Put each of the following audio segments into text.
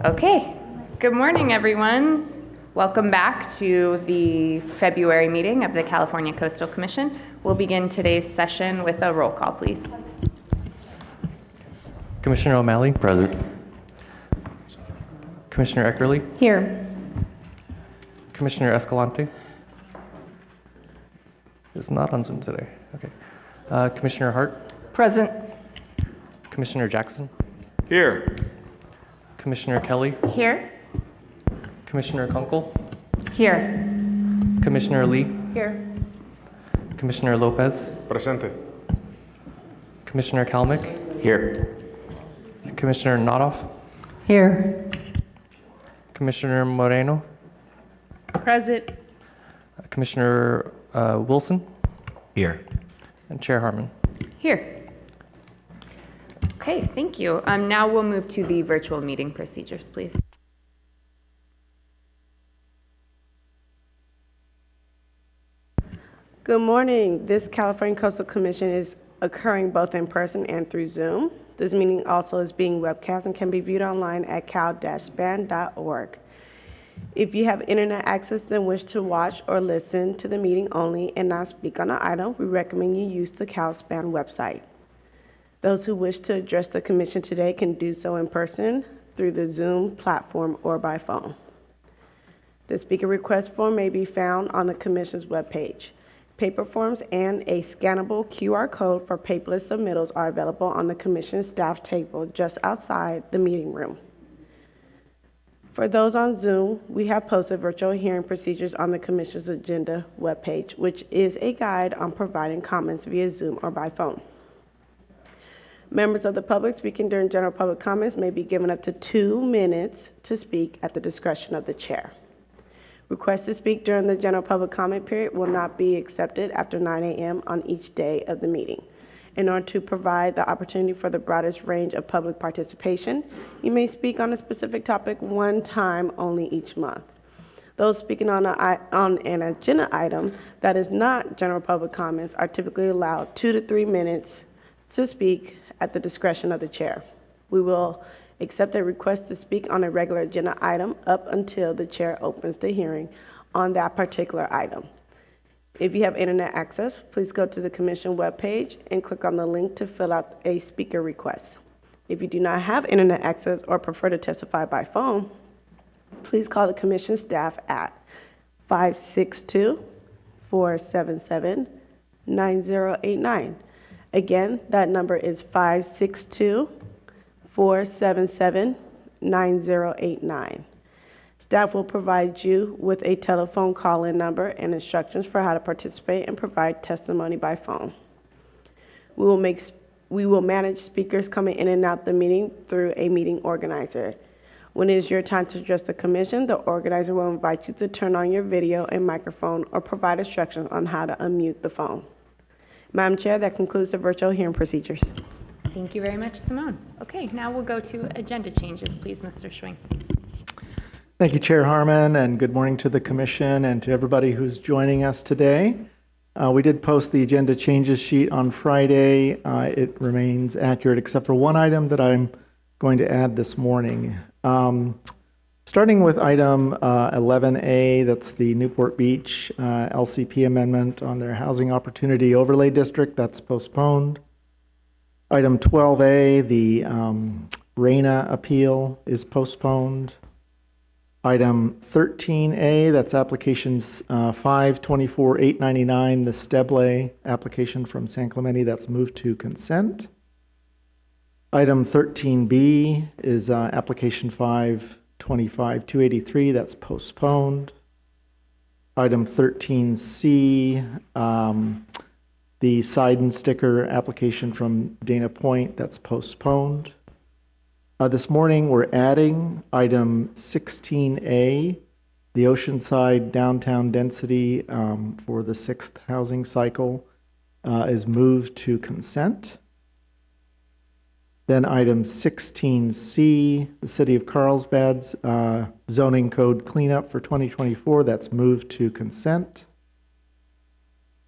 Okay, good morning, everyone. Welcome back to the February meeting of the California Coastal Commission. We'll begin today's session with a roll call, please. Commissioner O'Malley? Present. Commissioner Eckerly? Here. Commissioner Escalante? Is not on Zoom today. Okay. Commissioner Hart? Present. Commissioner Jackson? Here. Commissioner Kelly? Here. Commissioner Kunkel? Here. Commissioner Lee? Here. Commissioner Lopez? Presente. Commissioner Kalmick? Here. Commissioner Notoff? Here. Commissioner Moreno? Present. Commissioner Wilson? Here. And Chair Harmon. Here. Okay, thank you. Now we'll move to the virtual meeting procedures, please. Good morning. This California Coastal Commission is occurring both in person and through Zoom. This meeting also is being webcast and can be viewed online at cal-span.org. If you have internet access and wish to watch or listen to the meeting only and not speak on an item, we recommend you use the CalSpan website. Those who wish to address the Commission today can do so in person, through the Zoom platform, or by phone. The speaker request form may be found on the Commission's webpage. Paper forms and a scannable QR code for paperless submittals are available on the Commission staff table just outside the meeting room. For those on Zoom, we have posted virtual hearing procedures on the Commission's agenda webpage, which is a guide on providing comments via Zoom or by phone. Members of the public speaking during general public comments may be given up to 2 minutes to speak at the discretion of the chair. Requests to speak during the general public comment period will not be accepted after 9 a.m. on each day of the meeting. In order to provide the opportunity for the broadest range of public participation, you may speak on a specific topic one time only each month. Those speaking on an agenda item that is not general public comments are typically allowed 2 to 3 minutes to speak at the discretion of the chair. We will accept a request to speak on a regular agenda item up until the chair opens the hearing on that particular item. If you have internet access, please go to the Commission webpage and click on the link to fill out a speaker request. If you do not have internet access or prefer to testify by phone, please call the Commission staff at 562-477-9089. Again, that number is 562-477-9089. Staff will provide you with a telephone call-in number and instructions for how to participate and provide testimony by phone. We will manage speakers coming in and out the meeting through a meeting organizer. When it is your time to address the Commission, the organizer will invite you to turn on your video and microphone or provide instructions on how to unmute the phone. Madam Chair, that concludes the virtual hearing procedures. Thank you very much, Simone. Okay, now we'll go to agenda changes, please, Mr. Schwing. Thank you, Chair Harmon, and good morning to the Commission and to everybody who's joining us today. We did post the agenda changes sheet on Friday. It remains accurate except for one item that I'm going to add this morning. Starting with item 11A, that's the Newport Beach LCP amendment on their Housing Opportunity Overlay District, that's postponed. Item 12A, the Reyna appeal is postponed. Item 13A, that's applications 524-899, the Steblay application from San Clemente, that's moved to consent. Item 13B is application 525-283, that's postponed. Item 13C, the Seidensticker application from Dana Point, that's postponed. This morning we're adding item 16A, the Oceanside downtown density for the 6th housing cycle is moved to consent. Then item 16C, the City of Carlsbad's zoning code cleanup for 2024, that's moved to consent.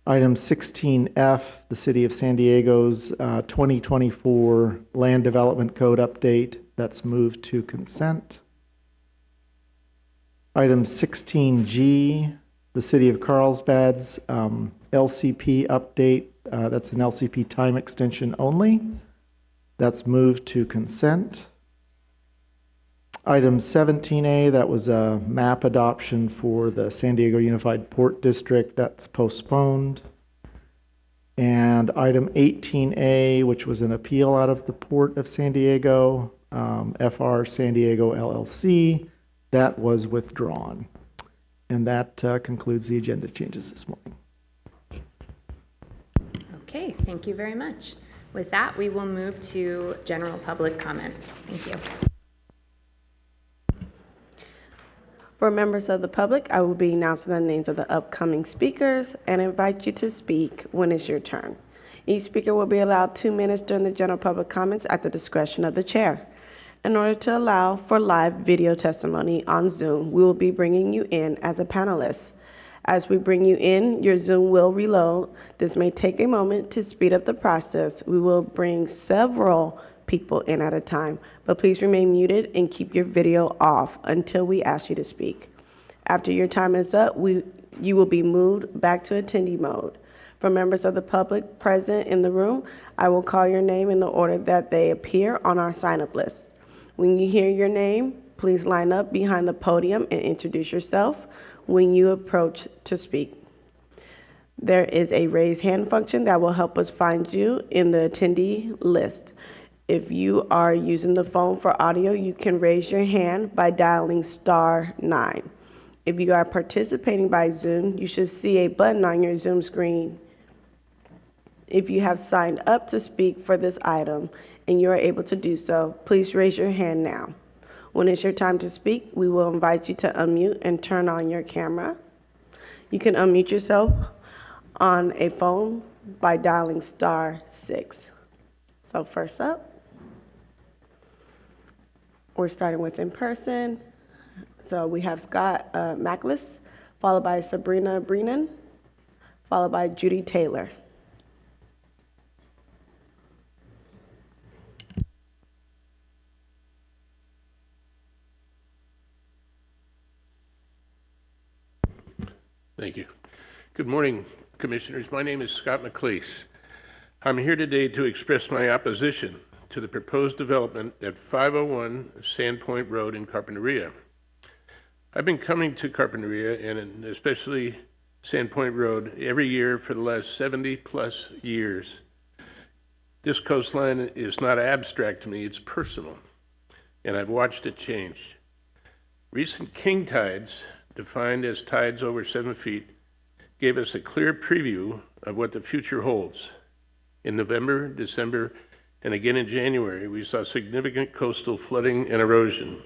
Item 16F, the City of San Diego's 2024 land development code update, that's moved to consent. Item 16G, the City of Carlsbad's LCP update. That's an LCP time extension only. That's moved to consent. Item 17A, that was a map adoption for the San Diego Unified Port District. That's postponed. And item 18A, which was an appeal out of the Port of San Diego, FR San Diego LLC, that was withdrawn. And that concludes the agenda changes this morning. Okay, thank you very much. With that, we will move to general public comment. Thank you. For members of the public, I will be announcing the names of the upcoming speakers and invite you to speak when it's your turn. Each speaker will be allowed 2 minutes during the general public comments at the discretion of the chair. In order to allow for live video testimony on Zoom, we will be bringing you in as a panelist. As we bring you in, your Zoom will reload. This may take a moment to speed up the process. We will bring several people in at a time, but please remain muted and keep your video off until we ask you to speak. After your time is up, you will be moved back to attendee mode. For members of the public present in the room, I will call your name in the order that they appear on our sign-up list. When you hear your name, please line up behind the podium and introduce yourself when you approach to speak. There is a raise hand function that will help us find you in the attendee list. If you are using the phone for audio, you can raise your hand by dialing *9. If you are participating by Zoom, you should see a button on your Zoom screen. If you have signed up to speak for this item and you are able to do so, please raise your hand now. When it's your time to speak, we will invite you to unmute and turn on your camera. You can unmute yourself on a phone by dialing *6. So first up, we're starting with in person. So we have Scott Macklis, followed by Sabrina Brennan, followed by Judy Taylor. Thank you. Good morning, Commissioners. My name is Scott McLeese. I'm here today to express my opposition to the proposed development at 501 Sandpoint Road in Carpinteria. I've been coming to Carpinteria and especially Sandpoint Road every year for the last 70+ years. This coastline is not abstract to me, it's personal, and I've watched it change. Recent king tides, defined as tides over 7 feet, gave us a clear preview of what the future holds. In November, December, and again in January, we saw significant coastal flooding and erosion.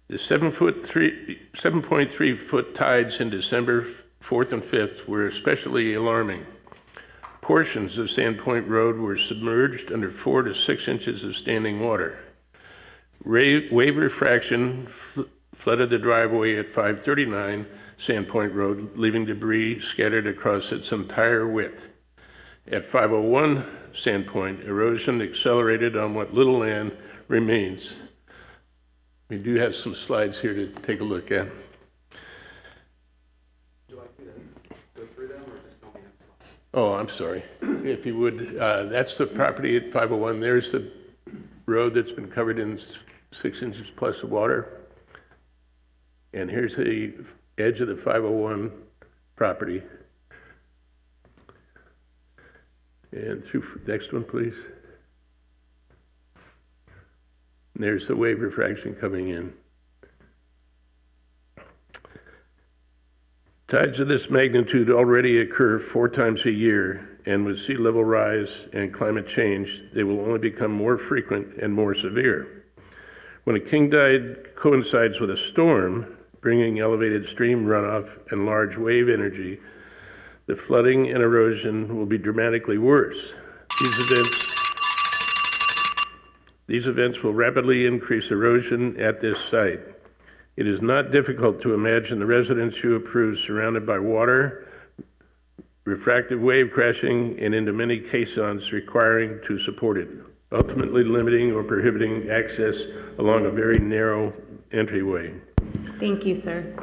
The 7.3 foot tides in December 4th and 5th were especially alarming. Portions of Sandpoint Road were submerged under 4 to 6 inches of standing water. Wave refraction flooded the driveway at 539 Sandpoint Road, leaving debris scattered across its entire width. At 501 Sandpoint, erosion accelerated on what little land remains. We do have some slides here to take a look at. Would you like me to go through them or just tell me? Oh, I'm sorry. If you would, that's the property at 501. There's the road that's been covered in 6 inches plus of water. And here's the edge of the 501 property. And through, next one, please. And there's the wave refraction coming in. Tides of this magnitude already occur 4 times a year, and with sea level rise and climate change, they will only become more frequent and more severe. When a king tide coincides with a storm, bringing elevated stream runoff and large wave energy, the flooding and erosion will be dramatically worse. These events will rapidly increase erosion at this site. It is not difficult to imagine the residents you approve surrounded by water, refractive wave crashing, and into many caissons requiring to support it, ultimately limiting or prohibiting access along a very narrow entryway. Thank you, sir.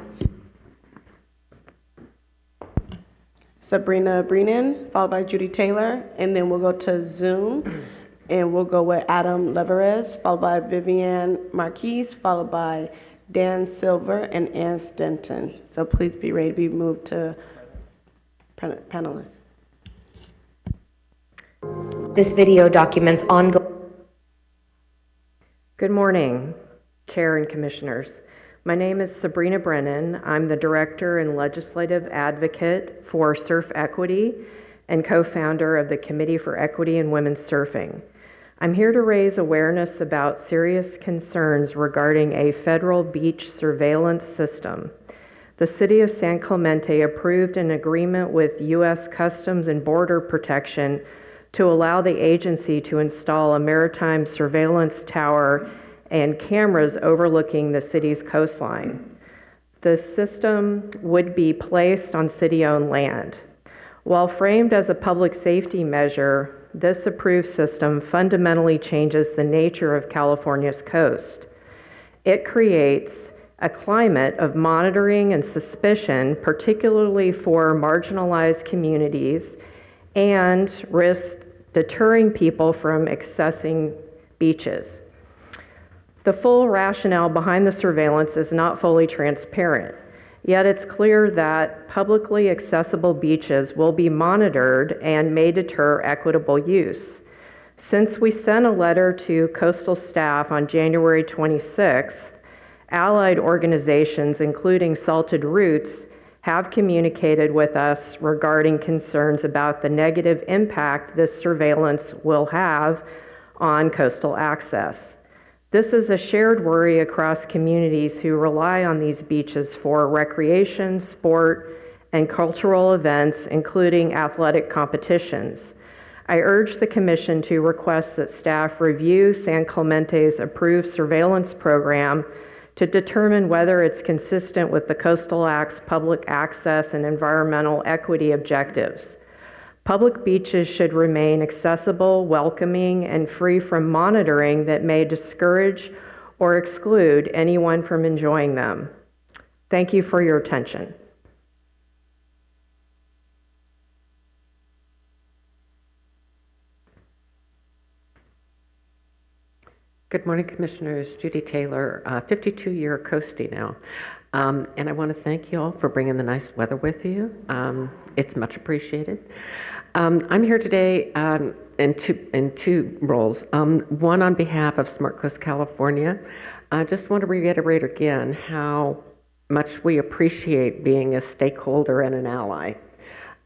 Sabrina Brennan, followed by Judy Taylor, and then we'll go to Zoom, and we'll go with Adam Leverez, followed by Vivian Marquise, followed by Dan Silver and Ann Stenton. So please be ready to be moved to panelists. This video documents ongoing. Good morning, Chair and Commissioners. My name is Sabrina Brennan. I'm the Director and Legislative Advocate for Surf Equity and co-founder of the Committee for Equity in Women's Surfing. I'm here to raise awareness about serious concerns regarding a federal beach surveillance system. The City of San Clemente approved an agreement with U.S. Customs and Border Protection to allow the agency to install a maritime surveillance tower and cameras overlooking the city's coastline. The system would be placed on city-owned land. While framed as a public safety measure, this approved system fundamentally changes the nature of California's coast. It creates a climate of monitoring and suspicion, particularly for marginalized communities, and risks deterring people from accessing beaches. The full rationale behind the surveillance is not fully transparent, yet it's clear that publicly accessible beaches will be monitored and may deter equitable use. Since we sent a letter to coastal staff on January 26th, allied organizations, including Salted Roots, have communicated with us regarding concerns about the negative impact this surveillance will have on coastal access. This is a shared worry across communities who rely on these beaches for recreation, sport, and cultural events, including athletic competitions. I urge the Commission to request that staff review San Clemente's approved surveillance program to determine whether it's consistent with the Coastal Act's public access and environmental equity objectives. Public beaches should remain accessible, welcoming, and free from monitoring that may discourage or exclude anyone from enjoying them. Thank you for your attention. Good morning, Commissioners. Judy Taylor, 52-year coastie now. And I want to thank you all for bringing the nice weather with you. It's much appreciated. I'm here today in two roles. One on behalf of Smart Coast California. I just want to reiterate again how much we appreciate being a stakeholder and an ally.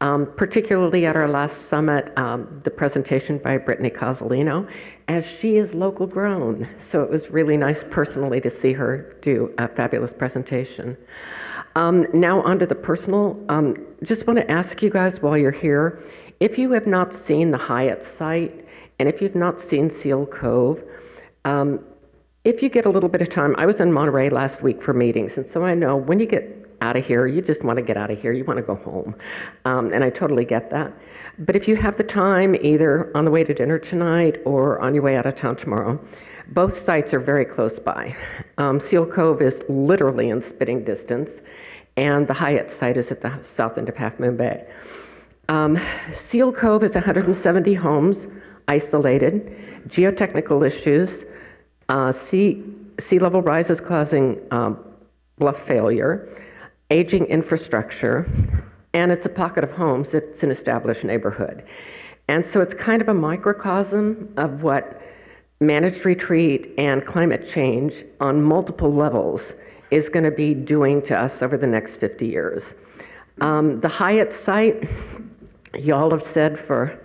Particularly at our last summit, the presentation by Brittany Cozzolino, as she is local grown. So it was really nice personally to see her do a fabulous presentation. Now onto the personal, just want to ask you guys while you're here, if you have not seen the Hyatt site, and if you've not seen Seal Cove, if you get a little bit of time, I was in Monterey last week for meetings, and so I know when you get out of here, you just want to get out of here, you want to go home, and I totally get that. But if you have the time, either on the way to dinner tonight or on your way out of town tomorrow, both sites are very close by. Seal Cove is literally in spitting distance, and the Hyatt site is at the south end of Half Moon Bay. Seal Cove is 170 homes, isolated, geotechnical issues, sea level rise is causing bluff failure, aging infrastructure, and it's a pocket of homes. It's an established neighborhood. And so it's kind of a microcosm of what managed retreat and climate change on multiple levels is going to be doing to us over the next 50 years. The Hyatt site, y'all have said for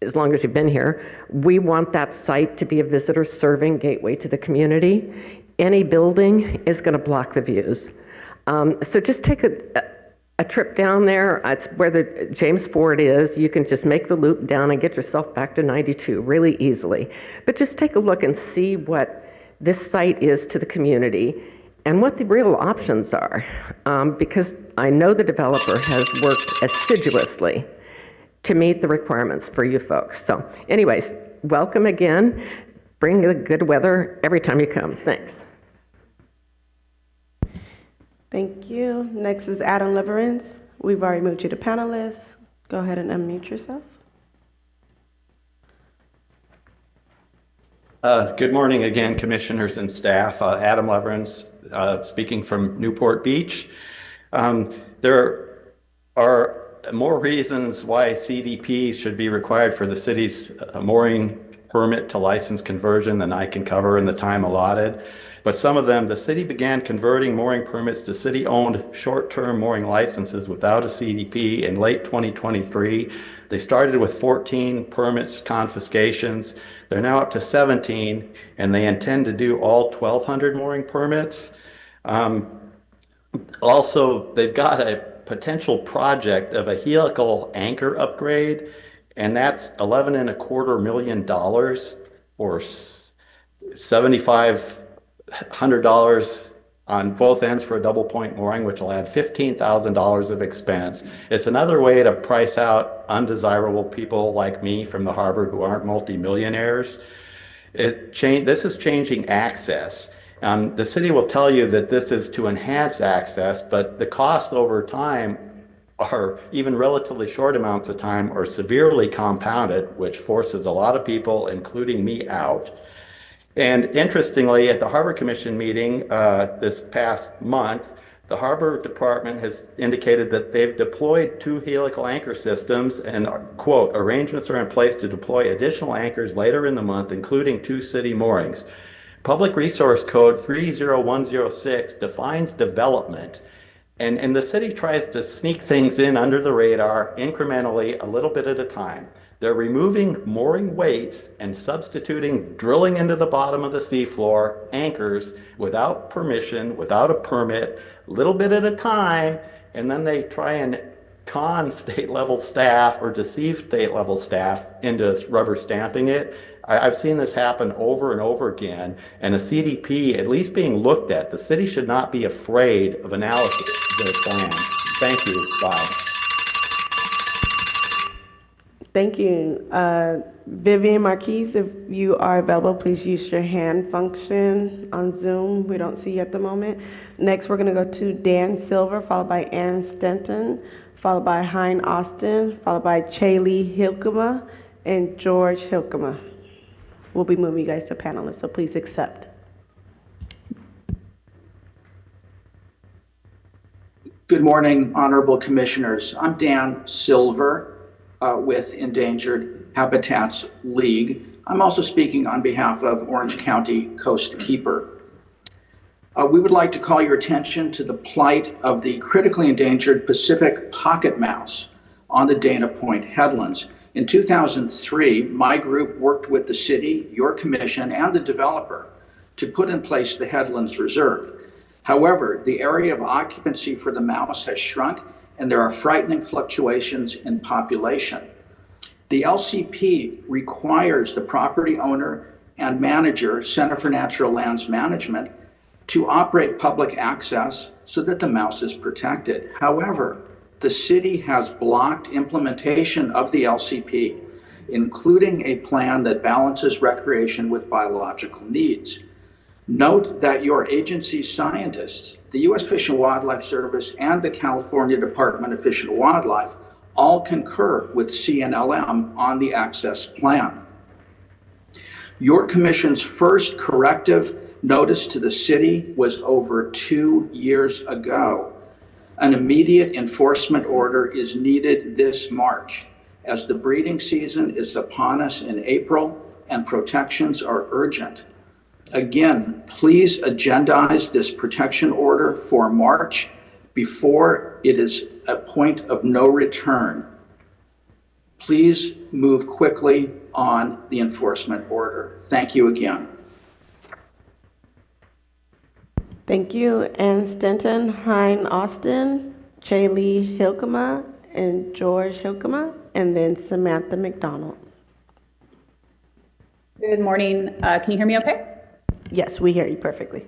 as long as you've been here, we want that site to be a visitor serving gateway to the community. Any building is going to block the views. So just take a trip down there. It's where the James Ford is. You can just make the loop down and get yourself back to 92 really easily. But just take a look and see what this site is to the community and what the real options are. Because I know the developer has worked assiduously to meet the requirements for you folks. So anyways, welcome again. Bring the good weather every time you come. Thanks. Thank you. Next is Adam Leverance. We've already moved you to panelist. Go ahead and unmute yourself. Good morning again, commissioners and staff. Adam Leverance, speaking from Newport Beach. There are more reasons why CDPs should be required for the city's mooring permit to license conversion than I can cover in the time allotted. But some of them, the city began converting mooring permits to city-owned short-term mooring licenses without a CDP in late 2023. They started with 14 permits confiscations. They're now up to 17, and they intend to do all 1,200 mooring permits. Also, they've got a potential project of a helical anchor upgrade, and that's $11.25 million or $7,500 on both ends for a double point mooring, which will add $15,000 of expense. It's another way to price out undesirable people like me from the harbor who aren't multimillionaires. This is changing access. The city will tell you that this is to enhance access, but the costs over time are, even relatively short amounts of time, are severely compounded, which forces a lot of people, including me, out. And interestingly, at the Harbor Commission meeting this past month, the Harbor Department has indicated that they've deployed 2 helical anchor systems and, quote, arrangements are in place to deploy additional anchors later in the month, including 2 city moorings. Public Resource Code 30106 defines development, and the city tries to sneak things in under the radar incrementally, a little bit at a time. They're removing mooring weights and substituting drilling into the bottom of the seafloor anchors without permission, without a permit, a little bit at a time, and then they try and con state level staff or deceive state level staff into rubber stamping it. I've seen this happen over and over again, and a CDP at least being looked at. The city should not be afraid of analysis of their plan. Thank you. Bye. Thank you. Vivian Marquise, if you are available, please use your hand function on Zoom. We don't see you at the moment. Next, we're going to go to Dan Silver, followed by Ann Stenton, followed by Hein Austin, followed by Chaley Hilkema, and George Hilkema. We'll be moving you guys to panelists, so please accept. Good morning, honorable commissioners. I'm Dan Silver with Endangered Habitats League. I'm also speaking on behalf of Orange County Coast Keeper. We would like to call your attention to the plight of the critically endangered Pacific pocket mouse on the Dana Point headlands. In 2003, my group worked with the city, your commission, and the developer to put in place the Headlands Reserve. However, the area of occupancy for the mouse has shrunk, and there are frightening fluctuations in population. The LCP requires the property owner and manager, Center for Natural Lands Management, to operate public access so that the mouse is protected. However, the city has blocked implementation of the LCP, including a plan that balances recreation with biological needs. Note that your agency's scientists, the U.S. Fish and Wildlife Service and the California Department of Fish and Wildlife all concur with CNLM on the access plan. Your commission's first corrective notice to the city was over 2 years ago. An immediate enforcement order is needed this March, as the breeding season is upon us in April and protections are urgent. Again, please agendize this protection order for March before it is a point of no return. Please move quickly on the enforcement order. Thank you again. Thank you. Ann Stenton, Hein Austin, Chaley Hilkema, and George Hilkema, and then Samantha McDonald. Good morning. Can you hear me okay? Yes, we hear you perfectly.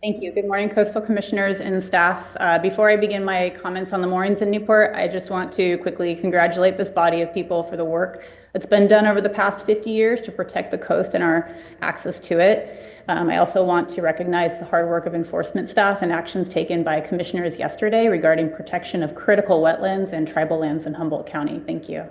Thank you. Good morning, Coastal Commissioners and staff. Before I begin my comments on the moorings in Newport, I just want to quickly congratulate this body of people for the work that's been done over the past 50 years to protect the coast and our access to it. I also want to recognize the hard work of enforcement staff and actions taken by commissioners yesterday regarding protection of critical wetlands and tribal lands in Humboldt County. Thank you.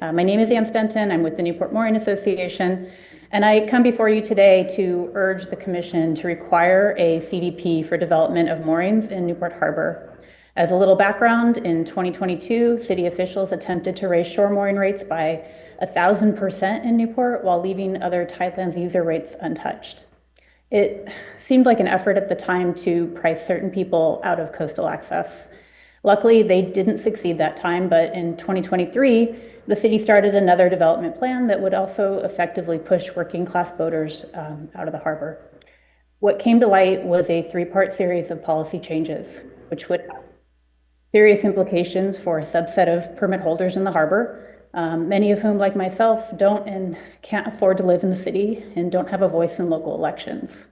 My name is Ann Stenton. I'm with the Newport Mooring Association, and I come before you today to urge the Commission to require a CDP for development of moorings in Newport Harbor. As a little background, in 2022, city officials attempted to raise shore mooring rates by 1,000% in Newport while leaving other tidelands user rates untouched. It seemed like an effort at the time to price certain people out of coastal access. Luckily, they didn't succeed that time, but in 2023, the city started another development plan that would also effectively push working class boaters out of the harbor. What came to light was a three-part series of policy changes, which would have serious implications for a subset of permit holders in the harbor, many of whom, like myself, don't and can't afford to live in the city and don't have a voice in local elections.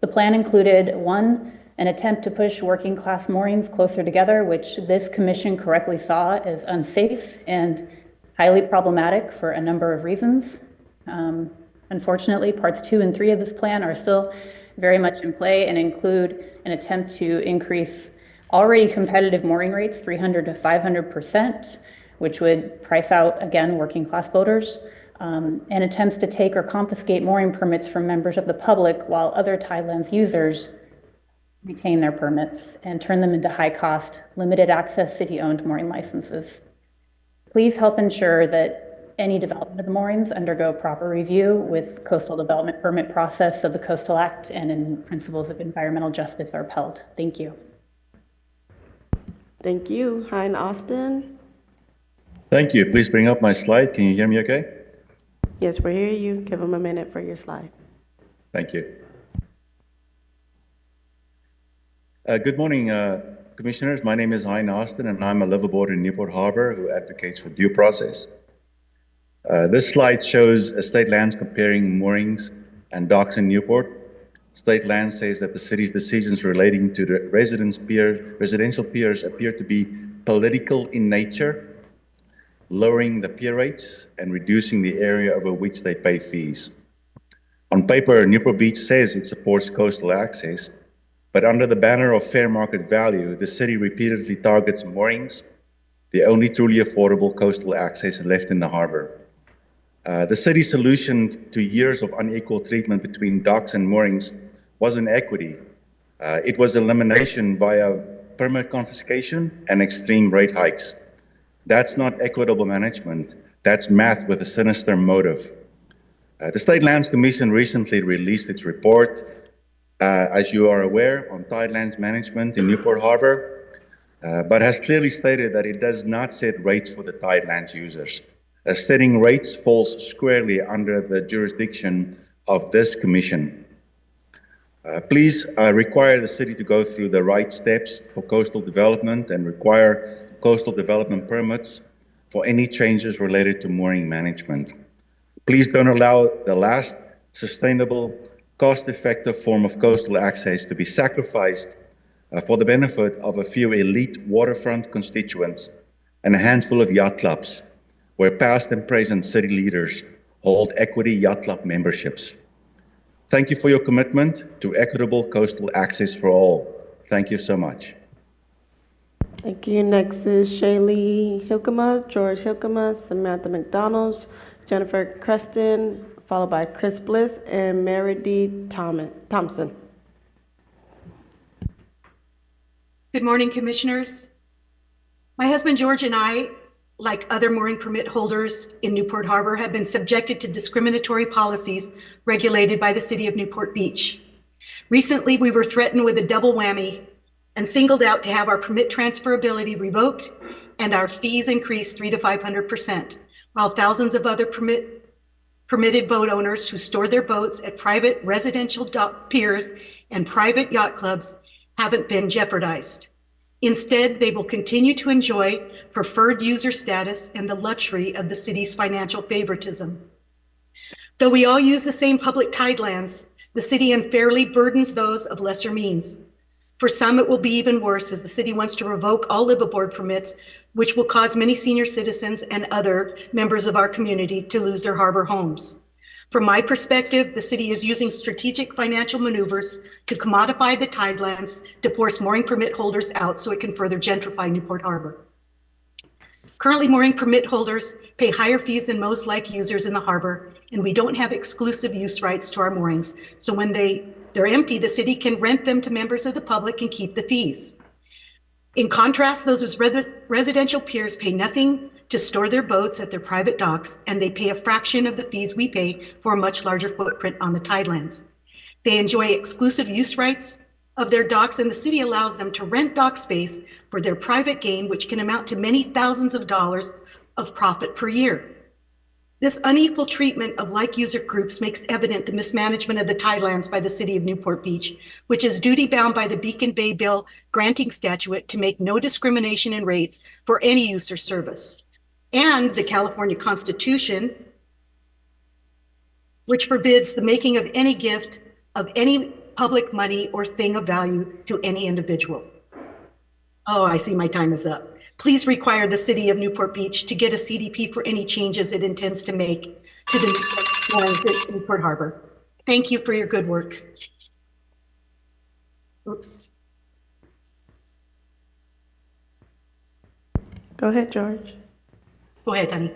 The plan included, one, an attempt to push working class moorings closer together, which this commission correctly saw as unsafe and highly problematic for a number of reasons. Unfortunately, parts 2 and 3 of this plan are still very much in play and include an attempt to increase already competitive mooring rates 300 to 500%, which would price out, again, working class boaters, and attempts to take or confiscate mooring permits from members of the public while other tidelands users retain their permits and turn them into high-cost, limited access city-owned mooring licenses. Please help ensure that any development of the moorings undergo proper review with coastal development permit process of the Coastal Act and in principles of environmental justice are upheld. Thank you. Thank you. Hein Austin. Thank you. Please bring up my slide. Can you hear me okay? Yes, we hear you. Give them a minute for your slide. Thank you. Good morning, Commissioners. My name is Hein Austin, and I'm a liveaboard in Newport Harbor who advocates for due process. This slide shows state lands comparing moorings and docks in Newport. State land says that the city's decisions relating to the residential piers appear to be political in nature, lowering the pier rates and reducing the area over which they pay fees. On paper, Newport Beach says it supports coastal access, but under the banner of fair market value, the city repeatedly targets moorings, the only truly affordable coastal access left in the harbor. The city's solution to years of unequal treatment between docks and moorings wasn't equity. It was elimination via permit confiscation and extreme rate hikes. That's not equitable management. That's math with a sinister motive. The State Lands Commission recently released its report, as you are aware, on tidelands management in Newport Harbor, but has clearly stated that it does not set rates for the tidelands users. Setting rates falls squarely under the jurisdiction of this commission. Please require the city to go through the right steps for coastal development and require coastal development permits for any changes related to mooring management. Please don't allow the last sustainable, cost-effective form of coastal access to be sacrificed for the benefit of a few elite waterfront constituents and a handful of yacht clubs, where past and present city leaders hold equity yacht club memberships. Thank you for your commitment to equitable coastal access for all. Thank you so much. Thank you. Next is Shaylee Hilkema, George Hilkema, Samantha McDonald, Jennifer Creston, followed by Chris Bliss and Mary D. Thompson. Good morning, Commissioners. My husband George and I, like other mooring permit holders in Newport Harbor, have been subjected to discriminatory policies regulated by the City of Newport Beach. Recently, we were threatened with a double whammy and singled out to have our permit transferability revoked and our fees increased 300 to 500%, while thousands of other permitted boat owners who store their boats at private residential dock piers and private yacht clubs haven't been jeopardized. Instead, they will continue to enjoy preferred user status and the luxury of the city's financial favoritism. Though we all use the same public tidelands, the city unfairly burdens those of lesser means. For some, it will be even worse, as the city wants to revoke all liveaboard permits, which will cause many senior citizens and other members of our community to lose their harbor homes. From my perspective, the city is using strategic financial maneuvers to commodify the tidelands to force mooring permit holders out so it can further gentrify Newport Harbor. Currently, mooring permit holders pay higher fees than most like users in the harbor, and we don't have exclusive use rights to our moorings. So when they're empty, the city can rent them to members of the public and keep the fees. In contrast, those with residential piers pay nothing to store their boats at their private docks, and they pay a fraction of the fees we pay for a much larger footprint on the tidelands. They enjoy exclusive use rights of their docks, and the city allows them to rent dock space for their private gain, which can amount to many thousands of dollars of profit per year. This unequal treatment of like user groups makes evident the mismanagement of the tidelands by the city of Newport Beach, which is duty bound by the Beacon Bay Bill granting statute to make no discrimination in rates for any use or service, and the California Constitution, which forbids the making of any gift of any public money or thing of value to any individual. Oh, I see my time is up. Please require the city of Newport Beach to get a CDP for any changes it intends to make to the moorings at Newport Harbor. Thank you for your good work. Oops. Go ahead, George. Go ahead, honey.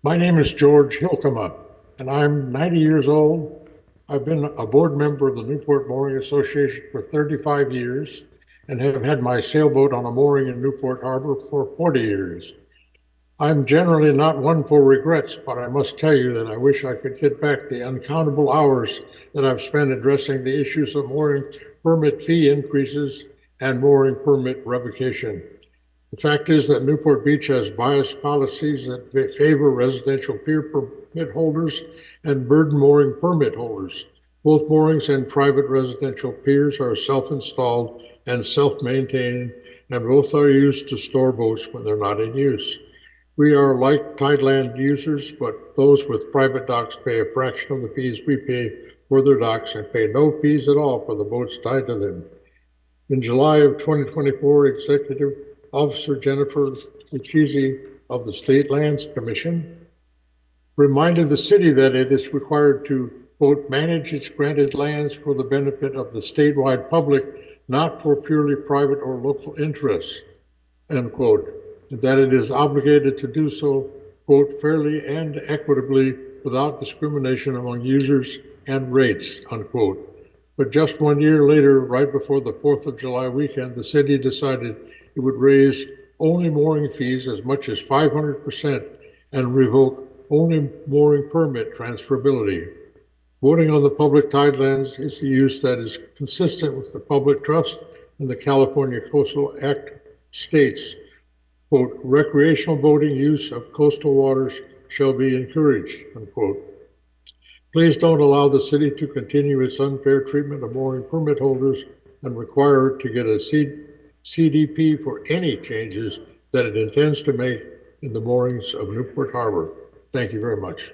My name is George Hilkema, and I'm 90 years old. I've been a board member of the Newport Mooring Association for 35 years and have had my sailboat on a mooring in Newport Harbor for 40 years. I'm generally not one for regrets, but I must tell you that I wish I could get back the uncountable hours that I've spent addressing the issues of mooring permit fee increases and mooring permit revocation. The fact is that Newport Beach has biased policies that favor residential pier permit holders and burden mooring permit holders. Both moorings and private residential piers are self-installed and self-maintained, and both are used to store boats when they're not in use. We are like tideland users, but those with private docks pay a fraction of the fees we pay for their docks and pay no fees at all for the boats tied to them. In July of 2024, Executive Officer Jennifer Lucchese of the State Lands Commission reminded the city that it is required to, quote, manage its granted lands for the benefit of the statewide public, not for purely private or local interests, end quote, and that it is obligated to do so, quote, fairly and equitably without discrimination among users and rates, unquote. But just 1 year later, right before the 4th of July weekend, the city decided it would raise only mooring fees as much as 500% and revoke only mooring permit transferability. Voting on the public tidelands is a use that is consistent with the public trust, and the California Coastal Act states, quote, recreational boating use of coastal waters shall be encouraged, unquote. Please don't allow the city to continue its unfair treatment of mooring permit holders and require it to get a CDP for any changes that it intends to make in the moorings of Newport Harbor. Thank you very much.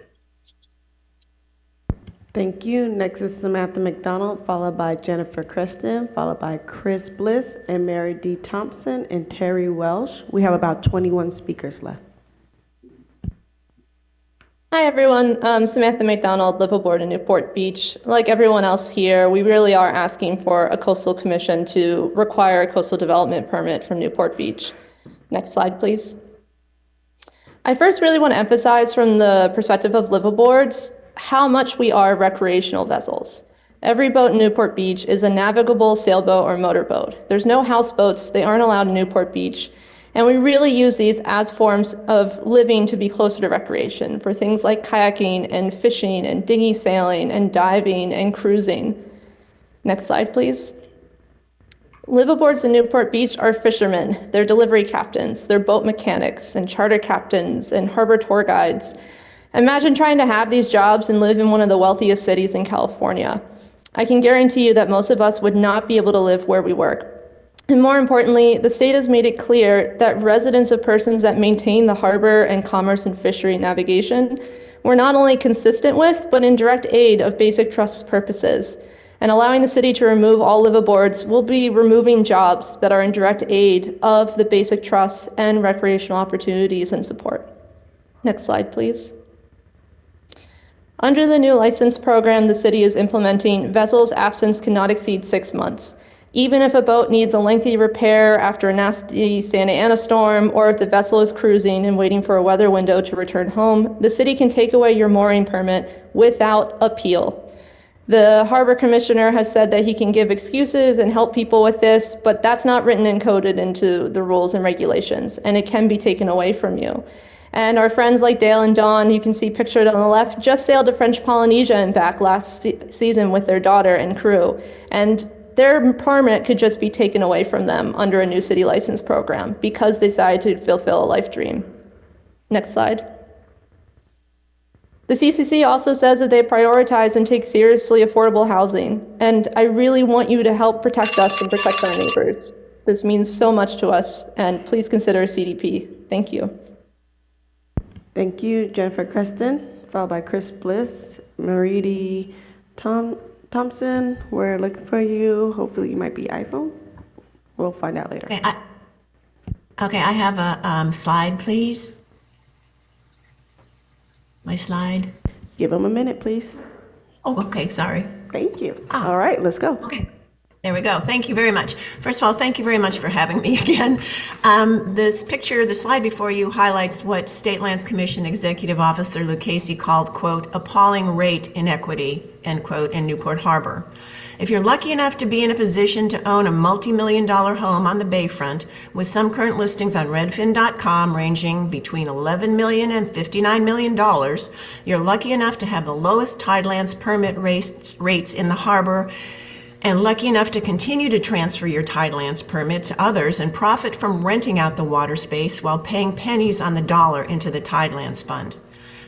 Thank you. Next is Samantha McDonald, followed by Jennifer Creston, followed by Chris Bliss and Mary D. Thompson and Terry Welsh. We have about 21 speakers left. Hi everyone, Samantha McDonald, liveaboard in Newport Beach. Like everyone else here, we really are asking for a coastal commission to require a coastal development permit from Newport Beach. Next slide, please. I first really want to emphasize from the perspective of liveaboards how much we are recreational vessels. Every boat in Newport Beach is a navigable sailboat or motorboat. There's no houseboats, they aren't allowed in Newport Beach. And we really use these as forms of living to be closer to recreation for things like kayaking and fishing and dinghy sailing and diving and cruising. Next slide, please. Liveaboards in Newport Beach are fishermen, they're delivery captains, they're boat mechanics and charter captains and harbor tour guides. Imagine trying to have these jobs and live in one of the wealthiest cities in California. I can guarantee you that most of us would not be able to live where we work. And more importantly, the state has made it clear that residents of persons that maintain the harbor and commerce and fishery navigation were not only consistent with, but in direct aid of basic trust purposes. And allowing the city to remove all liveaboards will be removing jobs that are in direct aid of the basic trusts and recreational opportunities and support. Next slide, please. Under the new license program the city is implementing, vessels' absence cannot exceed 6 months. Even if a boat needs a lengthy repair after a nasty Santa Ana storm, or if the vessel is cruising and waiting for a weather window to return home, the city can take away your mooring permit without appeal. The harbor commissioner has said that he can give excuses and help people with this, but that's not written and coded into the rules and regulations, and it can be taken away from you. And our friends like Dale and Dawn, you can see pictured on the left, just sailed to French Polynesia and back last season with their daughter and crew. And their permit could just be taken away from them under a new city license program because they decided to fulfill a life dream. Next slide. The CCC also says that they prioritize and take seriously affordable housing, and I really want you to help protect us and protect our neighbors. This means so much to us, and please consider a CDP. Thank you. Thank you, Jennifer Creston, followed by Chris Bliss, Maridi Thompson. We're looking for you. Hopefully you might be iPhone. We'll find out later. Okay, I have a slide, please. My slide. Give them a minute, please. Oh, okay, sorry. Thank you. All right, let's go. Okay. There we go. Thank you very much. First of all, thank you very much for having me again. This picture, the slide before you, highlights what State Lands Commission Executive Officer Luke Casey called, quote, appalling rate inequity, end quote, in Newport Harbor. If you're lucky enough to be in a position to own a multi-million-dollar home on the bayfront, with some current listings on redfin.com ranging between $11 million and $59 million, you're lucky enough to have the lowest Tidelands permit rates in the harbor, and lucky enough to continue to transfer your Tidelands permit to others and profit from renting out the water space while paying pennies on the dollar into the Tidelands Fund.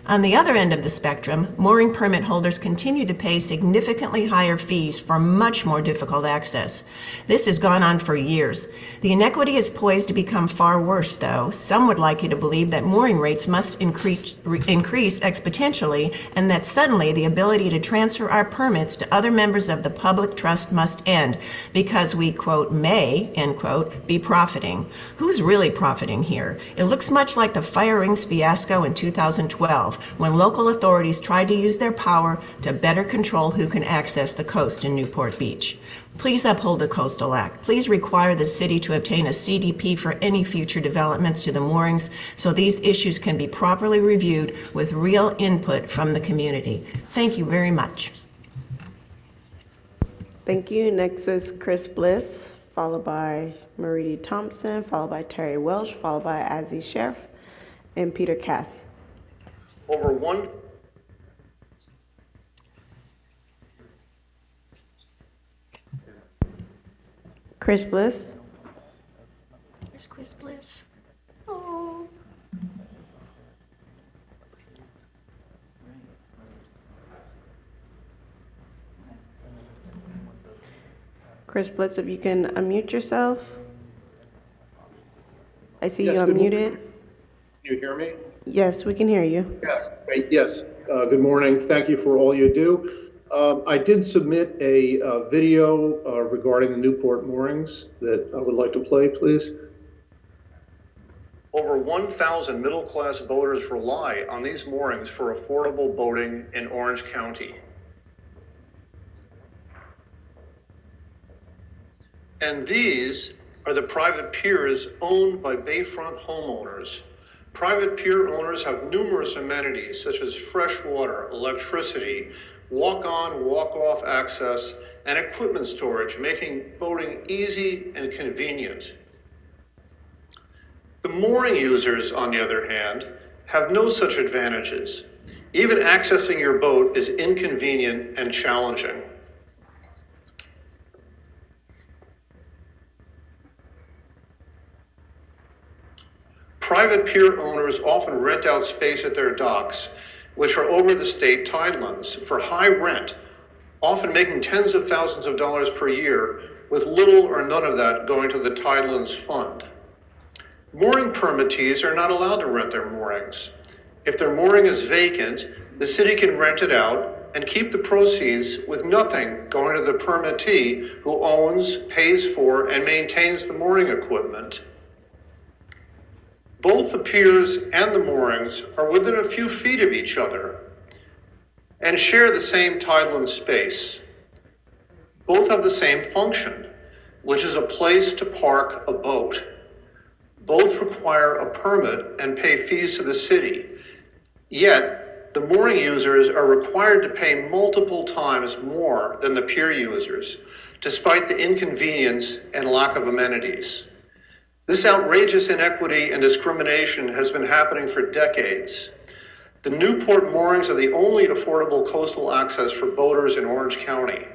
On the other end of the spectrum, mooring permit holders continue to pay significantly higher fees for much more difficult access. This has gone on for years. The inequity is poised to become far worse, though. Some would like you to believe that mooring rates must increase exponentially, and that suddenly the ability to transfer our permits to other members of the public trust must end, because we, quote, may, end quote, be profiting. Who's really profiting here? It looks much like the fire rings fiasco in 2012. When local authorities tried to use their power to better control who can access the coast in Newport Beach. Please uphold the Coastal Act. Please require the city to obtain a CDP for any future developments to the moorings so these issues can be properly reviewed with real input from the community. Thank you very much. Thank you. Next is Chris Bliss, followed by Maridi Thompson, followed by Terry Welsh, followed by Aziz Sheriff, and Peter Cass. Over one. Chris Bliss. There's Chris Bliss. Oh. Chris Bliss, if you can unmute yourself. I see Yes, you good unmuted. Can you hear me? Yes, we can hear you. Yes. Yes. Good morning. Thank you for all you do. I did submit a video regarding the Newport moorings that I would like to play, please. Over 1,000 middle-class boaters rely on these moorings for affordable boating in Orange County. And these are the private piers owned by bayfront homeowners. Private pier owners have numerous amenities such as fresh water, electricity, walk-on, walk-off access, and equipment storage, making boating easy and convenient. The mooring users, on the other hand, have no such advantages. Even accessing your boat is inconvenient and challenging. Private pier owners often rent out space at their docks, which are over the state tidelands, for high rent, often making tens of thousands of dollars per year, with little or none of that going to the Tidelands Fund. Mooring permittees are not allowed to rent their moorings. If their mooring is vacant, the city can rent it out and keep the proceeds with nothing going to the permittee who owns, pays for, and maintains the mooring equipment. Both the piers and the moorings are within a few feet of each other. and share the same tideland space. Both have the same function, which is a place to park a boat. Both require a permit and pay fees to the city. Yet, the mooring users are required to pay multiple times more than the pier users, despite the inconvenience and lack of amenities. This outrageous inequity and discrimination has been happening for decades. The Newport moorings are the only affordable coastal access for boaters in Orange County.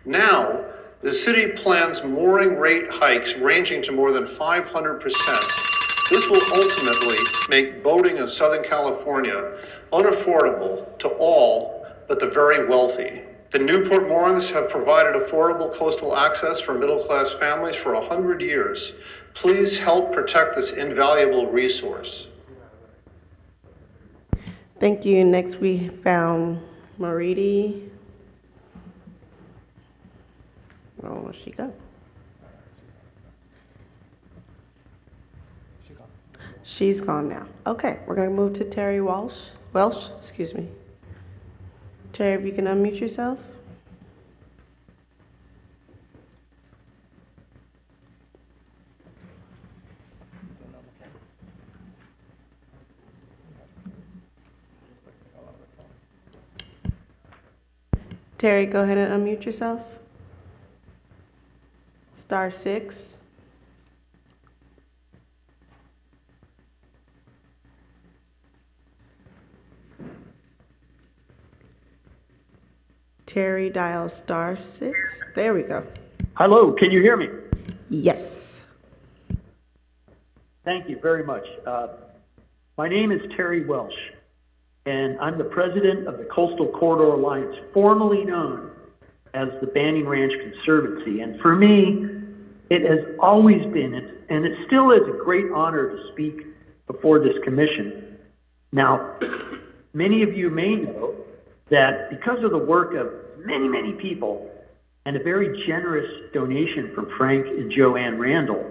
Now, the city plans mooring rate hikes ranging to more than 500%. This will ultimately make boating in Southern California unaffordable to all but the very wealthy. The Newport moorings have provided affordable coastal access for middle-class families for 100 years. Please help protect this invaluable resource. Thank you. Next, we found Mariti. Oh, where'd she go? She's gone now. Okay, we're gonna move to Terry Welsh, excuse me. Terry, if you can unmute yourself. Terry, go ahead and unmute yourself. *6. Terry, dial *6. There we go. Hello, can you hear me? Yes. Thank you very much. My name is Terry Welsh, and I'm the president of the Coastal Corridor Alliance, formerly known as the Banning Ranch Conservancy. And for me, it has always been, and it still is, a great honor to speak before this commission. Now, many of you may know that because of the work of many, many people and a very generous donation from Frank and Joanne Randall,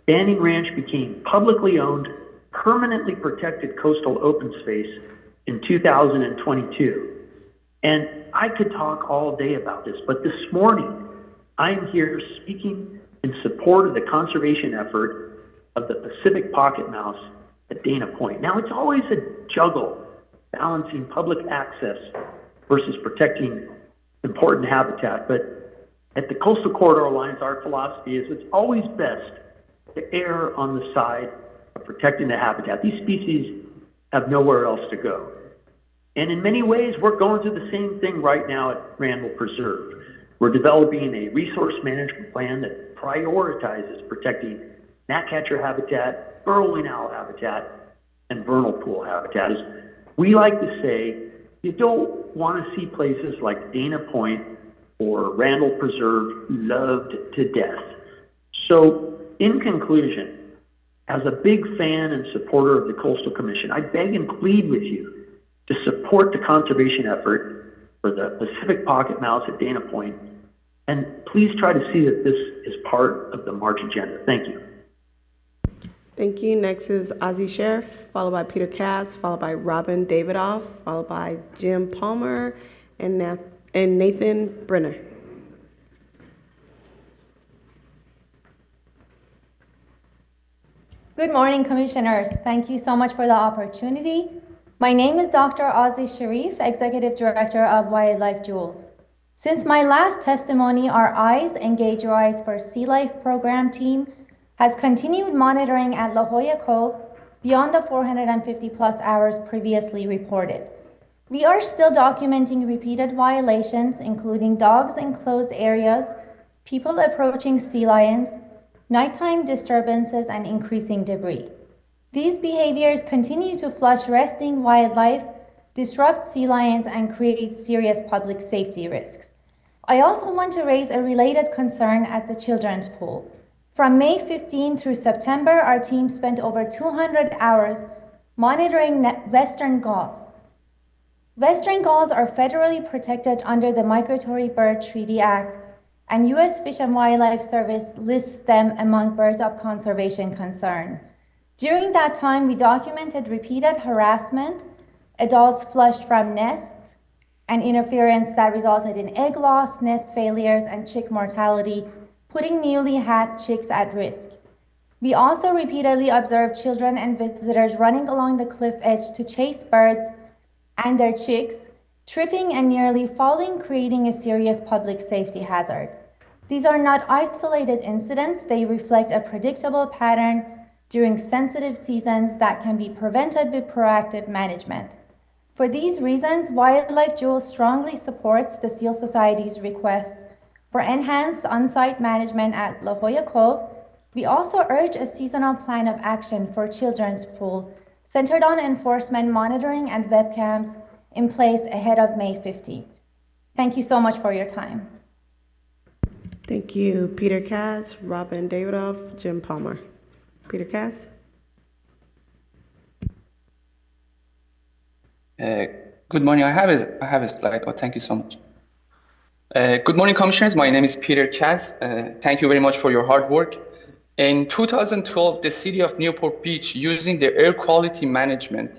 Banning Ranch became publicly owned, permanently protected coastal open space in 2022. And I could talk all day about this, but this morning I'm here speaking in support of the conservation effort of the Pacific pocket mouse at Dana Point. Now, it's always a juggle balancing public access versus protecting important habitat, but at the Coastal Corridor Alliance, our philosophy is it's always best to err on the side of protecting the habitat. These species have nowhere else to go. And in many ways, we're going through the same thing right now at Randall Preserve. We're developing a resource management plan that prioritizes protecting gnatcatcher habitat, burrowing owl habitat, and vernal pool habitat. As we like to say, you don't want to see places like Dana Point or Randall Preserve loved to death. So, in conclusion, as a big fan and supporter of the Coastal Commission, I beg and plead with you to support the conservation effort for the Pacific pocket mouse at Dana Point, and please try to see that this is part of the March agenda. Thank you. Thank you. Next is Ozzie Sheriff, followed by Peter Katz, followed by Robin Davidoff, followed by Jim Palmer, and Nathan Brenner. Good morning, Commissioners. Thank you so much for the opportunity. My name is Dr. Ozzie Sharif, Executive Director of Wildlife Jewels. Since my last testimony, our Eyes Engage Your Eyes for Sea Life program team has continued monitoring at La Jolla Cove beyond the 450 plus hours previously reported. We are still documenting repeated violations, including dogs in closed areas, people approaching sea lions, nighttime disturbances, and increasing debris. These behaviors continue to flush resting wildlife, disrupt sea lions, and create serious public safety risks. I also want to raise a related concern at the children's pool. From May 15 through September, our team spent over 200 hours monitoring western gulls. Western gulls are federally protected under the Migratory Bird Treaty Act, and U.S. Fish and Wildlife Service lists them among birds of conservation concern. During that time, we documented repeated harassment, adults flushed from nests, and interference that resulted in egg loss, nest failures, and chick mortality, putting newly hatched chicks at risk. We also repeatedly observed children and visitors running along the cliff edge to chase birds and their chicks, tripping and nearly falling, creating a serious public safety hazard. These are not isolated incidents. They reflect a predictable pattern during sensitive seasons that can be prevented with proactive management. For these reasons, Wildlife Jewels strongly supports the Seal Society's request for enhanced on-site management at La Jolla Cove. We also urge a seasonal plan of action for Children's Pool centered on enforcement, monitoring, and webcams in place ahead of May 15th. Thank you so much for your time. Thank you, Peter Cass, Robin Davidoff, Jim Palmer. Peter Cass. Good morning. I have a slide. Oh, thank you so much. Good morning, Commissioners. My name is Peter Cass. Thank you very much for your hard work. In 2012, the city of Newport Beach, using the air quality management,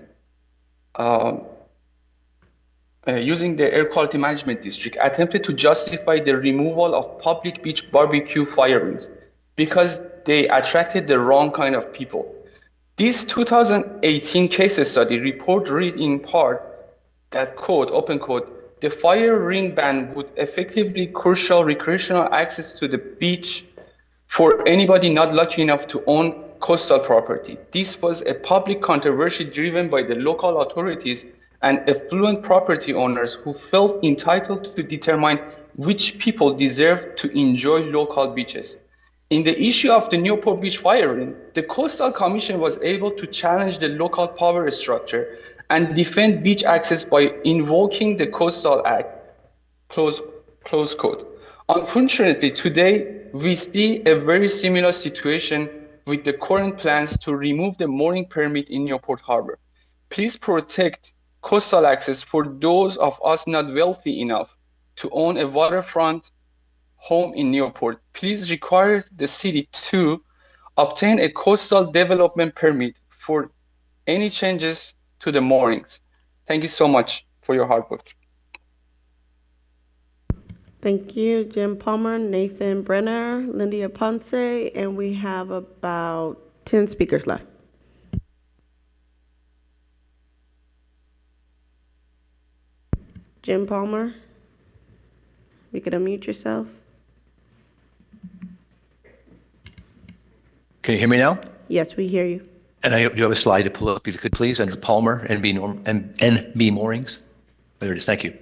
district, attempted to justify the removal of public beach barbecue fire rings because they attracted the wrong kind of people. This 2018 case study report read in part that, quote, open quote, the fire ring ban would effectively curtail recreational access to the beach for anybody not lucky enough to own coastal property. This was a public controversy driven by the local authorities and affluent property owners who felt entitled to determine which people deserve to enjoy local beaches. In the issue of the Newport Beach fire ring, the Coastal Commission was able to challenge the local power structure and defend beach access by invoking the Coastal Act, close quote. Unfortunately, today, we see a very similar situation with the current plans to remove the mooring permit in Newport Harbor. Please protect coastal access for those of us not wealthy enough to own a waterfront home in Newport. Please require the city to obtain a coastal development permit for any changes to the moorings. Thank you so much for your hard work. Thank you, Jim Palmer, Nathan Brenner, Lindia Ponce, and we have about 10 speakers left. Jim Palmer, you could unmute yourself. Can you hear me now? Yes, we hear you. And I do have a slide to pull up, if you could please, under Palmer, NB moorings. There it is, thank you.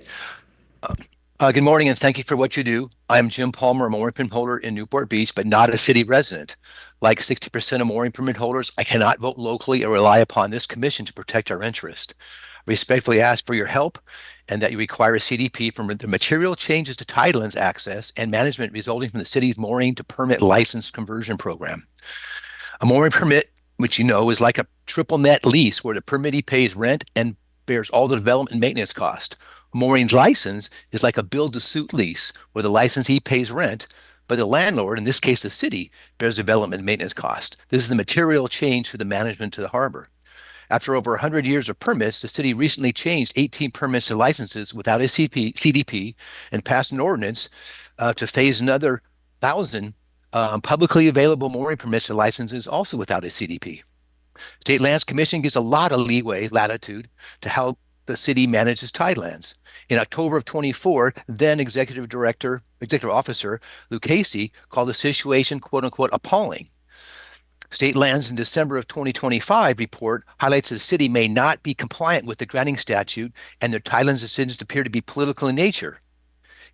Good morning, and thank you for what you do. I'm Jim Palmer, a mooring permit holder in Newport Beach, but not a city resident. Like 60% of mooring permit holders, I cannot vote locally or rely upon this commission to protect our interest. Respectfully ask for your help and that you require a CDP from the material changes to Tidelands access and management resulting from the city's mooring to permit license conversion program. A mooring permit, which you know is like a triple net lease where the permittee pays rent and bears all the development and maintenance cost. A mooring license is like a build-to-suit lease where the licensee pays rent, but the landlord, in this case the city, bears development and maintenance cost. This is the material change to the management to the harbor. After over 100 years of permits, the city recently changed 18 permits to licenses without a CDP and passed an ordinance to phase another 1,000 publicly available mooring permits to licenses also without a CDP. State Lands Commission gives a lot of latitude to how the city manages tidelands. In October of 24, then Executive Officer Lou Casey called the situation, quote unquote, appalling. State Lands in December of 2025 report highlights that the city may not be compliant with the granting statute and their tidelands decisions appear to be political in nature.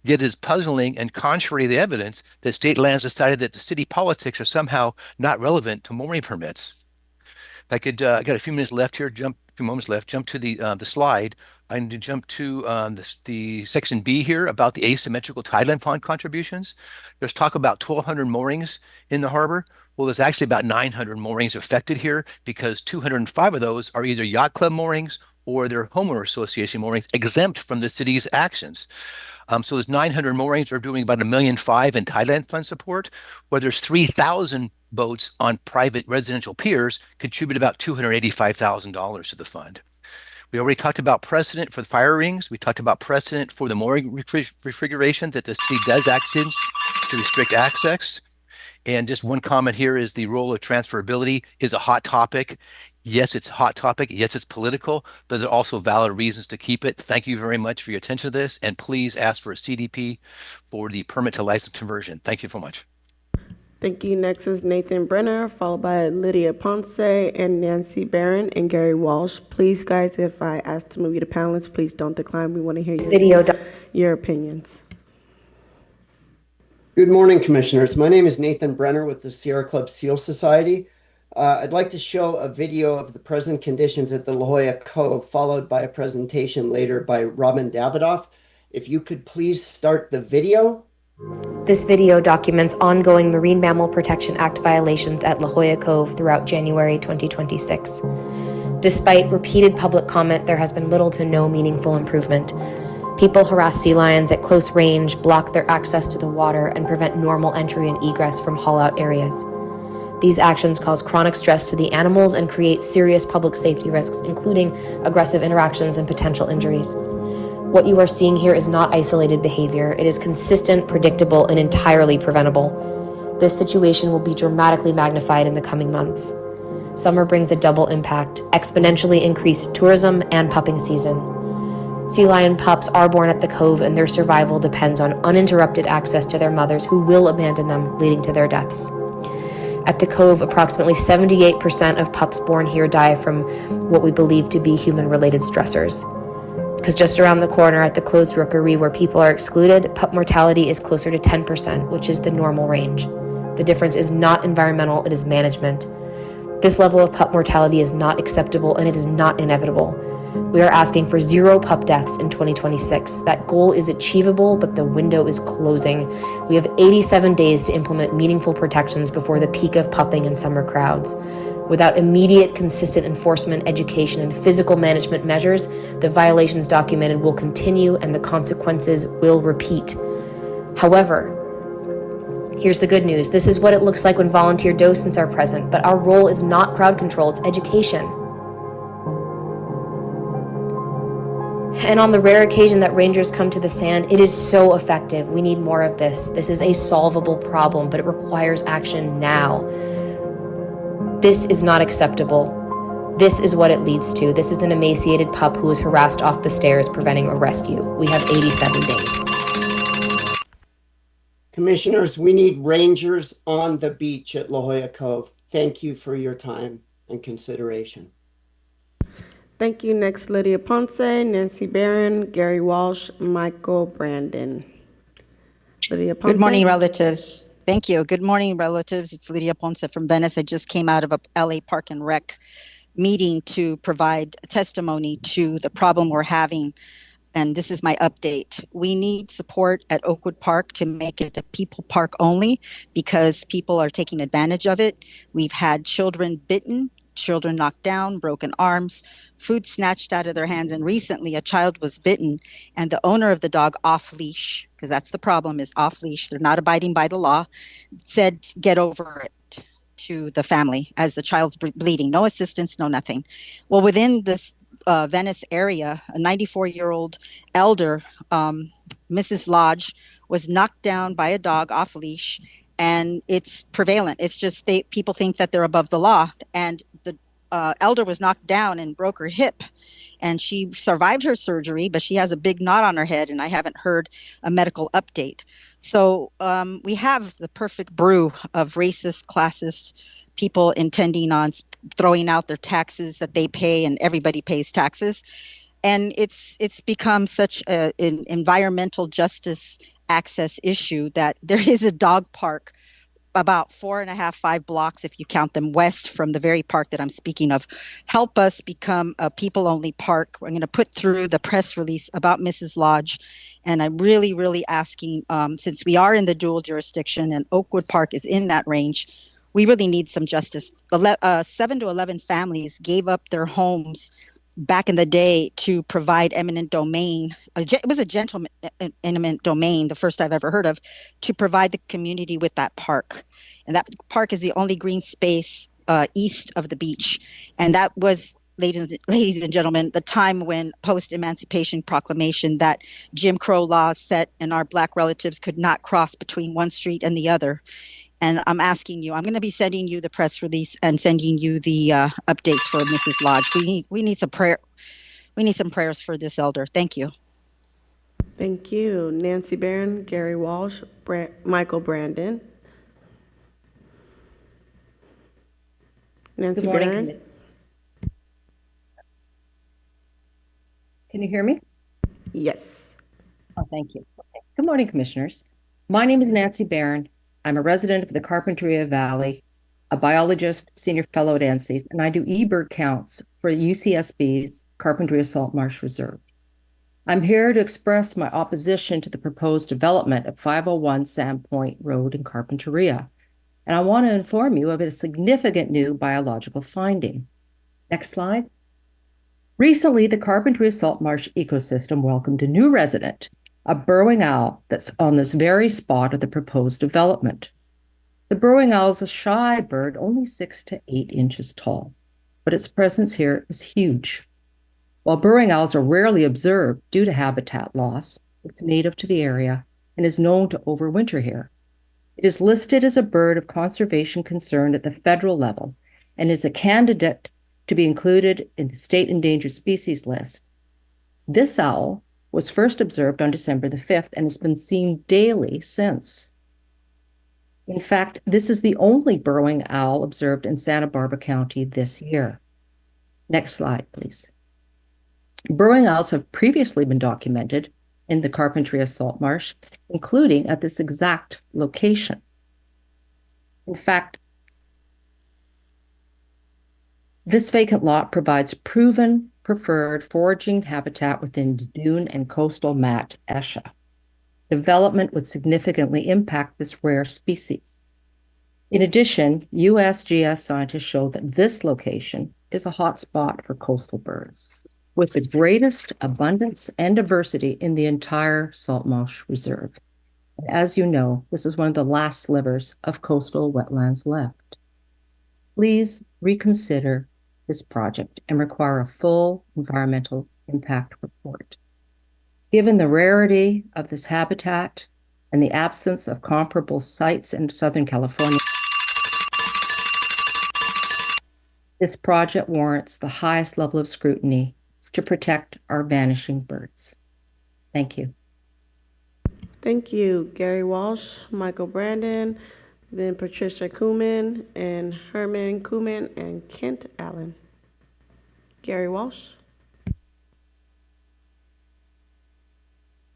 Yet it is puzzling and contrary to the evidence that State Lands decided that the city politics are somehow not relevant to mooring permits. If I could, I got a few minutes left here, jump to the slide. I need to jump to the section B here about the asymmetrical tideland fund contributions. There's talk about 1,200 moorings in the harbor. Well, there's actually about 900 moorings affected here because 205 of those are either yacht club moorings or they're homeowner association moorings exempt from the city's actions. So there's 900 moorings are doing about $1.5 million in tideland fund support, where there's 3,000 boats on private residential piers contribute about $285,000 to the fund. We already talked about precedent for the fire rings. We talked about precedent for the mooring refrigeration that the city does actions to restrict access. And just one comment here is the role of transferability is a hot topic. Yes, it's a hot topic. Yes, it's political, but there are also valid reasons to keep it. Thank you very much for your attention to this. And please ask for a CDP for the permit to license conversion. Thank you so much. Thank you. Next is Nathan Brenner, followed by Lydia Ponce and Nancy Barron and Gary Walsh. Please, guys, if I ask to move you to panelists, please don't decline. We want to hear your opinions. Good morning, Commissioners. My name is Nathan Brenner with the Sierra Club Seal Society. I'd like to show a video of the present conditions at the La Jolla Cove, followed by a presentation later by Robin Davidoff. If you could please start the video. This video documents ongoing Marine Mammal Protection Act violations at La Jolla Cove throughout January 2026. Despite repeated public comment, there has been little to no meaningful improvement. People harass sea lions at close range, block their access to the water, and prevent normal entry and egress from haul-out areas. These actions cause chronic stress to the animals and create serious public safety risks, including aggressive interactions and potential injuries. What you are seeing here is not isolated behavior. It is consistent, predictable, and entirely preventable. This situation will be dramatically magnified in the coming months. Summer brings a double impact: exponentially increased tourism and pupping season. Sea lion pups are born at the cove, and their survival depends on uninterrupted access to their mothers, who will abandon them, leading to their deaths. At the cove, approximately 78% of pups born here die from what we believe to be human-related stressors. Because just around the corner at the closed rookery where people are excluded, pup mortality is closer to 10%, which is the normal range. The difference is not environmental, it is management. This level of pup mortality is not acceptable, and it is not inevitable. We are asking for 0 pup deaths in 2026. That goal is achievable, but the window is closing. We have 87 days to implement meaningful protections before the peak of pupping and summer crowds. Without immediate, consistent enforcement, education, and physical management measures, the violations documented will continue and the consequences will repeat. However, here's the good news. This is what it looks like when volunteer docents are present, but our role is not crowd control, it's education. And on the rare occasion that rangers come to the sand, it is so effective. We need more of this. This is a solvable problem, but it requires action now. This is not acceptable. This is what it leads to. This is an emaciated pup who is harassed off the stairs, preventing a rescue. We have 87 days. Commissioners, we need rangers on the beach at La Jolla Cove. Thank you for your time and consideration. Thank you. Next, Lydia Ponce, Nancy Barron, Gary Walsh, Michael Brandon. Lydia Ponce. Good morning, relatives. Thank you. Good morning, relatives. It's Lydia Ponce from Venice. I just came out of a LA Park and Rec meeting to provide testimony to the problem we're having. And this is my update. We need support at Oakwood Park to make it a people park only, because people are taking advantage of it. We've had children bitten, children knocked down, broken arms, food snatched out of their hands. And recently a child was bitten, and the owner of the dog, off leash, because that's the problem, is off leash. They're not abiding by the law, said, get over it to the family as the child's bleeding. No assistance, no nothing. Well, within this Venice area, a 94-year-old elder, Mrs. Lodge, was knocked down by a dog off leash, and it's prevalent. It's just people think that they're above the law, and the elder was knocked down and broke her hip, and she survived her surgery, but she has a big knot on her head, and I haven't heard a medical update. So we have the perfect brew of racist, classist people intending on throwing out their taxes that they pay, and everybody pays taxes. And it's become such an environmental justice access issue that there is a dog park about 4.5, 5 blocks, if you count them, west from the very park that I'm speaking of. Help us become a people-only park. We're going to put through the press release about Mrs. Lodge, and I'm really, really asking, since we are in the dual jurisdiction and Oakwood Park is in that range, we really need some justice. 7 to 11 families gave up their homes back in the day to provide eminent domain. It was a gentleman eminent domain, the first I've ever heard of, to provide the community with that park. And that park is the only green space east of the beach. And that was ladies and gentlemen, the time when post-Emancipation Proclamation that Jim Crow laws set and our Black relatives could not cross between one street and the other. And I'm asking you, I'm going to be sending you the press release and sending you the updates for Mrs. Lodge. We need some prayer. We need some prayers for this elder. Thank you. Thank you. Nancy Barron, Gary Walsh, Michael Brandon. Nancy Good morning. Barron. Can you hear me? Yes. Oh, thank you. Okay. Good morning, Commissioners. My name is Nancy Barron. I'm a resident of the Carpinteria Valley, a biologist, senior fellow at ANSYS, and I do eBird counts for UCSB's Carpinteria Salt Marsh Reserve. I'm here to express my opposition to the proposed development of 501 Sandpoint Road in Carpinteria, and I want to inform you of a significant new biological finding. Next slide. Recently, the Carpinteria Salt Marsh ecosystem welcomed a new resident, a burrowing owl that's on this very spot of the proposed development. The burrowing owl is a shy bird, only 6 to 8 inches tall, but its presence here is huge. While burrowing owls are rarely observed due to habitat loss, it's native to the area and is known to overwinter here. It is listed as a bird of conservation concern at the federal level and is a candidate to be included in the state endangered species list. This owl was first observed on December the 5th and has been seen daily since. In fact, this is the only burrowing owl observed in Santa Barbara County this year. Next slide, please. Burrowing owls have previously been documented in the Carpinteria Salt Marsh, including at this exact location. In fact, this vacant lot provides proven preferred foraging habitat within dune and coastal mat Esha. Development would significantly impact this rare species. In addition, USGS scientists show that this location is a hotspot for coastal birds, with the greatest abundance and diversity in the entire Salt Marsh Reserve. And as you know, this is one of the last slivers of coastal wetlands left. Please reconsider this project and require a full environmental impact report. Given the rarity of this habitat and the absence of comparable sites in Southern California, this project warrants the highest level of scrutiny to protect our vanishing birds. Thank you. Thank you, Gary Walsh, Michael Brandon, then Patricia Kuhlman, and Herman Kuhlman, and Kent Allen. Gary Walsh.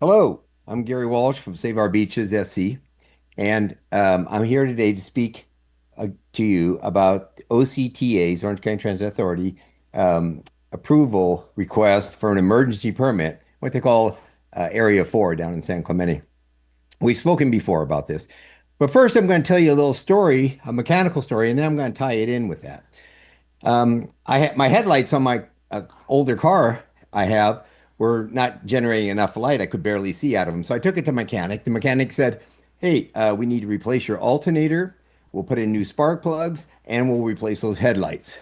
Hello, I'm Gary Walsh from Save Our Beaches SC, and I'm here today to speak to you about OCTA's, Orange County Transit Authority, approval request for an emergency permit, what they call Area 4 down in San Clemente. We've spoken before about this, but first I'm going to tell you a little story, a mechanical story, and then I'm going to tie it in with that. I had my headlights on my older car were not generating enough light. I could barely see out of them. So I took it to mechanic. The mechanic said, hey, we need to replace your alternator. We'll put in new spark plugs and we'll replace those headlights.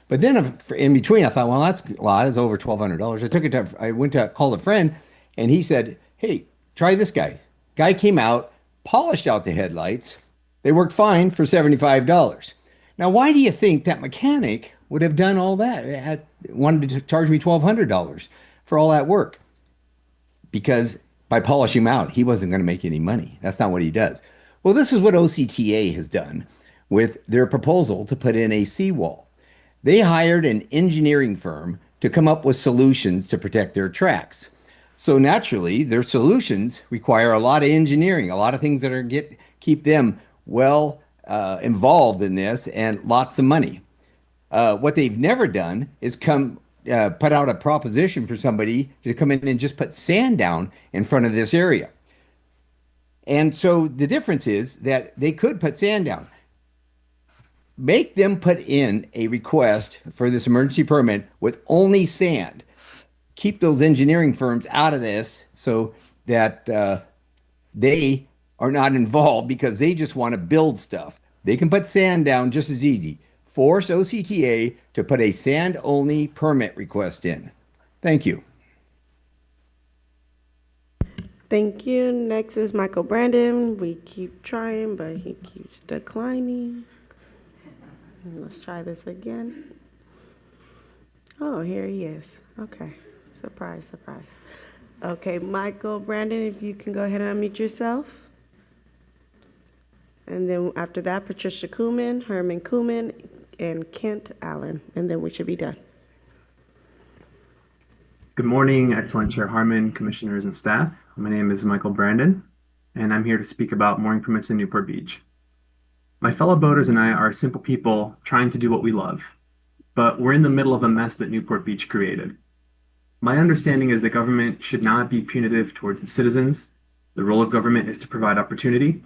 But then in between, I thought, well, that's a lot. It's over $1,200. I went to call a friend and he said, hey, try this guy. Guy came out, polished out the headlights. They worked fine for $75. Now, why do you think that mechanic would have done all that? Wanted to charge me $1,200 for all that work? Because by polishing him out, he wasn't going to make any money. That's not what he does. Well, this is what OCTA has done with their proposal to put in a seawall. They hired an engineering firm to come up with solutions to protect their tracks. So naturally, their solutions require a lot of engineering, a lot of things that are keep them well involved in this and lots of money. What they've never done is put out a proposition for somebody to come in and just put sand down in front of this area. And so the difference is that they could put sand down. Make them put in a request for this emergency permit with only sand. Keep those engineering firms out of this so that they are not involved because they just want to build stuff. They can put sand down just as easy. force OCTA to put a sand-only permit request in. Thank you. Thank you. Next is Michael Brandon. We keep trying, but he keeps declining. Let's try this again. Oh, here he is. Okay. Surprise, surprise. Okay, Michael Brandon, if you can go ahead and unmute yourself. And then after that, Patricia Kuhlman, Herman Kuhlman, and Kent Allen. And then we should be done. Good morning, Excellent Chair Harmon, Commissioners, and staff. My name is Michael Brandon, and I'm here to speak about mooring permits in Newport Beach. My fellow boaters and I are simple people trying to do what we love, but we're in the middle of a mess that Newport Beach created. My understanding is that government should not be punitive towards its citizens. The role of government is to provide opportunity.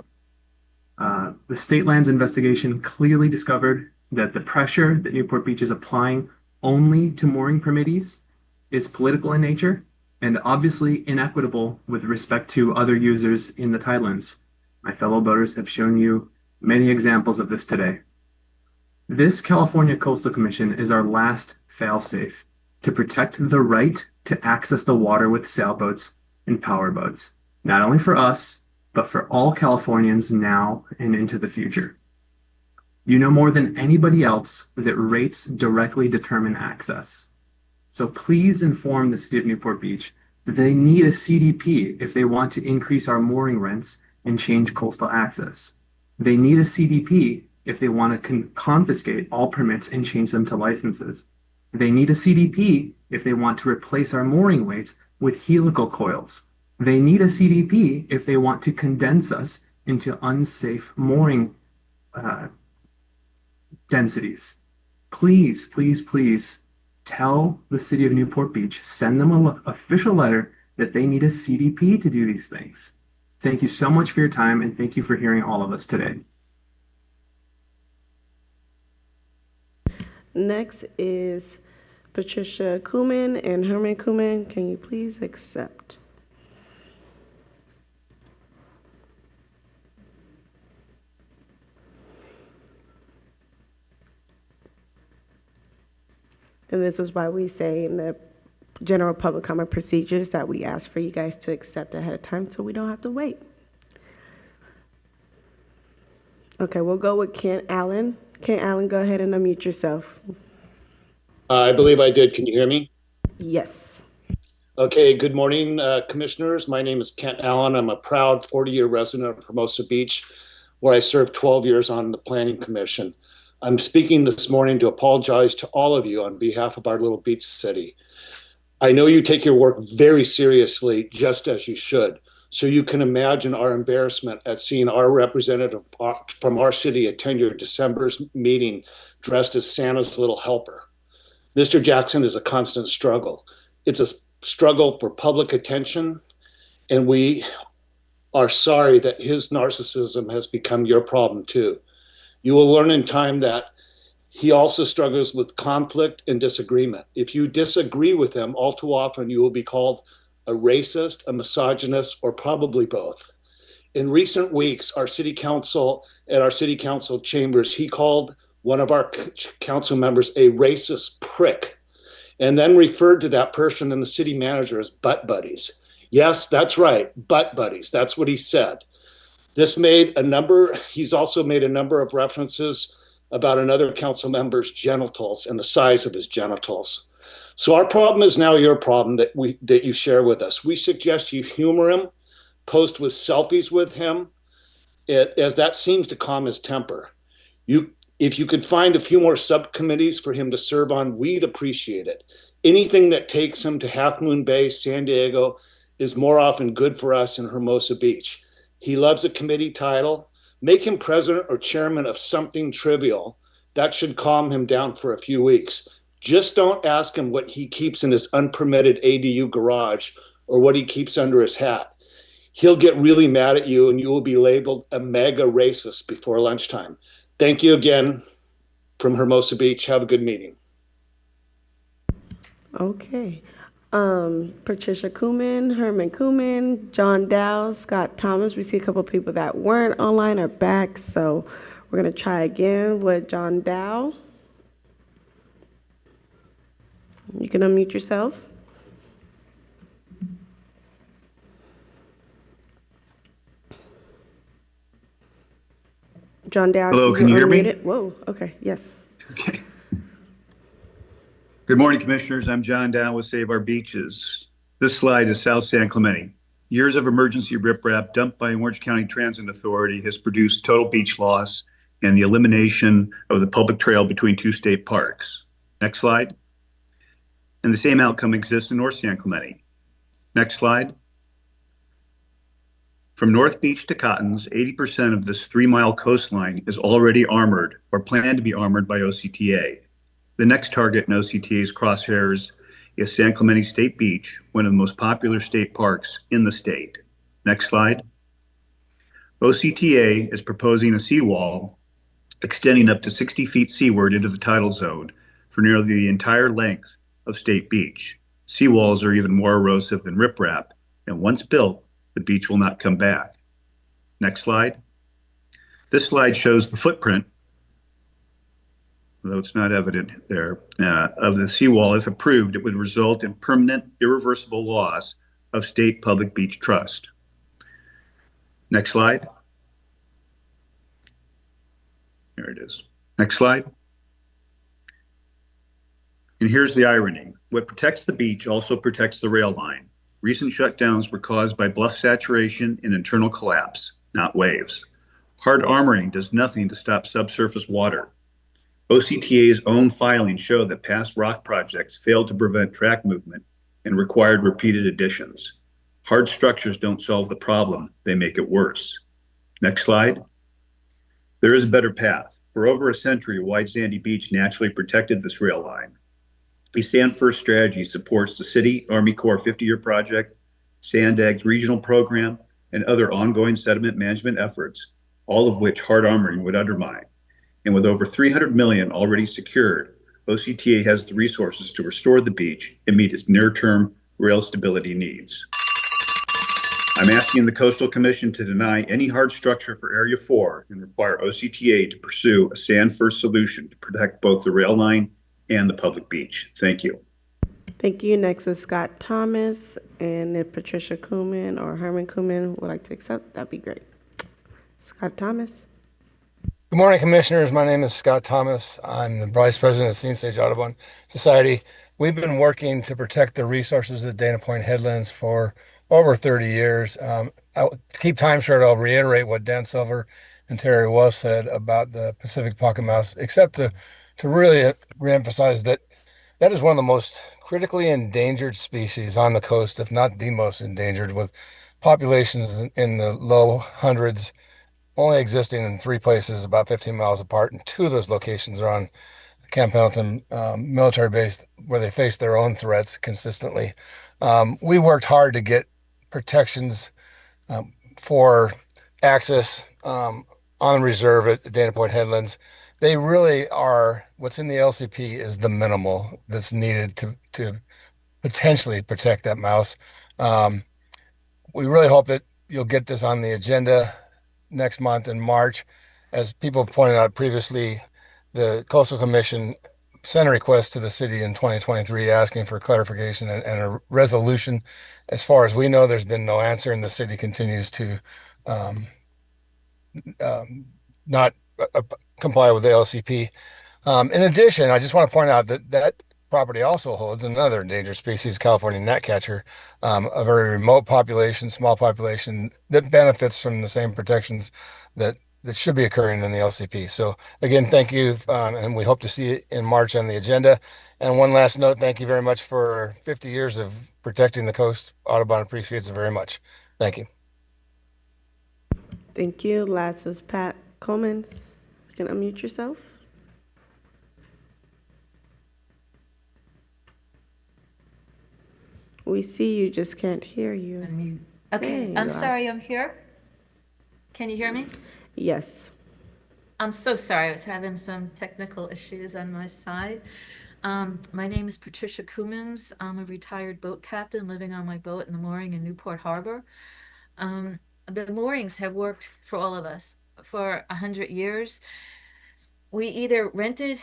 The state lands investigation clearly discovered that the pressure that Newport Beach is applying only to mooring permittees is political in nature and obviously inequitable with respect to other users in the tidelands. My fellow boaters have shown you many examples of this today. This California Coastal Commission is our last fail-safe to protect the right to access the water with sailboats and powerboats, not only for us, but for all Californians now and into the future. You know more than anybody else that rates directly determine access. So please inform the city of Newport Beach that they need a CDP if they want to increase our mooring rents and change coastal access. They need a CDP if they want to confiscate all permits and change them to licenses. They need a CDP if they want to replace our mooring weights with helical coils. They need a CDP if they want to condense us into unsafe mooring densities. Please, please, please tell the city of Newport Beach, send them an official letter that they need a CDP to do these things. Thank you so much for your time, and thank you for hearing all of us today. Next is Patricia Kuhlman and Herman Kuhlman. Can you please accept? And this is why we say in the general public comment procedures that we ask for you guys to accept ahead of time so we don't have to wait. Okay, we'll go with Kent Allen. Kent Allen, go ahead and unmute yourself. I believe I did. Can you hear me? Yes. Okay, good morning, commissioners. My name is Kent Allen. I'm a proud 40-year resident of Hermosa Beach, where I served 12 years on the Planning Commission. I'm speaking this morning to apologize to all of you on behalf of our little beach city. I know you take your work very seriously, just as you should. So you can imagine our embarrassment at seeing our representative from our city attend your December's meeting dressed as Santa's little helper. Mr. Jackson is a constant struggle. It's a struggle for public attention, and we are sorry that his narcissism has become your problem too. You will learn in time that he also struggles with conflict and disagreement. If you disagree with him, all too often you will be called a racist, a misogynist, or probably both. In recent weeks, at our city council chambers, he called one of our council members a racist prick, and then referred to that person and the city manager as butt buddies. Yes, that's right, butt buddies. That's what he said. He's also made a number of references about another council member's genitals and the size of his genitals. So our problem is now your problem that you share with us. We suggest you humor him, post with selfies with him, as that seems to calm his temper. If you could find a few more subcommittees for him to serve on, we'd appreciate it. Anything that takes him to Half Moon Bay, San Diego, is more often good for us in Hermosa Beach. He loves a committee title. Make him president or chairman of something trivial. That should calm him down for a few weeks. Just don't ask him what he keeps in his unpermitted ADU garage or what he keeps under his hat. He'll get really mad at you and you will be labeled a mega racist before lunchtime. Thank you again from Hermosa Beach. Have a good meeting. Okay. Patricia Kuhlman, Herman Kuhlman, John Dow, Scott Thomas. We see a couple of people that weren't online are back, so we're going to try again with John Dow. You can unmute yourself. John Dow. Hello, can you hear me? Whoa, okay, yes. Okay. Good morning, Commissioners. I'm John Dow with Save Our Beaches. This slide is South San Clemente. Years of emergency riprap dumped by Orange County Transit Authority has produced total beach loss and the elimination of the public trail between two state parks. Next slide. And the same outcome exists in North San Clemente. Next slide. From North Beach to Cottons, 80% of this 3-mile coastline is already armored or planned to be armored by OCTA. The next target in OCTA's crosshairs is San Clemente State Beach, one of the most popular state parks in the state. Next slide. OCTA is proposing a seawall extending up to 60 feet seaward into the tidal zone for nearly the entire length of State Beach. Seawalls are even more erosive than riprap, and once built, the beach will not come back. Next slide. This slide shows the footprint, though it's not evident there, of the seawall. If approved, it would result in permanent, irreversible loss of state public beach trust. Next slide. There it is. Next slide. And here's the irony. What protects the beach also protects the rail line. Recent shutdowns were caused by bluff saturation and internal collapse, not waves. Hard armoring does nothing to stop subsurface water. OCTA's own filings show that past rock projects failed to prevent track movement and required repeated additions. Hard structures don't solve the problem, they make it worse. Next slide. There is a better path. For over a century, Wide Sandy Beach naturally protected this rail line. A Sand First strategy supports the City Army Corps 50-year project, SANDAG's regional program, and other ongoing sediment management efforts, all of which hard armoring would undermine. And with over $300 million already secured, OCTA has the resources to restore the beach and meet its near-term rail stability needs. I'm asking the Coastal Commission to deny any hard structure for Area 4 and require OCTA to pursue a Sand First solution to protect both the rail line and the public beach. Thank you. Thank you. Next is Scott Thomas, and if Patricia Kuhlman or Herman Kuhlman would like to accept, that'd be great. Scott Thomas. Good morning, Commissioners. My name is Scott Thomas. I'm the Vice President of Scene Stage Audubon Society. We've been working to protect the resources at Dana Point Headlands for over 30 years. To keep time short, I'll reiterate what Dan Silver and Terry Wells said about the Pacific pocket mouse, except to really reemphasize that that is one of the most critically endangered species on the coast, if not the most endangered, with populations in the low hundreds, only existing in 3 places about 15 miles apart, and 2 of those locations are on Camp Pendleton military base where they face their own threats consistently. We worked hard to get protections for access on reserve at Dana Point Headlands. They really are, what's in the LCP is the minimal that's needed to potentially protect that mouse. We really hope that you'll get this on the agenda next month in March. As people pointed out previously, the Coastal Commission sent a request to the city in 2023 asking for clarification and a resolution. As far as we know, there's been no answer, and the city continues to not comply with the LCP. In addition, I just want to point out that that property also holds another endangered species, California gnatcatcher, a very remote population, small population that benefits from the same protections that should be occurring in the LCP. So again, thank you, and we hope to see it in March on the agenda. And one last note, thank you very much for 50 years of protecting the coast. Audubon appreciates it very much. Thank you. Thank you. Last is Pat Coleman. You can unmute yourself. We see you, just can't hear you. Okay, I'm sorry, I'm here. Can you hear me? Yes. I'm so sorry, I was having some technical issues on my side. My name is Patricia Cummins. I'm a retired boat captain living on my boat in the mooring in Newport Harbor. The moorings have worked for all of us for 100 years. We either rented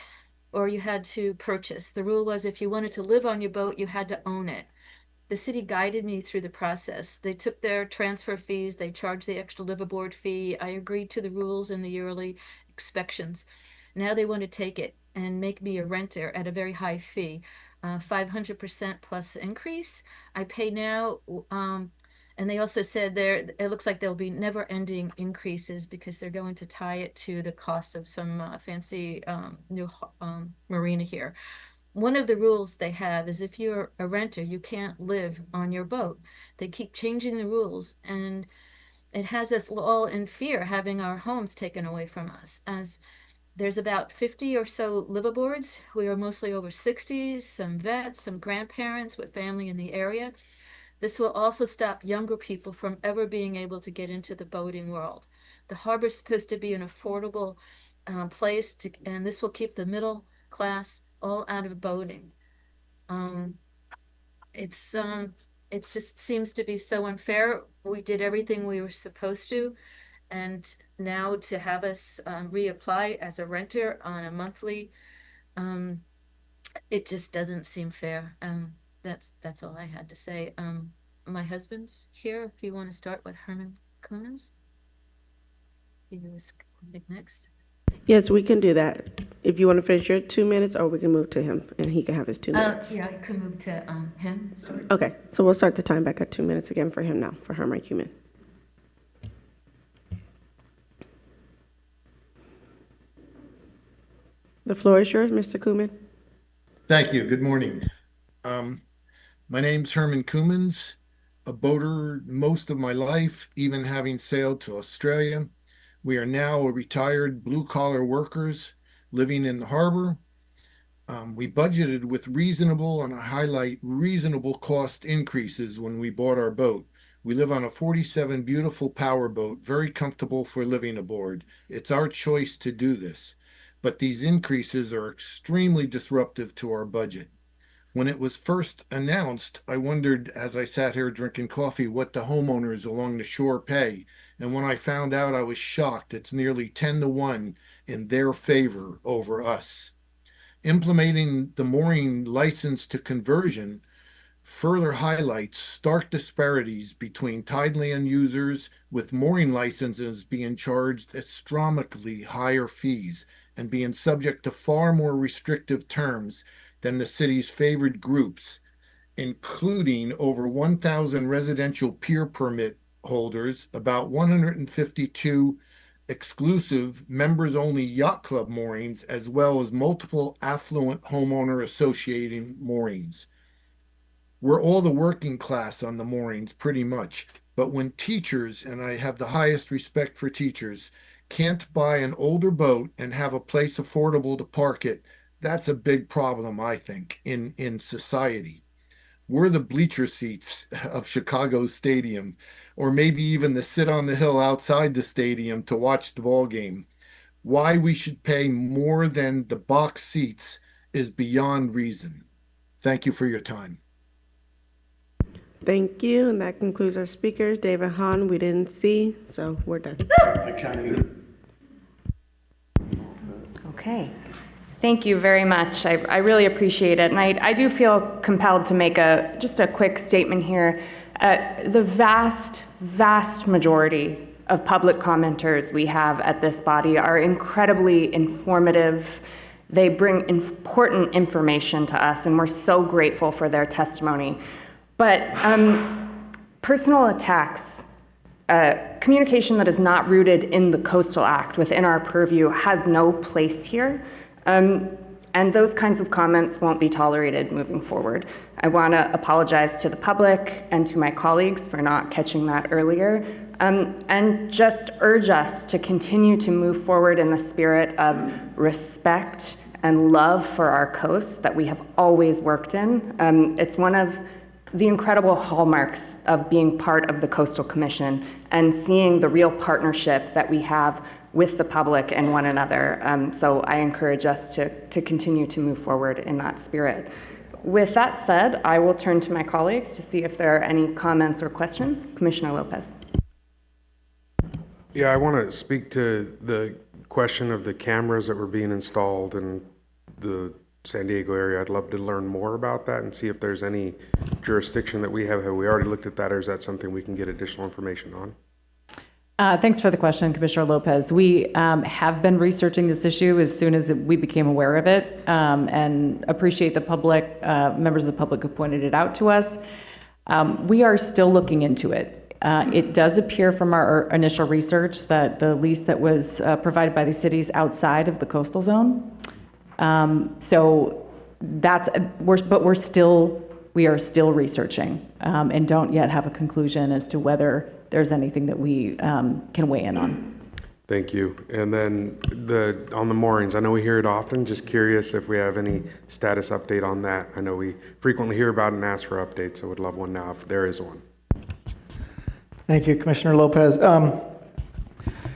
or you had to purchase. The rule was if you wanted to live on your boat, you had to own it. The city guided me through the process. They took their transfer fees, they charged the extra liveaboard fee. I agreed to the rules and the yearly inspections. Now they want to take it and make me a renter at a very high fee, 500% plus increase. I pay now, and they also said it looks like there'll be never-ending increases because they're going to tie it to the cost of some fancy new marina here. One of the rules they have is if you're a renter, you can't live on your boat. They keep changing the rules, and it has us all in fear having our homes taken away from us. As there's about 50 or so liveaboards. We are mostly over 60s, some vets, some grandparents with family in the area. This will also stop younger people from ever being able to get into the boating world. The harbor is supposed to be an affordable place, and this will keep the middle class all out of boating. It just seems to be so unfair. We did everything we were supposed to, and now to have us reapply as a renter on a monthly, it just doesn't seem fair. That's all I had to say. My husband's here. If you want to start with Herman Kunis, he was next. Yes, we can do that. If you want to finish your 2 minutes, or we can move to him and he can have his 2 minutes. Yeah, I could move to him. Sorry. Okay, so we'll start the time back at 2 minutes again for him now, for Herman Kumin. The floor is yours, Mr. Kumin. Thank you. Good morning. My name's Herman Kumans, a boater most of my life, even having sailed to Australia. We are now retired blue-collar workers living in the harbor. We budgeted with reasonable, and I highlight reasonable cost increases when we bought our boat. We live on a 47 beautiful power boat, very comfortable for living aboard. It's our choice to do this, but these increases are extremely disruptive to our budget. When it was first announced, I wondered as I sat here drinking coffee what the homeowners along the shore pay. And when I found out, I was shocked. It's nearly 10 to 1 in their favor over us. Implementing the mooring license to conversion further highlights stark disparities between tideland users, with mooring licenses being charged astronomically higher fees and being subject to far more restrictive terms than the city's favored groups, including over 1,000 residential pier permit holders, about 152 exclusive members-only yacht club moorings, as well as multiple affluent homeowner associating moorings. We're all the working class on the moorings, pretty much. But when teachers, and I have the highest respect for teachers, can't buy an older boat and have a place affordable to park it, that's a big problem, I think, in society. We're the bleacher seats of Chicago's stadium, or maybe even the sit on the hill outside the stadium to watch the ball game. Why we should pay more than the box seats is beyond reason. Thank you for your time. Thank you, and that concludes our speakers. David Hahn, we didn't see, so we're done. Okay. Thank you very much. I really appreciate it. And I do feel compelled to make just a quick statement here. The vast, vast majority of public commenters we have at this body are incredibly informative. They bring important information to us, and we're so grateful for their testimony. But personal attacks, communication that is not rooted in the Coastal Act within our purview has no place here. And those kinds of comments won't be tolerated moving forward. I want to apologize to the public and to my colleagues for not catching that earlier, and just urge us to continue to move forward in the spirit of respect and love for our coast that we have always worked in. It's one of the incredible hallmarks of being part of the Coastal Commission and seeing the real partnership that we have with the public and one another. So I encourage us to continue to move forward in that spirit. With that said, I will turn to my colleagues to see if there are any comments or questions. Commissioner Lopez. Yeah, I want to speak to the question of the cameras that were being installed and the San Diego area. I'd love to learn more about that and see if there's any jurisdiction that we have. Have we already looked at that, or is that something we can get additional information on? Thanks for the question, Commissioner Lopez. We have been researching this issue as soon as we became aware of it, and appreciate the public, members of the public who pointed it out to us. We are still looking into it. It does appear from our initial research that the lease that was provided by the cities outside of the coastal zone. So that's, we are still researching, and don't yet have a conclusion as to whether there's anything that we can weigh in on. Thank you. And then on the moorings, I know we hear it often. Just curious if we have any status update on that. I know we frequently hear about and ask for updates, so would love one now if there is one. Thank you, Commissioner Lopez.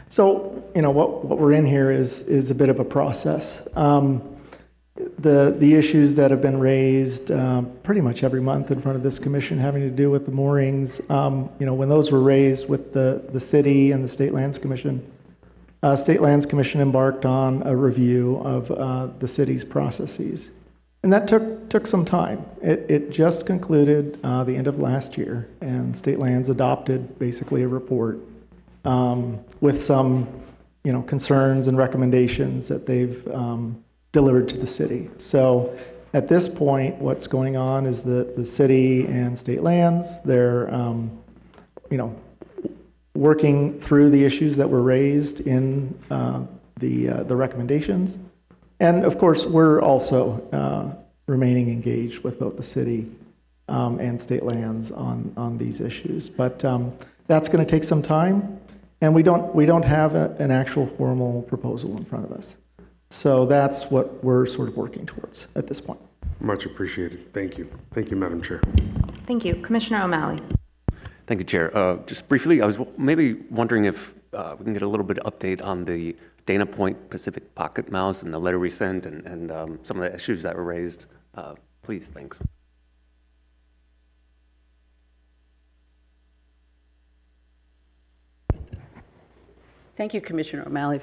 So, what we're in here is a bit of a process. The issues that have been raised pretty much every month in front of this commission having to do with the moorings, when those were raised with the city and the State Lands Commission embarked on a review of the city's processes. And that took some time. It just concluded the end of last year, and State Lands adopted basically a report with some concerns and recommendations that they've delivered to the city. So at this point, what's going on is that the city and State Lands, they're working through the issues that were raised in the recommendations. And of course, we're also remaining engaged with both the city and State Lands on these issues. But that's going to take some time, and we don't have an actual formal proposal in front of us. So that's what we're sort of working towards at this point. Much appreciated. Thank you. Thank you, Madam Chair. Thank you. Commissioner O'Malley. Thank you, Chair. Just briefly, I was maybe wondering if we can get a little bit of update on the Dana Point Pacific Pocket Mouse and the letter we sent and some of the issues that were raised. Please, thanks. Thank you, Commissioner O'Malley.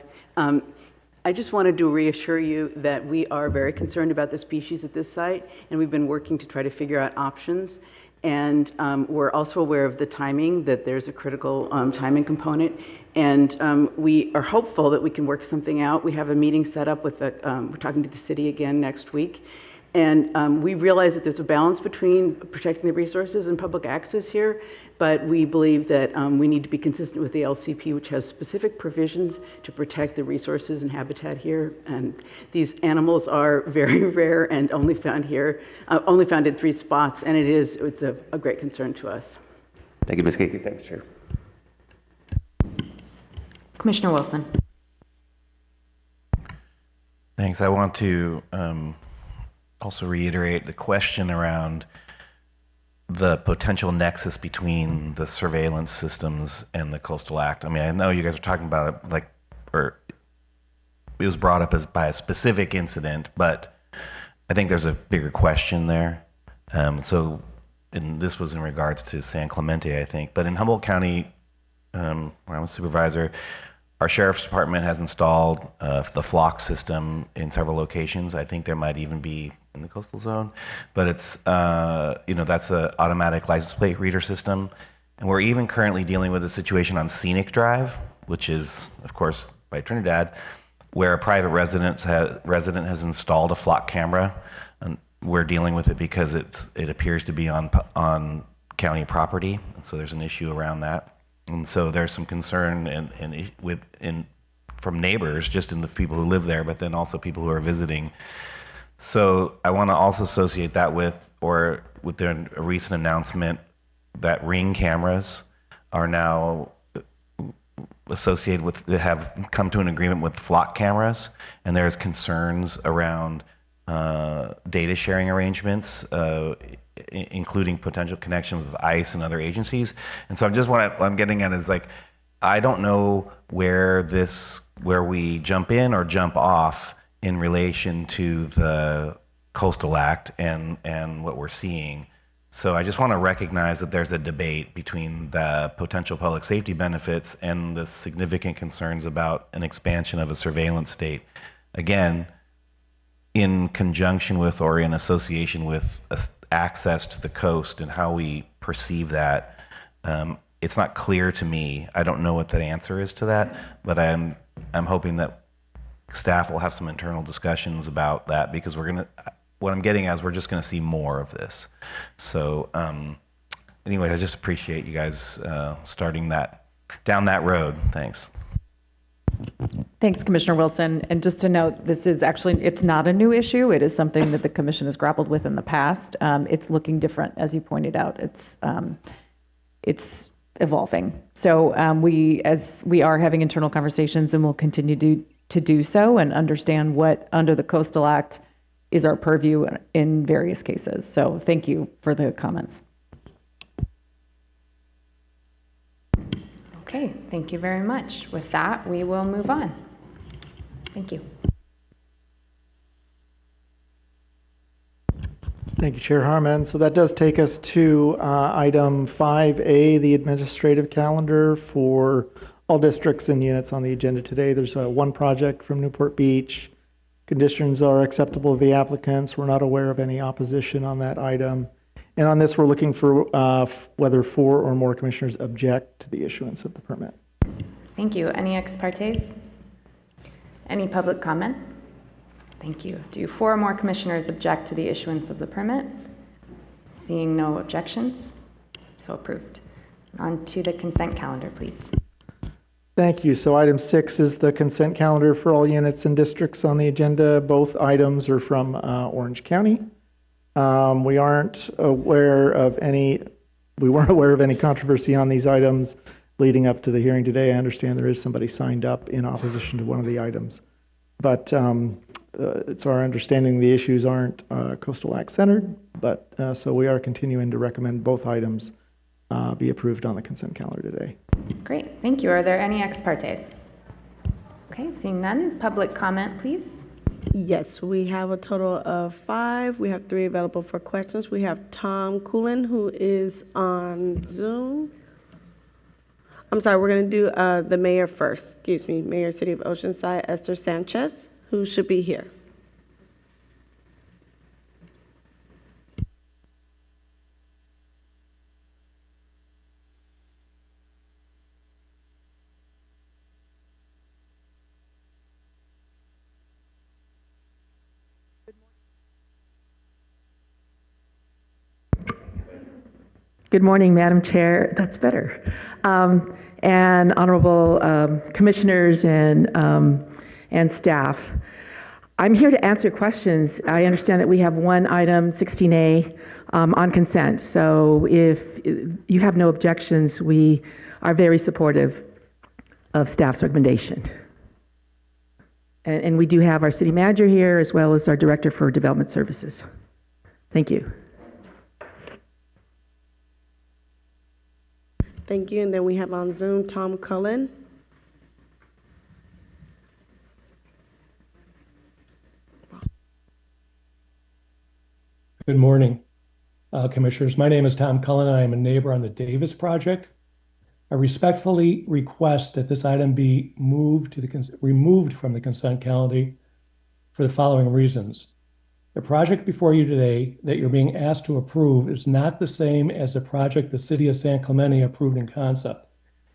I just wanted to reassure you that we are very concerned about the species at this site, and we've been working to try to figure out options. And we're also aware of the timing, that there's a critical timing component. And we are hopeful that we can work something out. We have a meeting set up with we're talking to the city again next week. And we realize that there's a balance between protecting the resources and public access here, but we believe that we need to be consistent with the LCP, which has specific provisions to protect the resources and habitat here. And these animals are very rare and only found here, only found in 3 spots, and it's a great concern to us. Thank you, Ms. Keiki. Thanks, Chair. Commissioner Wilson. Thanks. I want to also reiterate the question around the potential nexus between the surveillance systems and the Coastal Act. I mean, I know you guys are talking about it or it was brought up by a specific incident, but I think there's a bigger question there. And this was in regards to San Clemente, I think. But in Humboldt County, where I'm a supervisor, our sheriff's department has installed the flock system in several locations. I think there might even be in the coastal zone, but it's that's an automatic license plate reader system, and we're even currently dealing with a situation on Scenic Drive, which is of course by Trinidad, where a private resident has installed a flock camera, and we're dealing with it because it appears to be on county property, and so there's an issue around that, and so there's some concern from neighbors, just in the people who live there, but then also people who are visiting. So I want to also associate that with a recent announcement that Ring cameras are now associated with, they have come to an agreement with flock cameras, and there's concerns around data sharing arrangements, including potential connections with ICE and other agencies. And so what I'm getting at is I don't know where we jump in or jump off in relation to the Coastal Act and what we're seeing. So I just want to recognize that there's a debate between the potential public safety benefits and the significant concerns about an expansion of a surveillance state. Again, in conjunction with or in association with access to the coast and how we perceive that. It's not clear to me. I don't know what the answer is to that, but I'm hoping that staff will have some internal discussions about that, because what I'm getting at is we're just gonna see more of this. So anyway, I just appreciate you guys starting down that road. Thanks. Thanks, Commissioner Wilson. And just to note, this is actually, it's not a new issue. It is something that the commission has grappled with in the past. It's looking different, as you pointed out. It's evolving. So as we are having internal conversations, and we'll continue to do so and understand what under the Coastal Act is our purview in various cases. So thank you for the comments. Okay, thank you very much. With that, we will move on. Thank you. Thank you, Chair Harmon. So that does take us to item 5A, the administrative calendar for all districts and units on the agenda today. There's one project from Newport Beach. Conditions are acceptable to the applicants. We're not aware of any opposition on that item. And on this, we're looking for whether 4 or more commissioners object to the issuance of the permit. Thank you. Any ex partes? Any public comment? Thank you. Do 4 or more commissioners object to the issuance of the permit? Seeing no objections, so approved. On to the consent calendar, please. Thank you. So item 6 is the consent calendar for all units and districts on the agenda. Both items are from Orange County. We weren't aware of any controversy on these items leading up to the hearing today. I understand there is somebody signed up in opposition to one of the items, but it's our understanding the issues aren't Coastal Act centered, but so we are continuing to recommend both items be approved on the consent calendar today. Great, thank you. Are there any ex partes? Okay, seeing none, public comment, please. Yes, we have a total of 5. We have 3 available for questions. We have Tom Coolin, who is on Zoom. I'm sorry, we're going to do the mayor first. Excuse me, Mayor, City of Oceanside, Esther Sanchez, who should be here. Good morning, Madam Chair. That's better. And honorable commissioners and staff. I'm here to answer questions. I understand that we have one item, 16A, on consent. So if you have no objections, we are very supportive of staff's recommendation. And we do have our city manager here as well as our director for development services. Thank you. Thank you. And then we have on Zoom Tom Cullen. Good morning, commissioners. My name is Tom Cullen, and I am a neighbor on the Davis project. I respectfully request that this item be removed from the consent calendar for the following reasons. The project before you today that you're being asked to approve is not the same as the project the City of San Clemente approved in concept.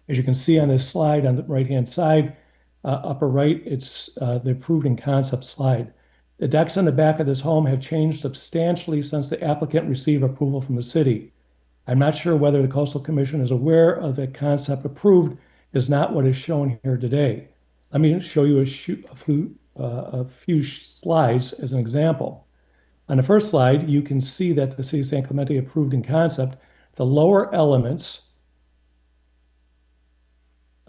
As you can see on this slide on the right-hand side, upper right, it's the approved in concept slide. The decks on the back of this home have changed substantially since the applicant received approval from the city. I'm not sure whether the Coastal Commission is aware of the concept approved is not what is shown here today. Let me show you a few slides as an example. On the first slide, you can see that the City of San Clemente approved in concept. The lower elements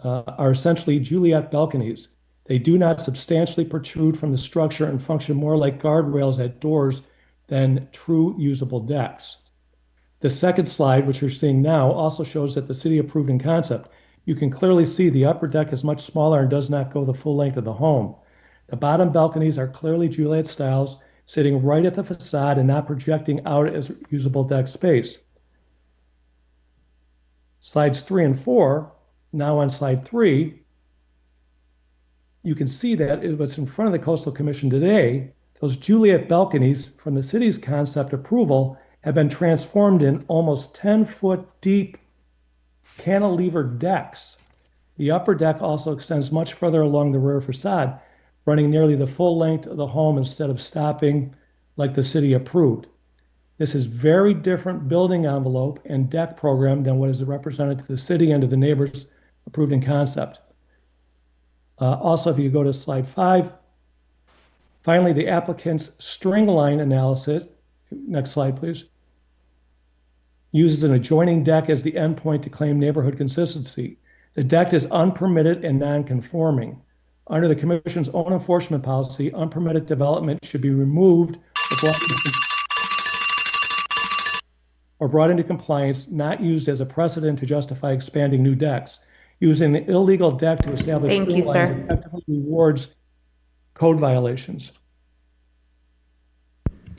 are essentially Juliet balconies. They do not substantially protrude from the structure and function more like guardrails at doors than true usable decks. The second slide, which you're seeing now, also shows that the city approved in concept. You can clearly see the upper deck is much smaller and does not go the full length of the home. The bottom balconies are clearly Juliet styles, sitting right at the facade and not projecting out as usable deck space. Slides 3 and 4, now on slide 3, you can see that what's in front of the Coastal Commission today, Those Juliet balconies from the city's concept approval have been transformed in almost 10-foot deep cantilever decks. The upper deck also extends much further along the rear facade, running nearly the full length of the home instead of stopping like the city approved. This is very different building envelope and deck program than what is represented to the city and to the neighbors approved in concept. Also, if you go to slide 5, finally, the applicant's string line analysis, next slide, please, uses an adjoining deck as the endpoint to claim neighborhood consistency. The deck is unpermitted and non-conforming. Under the Commission's own enforcement policy, unpermitted development should be removed or brought into compliance, not used as a precedent to justify expanding new decks. Using an illegal deck to establish Thank you, string lines sir. effectively rewards code violations.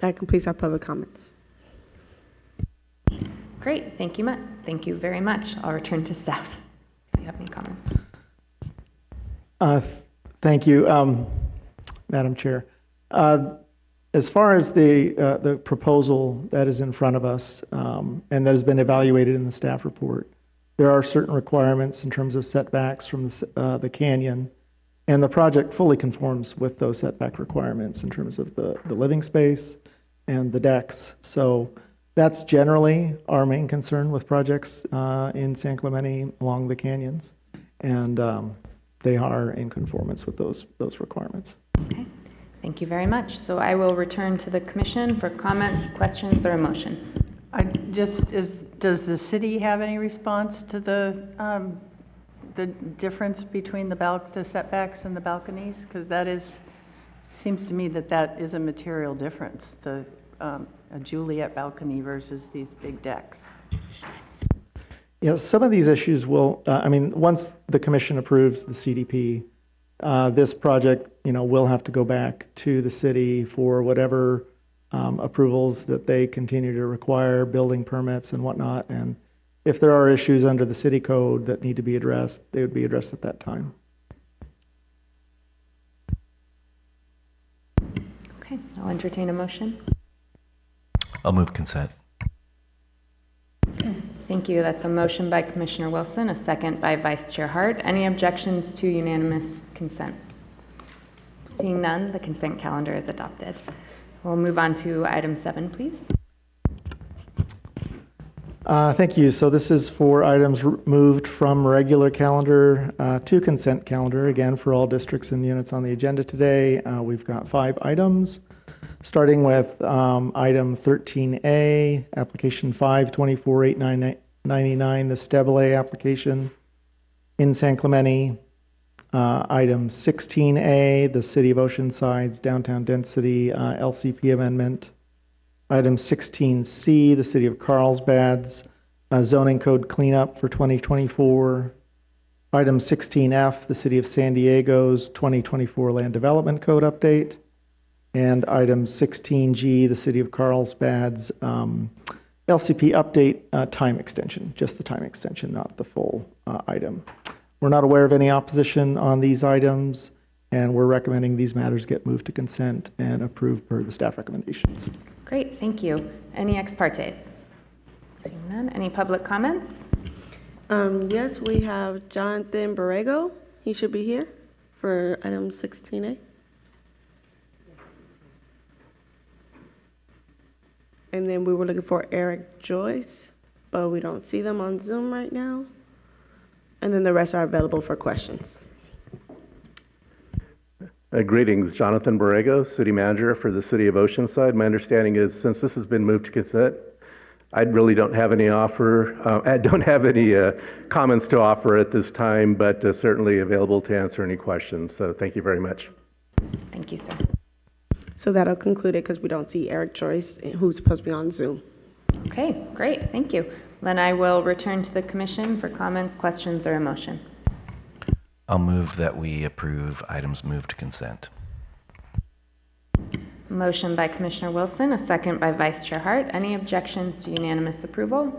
That completes our public comments. Great, thank you, thank you very much. I'll return to staff if you have any comments. Thank you, Madam Chair. As far as the proposal that is in front of us and that has been evaluated in the staff report, there are certain requirements in terms of setbacks from the canyon, and the project fully conforms with those setback requirements in terms of the living space and the decks. So that's generally our main concern with projects in San Clemente along the canyons, and they are in conformance with those requirements. Okay, thank you very much. So I will return to the commission for comments, questions, or a motion. Does the city have any response to the difference between the setbacks and the balconies? Because seems to me that is a material difference, a Juliet balcony versus these big decks. Yeah, some of these issues will, once the commission approves the CDP, this project, will have to go back to the city for whatever approvals that they continue to require, building permits and whatnot. And if there are issues under the city code that need to be addressed, they would be addressed at that time. Okay, I'll entertain a motion. I'll move consent. Thank you. That's a motion by Commissioner Wilson, a second by Vice Chair Hart. Any objections to unanimous consent? Seeing none, the consent calendar is adopted. We'll move on to item 7, please. Thank you. So this is for items moved from regular calendar to consent calendar. Again, for all districts and units on the agenda today, we've got 5 items. Starting with item 13A, application 524-8999, the Steblay application in San Clemente. Item 16A, the City of Oceanside's downtown density LCP amendment. Item 16C, the City of Carlsbad's zoning code cleanup for 2024. Item 16F, the City of San Diego's 2024 land development code update. And item 16G, the City of Carlsbad's LCP update time extension, just the time extension, not the full item. We're not aware of any opposition on these items, and we're recommending these matters get moved to consent and approved per the staff recommendations. Great, thank you. Any ex partes? Seeing none. Any public comments? Yes, we have Jonathan Borrego. He should be here for item 16A. And then we were looking for Eric Joyce, but we don't see them on Zoom right now. And then the rest are available for questions. Greetings, Jonathan Borrego, City Manager for the City of Oceanside. My understanding is since this has been moved to consent, I really don't have any comments to offer at this time, but certainly available to answer any questions. So thank you very much. Thank you, sir. So that'll conclude it because we don't see Eric Joyce, who's supposed to be on Zoom. Okay, great, thank you. Then I will return to the commission for comments, questions, or a motion. I'll move that we approve items moved to consent. Motion by Commissioner Wilson, a second by Vice Chair Hart. Any objections to unanimous approval?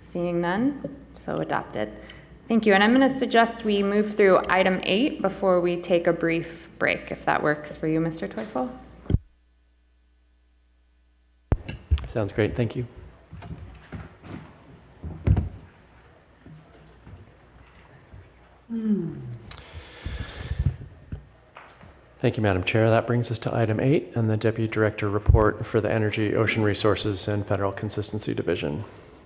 Seeing none, so adopted. Thank you, and I'm going to suggest we move through item 8 before we take a brief break, if that works for you, Mr. Teufel. Sounds great. Thank you. Thank you, Madam Chair. That brings us to item 8 and the Deputy Director report for the Energy, Ocean Resources, and Federal Consistency Division.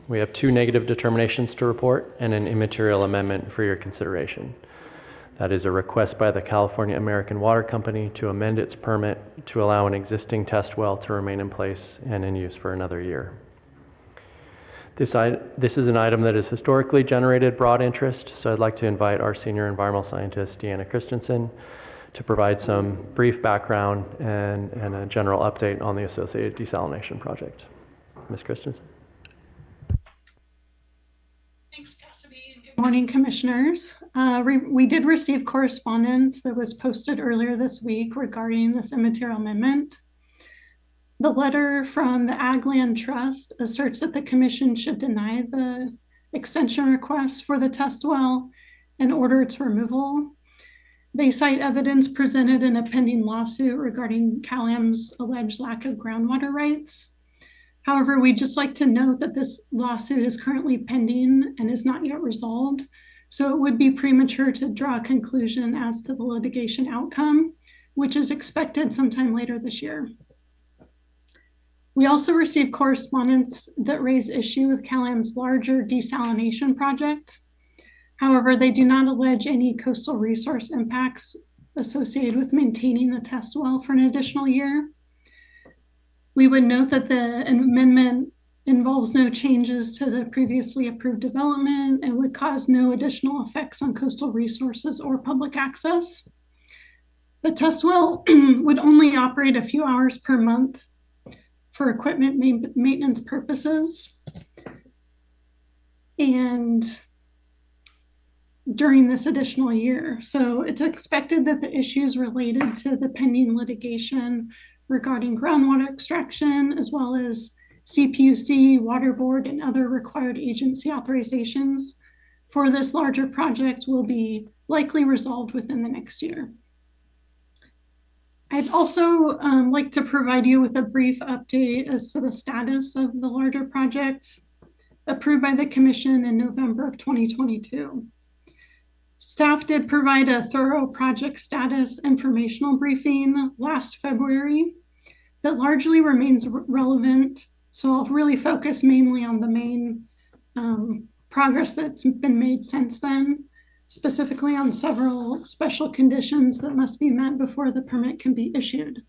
We have 2 negative determinations to report and an immaterial amendment for your consideration. That is a request by the California American Water Company to amend its permit to allow an existing test well to remain in place and in use for another year. This is an item that has historically generated broad interest, so I'd like to invite our Senior Environmental Scientist, Deanna Christensen, to provide some brief background and a general update on the associated desalination project. Ms. Christensen. Thanks, Cassidy. And good morning, Commissioners. We did receive correspondence that was posted earlier this week regarding this immaterial amendment. The letter from the Ag Land Trust asserts that the Commission should deny the extension request for the test well and order its removal. They cite evidence presented in a pending lawsuit regarding CalAm's alleged lack of groundwater rights. However, we'd just like to note that this lawsuit is currently pending and is not yet resolved, so it would be premature to draw a conclusion as to the litigation outcome, which is expected sometime later this year. We also received correspondence that raised issue with CalAm's larger desalination project. However, they do not allege any coastal resource impacts associated with maintaining the test well for an additional year. We would note that the amendment involves no changes to the previously approved development and would cause no additional effects on coastal resources or public access. The test well would only operate a few hours per month for equipment maintenance purposes. And during this additional year. So it's expected that the issues related to the pending litigation regarding groundwater extraction, as well as CPUC, Water Board, and other required agency authorizations for this larger project will be likely resolved within the next year. I'd also like to provide you with a brief update as to the status of the larger project approved by the Commission in November of 2022. Staff did provide a thorough project status informational briefing last February that largely remains relevant. So I'll really focus mainly on the main progress that's been made since then, specifically on several special conditions that must be met before the permit can be issued.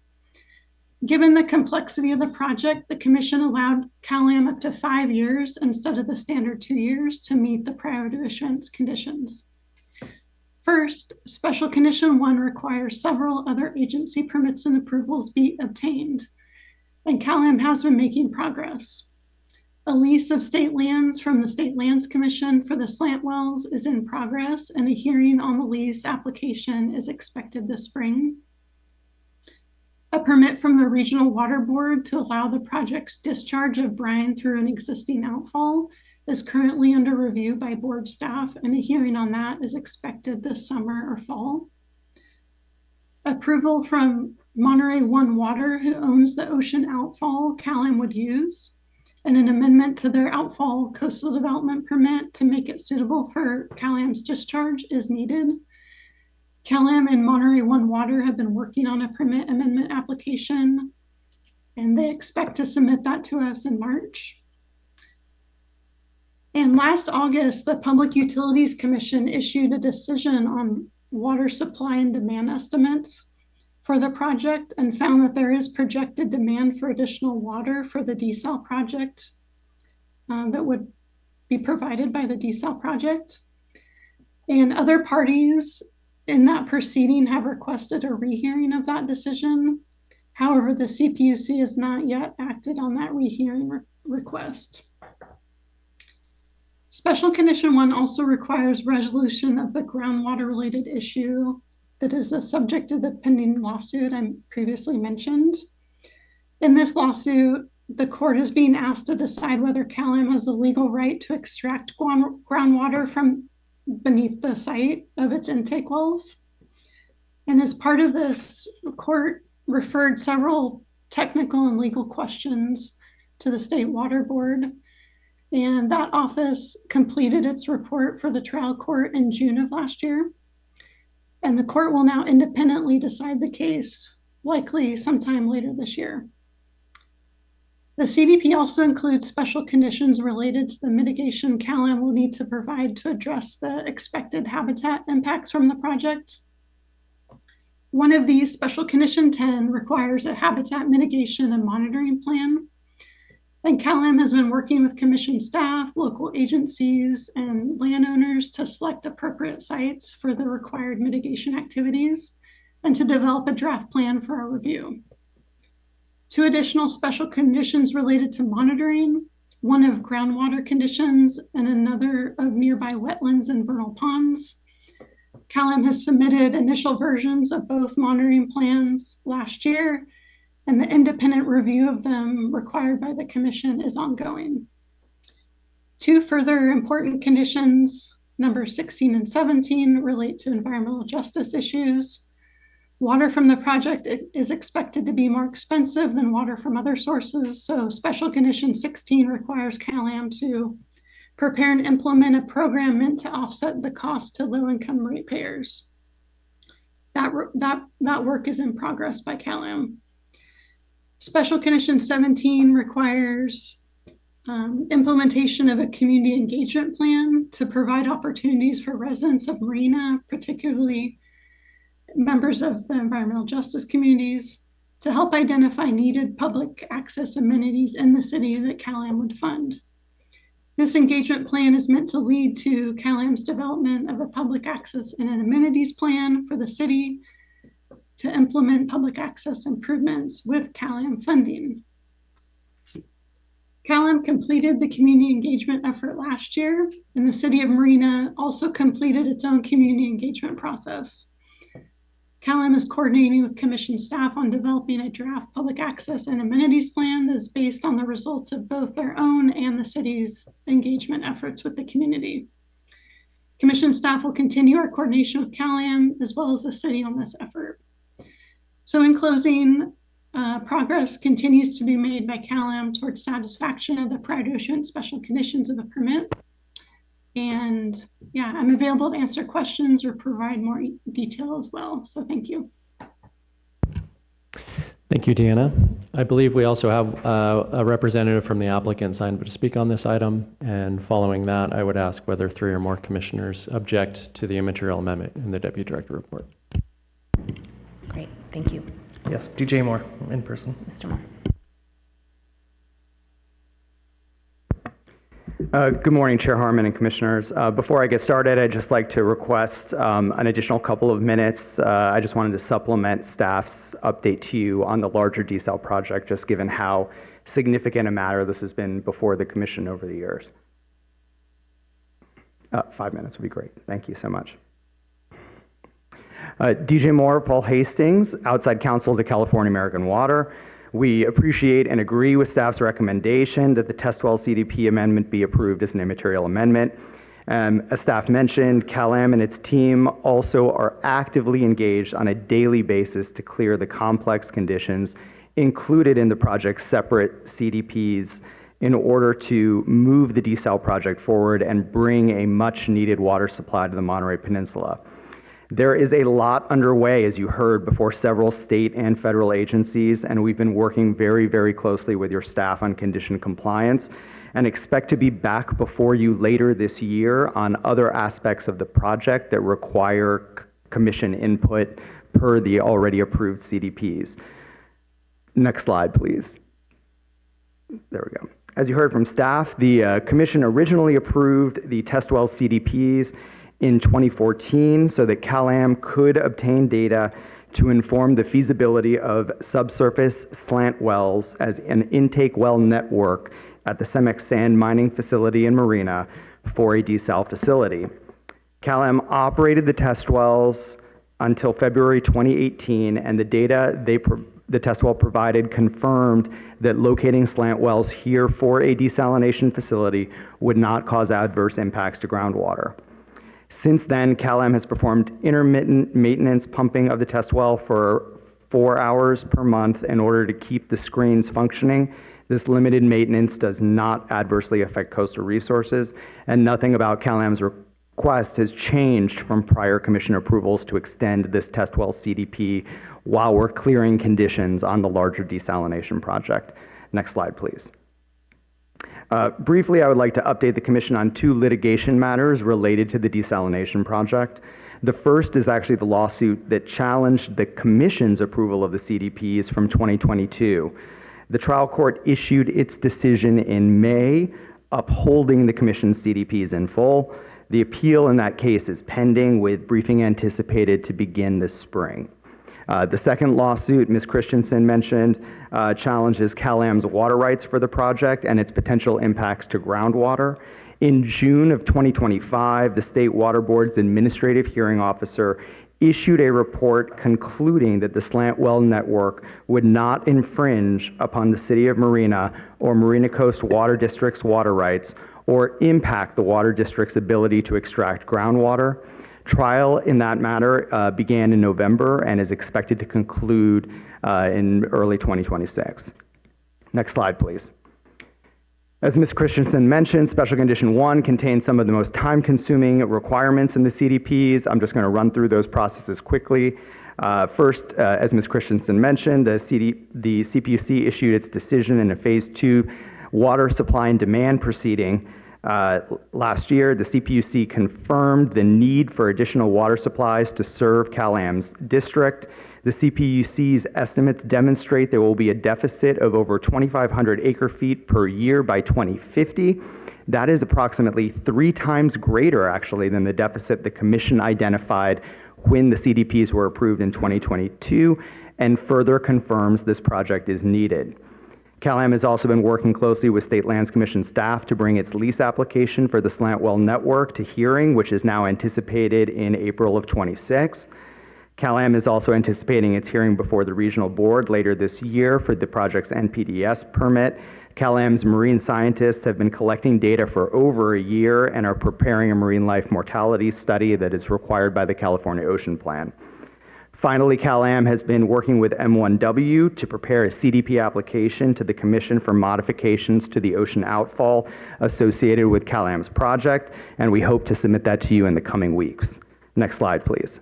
Given the complexity of the project, the Commission allowed CalAm up to 5 years instead of the standard 2 years to meet the prior to issuance conditions. First, Special Condition 1 requires several other agency permits and approvals be obtained, and CalAm has been making progress. A lease of state lands from the State Lands Commission for the slant wells is in progress, and a hearing on the lease application is expected this spring. A permit from the Regional Water Board to allow the project's discharge of brine through an existing outfall is currently under review by board staff, and a hearing on that is expected this summer or fall. Approval from Monterey One Water, who owns the ocean outfall CalAm would use, and an amendment to their outfall coastal development permit to make it suitable for CalAm's discharge is needed. CalAm and Monterey One Water have been working on a permit amendment application, and they expect to submit that to us in March. And last August, the Public Utilities Commission issued a decision on water supply and demand estimates for the project and found that there is projected demand for additional water for the desal project that would be provided by the desal project. And other parties in that proceeding have requested a rehearing of that decision. However, the CPUC has not yet acted on that rehearing request. Special Condition 1 also requires resolution of the groundwater related issue that is a subject of the pending lawsuit I previously mentioned. In this lawsuit, the court is being asked to decide whether CalAm has the legal right to extract groundwater from beneath the site of its intake wells. And as part of this, the court referred several technical and legal questions to the State Water Board. And that office completed its report for the trial court in June of last year. And the court will now independently decide the case, likely sometime later this year. The CDP also includes special conditions related to the mitigation CalAm will need to provide to address the expected habitat impacts from the project. One of these, Special Condition 10, requires a habitat mitigation and monitoring plan. And CalAm has been working with commission staff, local agencies, and landowners to select appropriate sites for the required mitigation activities and to develop a draft plan for our review. 2 additional special conditions related to monitoring, one of groundwater conditions and another of nearby wetlands and vernal ponds. CalAm has submitted initial versions of both monitoring plans last year, and the independent review of them required by the commission is ongoing. 2 further important conditions, number 16 and 17, relate to environmental justice issues. Water from the project is expected to be more expensive than water from other sources, so Special Condition 16 requires CalAm to prepare and implement a program meant to offset the cost to low-income ratepayers. That work is in progress by CalAm. Special Condition 17 requires implementation of a community engagement plan to provide opportunities for residents of Reyna, particularly members of the environmental justice communities, to help identify needed public access amenities in the city that CalAm would fund. This engagement plan is meant to lead to CalAm's development of a public access and an amenities plan for the city to implement public access improvements with CalAm funding. CalAm completed the community engagement effort last year, and the city of Marina also completed its own community engagement process. CalAm is coordinating with commission staff on developing a draft public access and amenities plan that is based on the results of both their own and the city's engagement efforts with the community. Commission staff will continue our coordination with CalAm as well as the city on this effort. So in closing, progress continues to be made by CalAm towards satisfaction of the prior to issuance special conditions of the permit. And yeah, I'm available to answer questions or provide more detail as well. So thank you. Thank you, Deanna. I believe we also have a representative from the applicant signed up to speak on this item. And following that, I would ask whether 3 or more commissioners object to the immaterial amendment in the Deputy Director report. Great, thank you. Yes, DJ Moore in person. Mr. Moore. Good morning, Chair Harmon and Commissioners. Before I get started, I'd just like to request an additional couple of minutes. I just wanted to supplement staff's update to you on the larger desal project, just given how significant a matter this has been before the Commission over the years. 5 minutes would be great. Thank you so much. DJ Moore, Paul Hastings, outside counsel to California American Water. We appreciate and agree with staff's recommendation that the test well CDP amendment be approved as an immaterial amendment. As staff mentioned, CalAm and its team also are actively engaged on a daily basis to clear the complex conditions included in the project's separate CDPs in order to move the desal project forward and bring a much needed water supply to the Monterey Peninsula. There is a lot underway, as you heard, before several state and federal agencies, and we've been working very, very closely with your staff on condition compliance and expect to be back before you later this year on other aspects of the project that require commission input per the already approved CDPs. Next slide, please. There we go. As you heard from staff, the commission originally approved the test well CDPs in 2014 so that CalAm could obtain data to inform the feasibility of subsurface slant wells as an intake well network at the Cemex sand mining facility in Marina for a desal facility. CalAm operated the test wells until February 2018, and the data the test well provided confirmed that locating slant wells here for a desalination facility would not cause adverse impacts to groundwater. Since then, CalAm has performed intermittent maintenance pumping of the test well for 4 hours per month in order to keep the screens functioning This limited maintenance does not adversely affect coastal resources, and nothing about CalAm's request has changed from prior commission approvals to extend this test well CDP while we're clearing conditions on the larger desalination project. Next slide, please. Briefly, I would like to update the commission on 2 litigation matters related to the desalination project. The first is actually the lawsuit that challenged the commission's approval of the CDPs from 2022. The trial court issued its decision in May, upholding the commission's CDPs in full. The appeal in that case is pending, with briefing anticipated to begin this spring. The second lawsuit Ms. Christensen mentioned challenges CalAm's water rights for the project and its potential impacts to groundwater. In June of 2025, the State Water Board's administrative hearing officer issued a report concluding that the slant well network would not infringe upon the City of Marina or Marina Coast Water District's water rights or impact the water district's ability to extract groundwater. Trial in that matter began in November and is expected to conclude in early 2026. Next slide, please. As Ms. Christensen mentioned, Special Condition 1 contains some of the most time-consuming requirements in the CDPs. I'm just going to run through those processes quickly. First, as Ms. Christensen mentioned, the CPUC issued its decision in a Phase 2 water supply and demand proceeding. Last year, the CPUC confirmed the need for additional water supplies to serve CalAm's district. The CPUC's estimates demonstrate there will be a deficit of over 2,500 acre-feet per year by 2050. That is approximately 3 times greater, actually, than the deficit the Commission identified when the CDPs were approved in 2022, and further confirms this project is needed. CalAm has also been working closely with State Lands Commission staff to bring its lease application for the slant well network to hearing, which is now anticipated in April of 26. CalAm is also anticipating its hearing before the regional board later this year for the project's NPDES permit. CalAm's marine scientists have been collecting data for over a year and are preparing a marine life mortality study that is required by the California Ocean Plan. Finally, CalAm has been working with M1W to prepare a CDP application to the Commission for modifications to the ocean outfall associated with CalAm's project, and we hope to submit that to you in the coming weeks. Next slide, please.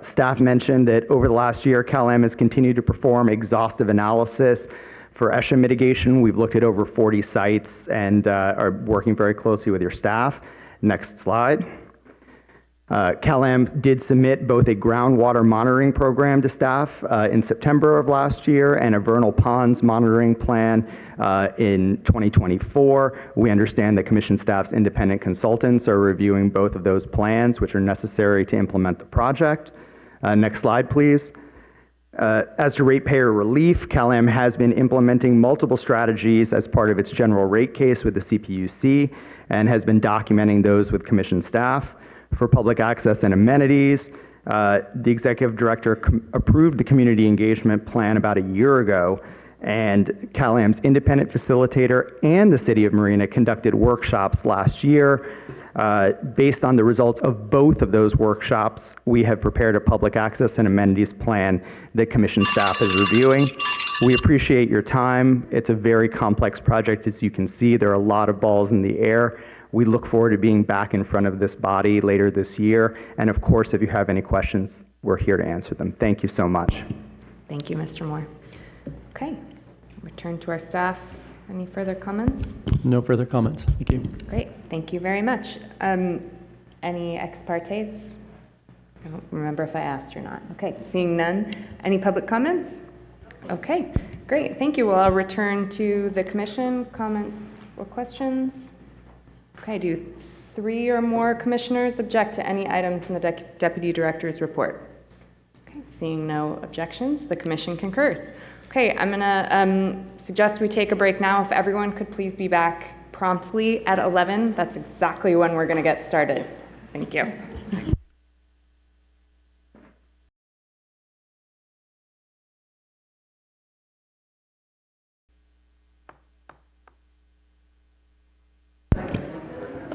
Staff mentioned that over the last year, CalAm has continued to perform exhaustive analysis for ESHA mitigation. We've looked at over 40 sites and are working very closely with your staff. Next slide. CalAm did submit both a groundwater monitoring program to staff in September of last year and a vernal ponds monitoring plan in 2024. We understand that Commission staff's independent consultants are reviewing both of those plans, which are necessary to implement the project. Next slide, please. As to ratepayer relief, CalAm has been implementing multiple strategies as part of its general rate case with the CPUC and has been documenting those with Commission staff. For public access and amenities, the executive director approved the community engagement plan about a year ago, and CalAm's independent facilitator and the City of Marina conducted workshops last year. Based on the results of both of those workshops, we have prepared a public access and amenities plan that Commission staff is reviewing. We appreciate your time. It's a very complex project, as you can see. There are a lot of balls in the air. We look forward to being back in front of this body later this year. And of course, if you have any questions, we're here to answer them. Thank you so much. Thank you, Mr. Moore. Okay, return to our staff. Any further comments? No further comments. Thank you. Great, thank you very much. Any ex partes? I don't remember if I asked or not. Okay, seeing none. Any public comments? Okay, great, thank you. Well, I'll return to the commission. Comments or questions? Okay, do 3 or more commissioners object to any items in the Deputy Director's report? Okay, seeing no objections, the commission concurs. Okay, I'm gonna suggest we take a break now. If everyone could please be back promptly at 11, that's exactly when we're gonna get started. Thank you.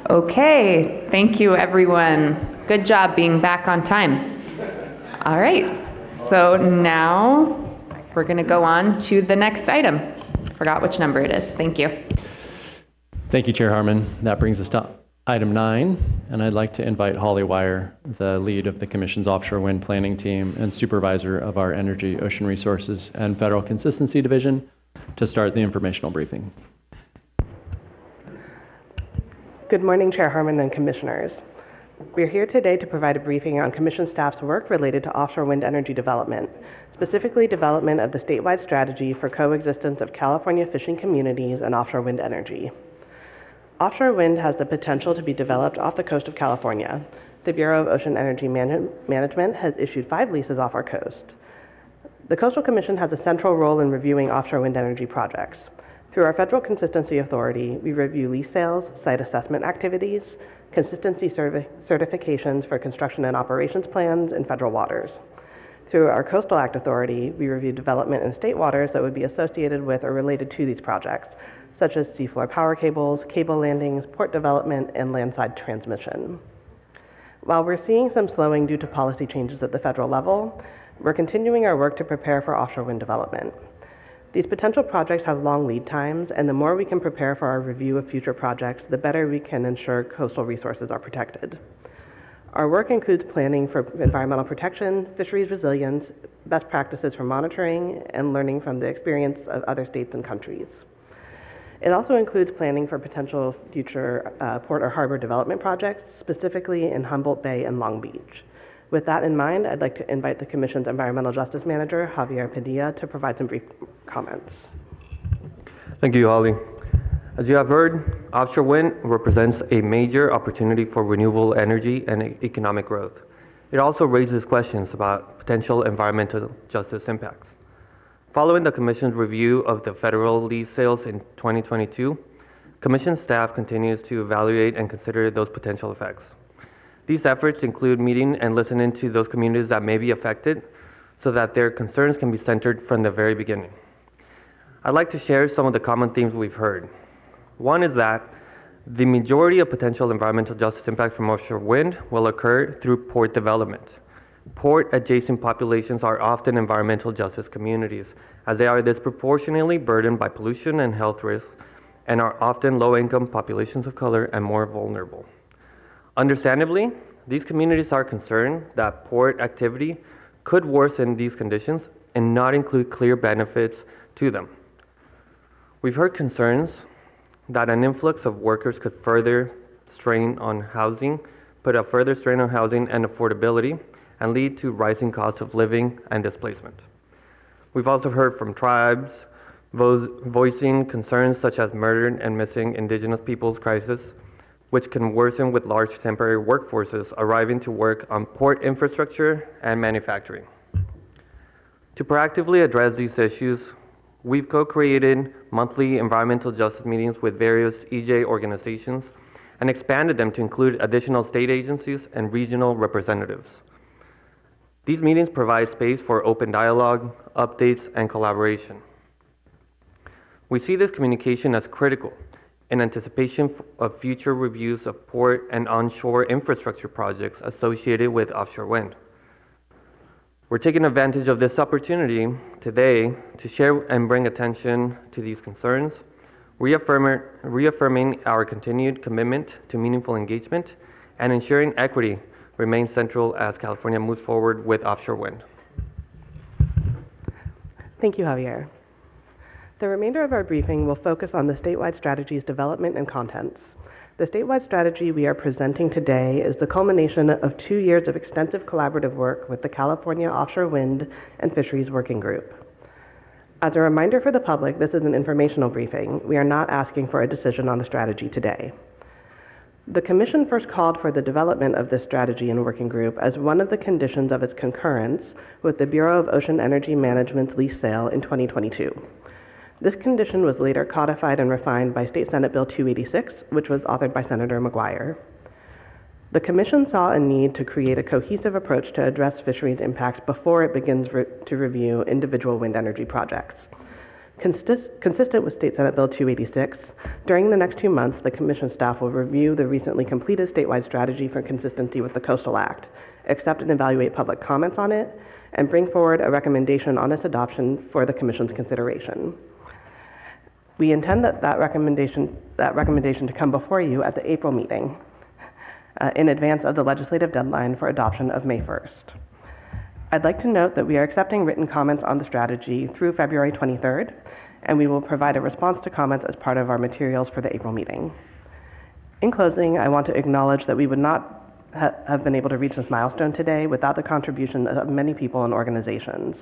Okay, thank you everyone. Good job being back on time. All right, so now we're going to go on to the next item. Forgot which number it is. Thank you. Thank you, Chair Harmon. That brings us to item 9, and I'd like to invite Holly Wire, the lead of the Commission's offshore wind planning team and supervisor of our Energy, Ocean Resources, and Federal Consistency Division, to start the informational briefing. Good morning, Chair Harmon and Commissioners. We're here today to provide a briefing on Commission staff's work related to offshore wind energy development, specifically development of the statewide strategy for coexistence of California fishing communities and offshore wind energy. Offshore wind has the potential to be developed off the coast of California. The Bureau of Ocean Energy Management has issued 5 leases off our coast. The Coastal Commission has a central role in reviewing offshore wind energy projects. Through our Federal Consistency Authority, we review lease sales, site assessment activities, consistency certifications for construction and operations plans in federal waters. Through our Coastal Act Authority, we review development in state waters that would be associated with or related to these projects, such as seafloor power cables, cable landings, port development, and landside transmission. While we're seeing some slowing due to policy changes at the federal level, we're continuing our work to prepare for offshore wind development. These potential projects have long lead times, and the more we can prepare for our review of future projects, the better we can ensure coastal resources are protected. Our work includes planning for environmental protection, fisheries resilience, best practices for monitoring, and learning from the experience of other states and countries. It also includes planning for potential future port or harbor development projects, specifically in Humboldt Bay and Long Beach. With that in mind, I'd like to invite the Commission's Environmental Justice Manager, Javier Padilla, to provide some brief comments. Thank you, Holly. As you have heard, offshore wind represents a major opportunity for renewable energy and economic growth. It also raises questions about potential environmental justice impacts. Following the Commission's review of the federal lease sales in 2022, Commission staff continues to evaluate and consider those potential effects. These efforts include meeting and listening to those communities that may be affected so that their concerns can be centered from the very beginning. I'd like to share some of the common themes we've heard. One is that the majority of potential environmental justice impacts from offshore wind will occur through port development. Port-adjacent populations are often environmental justice communities, as they are disproportionately burdened by pollution and health risks, and are often low-income populations of color and more vulnerable. Understandably, these communities are concerned that port activity could worsen these conditions and not include clear benefits to them. We've heard concerns that an influx of workers could further strain on housing, put a further strain on housing and affordability, and lead to rising costs of living and displacement. We've also heard from tribes voicing concerns such as murdered and missing Indigenous peoples crisis, which can worsen with large temporary workforces arriving to work on port infrastructure and manufacturing. To proactively address these issues, we've co-created monthly environmental justice meetings with various EJ organizations and expanded them to include additional state agencies and regional representatives. These meetings provide space for open dialogue, updates, and collaboration. We see this communication as critical in anticipation of future reviews of port and onshore infrastructure projects associated with offshore wind. We're taking advantage of this opportunity today to share and bring attention to these concerns, reaffirming our continued commitment to meaningful engagement and ensuring equity remains central as California moves forward with offshore wind. Thank you, Javier. The remainder of our briefing will focus on the statewide strategy's development and contents. The statewide strategy we are presenting today is the culmination of 2 years of extensive collaborative work with the California Offshore Wind and Fisheries Working Group. As a reminder for the public, this is an informational briefing. We are not asking for a decision on the strategy today. The Commission first called for the development of this strategy and working group as one of the conditions of its concurrence with the Bureau of Ocean Energy Management's lease sale in 2022. This condition was later codified and refined by State Senate Bill 286, which was authored by Senator McGuire. The Commission saw a need to create a cohesive approach to address fisheries impacts before it begins to review individual wind energy projects. Consistent with State Senate Bill 286, during the next 2 months, the Commission staff will review the recently completed statewide strategy for consistency with the Coastal Act, accept and evaluate public comments on it, and bring forward a recommendation on its adoption for the Commission's consideration. We intend that recommendation to come before you at the April meeting in advance of the legislative deadline for adoption of May 1st. I'd like to note that we are accepting written comments on the strategy through February 23rd, and we will provide a response to comments as part of our materials for the April meeting. In closing, I want to acknowledge that we would not have been able to reach this milestone today without the contribution of many people and organizations.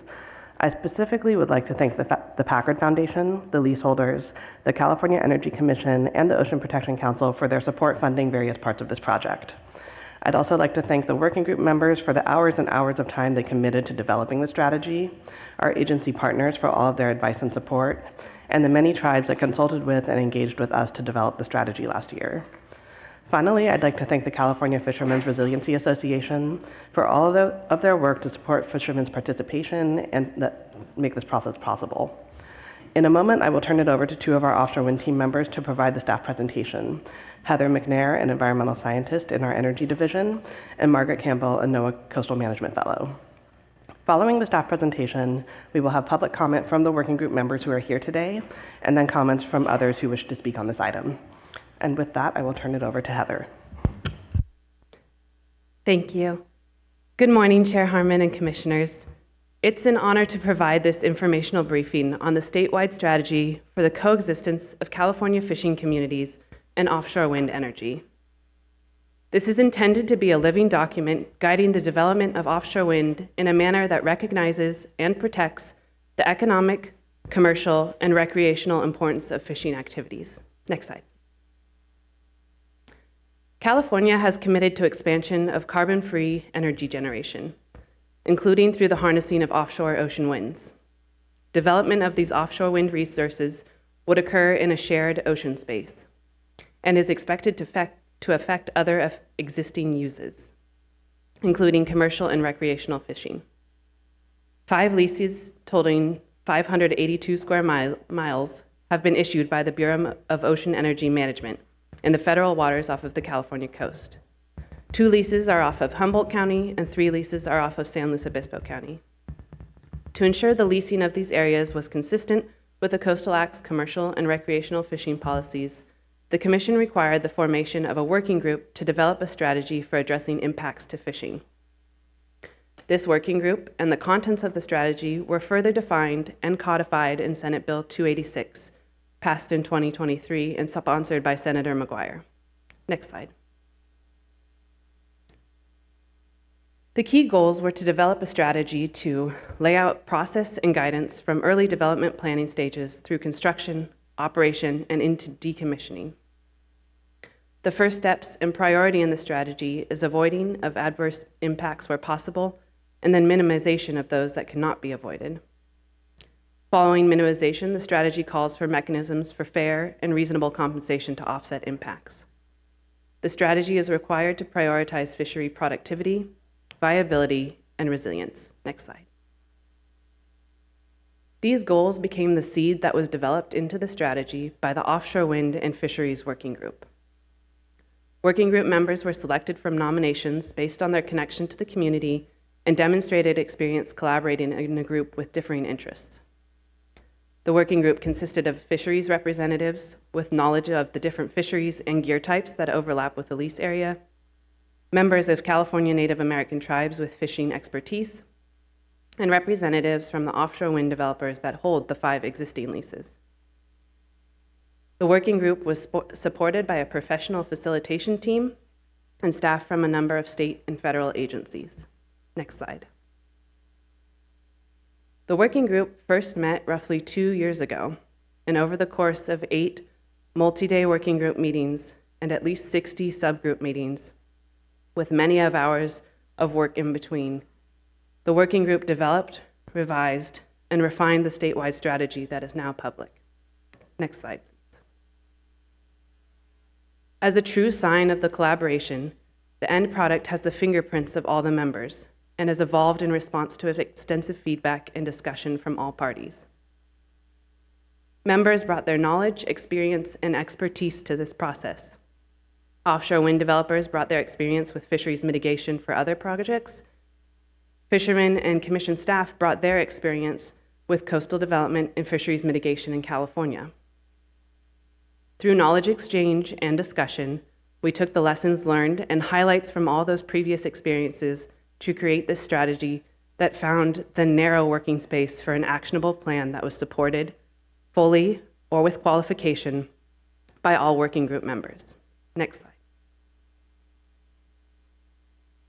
I specifically would like to thank the Packard Foundation, the leaseholders, the California Energy Commission, and the Ocean Protection Council for their support funding various parts of this project. I'd also like to thank the working group members for the hours and hours of time they committed to developing the strategy, our agency partners for all of their advice and support, and the many tribes that consulted with and engaged with us to develop the strategy last year. Finally, I'd like to thank the California Fishermen's Resiliency Association for all of their work to support fishermen's participation and make this process possible. In a moment, I will turn it over to two of our offshore wind team members to provide the staff presentation: Heather McNair, an environmental scientist in our energy division, and Margaret Campbell, a NOAA Coastal Management Fellow. Following the staff presentation, we will have public comment from the working group members who are here today, and then comments from others who wish to speak on this item. And with that, I will turn it over to Heather. Thank you. Good morning, Chair Harmon and Commissioners. It's an honor to provide this informational briefing on the statewide strategy for the coexistence of California fishing communities and offshore wind energy. This is intended to be a living document guiding the development of offshore wind in a manner that recognizes and protects the economic, commercial, and recreational importance of fishing activities. Next slide. California has committed to expansion of carbon-free energy generation, including through the harnessing of offshore ocean winds. Development of these offshore wind resources would occur in a shared ocean space and is expected to affect other existing uses, including commercial and recreational fishing. 5 leases totaling 582 square miles have been issued by the Bureau of Ocean Energy Management in the federal waters off of the California coast. 2 leases are off of Humboldt County, and 3 leases are off of San Luis Obispo County. To ensure the leasing of these areas was consistent with the Coastal Act's commercial and recreational fishing policies, the Commission required the formation of a working group to develop a strategy for addressing impacts to fishing. This working group and the contents of the strategy were further defined and codified in Senate Bill 286, passed in 2023 and sponsored by Senator McGuire. Next slide. The key goals were to develop a strategy to lay out process and guidance from early development planning stages through construction, operation, and into decommissioning. The first steps and priority in the strategy is avoiding of adverse impacts where possible, and then minimization of those that cannot be avoided. Following minimization, the strategy calls for mechanisms for fair and reasonable compensation to offset impacts. The strategy is required to prioritize fishery productivity, viability, and resilience. Next slide. These goals became the seed that was developed into the strategy by the Offshore Wind and Fisheries Working Group. Working group members were selected from nominations based on their connection to the community and demonstrated experience collaborating in a group with differing interests. The working group consisted of fisheries representatives with knowledge of the different fisheries and gear types that overlap with the lease area, members of California Native American tribes with fishing expertise, and representatives from the offshore wind developers that hold the 5 existing leases. The working group was supported by a professional facilitation team and staff from a number of state and federal agencies. Next slide. The working group first met roughly 2 years ago, and over the course of 8 multi-day working group meetings and at least 60 subgroup meetings, with many of hours of work in between, the working group developed, revised, and refined the statewide strategy that is now public. Next slide, please. As a true sign of the collaboration, the end product has the fingerprints of all the members and has evolved in response to extensive feedback and discussion from all parties. Members brought their knowledge, experience, and expertise to this process. Offshore wind developers brought their experience with fisheries mitigation for other projects. Fishermen and commission staff brought their experience with coastal development and fisheries mitigation in California. Through knowledge exchange and discussion, we took the lessons learned and highlights from all those previous experiences to create this strategy that found the narrow working space for an actionable plan that was supported fully or with qualification by all working group members. Next slide.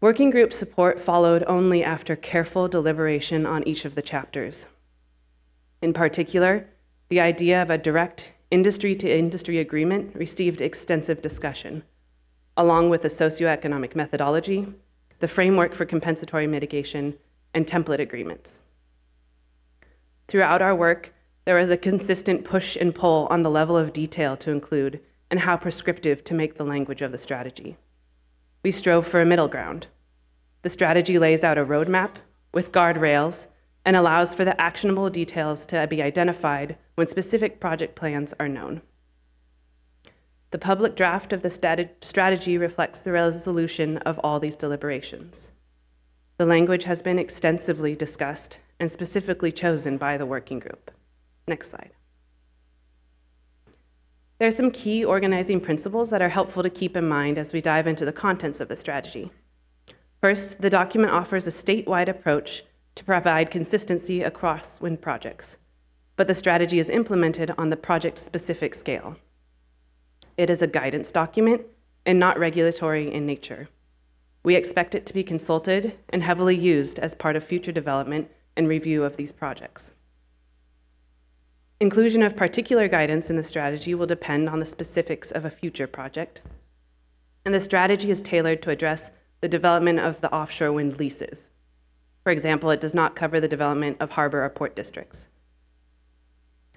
Working group support followed only after careful deliberation on each of the chapters. In particular, the idea of a direct industry-to-industry agreement received extensive discussion, along with a socioeconomic methodology, the framework for compensatory mitigation, and template agreements. Throughout our work, there was a consistent push and pull on the level of detail to include and how prescriptive to make the language of the strategy. We strove for a middle ground. The strategy lays out a roadmap with guardrails and allows for the actionable details to be identified when specific project plans are known. The public draft of the strategy reflects the resolution of all these deliberations. The language has been extensively discussed and specifically chosen by the working group. Next slide. There are some key organizing principles that are helpful to keep in mind as we dive into the contents of the strategy. First, the document offers a statewide approach to provide consistency across wind projects, but the strategy is implemented on the project-specific scale. It is a guidance document and not regulatory in nature. We expect it to be consulted and heavily used as part of future development and review of these projects. Inclusion of particular guidance in the strategy will depend on the specifics of a future project, and the strategy is tailored to address the development of the offshore wind leases. For example, it does not cover the development of harbor or port districts.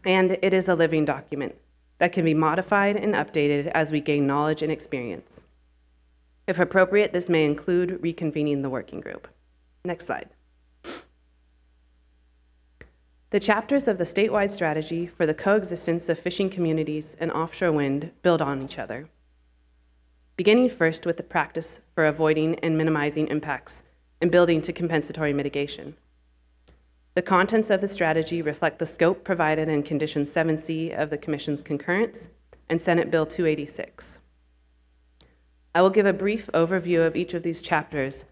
And it is a living document that can be modified and updated as we gain knowledge and experience. If appropriate, this may include reconvening the working group. Next slide. The chapters of the statewide strategy for the coexistence of fishing communities and offshore wind build on each other. Beginning first with the practice for avoiding and minimizing impacts and building to compensatory mitigation. The contents of the strategy reflect the scope provided in Condition 7C of the Commission's concurrence and Senate Bill 286. I will give a brief overview of each of these chapters,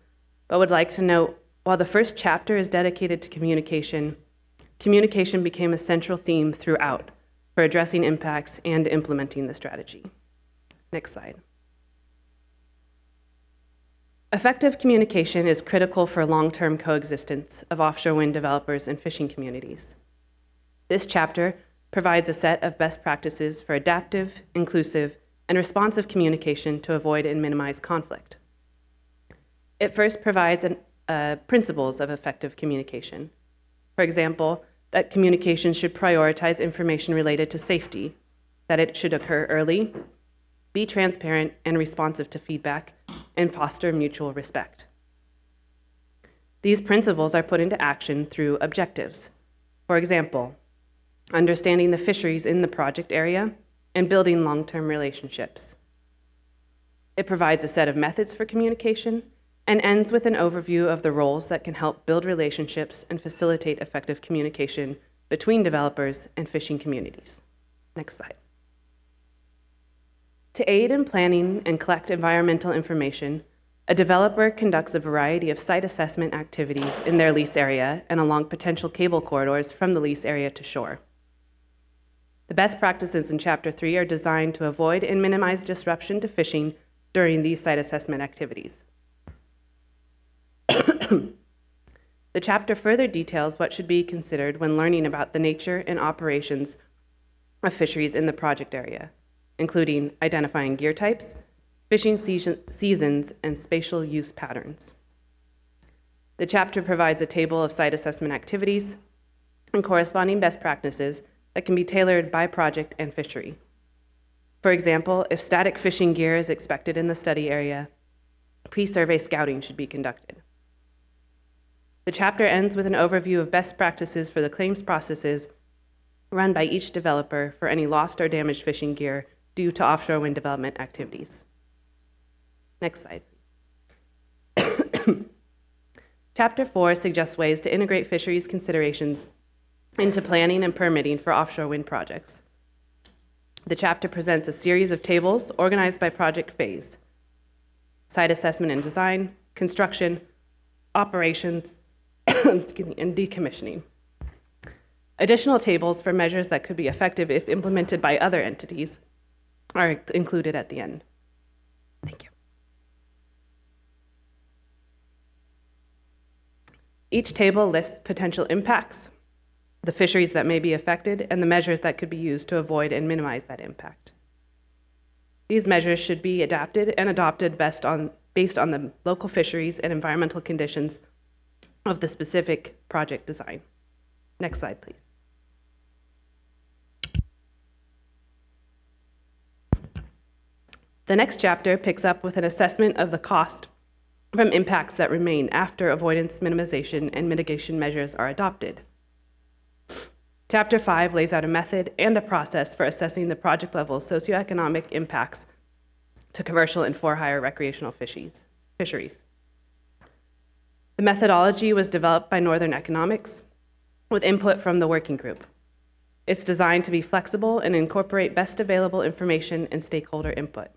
but would like to note, while the first chapter is dedicated to communication, communication became a central theme throughout for addressing impacts and implementing the strategy. Next slide. Effective communication is critical for long-term coexistence of offshore wind developers and fishing communities. This chapter provides a set of best practices for adaptive, inclusive, and responsive communication to avoid and minimize conflict. It first provides principles of effective communication. For example, that communication should prioritize information related to safety, that it should occur early, be transparent and responsive to feedback, and foster mutual respect. These principles are put into action through objectives. For example, understanding the fisheries in the project area and building long-term relationships. It provides a set of methods for communication and ends with an overview of the roles that can help build relationships and facilitate effective communication between developers and fishing communities. Next slide. To aid in planning and collect environmental information, a developer conducts a variety of site assessment activities in their lease area and along potential cable corridors from the lease area to shore. The best practices in Chapter 3 are designed to avoid and minimize disruption to fishing during these site assessment activities. The chapter further details what should be considered when learning about the nature and operations of fisheries in the project area, including identifying gear types, fishing seasons, and spatial use patterns. The chapter provides a table of site assessment activities and corresponding best practices that can be tailored by project and fishery. For example, if static fishing gear is expected in the study area, pre-survey scouting should be conducted. The chapter ends with an overview of best practices for the claims processes run by each developer for any lost or damaged fishing gear due to offshore wind development activities. Next slide. Chapter 4 suggests ways to integrate fisheries considerations into planning and permitting for offshore wind projects. The chapter presents a series of tables organized by project phase: site assessment and design, construction, operations, excuse me, and decommissioning. Additional tables for measures that could be effective if implemented by other entities are included at the end. Thank you. Each table lists potential impacts, the fisheries that may be affected, and the measures that could be used to avoid and minimize that impact. These measures should be adapted and adopted based on the local fisheries and environmental conditions of the specific project design. Next slide, please. The next chapter picks up with an assessment of the cost from impacts that remain after avoidance, minimization, and mitigation measures are adopted. Chapter 5 lays out a method and a process for assessing the project-level socioeconomic impacts to commercial and for-hire recreational fisheries. The methodology was developed by Northern Economics with input from the working group. It's designed to be flexible and incorporate best available information and stakeholder input.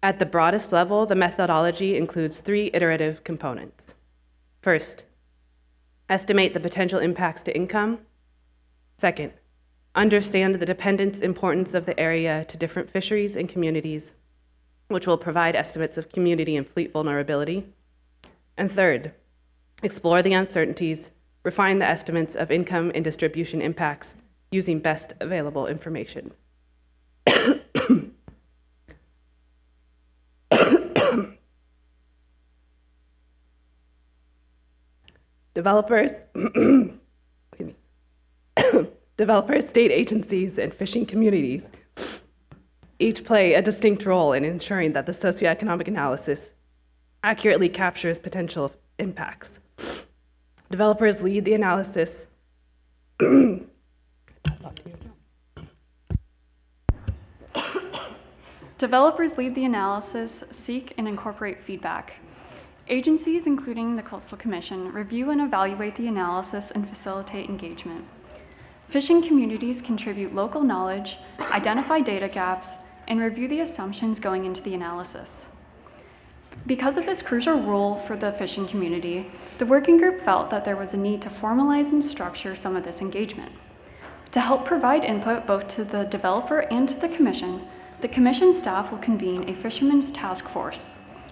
At the broadest level, the methodology includes 3 iterative components. First, estimate the potential impacts to income. Second, understand the dependence importance of the area to different fisheries and communities, which will provide estimates of community and fleet vulnerability. And third, explore the uncertainties, refine the estimates of income and distribution impacts using best available information. Developers, developers, state agencies, and fishing communities each play a distinct role in ensuring that the socioeconomic analysis accurately captures potential impacts. Developers lead the analysis. Developers lead the analysis, seek and incorporate feedback. Agencies, including the Coastal Commission, review and evaluate the analysis and facilitate engagement. Fishing communities contribute local knowledge, identify data gaps, and review the assumptions going into the analysis. Because of this crucial role for the fishing community, the working group felt that there was a need to formalize and structure some of this engagement. To help provide input both to the developer and to the commission staff will convene a fishermen's task force.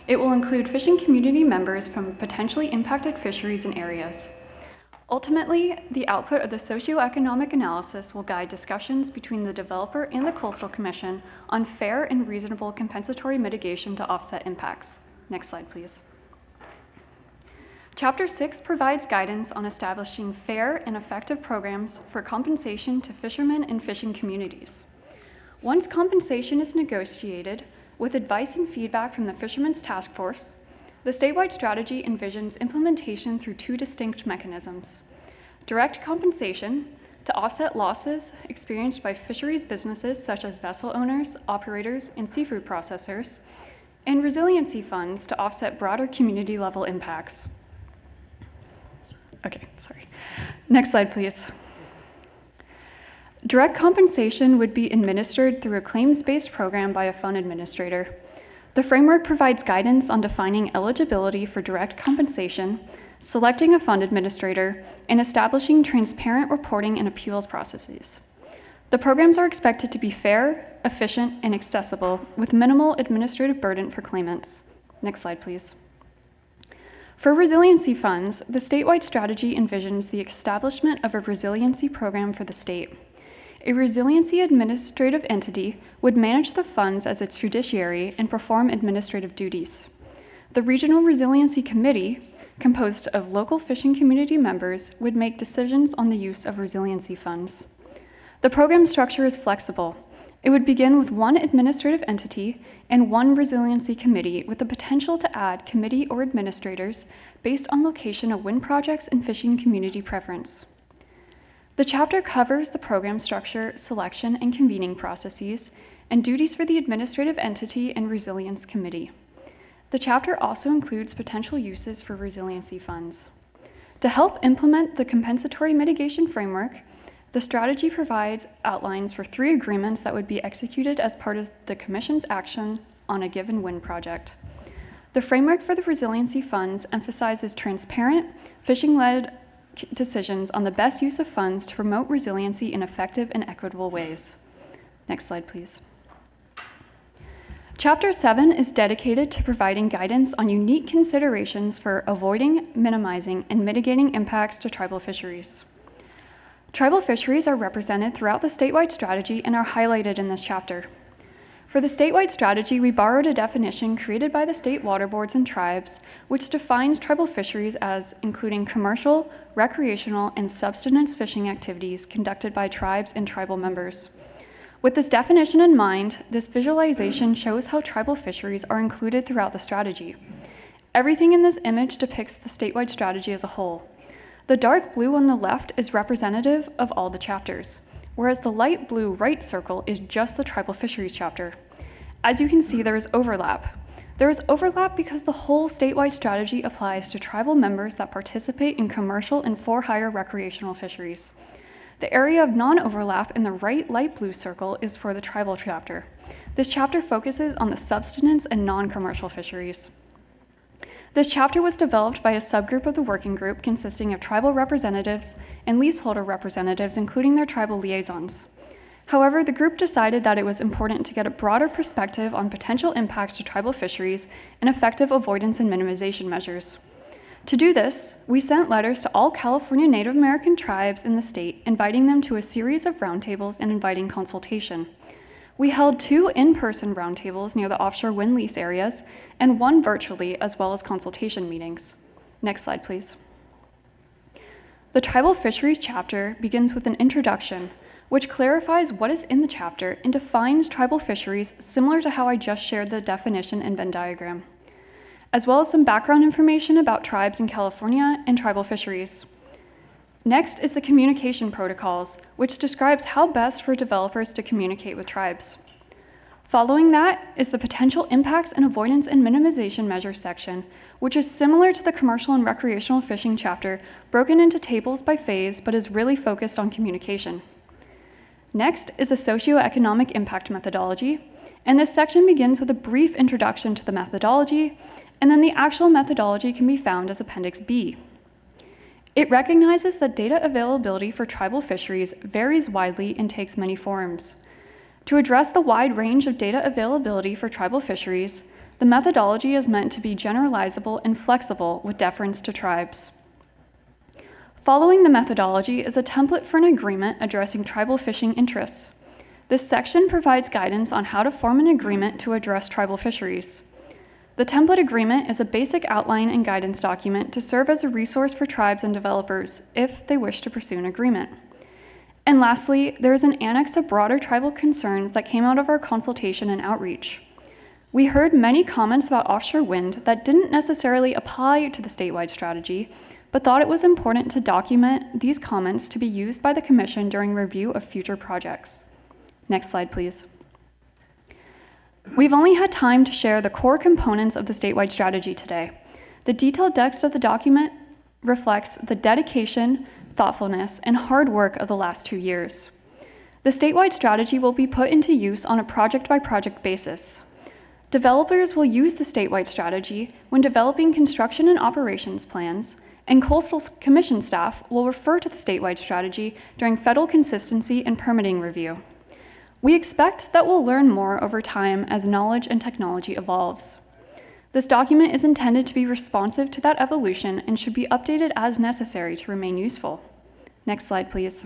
It will include fishing community members from potentially impacted fisheries and areas. Ultimately, the output of the socioeconomic analysis will guide discussions between the developer and the Coastal Commission on fair and reasonable compensatory mitigation to offset impacts. Next slide, please. Chapter 6 provides guidance on establishing fair and effective programs for compensation to fishermen and fishing communities. Once compensation is negotiated, with advice and feedback from the Fishermen's Task Force, the statewide strategy envisions implementation through 2 distinct mechanisms: direct compensation to offset losses experienced by fisheries businesses such as vessel owners, operators, and seafood processors, and resiliency funds to offset broader community level impacts. Okay, sorry. Next slide, please. Direct compensation would be administered through a claims-based program by a fund administrator. The framework provides guidance on defining eligibility for direct compensation, selecting a fund administrator, and establishing transparent reporting and appeals processes. The programs are expected to be fair, efficient, and accessible with minimal administrative burden for claimants. Next slide, please. For resiliency funds, the statewide strategy envisions the establishment of a resiliency program for the state. A resiliency administrative entity would manage the funds as its fiduciary and perform administrative duties. The Regional Resiliency Committee, composed of local fishing community members, would make decisions on the use of resiliency funds. The program structure is flexible. It would begin with 1 administrative entity and 1 resiliency committee with the potential to add committee or administrators based on location of wind projects and fishing community preference. The chapter covers the program structure, selection, and convening processes, and duties for the administrative entity and resilience committee. The chapter also includes potential uses for resiliency funds. To help implement the compensatory mitigation framework, the strategy provides outlines for 3 agreements that would be executed as part of the Commission's action on a given wind project. The framework for the resiliency funds emphasizes transparent, fishing-led decisions on the best use of funds to promote resiliency in effective and equitable ways. Next slide, please. Chapter 7 is dedicated to providing guidance on unique considerations for avoiding, minimizing, and mitigating impacts to tribal fisheries. Tribal fisheries are represented throughout the statewide strategy and are highlighted in this chapter. For the statewide strategy, we borrowed a definition created by the state water boards and tribes, which defines tribal fisheries as including commercial, recreational, and subsistence fishing activities conducted by tribes and tribal members. With this definition in mind, this visualization shows how tribal fisheries are included throughout the strategy. Everything in this image depicts the statewide strategy as a whole. The dark blue on the left is representative of all the chapters, whereas the light blue right circle is just the tribal fisheries chapter. As you can see, there is overlap. There is overlap because the whole statewide strategy applies to tribal members that participate in commercial and for-hire recreational fisheries. The area of non-overlap in the right light blue circle is for the tribal chapter. This chapter focuses on the subsistence and non-commercial fisheries. This chapter was developed by a subgroup of the working group consisting of tribal representatives and leaseholder representatives, including their tribal liaisons. However, the group decided that it was important to get a broader perspective on potential impacts to tribal fisheries and effective avoidance and minimization measures. To do this, we sent letters to all California Native American tribes in the state, inviting them to a series of roundtables and inviting consultation. We held 2 in-person roundtables near the offshore wind lease areas and 1 virtually, as well as consultation meetings. Next slide, please. The Tribal Fisheries chapter begins with an introduction, which clarifies what is in the chapter and defines tribal fisheries similar to how I just shared the definition and Venn diagram, as well as some background information about tribes in California and tribal fisheries. Next is the communication protocols, which describes how best for developers to communicate with tribes. Following that is the potential impacts and avoidance and minimization measures section, which is similar to the commercial and recreational fishing chapter, broken into tables by phase, but is really focused on communication. Next is a socioeconomic impact methodology, and this section begins with a brief introduction to the methodology, and then the actual methodology can be found as Appendix B. It recognizes that data availability for tribal fisheries varies widely and takes many forms. To address the wide range of data availability for tribal fisheries, the methodology is meant to be generalizable and flexible with deference to tribes. Following the methodology is a template for an agreement addressing tribal fishing interests. This section provides guidance on how to form an agreement to address tribal fisheries. The template agreement is a basic outline and guidance document to serve as a resource for tribes and developers if they wish to pursue an agreement. And lastly, there is an annex of broader tribal concerns that came out of our consultation and outreach. We heard many comments about offshore wind that didn't necessarily apply to the statewide strategy, but thought it was important to document these comments to be used by the Commission during review of future projects. Next slide, please. We've only had time to share the core components of the statewide strategy today. The detailed text of the document reflects the dedication, thoughtfulness, and hard work of the last 2 years. The statewide strategy will be put into use on a project-by-project basis. Developers will use the statewide strategy when developing construction and operations plans, and Coastal Commission staff will refer to the statewide strategy during federal consistency and permitting review. We expect that we'll learn more over time as knowledge and technology evolves. This document is intended to be responsive to that evolution and should be updated as necessary to remain useful. Next slide, please.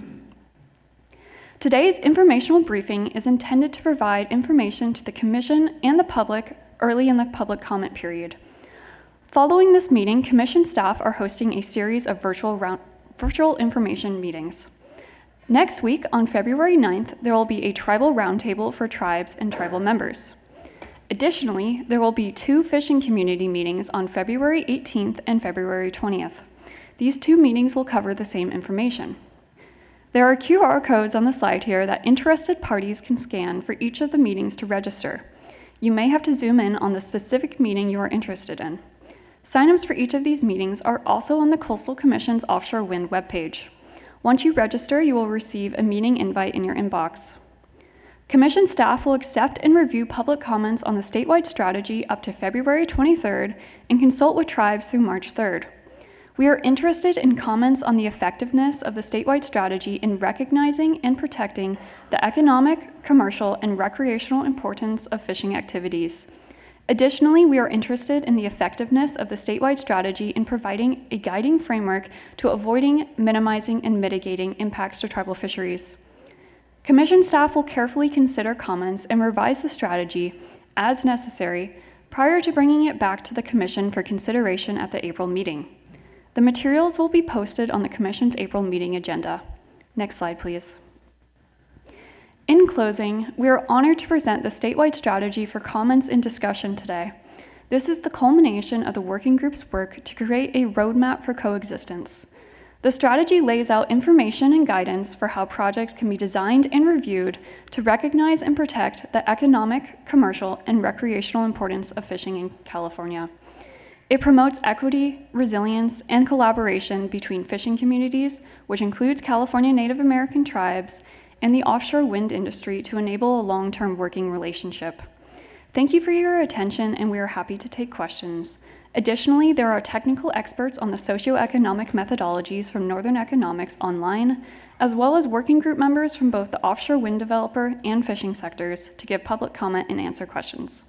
Today's informational briefing is intended to provide information to the Commission and the public early in the public comment period. Following this meeting, Commission staff are hosting a series of virtual information meetings. Next week, on February 9th, there will be a tribal roundtable for tribes and tribal members. Additionally, there will be 2 fishing community meetings on February 18th and February 20th. These 2 meetings will cover the same information. There are QR codes on the slide here that interested parties can scan for each of the meetings to register. You may have to zoom in on the specific meeting you are interested in. Sign-ups for each of these meetings are also on the Coastal Commission's Offshore Wind webpage. Once you register, you will receive a meeting invite in your inbox. Commission staff will accept and review public comments on the statewide strategy up to February 23rd and consult with tribes through March 3rd. We are interested in comments on the effectiveness of the statewide strategy in recognizing and protecting the economic, commercial, and recreational importance of fishing activities. Additionally, we are interested in the effectiveness of the statewide strategy in providing a guiding framework to avoiding, minimizing, and mitigating impacts to tribal fisheries. Commission staff will carefully consider comments and revise the strategy as necessary prior to bringing it back to the Commission for consideration at the April meeting. The materials will be posted on the Commission's April meeting agenda. Next slide, please. In closing, we are honored to present the statewide strategy for comments and discussion today. This is the culmination of the working group's work to create a roadmap for coexistence. The strategy lays out information and guidance for how projects can be designed and reviewed to recognize and protect the economic, commercial, and recreational importance of fishing in California. It promotes equity, resilience, and collaboration between fishing communities, which includes California Native American tribes, and the offshore wind industry to enable a long-term working relationship. Thank you for your attention, and we are happy to take questions. Additionally, there are technical experts on the socioeconomic methodologies from Northern Economics online, as well as working group members from both the offshore wind developer and fishing sectors to give public comment and answer questions.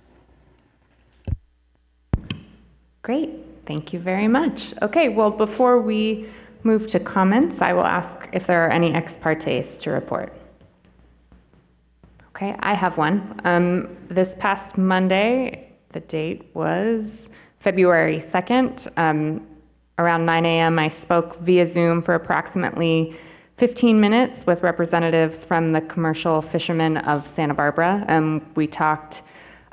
Great, thank you very much. Okay, well, before we move to comments, I will ask if there are any ex partes to report. Okay, I have one. This past Monday, the date was February 2nd, around 9 a.m., I spoke via Zoom for approximately 15 minutes with representatives from the commercial fishermen of Santa Barbara. We talked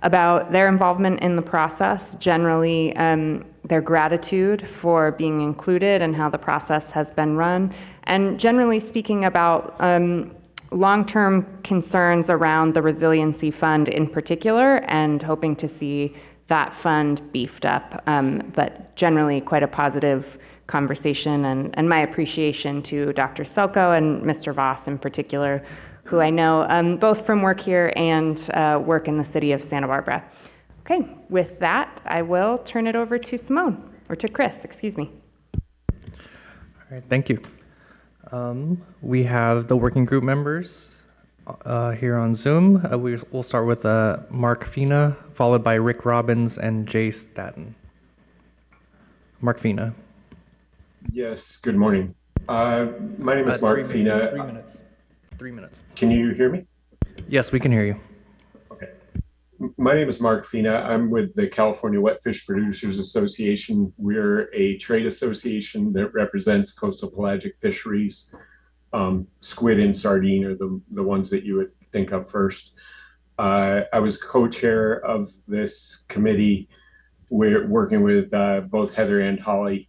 about their involvement in the process, generally their gratitude for being included and how the process has been run, and generally speaking about long-term concerns around the Resiliency Fund in particular, and hoping to see that fund beefed up, but generally quite a positive conversation, and my appreciation to Dr. Selko and Mr. Voss in particular, who I know both from work here and work in the city of Santa Barbara. Okay, with that, I will turn it over to Simone, or to Chris, excuse me. All right, thank you. We have the working group members here on Zoom. We'll start with Mark Fina, followed by Rick Robbins and Jay Staton. Mark Fina. Yes, good morning. My name is Mark Fina. 3 minutes. 3 minutes. Can you hear me? Yes, we can hear you. Okay. My name is Mark Fina. I'm with the California Wet Fish Producers Association. We're a trade association that represents coastal pelagic fisheries. Squid and sardine are the ones that you would think of first. I was co-chair of this committee. We're working with both Heather and Holly,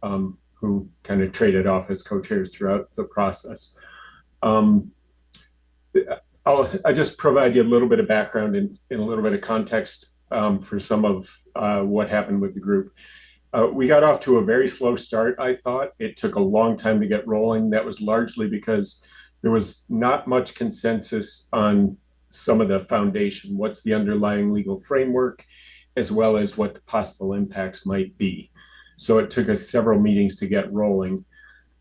who kind of traded off as co-chairs throughout the process. I just provide you a little bit of background and a little bit of context for some of what happened with the group. We got off to a very slow start, I thought. It took a long time to get rolling. That was largely because there was not much consensus on some of the foundation, what's the underlying legal framework, as well as what the possible impacts might be. So it took us several meetings to get rolling.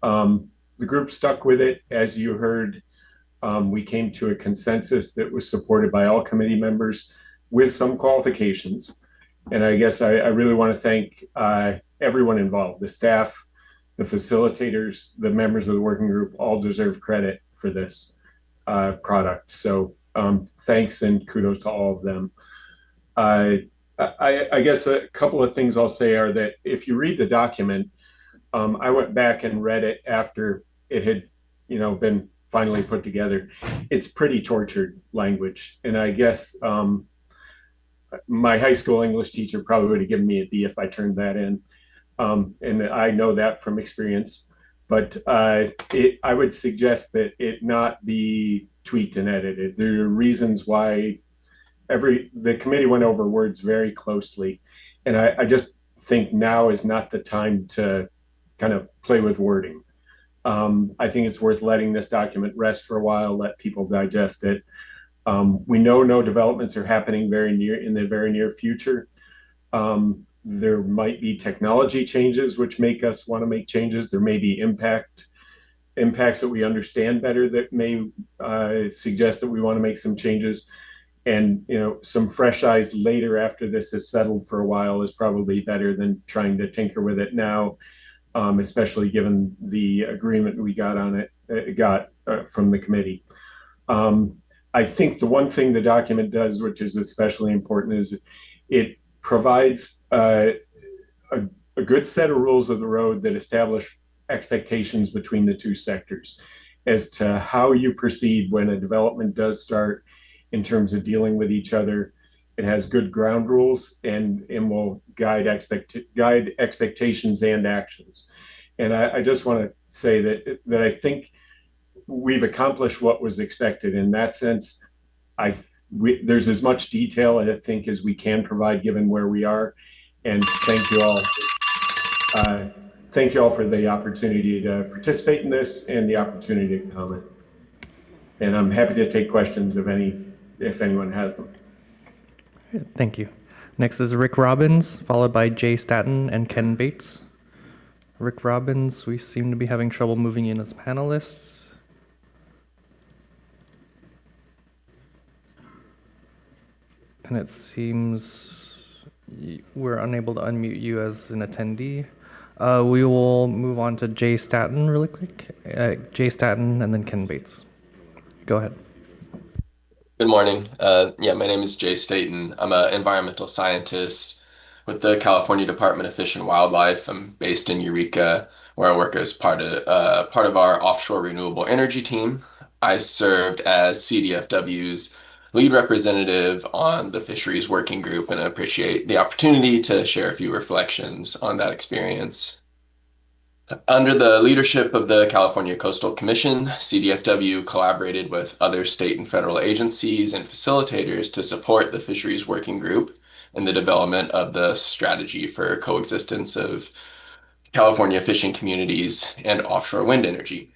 The group stuck with it. As you heard, we came to a consensus that was supported by all committee members with some qualifications. And I guess I really want to thank everyone involved, the staff, the facilitators, the members of the working group, all deserve credit for this product. So thanks and kudos to all of them. I guess a couple of things I'll say are that if you read the document, I went back and read it after it had, been finally put together. It's pretty tortured language. And I guess my high school English teacher probably would have given me a D if I turned that in. And I know that from experience. But I would suggest that it not be tweaked and edited. There are reasons why the committee went over words very closely. And I just think now is not the time to kind of play with wording. I think it's worth letting this document rest for a while, let people digest it. We know no developments are happening in the very near future. There might be technology changes which make us want to make changes. There may be impacts that we understand better that may suggest that we want to make some changes. And some fresh eyes later after this is settled for a while is probably better than trying to tinker with it now, especially given the agreement we got on it from the committee. I think the one thing the document does, which is especially important, is it provides a good set of rules of the road that establish expectations between the two sectors as to how you proceed when a development does start in terms of dealing with each other. It has good ground rules and will guide expectations and actions. And I just want to say that I think we've accomplished what was expected. In that sense, there's as much detail, I think, as we can provide given where we are. And thank you all. Thank you all for the opportunity to participate in this and the opportunity to comment. And I'm happy to take questions if anyone has them. Thank you. Next is Rick Robbins, followed by Jay Staton and Ken Bates. Rick Robbins, we seem to be having trouble moving in as panelists. And it seems we're unable to unmute you as an attendee. We will move on to Jay Staton really quick. Jay Staton and then Ken Bates. Go ahead. Good morning. My name is Jay Staton. I'm an environmental scientist with the California Department of Fish and Wildlife. I'm based in Eureka, where I work as part of our offshore renewable energy team. I served as CDFW's lead representative on the Fisheries Working Group, and I appreciate the opportunity to share a few reflections on that experience. Under the leadership of the California Coastal Commission, CDFW collaborated with other state and federal agencies and facilitators to support the Fisheries Working Group in the development of the strategy for coexistence of California fishing communities and offshore wind energy.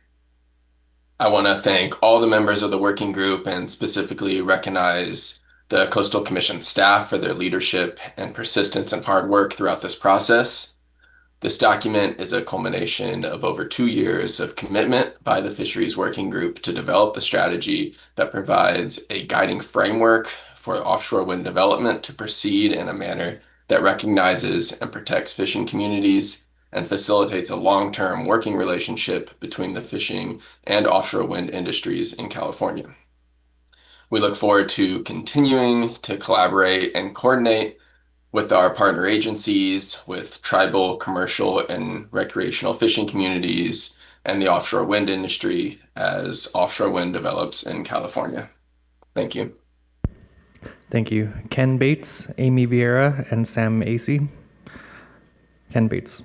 I want to thank all the members of the working group and specifically recognize the Coastal Commission staff for their leadership and persistence and hard work throughout this process. This document is a culmination of over 2 years of commitment by the Fisheries Working Group to develop the strategy that provides a guiding framework for offshore wind development to proceed in a manner that recognizes and protects fishing communities and facilitates a long-term working relationship between the fishing and offshore wind industries in California. We look forward to continuing to collaborate and coordinate with our partner agencies, with tribal, commercial, and recreational fishing communities, and the offshore wind industry as offshore wind develops in California. Thank you. Thank you. Ken Bates, Amy Vieira, and Sam Acey. Ken Bates.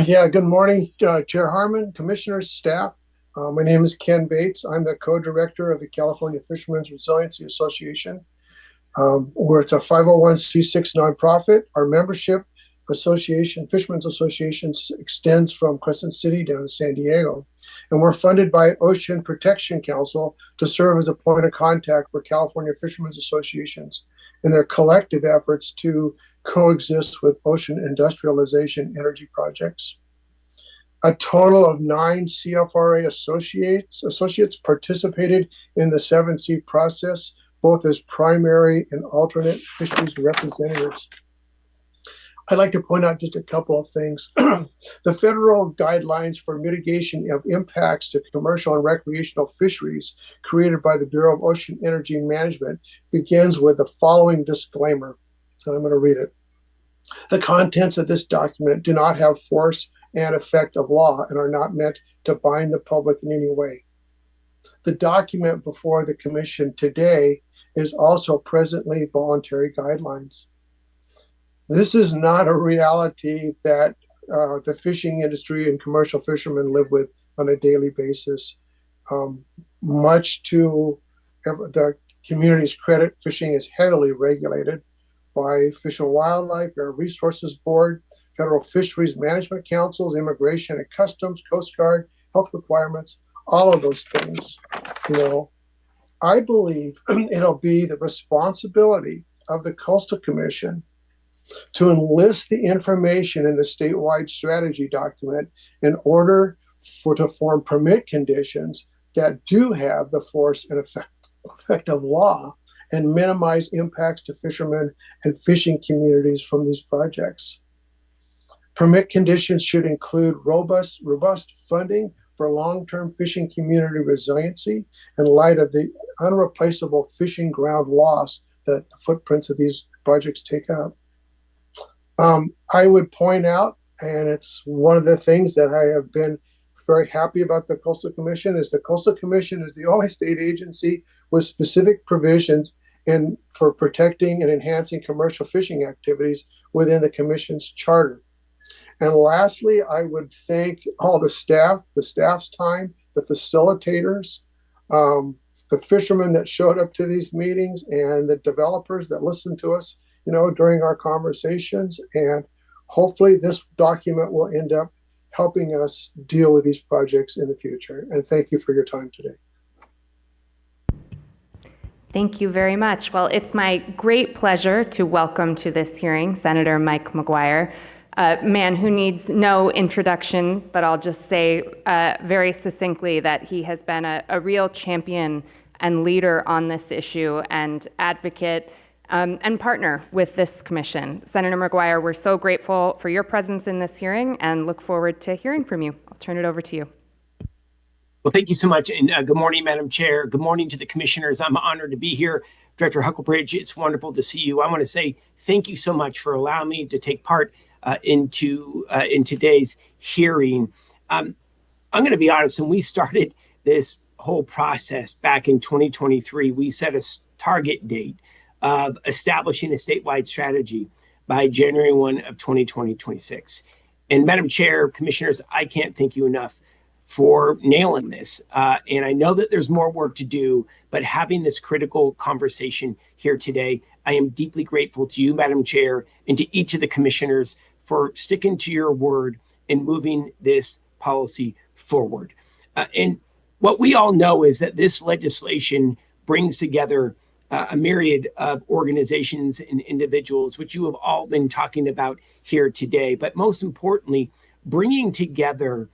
Yeah, good morning, Chair Harmon, commissioners, staff. My name is Ken Bates. I'm the co-director of the California Fishermen's Resiliency Association, where it's a 501c6 nonprofit. Our membership association, Fishermen's Association, extends from Crescent City down to San Diego. And we're funded by Ocean Protection Council to serve as a point of contact for California Fishermen's Associations in their collective efforts to coexist with ocean industrialization energy projects. A total of 9 CFRA associates participated in the 7C process, both as primary and alternate fisheries representatives. I'd like to point out just a couple of things. The federal guidelines for mitigation of impacts to commercial and recreational fisheries created by the Bureau of Ocean Energy Management begins with the following disclaimer. So I'm going to read it. The contents of this document do not have force and effect of law and are not meant to bind the public in any way. The document before the Commission today is also presently voluntary guidelines. This is not a reality that the fishing industry and commercial fishermen live with on a daily basis. Much to the communities credit, fishing is heavily regulated by Fish and Wildlife, Air Resources Board, Federal Fisheries Management Councils, Immigration and Customs, Coast Guard, health requirements, all of those things. You know, I believe it'll be the responsibility of the Coastal Commission to enlist the information in the statewide strategy document in order to form permit conditions that do have the force and effect of law and minimize impacts to fishermen and fishing communities from these projects. Permit conditions should include robust funding for long-term fishing community resiliency in light of the unreplaceable fishing ground loss that the footprints of these projects take up. I would point out, and it's one of the things that I have been very happy about the Coastal Commission, is the Coastal Commission is the only state agency with specific provisions for protecting and enhancing commercial fishing activities within the Commission's charter. And lastly, I would thank all the staff's time, the facilitators, the fishermen that showed up to these meetings, and the developers that listened to us, you know, during our conversations. And hopefully this document will end up helping us deal with these projects in the future. And thank you for your time today. Thank you very much. Well, it's my great pleasure to welcome to this hearing Senator Mike McGuire, a man who needs no introduction, but I'll just say very succinctly that he has been a real champion and leader on this issue and advocate and partner with this commission. Senator McGuire, we're so grateful for your presence in this hearing and look forward to hearing from you. I'll turn it over to you. Well, thank you so much. And good morning, Madam Chair. Good morning to the commissioners. I'm honored to be here. Director Huckelbridge, it's wonderful to see you. I want to say thank you so much for allowing me to take part in today's hearing. I'm going to be honest, when we started this whole process back in 2023, we set a target date of establishing a statewide strategy by January 1 of 2026. And Madam Chair, commissioners, I can't thank you enough for nailing this. And I know that there's more work to do, but having this critical conversation here today, I am deeply grateful to you, Madam Chair, and to each of the commissioners for sticking to your word and moving this policy forward. And what we all know is that this legislation brings together a myriad of organizations and individuals, which you have all been talking about here today. But most importantly, bringing together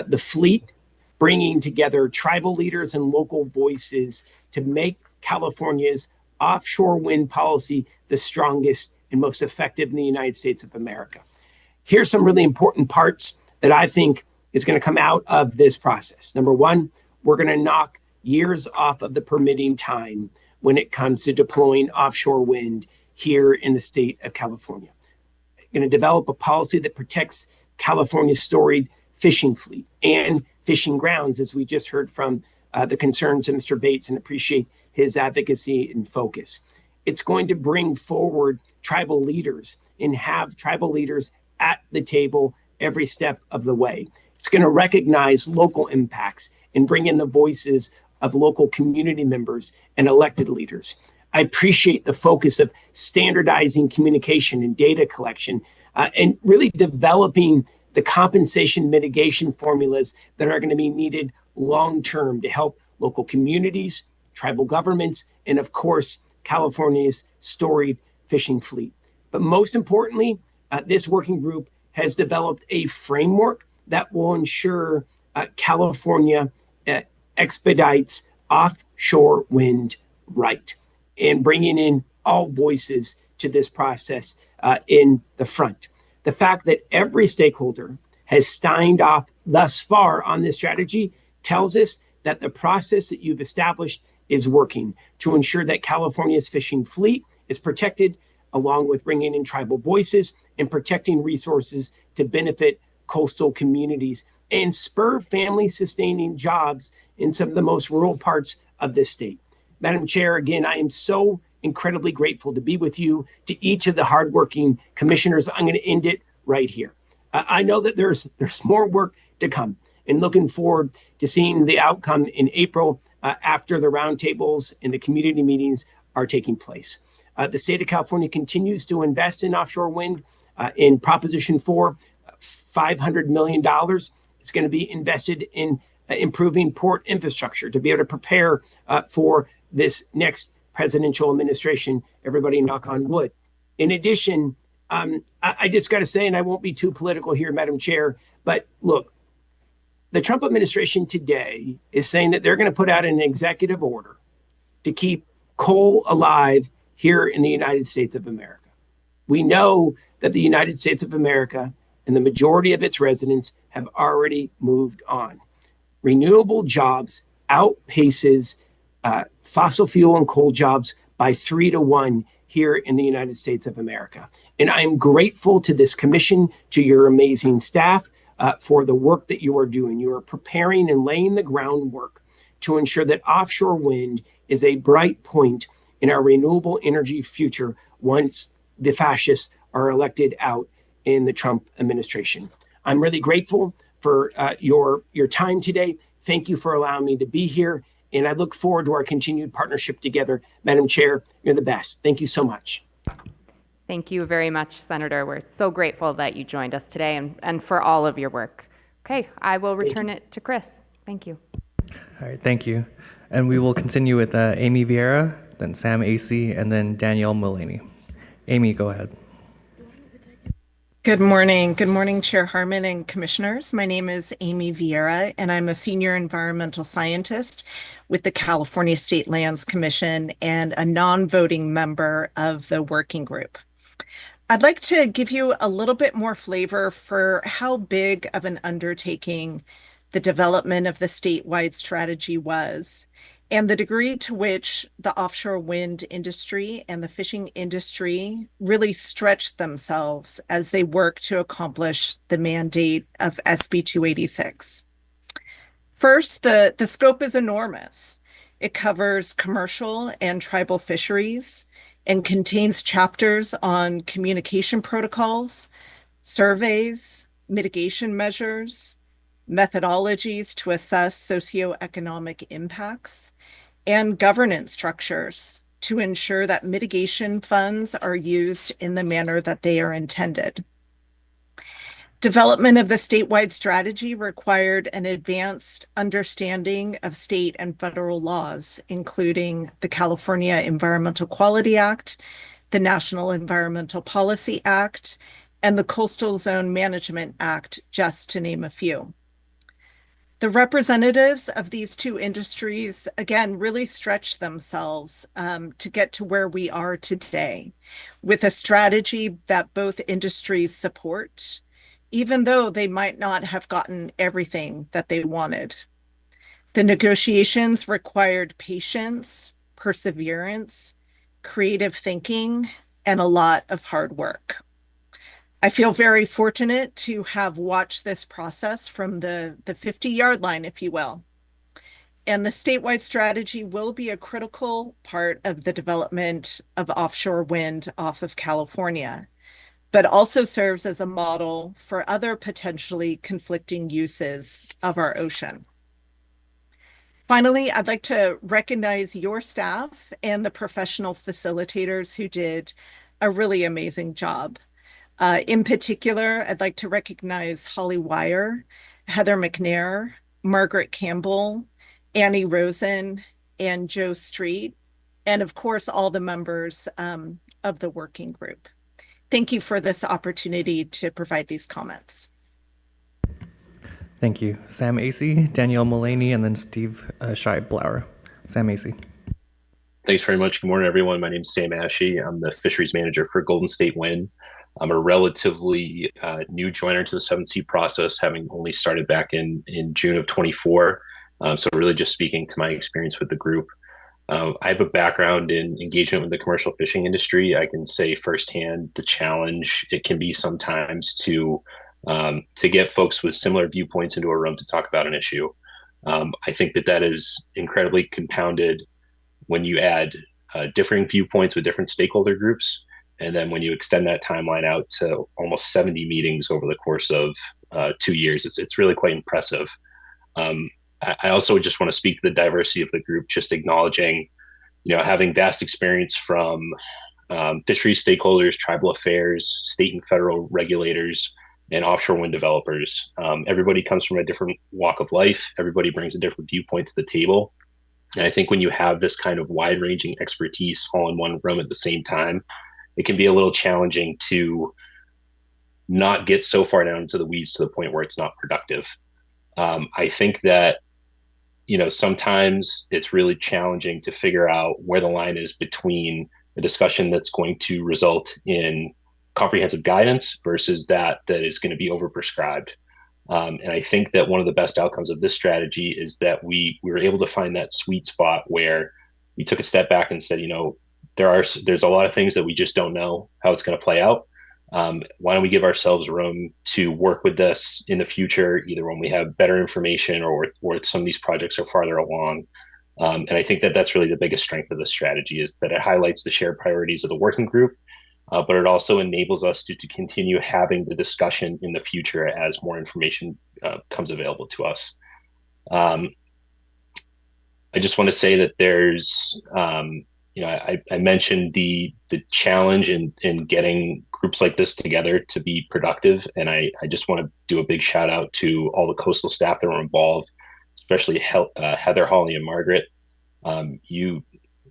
the fleet, bringing together tribal leaders and local voices to make California's offshore wind policy the strongest and most effective in the United States of America. Here's some really important parts that I think is going to come out of this process. Number one, we're going to knock years off of the permitting time when it comes to deploying offshore wind here in the state of California. We're going to develop a policy that protects California's storied fishing fleet and fishing grounds, as we just heard from the concerns of Mr. Bates, and appreciate his advocacy and focus. It's going to bring forward tribal leaders and have tribal leaders at the table every step of the way. It's going to recognize local impacts and bring in the voices of local community members and elected leaders. I appreciate the focus of standardizing communication and data collection and really developing the compensation mitigation formulas that are going to be needed long-term to help local communities, tribal governments, and of course, California's storied fishing fleet. But most importantly, this working group has developed a framework that will ensure California expedites offshore wind right, and bringing in all voices to this process in the front. The fact that every stakeholder has signed off thus far on this strategy tells us that the process that you've established is working to ensure that California's fishing fleet is protected, along with bringing in tribal voices and protecting resources to benefit coastal communities and spur family-sustaining jobs in some of the most rural parts of this state. Madam Chair, again, I am so incredibly grateful to be with you, to each of the hardworking commissioners. I'm going to end it right here. I know that there's more work to come, and looking forward to seeing the outcome in April after the roundtables and the community meetings are taking place. The state of California continues to invest in offshore wind. In Proposition 4, $500 million is going to be invested in improving port infrastructure to be able to prepare for this next presidential administration. Everybody knock on wood. In addition, I just got to say, and I won't be too political here, Madam Chair, but look, the Trump administration today is saying that they're going to put out an executive order to keep coal alive here in the United States of America. We know that the United States of America and the majority of its residents have already moved on. Renewable jobs outpaces fossil fuel and coal jobs by 3-to-1 here in the United States of America. And I'm grateful to this commission, to your amazing staff, for the work that you are doing. You are preparing and laying the groundwork to ensure that offshore wind is a bright point in our renewable energy future once the fascists are elected out in the Trump administration. I'm really grateful for your time today. Thank you for allowing me to be here, and I look forward to our continued partnership together. Madam Chair, you're the best. Thank you so much. Thank you very much, Senator. We're so grateful that you joined us today and for all of your work. Okay, I will return it to Chris. Thank you. All right, thank you. And we will continue with Amy Vieira, then Sam Acey, and then Danielle Mullaney. Amy, go ahead. Good morning. Good morning, Chair Harmon and Commissioners. My name is Amy Vieira, and I'm a senior environmental scientist with the California State Lands Commission and a non-voting member of the working group. I'd like to give you a little bit more flavor for how big of an undertaking the development of the statewide strategy was, and the degree to which the offshore wind industry and the fishing industry really stretched themselves as they work to accomplish the mandate of SB 286. First, the scope is enormous. It covers commercial and tribal fisheries and contains chapters on communication protocols, surveys, mitigation measures, methodologies to assess socioeconomic impacts, and governance structures to ensure that mitigation funds are used in the manner that they are intended. Development of the statewide strategy required an advanced understanding of state and federal laws, including the California Environmental Quality Act, the National Environmental Policy Act, and the Coastal Zone Management Act, just to name a few. The representatives of these two industries, again, really stretched themselves to get to where we are today, with a strategy that both industries support, even though they might not have gotten everything that they wanted. The negotiations required patience, perseverance, creative thinking, and a lot of hard work. I feel very fortunate to have watched this process from the 50-yard line, if you will. And the statewide strategy will be a critical part of the development of offshore wind off of California, but also serves as a model for other potentially conflicting uses of our ocean. Finally, I'd like to recognize your staff and the professional facilitators who did a really amazing job. In particular, I'd like to recognize Holly Wire, Heather McNair, Margaret Campbell, Annie Rosen, and Joe Street, and of course, all the members of the working group. Thank you for this opportunity to provide these comments. Thank you. Sam Acey, Danielle Mullaney, and then Steve Scheibblauer. Sam Acey. Thanks very much. Good morning, everyone. My name is Sam Ashe. I'm the fisheries manager for Golden State Wind. I'm a relatively new joiner to the 7C process, having only started back in June of 24. So really just speaking to my experience with the group. I have a background in engagement with the commercial fishing industry. I can say firsthand the challenge it can be sometimes to get folks with similar viewpoints into a room to talk about an issue. I think that is incredibly compounded when you add differing viewpoints with different stakeholder groups. And then when you extend that timeline out to almost 70 meetings over the course of 2 years, it's really quite impressive. I also just want to speak to the diversity of the group, just acknowledging, having vast experience from fisheries stakeholders, tribal affairs, state and federal regulators, and offshore wind developers. Everybody comes from a different walk of life. Everybody brings a different viewpoint to the table. And I think when you have this kind of wide-ranging expertise all in one room at the same time, it can be a little challenging to not get so far down into the weeds to the point where it's not productive. I think that, sometimes it's really challenging to figure out where the line is between a discussion that's going to result in comprehensive guidance versus that is going to be overprescribed. And I think that one of the best outcomes of this strategy is that we were able to find that sweet spot where we took a step back and said, there's a lot of things that we just don't know how it's going to play out. Why don't we give ourselves room to work with this in the future, either when we have better information or some of these projects are farther along. And I think that that's really the biggest strength of this strategy, is that it highlights the shared priorities of the working group, but it also enables us to continue having the discussion in the future as more information comes available to us. I just want to say that there's, I mentioned the challenge in getting groups like this together to be productive. And I just want to do a big shout out to all the coastal staff that were involved, especially Heather, Holly, and Margaret.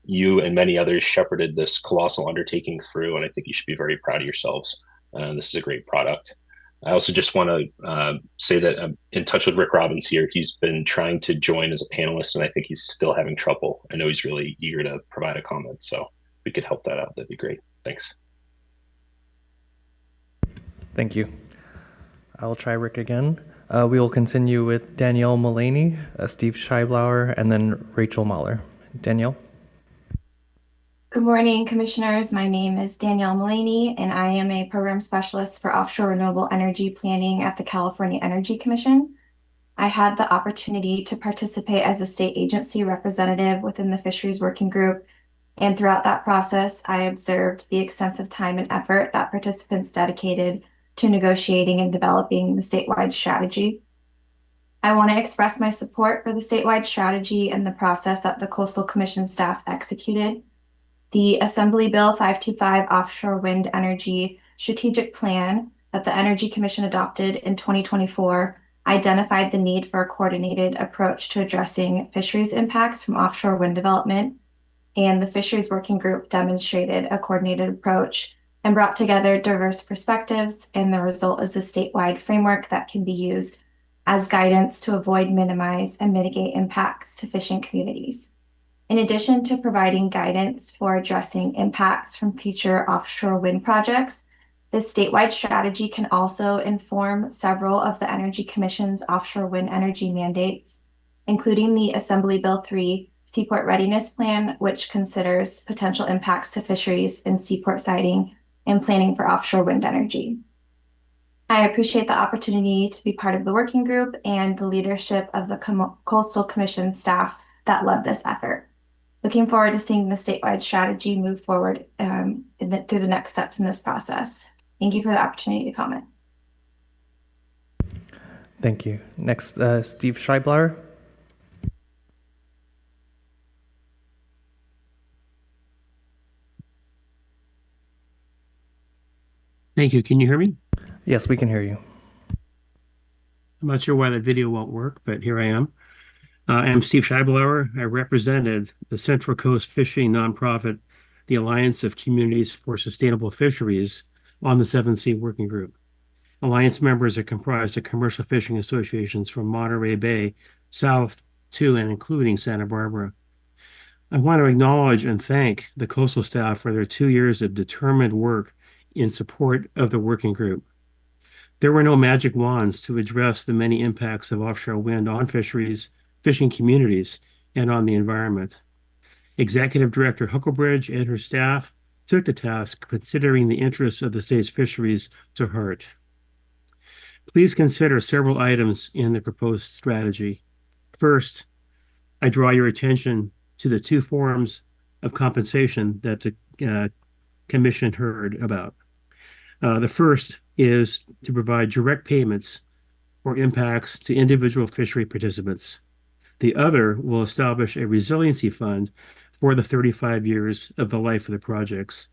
You and many others shepherded this colossal undertaking through, and I think you should be very proud of yourselves. This is a great product. I also just want to say that I'm in touch with Rick Robbins here. He's been trying to join as a panelist, and I think he's still having trouble. I know he's really eager to provide a comment, so if we could help that out, that'd be great. Thanks. Thank you. I'll try Rick again. We will continue with Danielle Mullaney, Steve Scheiblower, and then Rachel Mahler. Danielle? Good morning, Commissioners. My name is Danielle Mullaney, and I am a Program Specialist for Offshore Renewable Energy Planning at the California Energy Commission. I had the opportunity to participate as a state agency representative within the Fisheries Working Group, and throughout that process, I observed the extensive time and effort that participants dedicated to negotiating and developing the statewide strategy. I want to express my support for the statewide strategy and the process that the Coastal Commission staff executed. The Assembly Bill 525 Offshore Wind Energy Strategic Plan that the Energy Commission adopted in 2024 identified the need for a coordinated approach to addressing fisheries impacts from offshore wind development, and the Fisheries Working Group demonstrated a coordinated approach and brought together diverse perspectives, and the result is a statewide framework that can be used as guidance to avoid, minimize, and mitigate impacts to fishing communities. In addition to providing guidance for addressing impacts from future offshore wind projects, this statewide strategy can also inform several of the Energy Commission's offshore wind energy mandates, including the Assembly Bill 3 Seaport Readiness Plan, which considers potential impacts to fisheries and seaport siting and planning for offshore wind energy. I appreciate the opportunity to be part of the working group and the leadership of the Coastal Commission staff that led this effort. Looking forward to seeing the statewide strategy move forward through the next steps in this process. Thank you for the opportunity to comment. Thank you. Next, Steve Scheiblower. Thank you. Can you hear me? Yes, we can hear you. I'm not sure why that video won't work, but here I am. I'm Steve Scheiblower. I represented the Central Coast Fishing nonprofit, the Alliance of Communities for Sustainable Fisheries, on the 7C Working Group. Alliance members are comprised of commercial fishing associations from Monterey Bay south to and including Santa Barbara. I want to acknowledge and thank the coastal staff for their 2 years of determined work in support of the working group. There were no magic wands to address the many impacts of offshore wind on fisheries, fishing communities, and on the environment. Executive Director Huckelbridge and her staff took the task considering the interests of the state's fisheries to heart. Please consider several items in the proposed strategy. First, I draw your attention to the two forms of compensation that the Commission heard about. The first is to provide direct payments for impacts to individual fishery participants. The other will establish a resiliency fund for the 35 years of the life of the projects.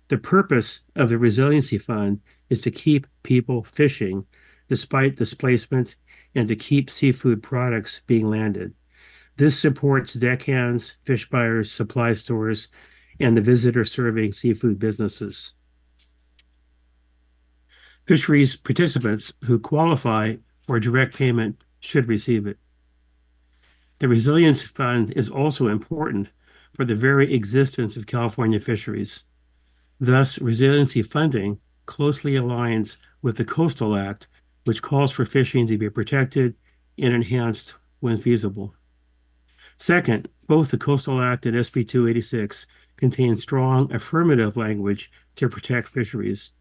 The purpose of the resiliency fund is to keep people fishing despite displacement and to keep seafood products being landed. This supports deckhands, fish buyers, supply stores, and the visitor serving seafood businesses. Fisheries participants who qualify for direct payment should receive it. The Resilience Fund is also important for the very existence of California fisheries. Thus, resiliency funding closely aligns with the Coastal Act, which calls for fishing to be protected and enhanced when feasible. Second, both the Coastal Act and SB 286 contain strong affirmative language to protect fisheries.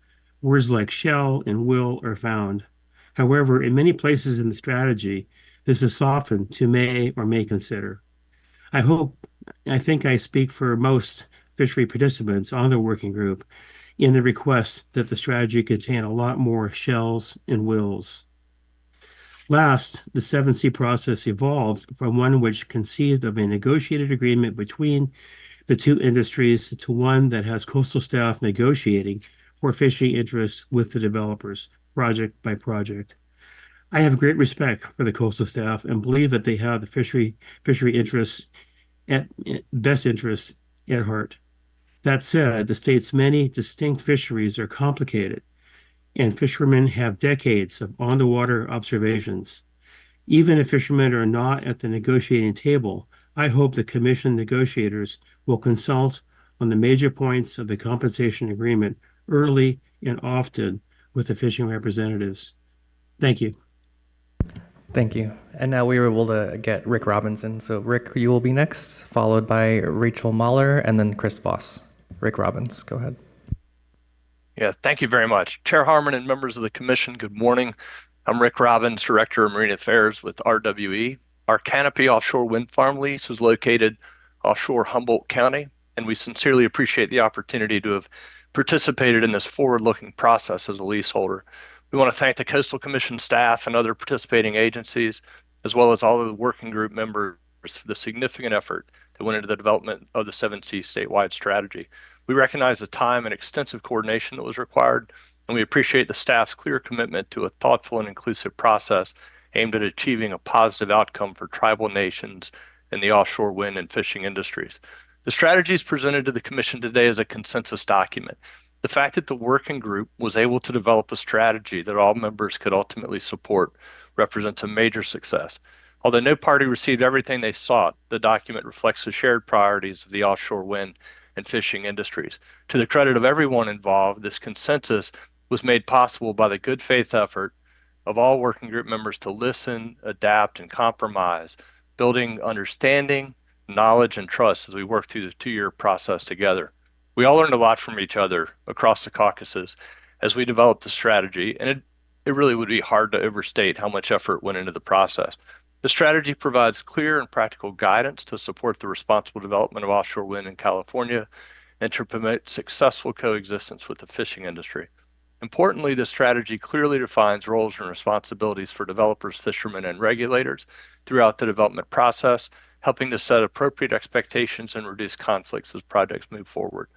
Words like shall and will are found. However, in many places in the strategy, this is softened to may or may consider. I think I speak for most fishery participants on the working group in the request that the strategy contain a lot more shells and wills. Last, the 7C process evolved from one which conceived of a negotiated agreement between the two industries to one that has coastal staff negotiating for fishing interests with the developers, project by project. I have great respect for the coastal staff and believe that they have the fishery interests best interests at heart. That said, the state's many distinct fisheries are complicated, and fishermen have decades of on-the-water observations. Even if fishermen are not at the negotiating table, I hope the Commission negotiators will consult on the major points of the compensation agreement early and often with the fishing representatives. Thank you. Thank you. And now we were able to get Rick Robinson. So Rick, you will be next, followed by Rachel Mahler and then Chris Voss. Rick Robbins, go ahead. Yeah, thank you very much. Chair Harmon and members of the Commission, good morning. I'm Rick Robbins, Director of Marine Affairs with RWE. Our Canopy offshore wind farm lease is located offshore Humboldt County, and we sincerely appreciate the opportunity to have participated in this forward-looking process as a leaseholder. We want to thank the Coastal Commission staff and other participating agencies, as well as all of the working group members for the significant effort that went into the development of the 7C statewide strategy. We recognize the time and extensive coordination that was required, and we appreciate the staff's clear commitment to a thoughtful and inclusive process aimed at achieving a positive outcome for tribal nations in the offshore wind and fishing industries. The strategies presented to the Commission today is a consensus document. The fact that the working group was able to develop a strategy that all members could ultimately support represents a major success. Although no party received everything they sought, the document reflects the shared priorities of the offshore wind and fishing industries. To the credit of everyone involved, this consensus was made possible by the good faith effort of all working group members to listen, adapt, and compromise, building understanding, knowledge, and trust as we work through the 2-year process together. We all learned a lot from each other across the caucuses as we developed the strategy, and it really would be hard to overstate how much effort went into the process. The strategy provides clear and practical guidance to support the responsible development of offshore wind in California and to promote successful coexistence with the fishing industry. Importantly, the strategy clearly defines roles and responsibilities for developers, fishermen, and regulators throughout the development process, helping to set appropriate expectations and reduce conflicts as projects move forward.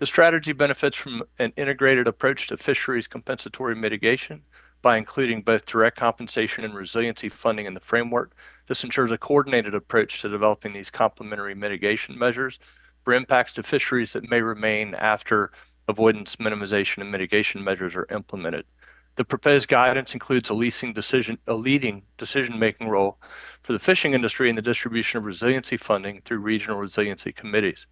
The strategy benefits from an integrated approach to fisheries compensatory mitigation by including both direct compensation and resiliency funding in the framework. This ensures a coordinated approach to developing these complementary mitigation measures for impacts to fisheries that may remain after avoidance, minimization, and mitigation measures are implemented. The proposed guidance includes a leading decision-making role for the fishing industry in the distribution of resiliency funding through regional resiliency committees.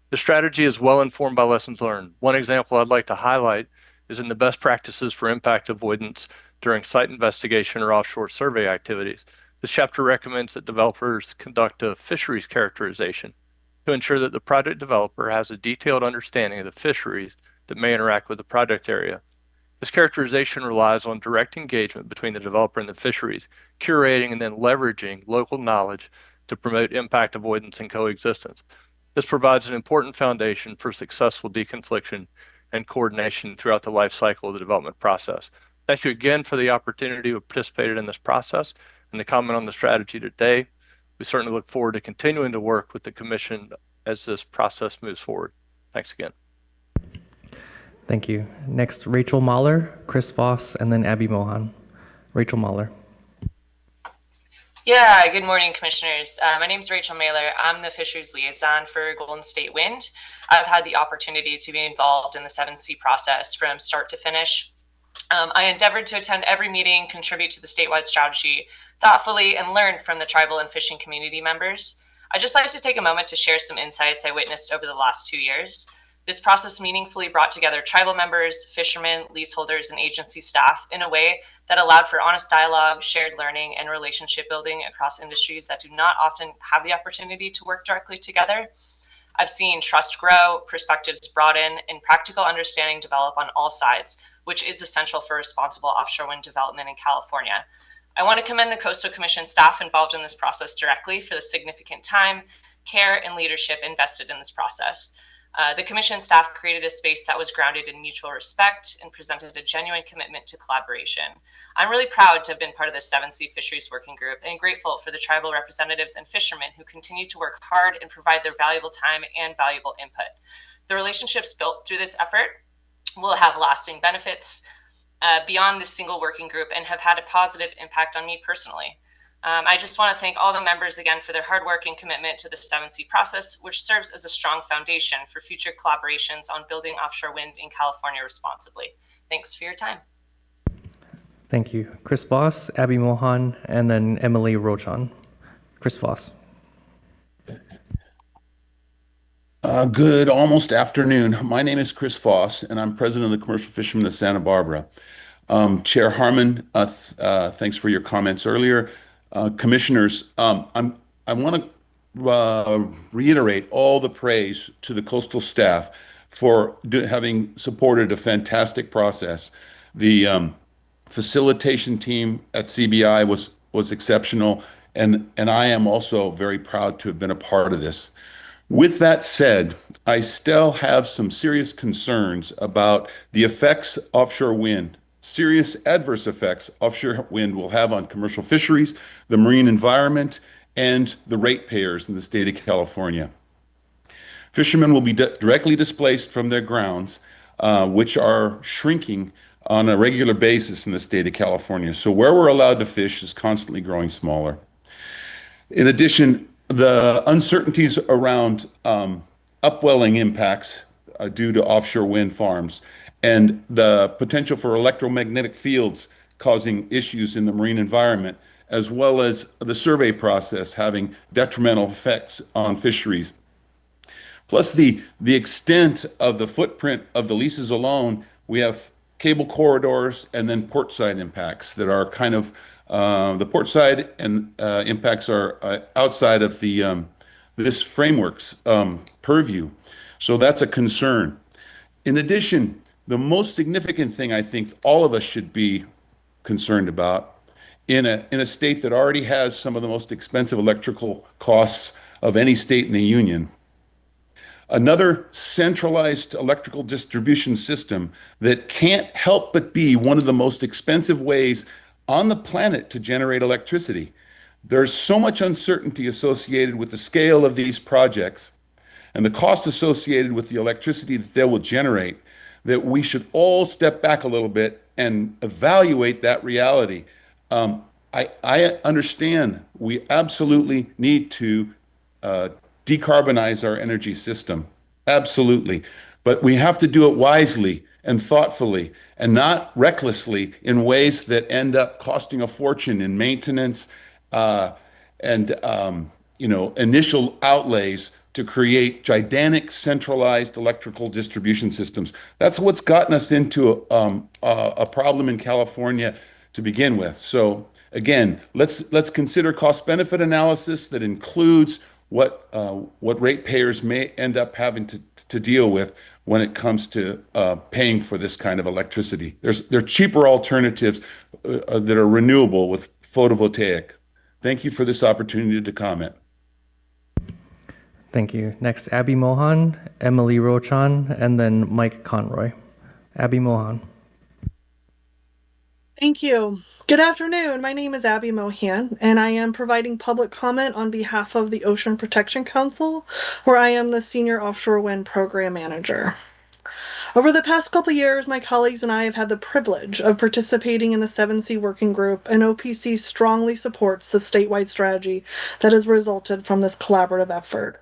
The strategy is well informed by lessons learned. One example I'd like to highlight is in the best practices for impact avoidance during site investigation or offshore survey activities. This chapter recommends that developers conduct a fisheries characterization to ensure that the project developer has a detailed understanding of the fisheries that may interact with the project area. This characterization relies on direct engagement between the developer and the fisheries, curating and then leveraging local knowledge to promote impact avoidance and coexistence. This provides an important foundation for successful deconfliction and coordination throughout the life cycle of the development process. Thank you again for the opportunity to have participated in this process and to comment on the strategy today. We certainly look forward to continuing to work with the Commission as this process moves forward. Thanks again. Thank you. Next, Rachel Mahler, Chris Voss, and then Abby Mohan. Rachel Mahler. Yeah, good morning, Commissioners. My name is Rachel Mahler. I'm the Fisheries Liaison for Golden State Wind. I've had the opportunity to be involved in the 7C process from start to finish. I endeavored to attend every meeting, contribute to the statewide strategy thoughtfully, and learn from the tribal and fishing community members. I'd just like to take a moment to share some insights I witnessed over the last 2 years. This process meaningfully brought together tribal members, fishermen, leaseholders, and agency staff in a way that allowed for honest dialogue, shared learning, and relationship building across industries that do not often have the opportunity to work directly together. I've seen trust grow, perspectives broaden, and practical understanding develop on all sides, which is essential for responsible offshore wind development in California. I want to commend the Coastal Commission staff involved in this process directly for the significant time, care, and leadership invested in this process. The Commission staff created a space that was grounded in mutual respect and presented a genuine commitment to collaboration. I'm really proud to have been part of the 7C Fisheries Working Group and grateful for the tribal representatives and fishermen who continue to work hard and provide their valuable time and valuable input. The relationships built through this effort will have lasting benefits beyond this single working group and have had a positive impact on me personally. I just want to thank all the members again for their hard work and commitment to the 7C process, which serves as a strong foundation for future collaborations on building offshore wind in California responsibly. Thanks for your time. Thank you. Chris Voss, Abby Mohan, and then Emily Rochan. Chris Voss. Good almost afternoon. My name is Chris Voss, and I'm president of the Commercial Fishermen of Santa Barbara. Chair Harmon, thanks for your comments earlier. Commissioners, I want to reiterate all the praise to the coastal staff for having supported a fantastic process. The facilitation team at CBI was exceptional, and I am also very proud to have been a part of this. With that said, I still have some serious concerns about the effects offshore wind, serious adverse effects offshore wind will have on commercial fisheries, the marine environment, and the ratepayers in the state of California. Fishermen will be directly displaced from their grounds, which are shrinking on a regular basis in the state of California. So where we're allowed to fish is constantly growing smaller. In addition, the uncertainties around upwelling impacts due to offshore wind farms and the potential for electromagnetic fields causing issues in the marine environment, as well as the survey process having detrimental effects on fisheries. Plus the extent of the footprint of the leases alone, we have cable corridors and then portside impacts that are kind of, the portside and impacts are outside of the this framework's purview. So that's a concern. In addition, the most significant thing I think all of us should be concerned about in a state that already has some of the most expensive electrical costs of any state in the union, another centralized electrical distribution system that can't help but be one of the most expensive ways on the planet to generate electricity. There's so much uncertainty associated with the scale of these projects and the cost associated with the electricity that they will generate that we should all step back a little bit and evaluate that reality. I understand we absolutely need to decarbonize our energy system, absolutely. But we have to do it wisely and thoughtfully and not recklessly in ways that end up costing a fortune in maintenance and initial outlays to create gigantic centralized electrical distribution systems. That's what's gotten us into a problem in California to begin with. So again, let's consider cost-benefit analysis that includes what ratepayers may end up having to deal with when it comes to paying for this kind of electricity. There are cheaper alternatives that are renewable with photovoltaic. Thank you for this opportunity to comment. Thank you. Next, Abby Mohan, Emily Rochan, and then Mike Conroy. Abby Mohan. Thank you. Good afternoon. My name is Abby Mohan, and I am providing public comment on behalf of the Ocean Protection Council, where I am the Senior Offshore Wind Program Manager. Over the past couple years, my colleagues and I have had the privilege of participating in the 7C Working Group, and OPC strongly supports the statewide strategy that has resulted from this collaborative effort.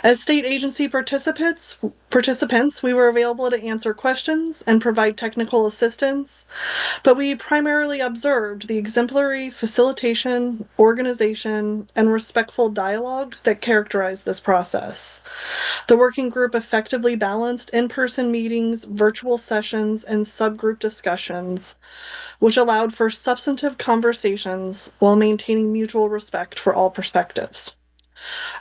As state agency participants, we were available to answer questions and provide technical assistance, but we primarily observed the exemplary facilitation, organization, and respectful dialogue that characterized this process. The working group effectively balanced in-person meetings, virtual sessions, and subgroup discussions, which allowed for substantive conversations while maintaining mutual respect for all perspectives.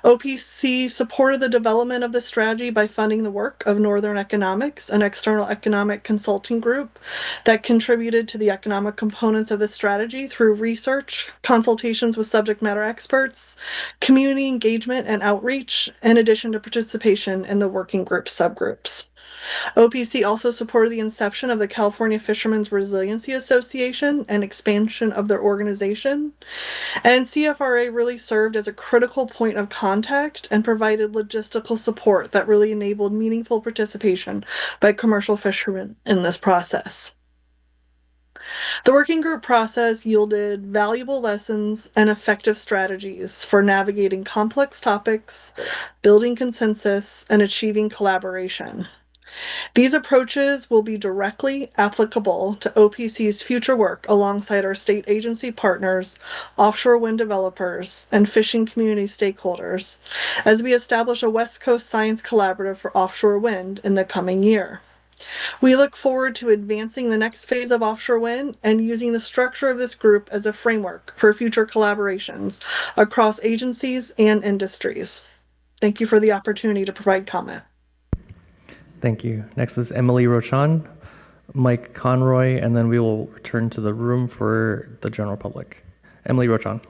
OPC supported the development of the strategy by funding the work of Northern Economics, an external economic consulting group that contributed to the economic components of the strategy through research, consultations with subject matter experts, community engagement and outreach, in addition to participation in the working group subgroups. OPC also supported the inception of the California Fishermen's Resiliency Association and expansion of their organization. And CFRA really served as a critical point of contact and provided logistical support that really enabled meaningful participation by commercial fishermen in this process. The working group process yielded valuable lessons and effective strategies for navigating complex topics, building consensus, and achieving collaboration. These approaches will be directly applicable to OPC's future work alongside our state agency partners, offshore wind developers, and fishing community stakeholders as we establish a West Coast Science Collaborative for offshore wind in the coming year. We look forward to advancing the next phase of offshore wind and using the structure of this group as a framework for future collaborations across agencies and industries. Thank you for the opportunity to provide comment. Thank you. Next is Emily Rochan, Mike Conroy, and then we will return to the room for the general public. Emily Rochan.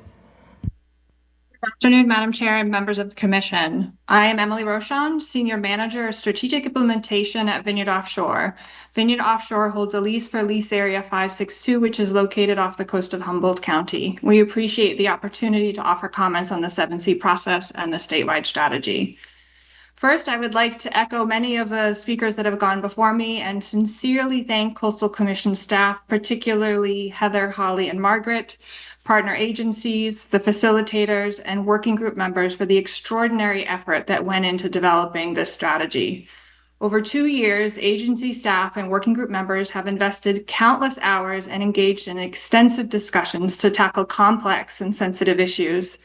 Good afternoon, Madam Chair and members of the Commission. I am Emily Rochan, Senior Manager of Strategic Implementation at Vineyard Offshore. Vineyard Offshore holds a lease for Lease Area 562, which is located off the coast of Humboldt County. We appreciate the opportunity to offer comments on the 7C process and the statewide strategy. First, I would like to echo many of the speakers that have gone before me and sincerely thank Coastal Commission staff, particularly Heather, Holly, and Margaret, partner agencies, the facilitators, and working group members for the extraordinary effort that went into developing this strategy. Over 2 years, agency staff and working group members have invested countless hours and engaged in extensive discussions to tackle complex and sensitive issues.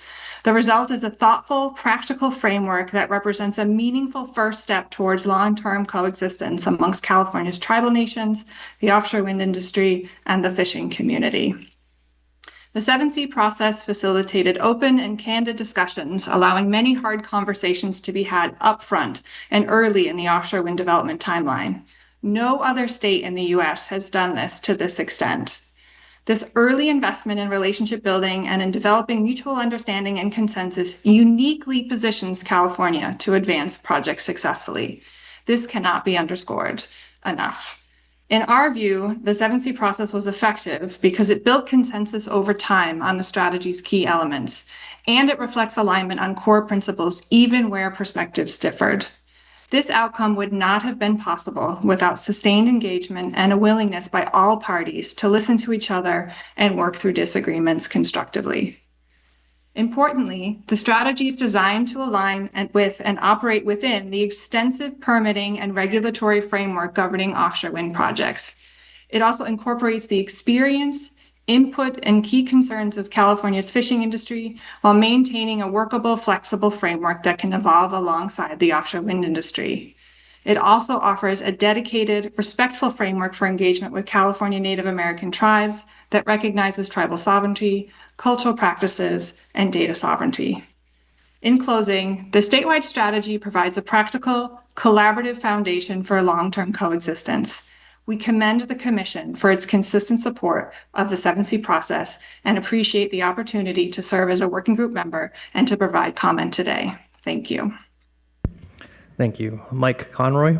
The result is a thoughtful, practical framework that represents a meaningful first step towards long-term coexistence amongst California's tribal nations, the offshore wind industry, and the fishing community. The 7C process facilitated open and candid discussions, allowing many hard conversations to be had upfront and early in the offshore wind development timeline. No other state in the U.S. has done this to this extent. This early investment in relationship building and in developing mutual understanding and consensus uniquely positions California to advance projects successfully. This cannot be underscored enough. In our view, the 7C process was effective because it built consensus over time on the strategy's key elements, and it reflects alignment on core principles even where perspectives differed. This outcome would not have been possible without sustained engagement and a willingness by all parties to listen to each other and work through disagreements constructively. Importantly, the strategy is designed to align with and operate within the extensive permitting and regulatory framework governing offshore wind projects. It also incorporates the experience, input, and key concerns of California's fishing industry while maintaining a workable, flexible framework that can evolve alongside the offshore wind industry. It also offers a dedicated, respectful framework for engagement with California Native American tribes that recognizes tribal sovereignty, cultural practices, and data sovereignty. In closing, the statewide strategy provides a practical, collaborative foundation for long-term coexistence. We commend the Commission for its consistent support of the 7C process and appreciate the opportunity to serve as a working group member and to provide comment today. Thank you. Thank you. Mike Conroy?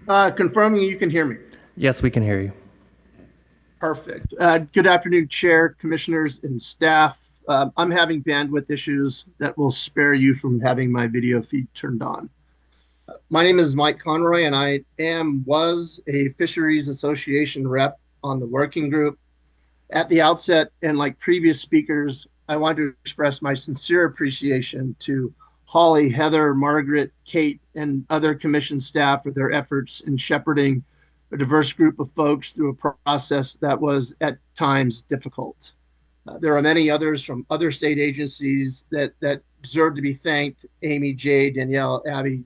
Confirming you can hear me. Yes, we can hear you. Perfect. Good afternoon, Chair, Commissioners, and staff. I'm having bandwidth issues that will spare you from having my video feed turned on. My name is Mike Conroy, and I was a Fisheries Association rep on the working group. At the outset, and like previous speakers, I want to express my sincere appreciation to Holly, Heather, Margaret, Kate, and other commission staff for their efforts in shepherding a diverse group of folks through a process that was at times difficult. There are many others from other state agencies that deserve to be thanked. Amy, Jay, Danielle, Abby,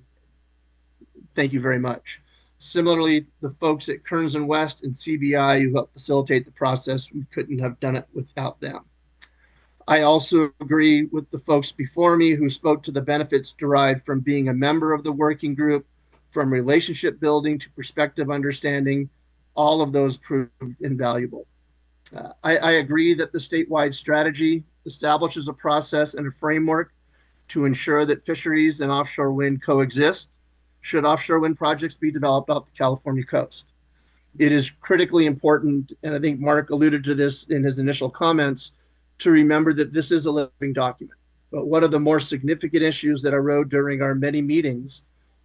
thank you very much. Similarly, the folks at Kearns and West and CBI who helped facilitate the process, we couldn't have done it without them. I also agree with the folks before me who spoke to the benefits derived from being a member of the working group, from relationship building to perspective understanding. All of those proved invaluable. I agree that the statewide strategy establishes a process and a framework to ensure that fisheries and offshore wind coexist should offshore wind projects be developed off the California coast. It is critically important, and I think Mark alluded to this in his initial comments, to remember that this is a living document. But one of the more significant issues that arose during our many meetings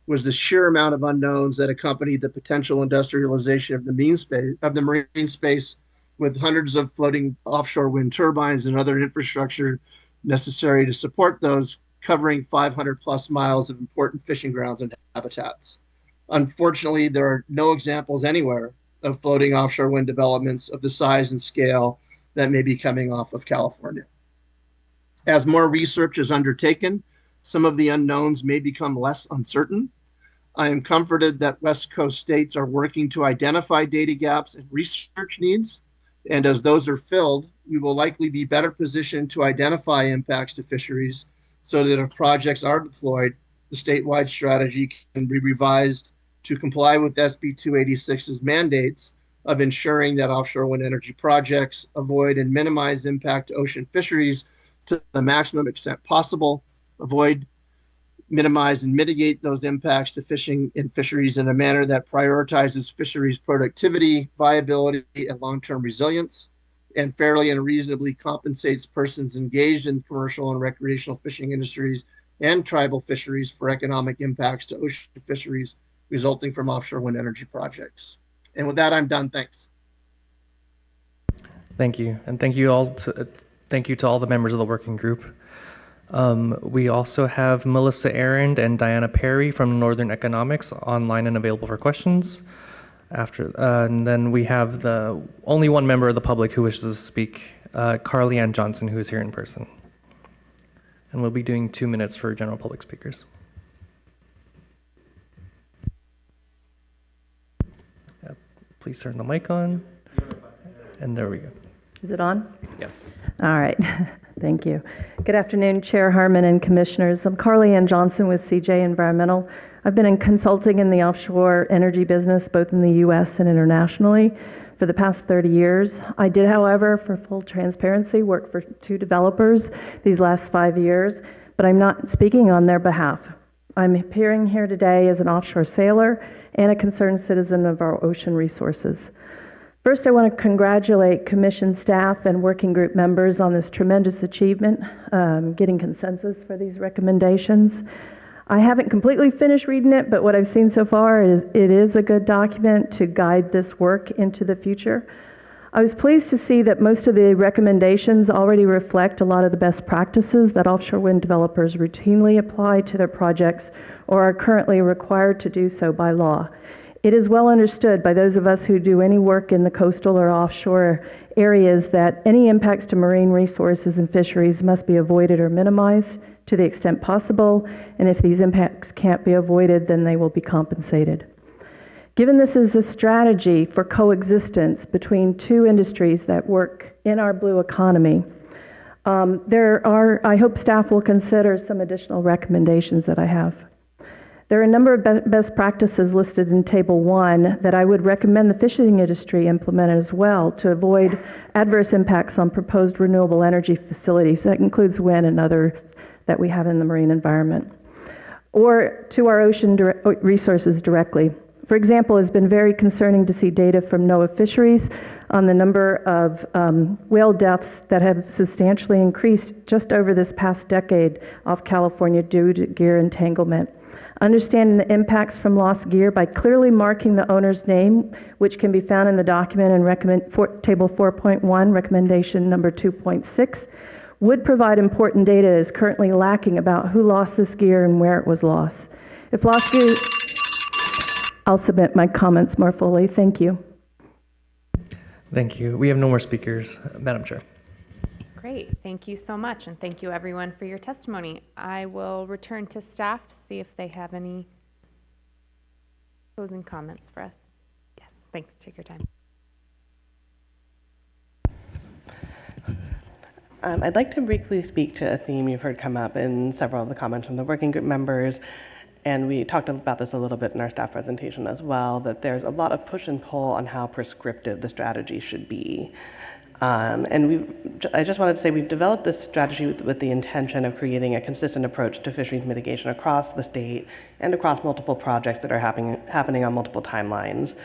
was the sheer amount of unknowns that accompanied the potential industrialization of the marine space, with hundreds of floating offshore wind turbines and other infrastructure necessary to support those, covering 500 plus miles of important fishing grounds and habitats. Unfortunately, there are no examples anywhere of floating offshore wind developments of the size and scale that may be coming off of California. As more research is undertaken, some of the unknowns may become less uncertain. I am comforted that West Coast states are working to identify data gaps and research needs, and as those are filled, we will likely be better positioned to identify impacts to fisheries so that if projects are deployed, the statewide strategy can be revised to comply with SB 286's mandates of ensuring that offshore wind energy projects avoid and minimize impact to ocean fisheries to the maximum extent possible, avoid, minimize, and mitigate those impacts to fishing and fisheries in a manner that prioritizes fisheries productivity, viability, and long-term resilience, and fairly and reasonably compensates persons engaged in commercial and recreational fishing industries and tribal fisheries for economic impacts to ocean fisheries resulting from offshore wind energy projects. And with that, I'm done. Thanks. Thank you. And thank you to all the members of the working group. We also have Melissa Arend and Diana Perry from Northern Economics online and available for questions. And then we have the only one member of the public who wishes to speak, Carly Ann Johnson, who is here in person. And we'll be doing 2 minutes for general public speakers. Please turn the mic on. And there we go. Is it on? Yes. All right. Thank you. Good afternoon, Chair Harmon and Commissioners. I'm Carly Ann Johnson with CJ Environmental. I've been in consulting in the offshore energy business, both in the U.S. and internationally, for the past 30 years. I did, however, for full transparency, work for 2 developers these last 5 years, but I'm not speaking on their behalf. I'm appearing here today as an offshore sailor and a concerned citizen of our ocean resources. First, I want to congratulate Commission staff and working group members on this tremendous achievement, getting consensus for these recommendations. I haven't completely finished reading it, but what I've seen so far is it is a good document to guide this work into the future. I was pleased to see that most of the recommendations already reflect a lot of the best practices that offshore wind developers routinely apply to their projects or are currently required to do so by law. It is well understood by those of us who do any work in the coastal or offshore areas that any impacts to marine resources and fisheries must be avoided or minimized to the extent possible, and if these impacts can't be avoided, then they will be compensated. Given this is a strategy for coexistence between 2 industries that work in our blue economy, I hope staff will consider some additional recommendations that I have. There are a number of best practices listed in Table 1 that I would recommend the fishing industry implement as well to avoid adverse impacts on proposed renewable energy facilities. That includes wind and others that we have in the marine environment, or to our ocean resources directly. For example, it's been very concerning to see data from NOAA Fisheries on the number of whale deaths that have substantially increased just over this past decade off California due to gear entanglement. Understanding the impacts from lost gear by clearly marking the owner's name, which can be found in the document in Table 4.1, Recommendation Number 2.6, would provide important data that is currently lacking about who lost this gear and where it was lost. If lost gear, I'll submit my comments more fully. Thank you. Thank you. We have no more speakers. Madam Chair. Great. Thank you so much. And thank you everyone for your testimony. I will return to staff to see if they have any closing comments for us. Yes, thanks. Take your time. I'd like to briefly speak to a theme you've heard come up in several of the comments from the working group members, and we talked about this a little bit in our staff presentation as well, that there's a lot of push and pull on how prescriptive the strategy should be. I just wanted to say we've developed this strategy with the intention of creating a consistent approach to fisheries mitigation across the state and across multiple projects that are happening on multiple timelines.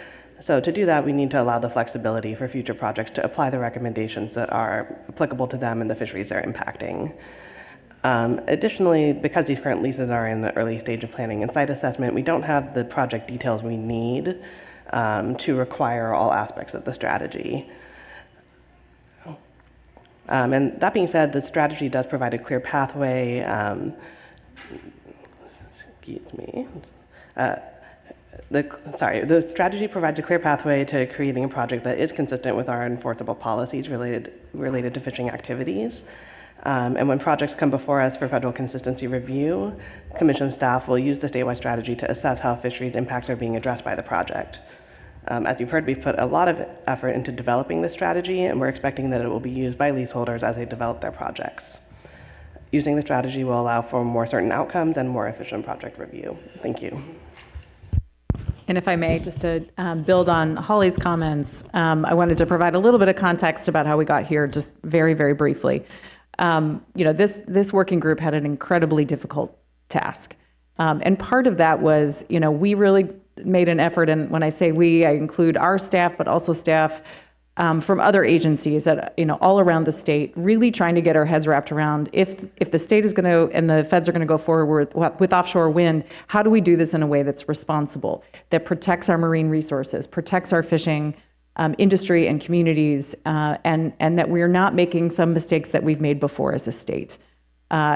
So to do that, we need to allow the flexibility for future projects to apply the recommendations that are applicable to them and the fisheries they're impacting. Additionally, because these current leases are in the early stage of planning and site assessment, we don't have the project details we need to require all aspects of the strategy. And that being said, the strategy does provide a clear pathway. The strategy provides a clear pathway to creating a project that is consistent with our enforceable policies related to fishing activities. And when projects come before us for federal consistency review, Commission staff will use the statewide strategy to assess how fisheries impacts are being addressed by the project. As you've heard, we've put a lot of effort into developing this strategy, and we're expecting that it will be used by leaseholders as they develop their projects. Using the strategy will allow for more certain outcomes and more efficient project review. Thank you. And if I may, just to build on Holly's comments, I wanted to provide a little bit of context about how we got here, just very, very briefly. This working group had an incredibly difficult task. And part of that was, we really made an effort, and when I say we, I include our staff, but also staff from other agencies that, all around the state, really trying to get our heads wrapped around if the state is going to, and the feds are going to go forward with offshore wind, how do we do this in a way that's responsible, that protects our marine resources, protects our fishing industry and communities, and that we're not making some mistakes that we've made before as a state.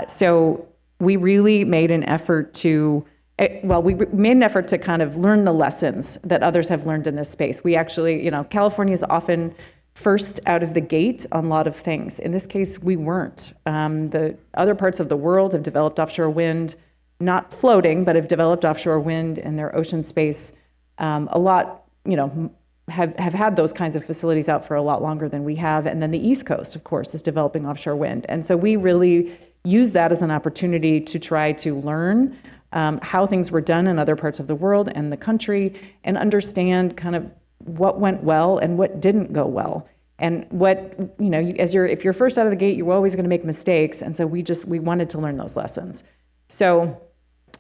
So we really made an effort to kind of learn the lessons that others have learned in this space. We actually, California is often first out of the gate on a lot of things. In this case, we weren't. The other parts of the world have developed offshore wind, not floating, but have developed offshore wind in their ocean space a lot, have had those kinds of facilities out for a lot longer than we have. And then the East Coast, of course, is developing offshore wind. And so we really use that as an opportunity to try to learn how things were done in other parts of the world and the country, and understand kind of what went well and what didn't go well. And what, if you're first out of the gate, you're always going to make mistakes. And so we wanted to learn those lessons. So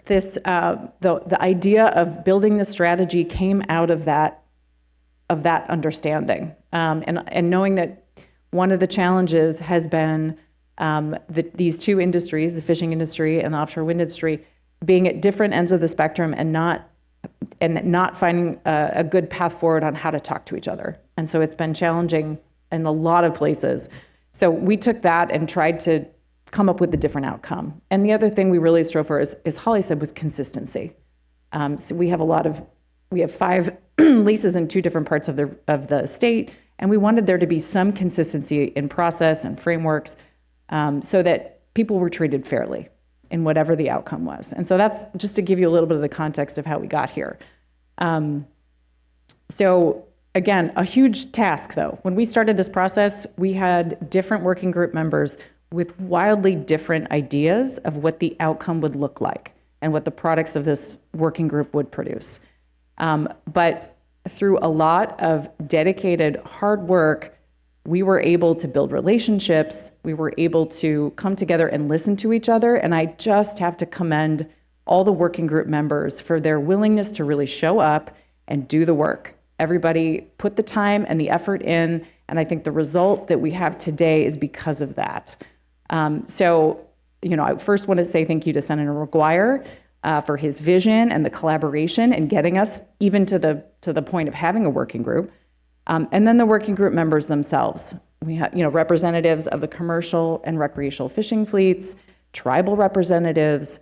this, the idea of building the strategy came out of that understanding. And knowing that one of the challenges has been these two industries, the fishing industry and the offshore wind industry, being at different ends of the spectrum and not finding a good path forward on how to talk to each other. And so it's been challenging in a lot of places. So we took that and tried to come up with a different outcome. And the other thing we really strove for, as Holly said, was consistency. So we have 5 leases in 2 different parts of the state, and we wanted there to be some consistency in process and frameworks so that people were treated fairly in whatever the outcome was. And so that's just to give you a little bit of the context of how we got here. So again, a huge task though. When we started this process, we had different working group members with wildly different ideas of what the outcome would look like and what the products of this working group would produce. But through a lot of dedicated hard work, we were able to build relationships. We were able to come together and listen to each other. And I just have to commend all the working group members for their willingness to really show up and do the work Everybody put the time and the effort in, and I think the result that we have today is because of that. So, I first want to say thank you to Senator McGuire for his vision and the collaboration and getting us even to the point of having a working group. And then the working group members themselves. We have, representatives of the commercial and recreational fishing fleets, tribal representatives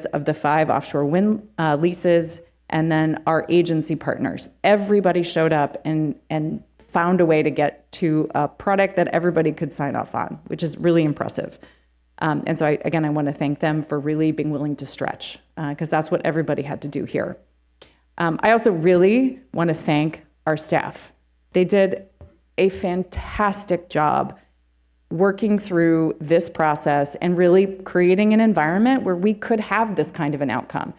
of the 5 offshore wind leases, and then our agency partners. Everybody showed up and found a way to get to a product that everybody could sign off on, which is really impressive. And so I want to thank them for really being willing to stretch, because that's what everybody had to do here. I also really want to thank our staff. They did a fantastic job working through this process and really creating an environment where we could have this kind of an outcome.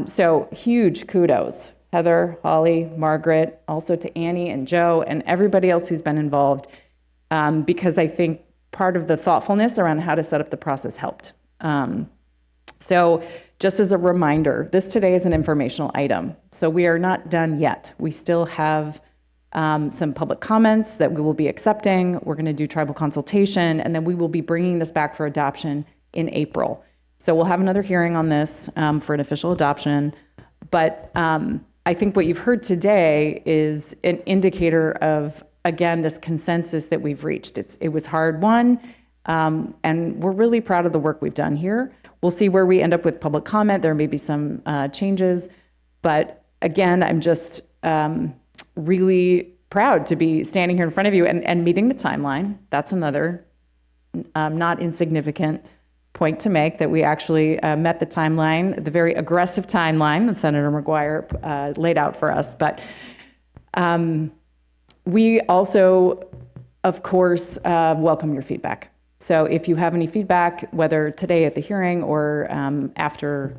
So huge kudos, Heather, Holly, Margaret, also to Annie and Joe and everybody else who's been involved, because I think part of the thoughtfulness around how to set up the process helped. So just as a reminder, this today is an informational item. So we are not done yet. We still have some public comments that we will be accepting. We're going to do tribal consultation, and then we will be bringing this back for adoption in April. So we'll have another hearing on this for an official adoption. But I think what you've heard today is an indicator of, again, this consensus that we've reached. It was hard won, and we're really proud of the work we've done here. We'll see where we end up with public comment. There may be some changes, but again, I'm just really proud to be standing here in front of you and meeting the timeline. That's another not insignificant point to make, that we actually met the timeline, the very aggressive timeline that Senator McGuire laid out for us. But we also, of course, welcome your feedback. So if you have any feedback, whether today at the hearing or after,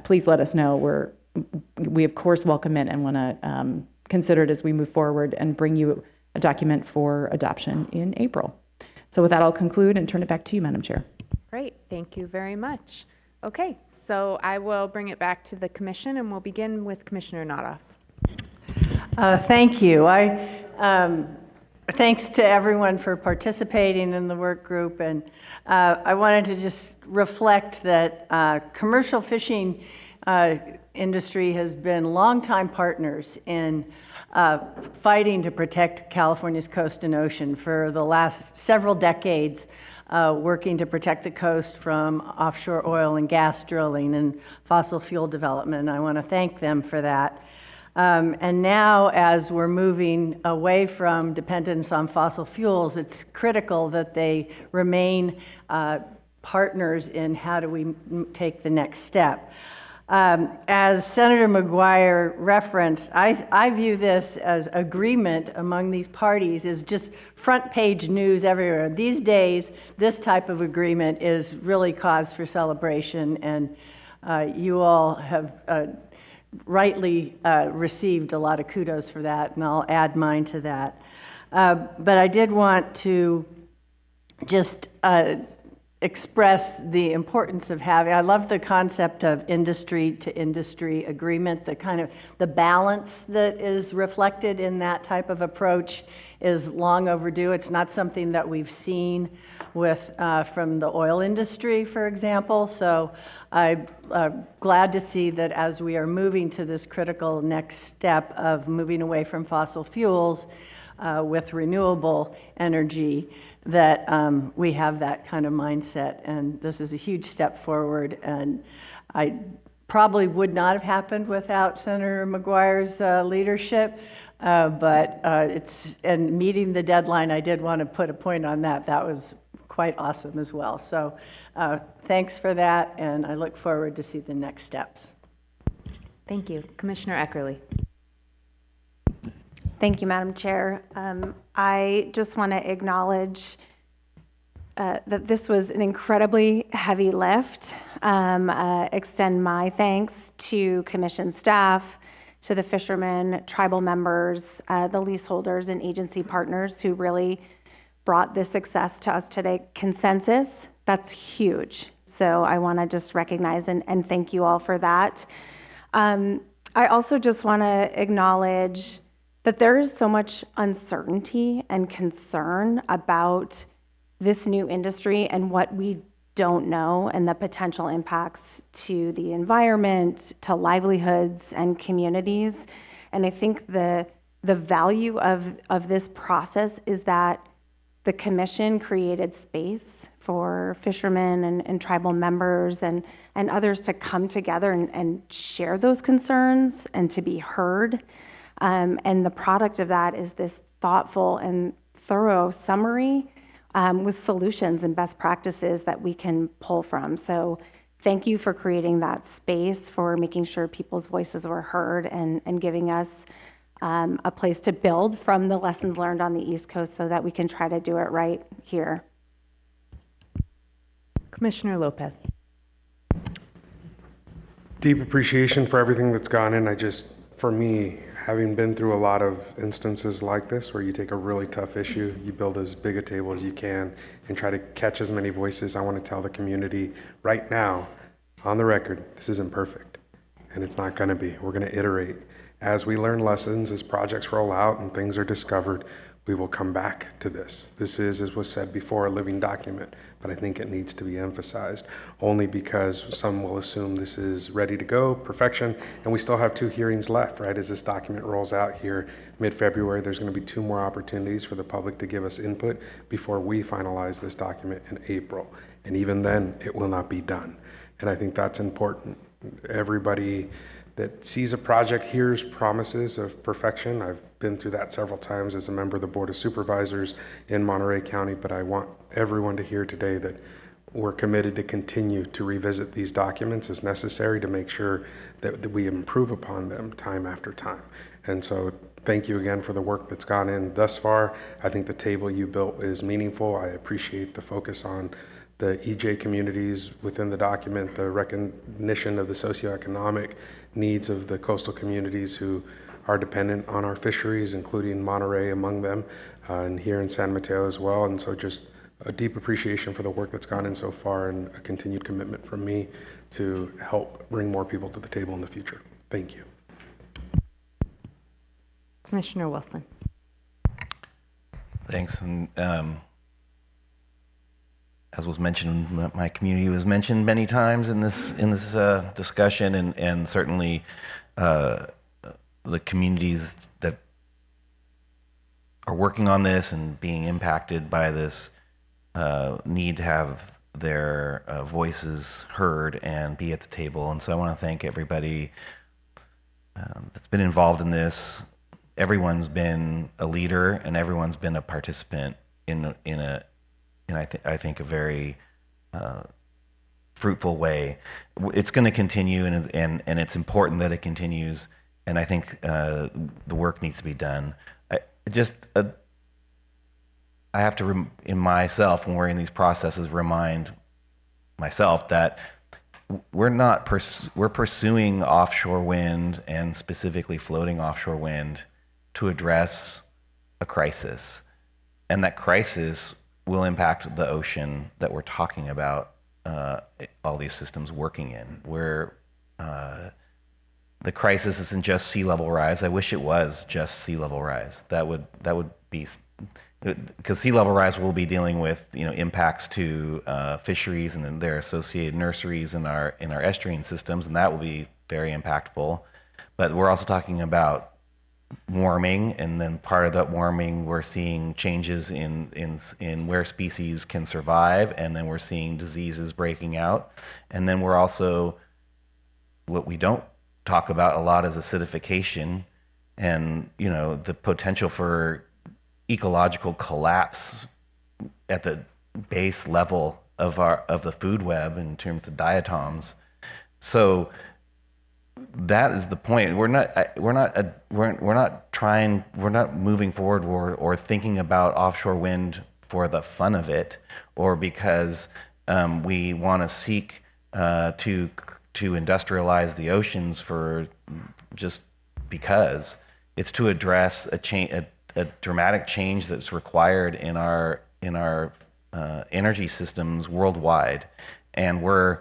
please let us know. We of course welcome it and want to consider it as we move forward and bring you a document for adoption in April. So with that, I'll conclude and turn it back to you, Madam Chair. Great, thank you very much. Okay, so I will bring it back to the commission, and we'll begin with Commissioner Notoff. Thank you. Thanks to everyone for participating in the work group, and I wanted to just reflect that commercial fishing industry has been longtime partners in fighting to protect California's coast and ocean for the last several decades, working to protect the coast from offshore oil and gas drilling and fossil fuel development. I want to thank them for that. And now, as we're moving away from dependence on fossil fuels, it's critical that they remain partners in how do we take the next step. As Senator McGuire referenced, I view this as agreement among these parties is just front page news everywhere. These days, this type of agreement is really cause for celebration, and you all have rightly received a lot of kudos for that, and I'll add mine to that. But I did want to just express the importance of having, I love the concept of industry to industry agreement, the balance that is reflected in that type of approach is long overdue. It's not something that we've seen with from the oil industry, for example. So I'm glad to see that as we are moving to this critical next step of moving away from fossil fuels with renewable energy, that we have that kind of mindset, and this is a huge step forward, and I probably would not have happened without Senator McGuire's leadership, but and meeting the deadline, I did want to put a point on that. That was quite awesome as well. So thanks for that, and I look forward to see the next steps. Thank you. Commissioner Eckerly. Thank you, Madam Chair. I just want to acknowledge that this was an incredibly heavy lift. Extend my thanks to Commission staff, to the fishermen, tribal members, the leaseholders, and agency partners who really brought this success to us today. Consensus, that's huge. So I want to just recognize and thank you all for that. I also just want to acknowledge that there is so much uncertainty and concern about this new industry and what we don't know and the potential impacts to the environment, to livelihoods and communities. And I think the value of this process is that the commission created space for fishermen and tribal members and others to come together and share those concerns and to be heard. And the product of that is this thoughtful and thorough summary with solutions and best practices that we can pull from. So thank you for creating that space, for making sure people's voices were heard and giving us a place to build from the lessons learned on the East Coast so that we can try to do it right here. Commissioner Lopez. Deep appreciation for everything that's gone in. For me, having been through a lot of instances like this where you take a really tough issue, you build as big a table as you can and try to catch as many voices. I want to tell the community right now, on the record, this isn't perfect, and it's not going to be. We're going to iterate. As we learn lessons, as projects roll out and things are discovered, we will come back to this. This is, as was said before, a living document, but I think it needs to be emphasized only because some will assume this is ready to go, perfection, and we still have 2 hearings left, right? As this document rolls out here mid-February, there's going to be 2 more opportunities for the public to give us input before we finalize this document in April. And even then, it will not be done. And I think that's important. Everybody that sees a project hears promises of perfection. I've been through that several times as a member of the Board of Supervisors in Monterey County, but I want everyone to hear today that we're committed to continue to revisit these documents as necessary to make sure that we improve upon them time after time. And so thank you again for the work that's gone in thus far. I think the table you built is meaningful. I appreciate the focus on the EJ communities within the document, the recognition of the socioeconomic needs of the coastal communities who are dependent on our fisheries, including Monterey among them, and here in San Mateo as well. And so just a deep appreciation for the work that's gone in so far and a continued commitment from me to help bring more people to the table in the future. Thank you. Commissioner Wilson. Thanks. And as was mentioned, my community was mentioned many times in this discussion, and certainly the communities that are working on this and being impacted by this need to have their voices heard and be at the table. And so I want to thank everybody that's been involved in this. Everyone's been a leader and everyone's been a participant in I think a very fruitful way. It's going to continue, and it's important that it continues. And I think the work needs to be done. I have to, in myself, when we're in these processes, remind myself that we're pursuing offshore wind and specifically floating offshore wind to address a crisis, and that crisis will impact the ocean that we're talking about, all these systems working in, where the crisis isn't just sea level rise. I wish it was just sea level rise. That would be, because sea level rise will be dealing with impacts to fisheries and their associated nurseries in our estuarine systems, and that will be very impactful. But we're also talking about warming, and then part of that warming, we're seeing changes in where species can survive, and then we're seeing diseases breaking out, and then we're also, what we don't talk about a lot is acidification, and the potential for ecological collapse at the base level of the food web in terms of diatoms. So that is the point. We're not moving forward or thinking about offshore wind for the fun of it, or because we want to seek to industrialize the oceans for just because. It's to address a dramatic change that's required in our energy systems worldwide, and we're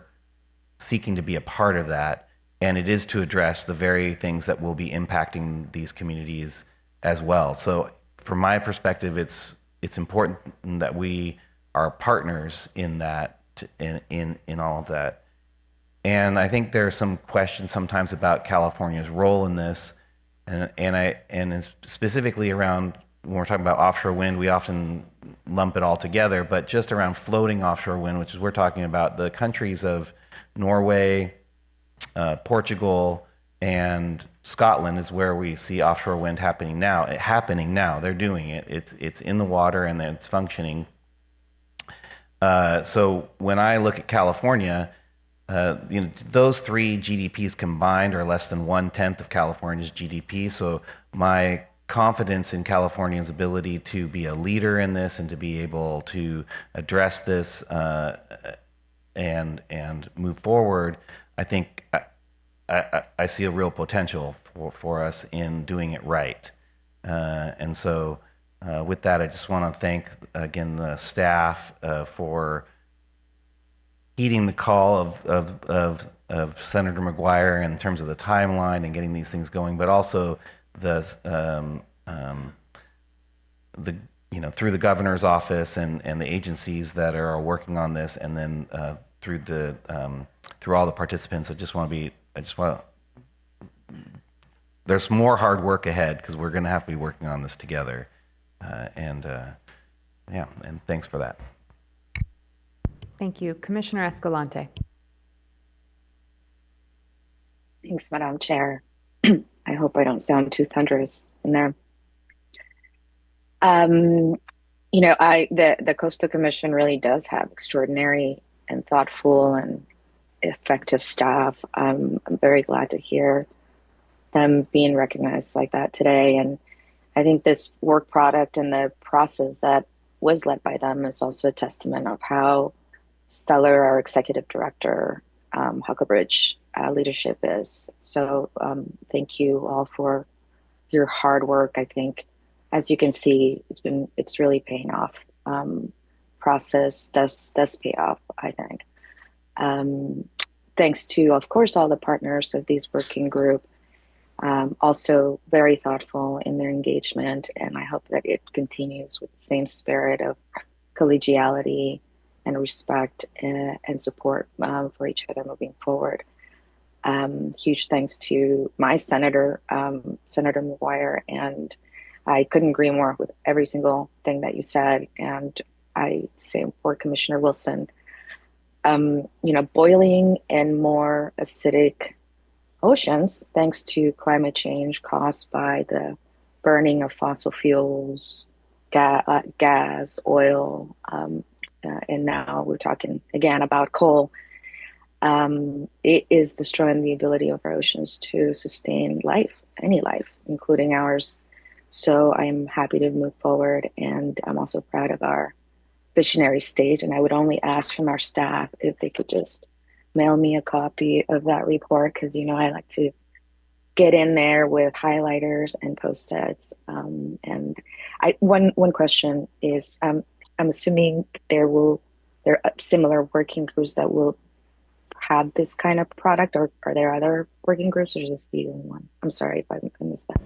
seeking to be a part of that. and it is to address the very things that will be impacting these communities as well. So from my perspective, it's important that we are partners in that, in all of that. And I think there are some questions sometimes about California's role in this, and specifically around when we're talking about offshore wind, we often lump it all together, but just around floating offshore wind, which is we're talking about the countries of Norway, Portugal, and Scotland is where we see offshore wind happening now. They're doing it. It's in the water and it's functioning. So when I look at California, those three GDPs combined are less than 1/10 of California's GDP. So my confidence in California's ability to be a leader in this and to be able to address this and move forward, I think I see a real potential for us in doing it right. And so with that, I just want to thank again the staff for heeding the call of Senator McGuire in terms of the timeline and getting these things going, but also through the governor's office and the agencies that are working on this, and then through all the participants. There's more hard work ahead because we're going to have to be working on this together, and thanks for that. Thank you. Commissioner Escalante. Thanks, Madam Chair. I hope I don't sound too thunderous in there. The Coastal Commission really does have extraordinary and thoughtful and effective staff. I'm very glad to hear them being recognized like that today. And I think this work product and the process that was led by them is also a testament of how stellar our executive director, Huckabridge, leadership is. So thank you all for your hard work. I think, as you can see, it's really paying off. Process does pay off, I think. Thanks to, of course, all the partners of this working group. Also very thoughtful in their engagement, and I hope that it continues with the same spirit of collegiality and respect and support for each other moving forward. Huge thanks to my senator, Senator McGuire, and I couldn't agree more with every single thing that you said. And I say for Commissioner Wilson, boiling and more acidic oceans, thanks to climate change caused by the burning of fossil fuels, gas, oil, and now we're talking again about coal. It is destroying the ability of our oceans to sustain life, any life, including ours. So I'm happy to move forward, and I'm also proud of our visionary stage. And I would only ask from our staff if they could just mail me a copy of that report, because I like to get in there with highlighters and post-its. One question is, I'm assuming there are similar working groups that will have this kind of product, or are there other working groups, or is this the only one? I'm sorry if I missed that.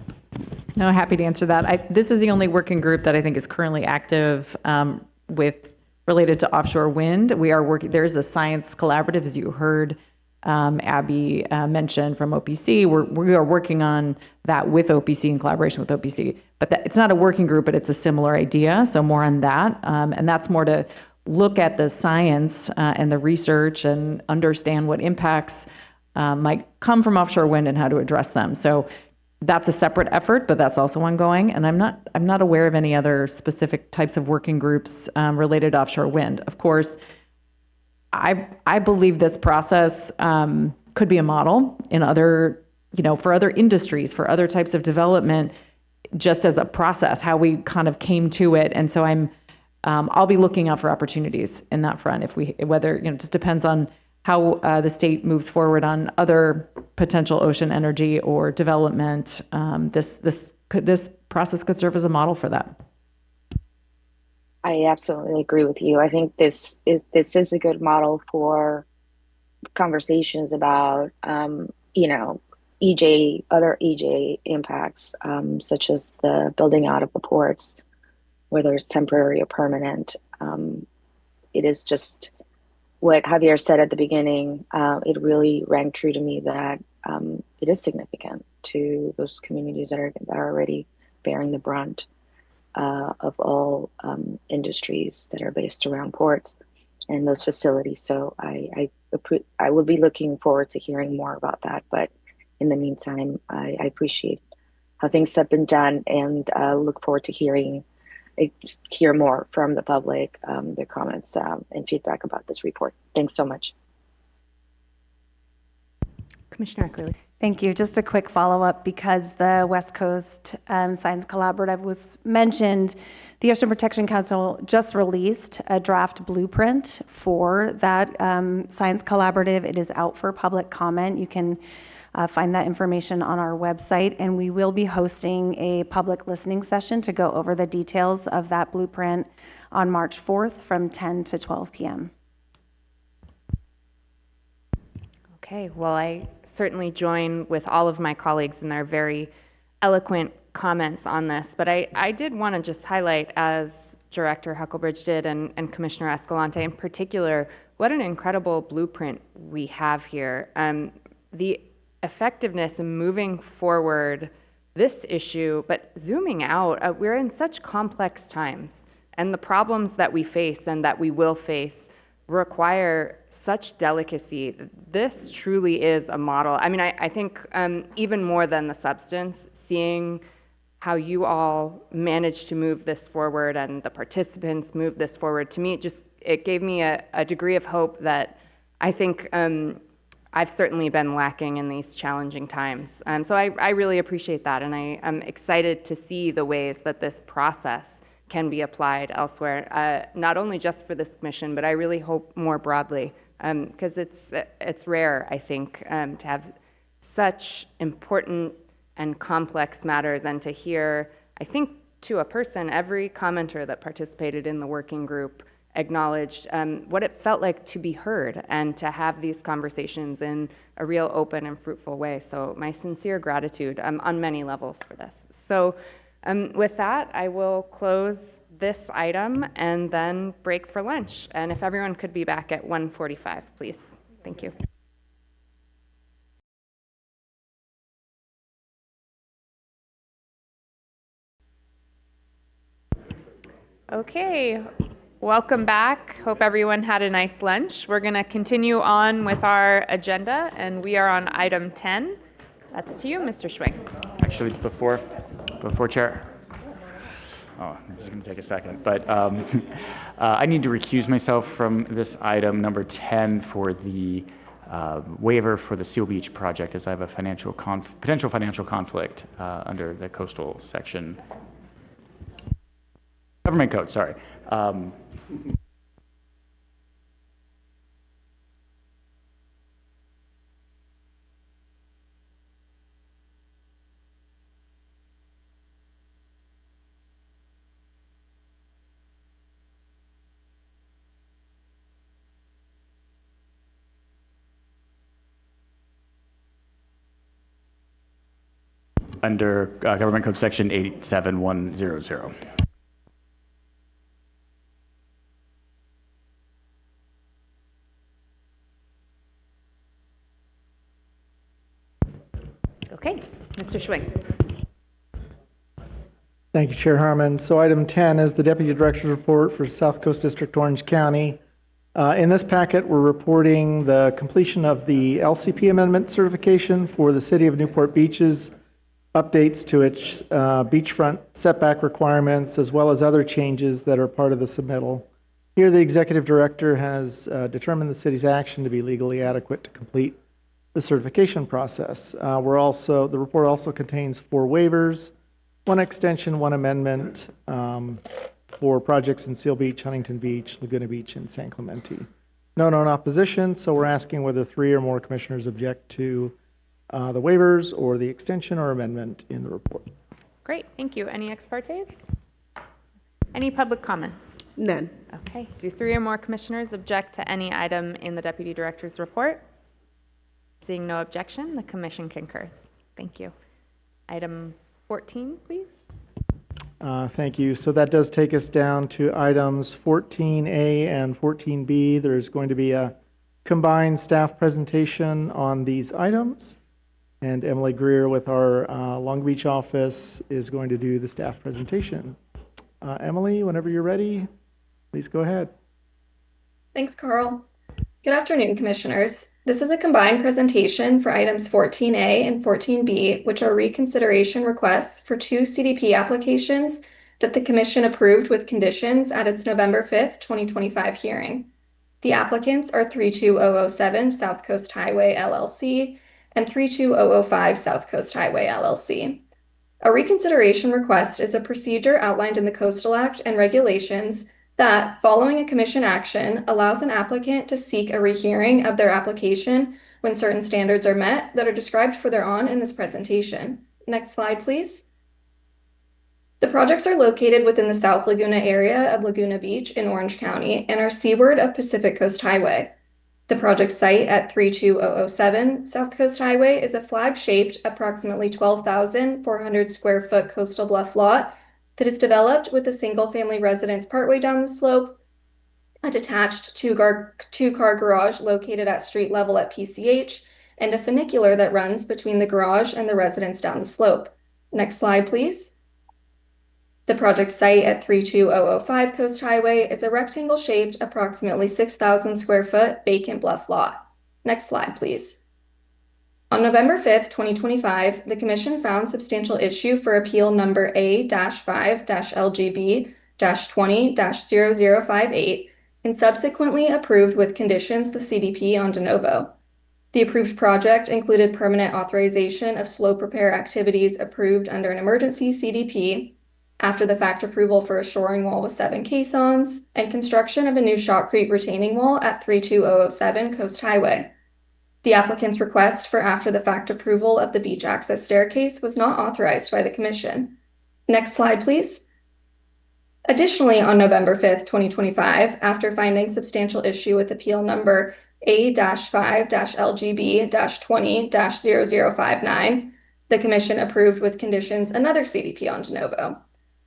No, happy to answer that. This is the only working group that I think is currently active related to offshore wind. We are working. There's a science collaborative, as you heard Abby mention from OPC. We are working on that with OPC, in collaboration with OPC. But it's not a working group, but it's a similar idea. So more on that, and that's more to look at the science and the research and understand what impacts might come from offshore wind and how to address them. So that's a separate effort, but that's also ongoing. And I'm not aware of any other specific types of working groups related to offshore wind. Of course, I believe this process could be a model in other, for other industries, for other types of development, just as a process, how we kind of came to it. And so I'll be looking out for opportunities in that front. It just depends on how the state moves forward on other potential ocean energy or development. This process could serve as a model for that. I absolutely agree with you. I think this is a good model for conversations about other EJ impacts, such as the building out of the ports, whether it's temporary or permanent. It is just what Javier said at the beginning. It really rang true to me that it is significant to those communities that are already bearing the brunt of all industries that are based around ports and those facilities. So I will be looking forward to hearing more about that. But in the meantime, I appreciate how things have been done and look forward to hear more from the public, their comments and feedback about this report. Thanks so much. Commissioner Eckerly. Thank you. Just a quick follow-up, because the West Coast Science Collaborative was mentioned. The Ocean Protection Council just released a draft blueprint for that Science Collaborative. It is out for public comment. You can find that information on our website, and we will be hosting a public listening session to go over the details of that blueprint on March 4th from 10 to 12 p.m. Okay, well, I certainly join with all of my colleagues in their very eloquent comments on this, but I did want to just highlight, as Director Huckelbridge did and Commissioner Escalante in particular, what an incredible blueprint we have here. The effectiveness in moving forward this issue, but zooming out, we're in such complex times, and the problems that we face and that we will face require such delicacy. This truly is a model. I mean, I think even more than the substance, seeing how you all managed to move this forward and the participants move this forward, to me, it gave me a degree of hope that I think I've certainly been lacking in these challenging times. So I really appreciate that, and I am excited to see the ways that this process can be applied elsewhere, not only just for this commission, but I really hope more broadly, because it's rare, I think, to have such important and complex matters, and to hear, I think, to a person, every commenter that participated in the working group acknowledged what it felt like to be heard and to have these conversations in a real open and fruitful way. So my sincere gratitude on many levels for this. So with that, I will close this item and then break for lunch. And if everyone could be back at 1:45, please. Thank you. Okay, welcome back. Hope everyone had a nice lunch. We're going to continue on with our agenda, and we are on item 10. That's to you, Mr. Schwing. Actually, before Chair. Oh, this is going to take a second, but I need to recuse myself from this item number 10 for the waiver for the Seal Beach project, as I have a potential financial conflict under the coastal section. Government code, sorry. Under Government Code Section 87100. Okay, Mr. Schwing. Thank you, Chair Harmon. So item 10 is the Deputy Director's Report for South Coast District, Orange County. In this packet, we're reporting the completion of the LCP amendment certification for the City of Newport Beach's updates to its beachfront setback requirements, as well as other changes that are part of the submittal. Here, the Executive Director has determined the city's action to be legally adequate to complete the certification process. The report also contains 4 waivers, 1 extension, 1 amendment for projects in Seal Beach, Huntington Beach, Laguna Beach, and San Clemente. No known opposition, so we're asking whether 3 or more commissioners object to the waivers or the extension or amendment in the report. Great, thank you. Any ex partes? Any public comments? None. Okay, do 3 or more commissioners object to any item in the Deputy Director's report? Seeing no objection, the commission concurs. Thank you. Item 14, please. Thank you. So that does take us down to items 14A and 14B. There's going to be a combined staff presentation on these items. And Emily Greer with our Long Beach office is going to do the staff presentation. Emily, whenever you're ready, please go ahead. Thanks, Carl. Good afternoon, Commissioners. This is a combined presentation for items 14A and 14B, which are reconsideration requests for two CDP applications that the Commission approved with conditions at its November 5th, 2025 hearing. The applicants are 32007 South Coast Highway LLC and 32005 South Coast Highway LLC. A reconsideration request is a procedure outlined in the Coastal Act and regulations that, following a Commission action, allows an applicant to seek a rehearing of their application when certain standards are met that are described further on in this presentation. Next slide, please. The projects are located within the South Laguna area of Laguna Beach in Orange County and are seaward of Pacific Coast Highway. The project site at 32007 South Coast Highway is a flag-shaped, approximately 12,400 square foot coastal bluff lot that is developed with a single-family residence partway down the slope, a detached two-car garage located at street level at PCH, and a funicular that runs between the garage and the residence down the slope. Next slide, please. The project site at 32005 Coast Highway is a rectangle-shaped, approximately 6,000 square foot vacant bluff lot. Next slide, please. On November 5th, 2025, the Commission found substantial issue for appeal number A-5-LGB-20-0058 and subsequently approved with conditions the CDP on de novo. The approved project included permanent authorization of slope repair activities approved under an emergency CDP, after the fact approval for a shoring wall with 7 caissons, and construction of a new shotcrete retaining wall at 32007 Coast Highway. The applicant's request for after-the-fact approval of the beach access staircase was not authorized by the Commission. Next slide, please. Additionally, on November 5th, 2025, after finding substantial issue with appeal number A-5-LGB-20-0059, the Commission approved with conditions another CDP on de novo.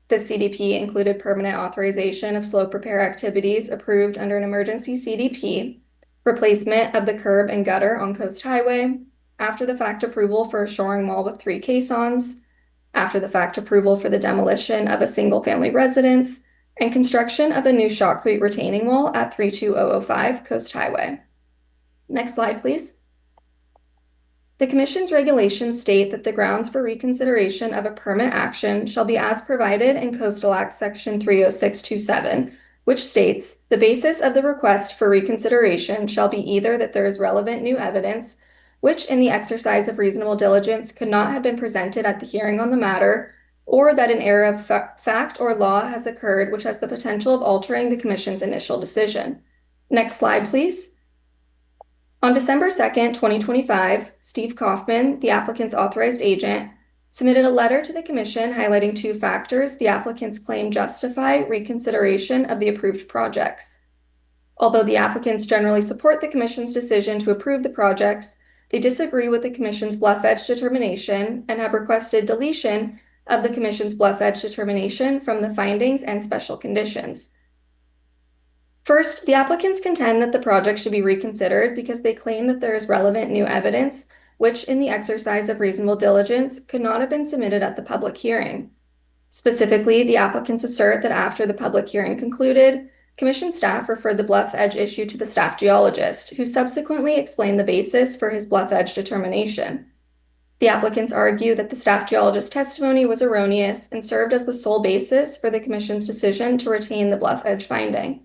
The CDP included permanent authorization of slope repair activities approved under an emergency CDP, replacement of the curb and gutter on Coast Highway, after-the-fact approval for a shoring wall with 3 caissons, after-the-fact approval for the demolition of a single-family residence, and construction of a new shotcrete retaining wall at 32005 Coast Highway. Next slide, please. The Commission's regulations state that the grounds for reconsideration of a permit action shall be as provided in Coastal Act Section 30627, which states, the basis of the request for reconsideration shall be either that there is relevant new evidence, which in the exercise of reasonable diligence could not have been presented at the hearing on the matter, or that an error of fact or law has occurred which has the potential of altering the Commission's initial decision. Next slide, please. On December 2nd, 2025, Steve Kaufman, the applicant's authorized agent, submitted a letter to the Commission highlighting 2 factors the applicants claim justify reconsideration of the approved projects. Although the applicants generally support the Commission's decision to approve the projects, they disagree with the Commission's bluff edge determination and have requested deletion of the Commission's bluff edge determination from the findings and special conditions. First, the applicants contend that the project should be reconsidered because they claim that there is relevant new evidence which, in the exercise of reasonable diligence, could not have been submitted at the public hearing. Specifically, the applicants assert that after the public hearing concluded, Commission staff referred the bluff edge issue to the staff geologist, who subsequently explained the basis for his bluff edge determination. The applicants argue that the staff geologist's testimony was erroneous and served as the sole basis for the Commission's decision to retain the bluff edge finding.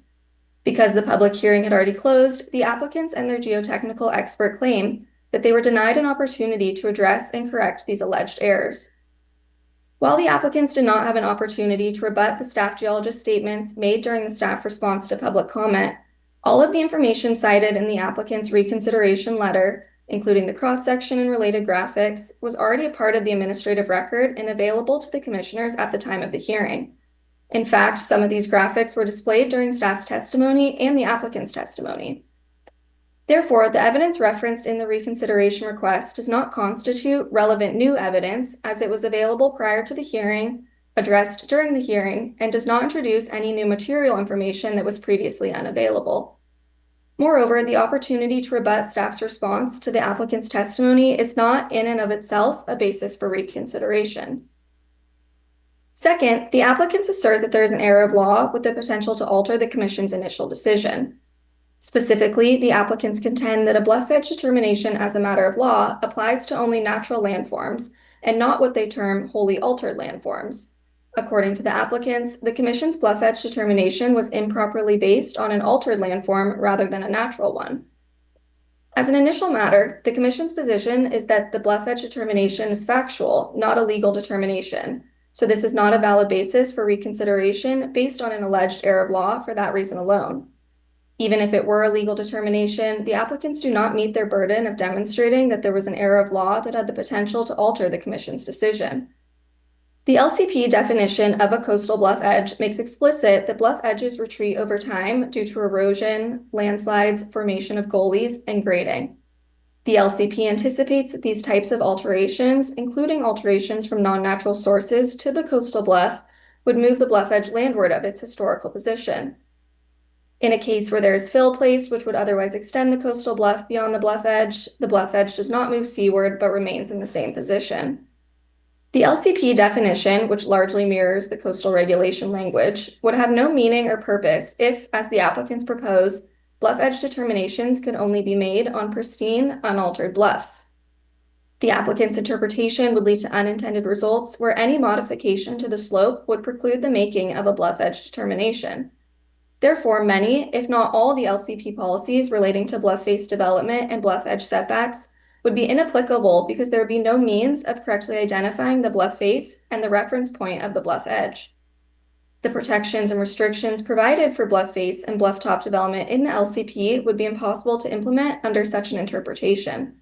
Because the public hearing had already closed, the applicants and their geotechnical expert claim that they were denied an opportunity to address and correct these alleged errors. While the applicants did not have an opportunity to rebut the staff geologist's statements made during the staff response to public comment, all of the information cited in the applicant's reconsideration letter, including the cross-section and related graphics, was already a part of the administrative record and available to the Commissioners at the time of the hearing. In fact, some of these graphics were displayed during staff's testimony and the applicant's testimony. Therefore, the evidence referenced in the reconsideration request does not constitute relevant new evidence as it was available prior to the hearing, addressed during the hearing, and does not introduce any new material information that was previously unavailable. Moreover, the opportunity to rebut staff's response to the applicant's testimony is not in and of itself a basis for reconsideration. Second, the applicants assert that there is an error of law with the potential to alter the Commission's initial decision. Specifically, the applicants contend that a bluff edge determination as a matter of law applies to only natural landforms and not what they term wholly altered landforms. According to the applicants, the Commission's bluff edge determination was improperly based on an altered landform rather than a natural one. As an initial matter, the Commission's position is that the bluff edge determination is factual, not a legal determination, so this is not a valid basis for reconsideration based on an alleged error of law for that reason alone. Even if it were a legal determination, the applicants do not meet their burden of demonstrating that there was an error of law that had the potential to alter the Commission's decision. The LCP definition of a coastal bluff edge makes explicit that bluff edges retreat over time due to erosion, landslides, formation of gullies, and grading. The LCP anticipates that these types of alterations, including alterations from non-natural sources to the coastal bluff, would move the bluff edge landward of its historical position. In a case where there is fill placed, which would otherwise extend the coastal bluff beyond the bluff edge does not move seaward but remains in the same position. The LCP definition, which largely mirrors the coastal regulation language, would have no meaning or purpose if, as the applicants propose, bluff edge determinations could only be made on pristine, unaltered bluffs. The applicant's interpretation would lead to unintended results where any modification to the slope would preclude the making of a bluff edge determination. Therefore, many, if not all, the LCP policies relating to bluff face development and bluff edge setbacks would be inapplicable because there would be no means of correctly identifying the bluff face and the reference point of the bluff edge. The protections and restrictions provided for bluff face and bluff top development in the LCP would be impossible to implement under such an interpretation.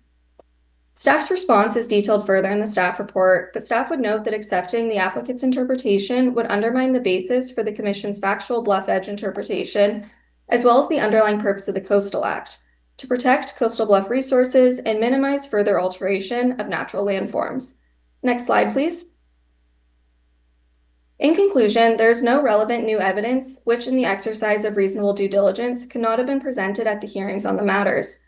Staff's response is detailed further in the staff report, but staff would note that accepting the applicant's interpretation would undermine the basis for the Commission's factual bluff edge interpretation, as well as the underlying purpose of the Coastal Act, to protect coastal bluff resources and minimize further alteration of natural landforms. Next slide, please. In conclusion, there is no relevant new evidence which, in the exercise of reasonable due diligence, could not have been presented at the hearings on the matters.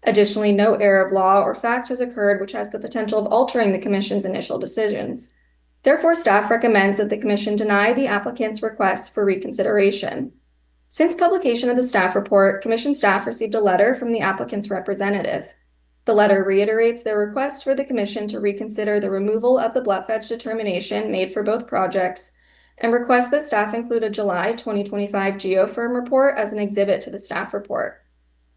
Additionally, no error of law or fact has occurred which has the potential of altering the Commission's initial decisions. Therefore, staff recommends that the Commission deny the applicant's request for reconsideration. Since publication of the staff report, Commission staff received a letter from the applicant's representative. The letter reiterates their request for the Commission to reconsider the removal of the bluff edge determination made for both projects and requests that staff include a July 2025 geofirm report as an exhibit to the staff report.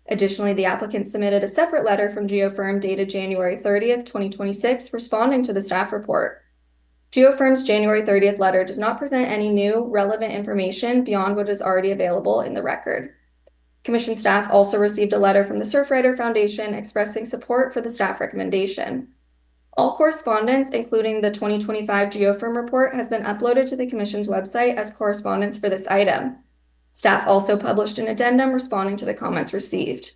Additionally, the applicant submitted a separate letter from geofirm dated January 30th, 2026, responding to the staff report. Geofirm's January 30th letter does not present any new, relevant information beyond what is already available in the record. Commission staff also received a letter from the Surfrider Foundation expressing support for the staff recommendation. All correspondence, including the 2025 geofirm report, has been uploaded to the Commission's website as correspondence for this item. Staff also published an addendum responding to the comments received.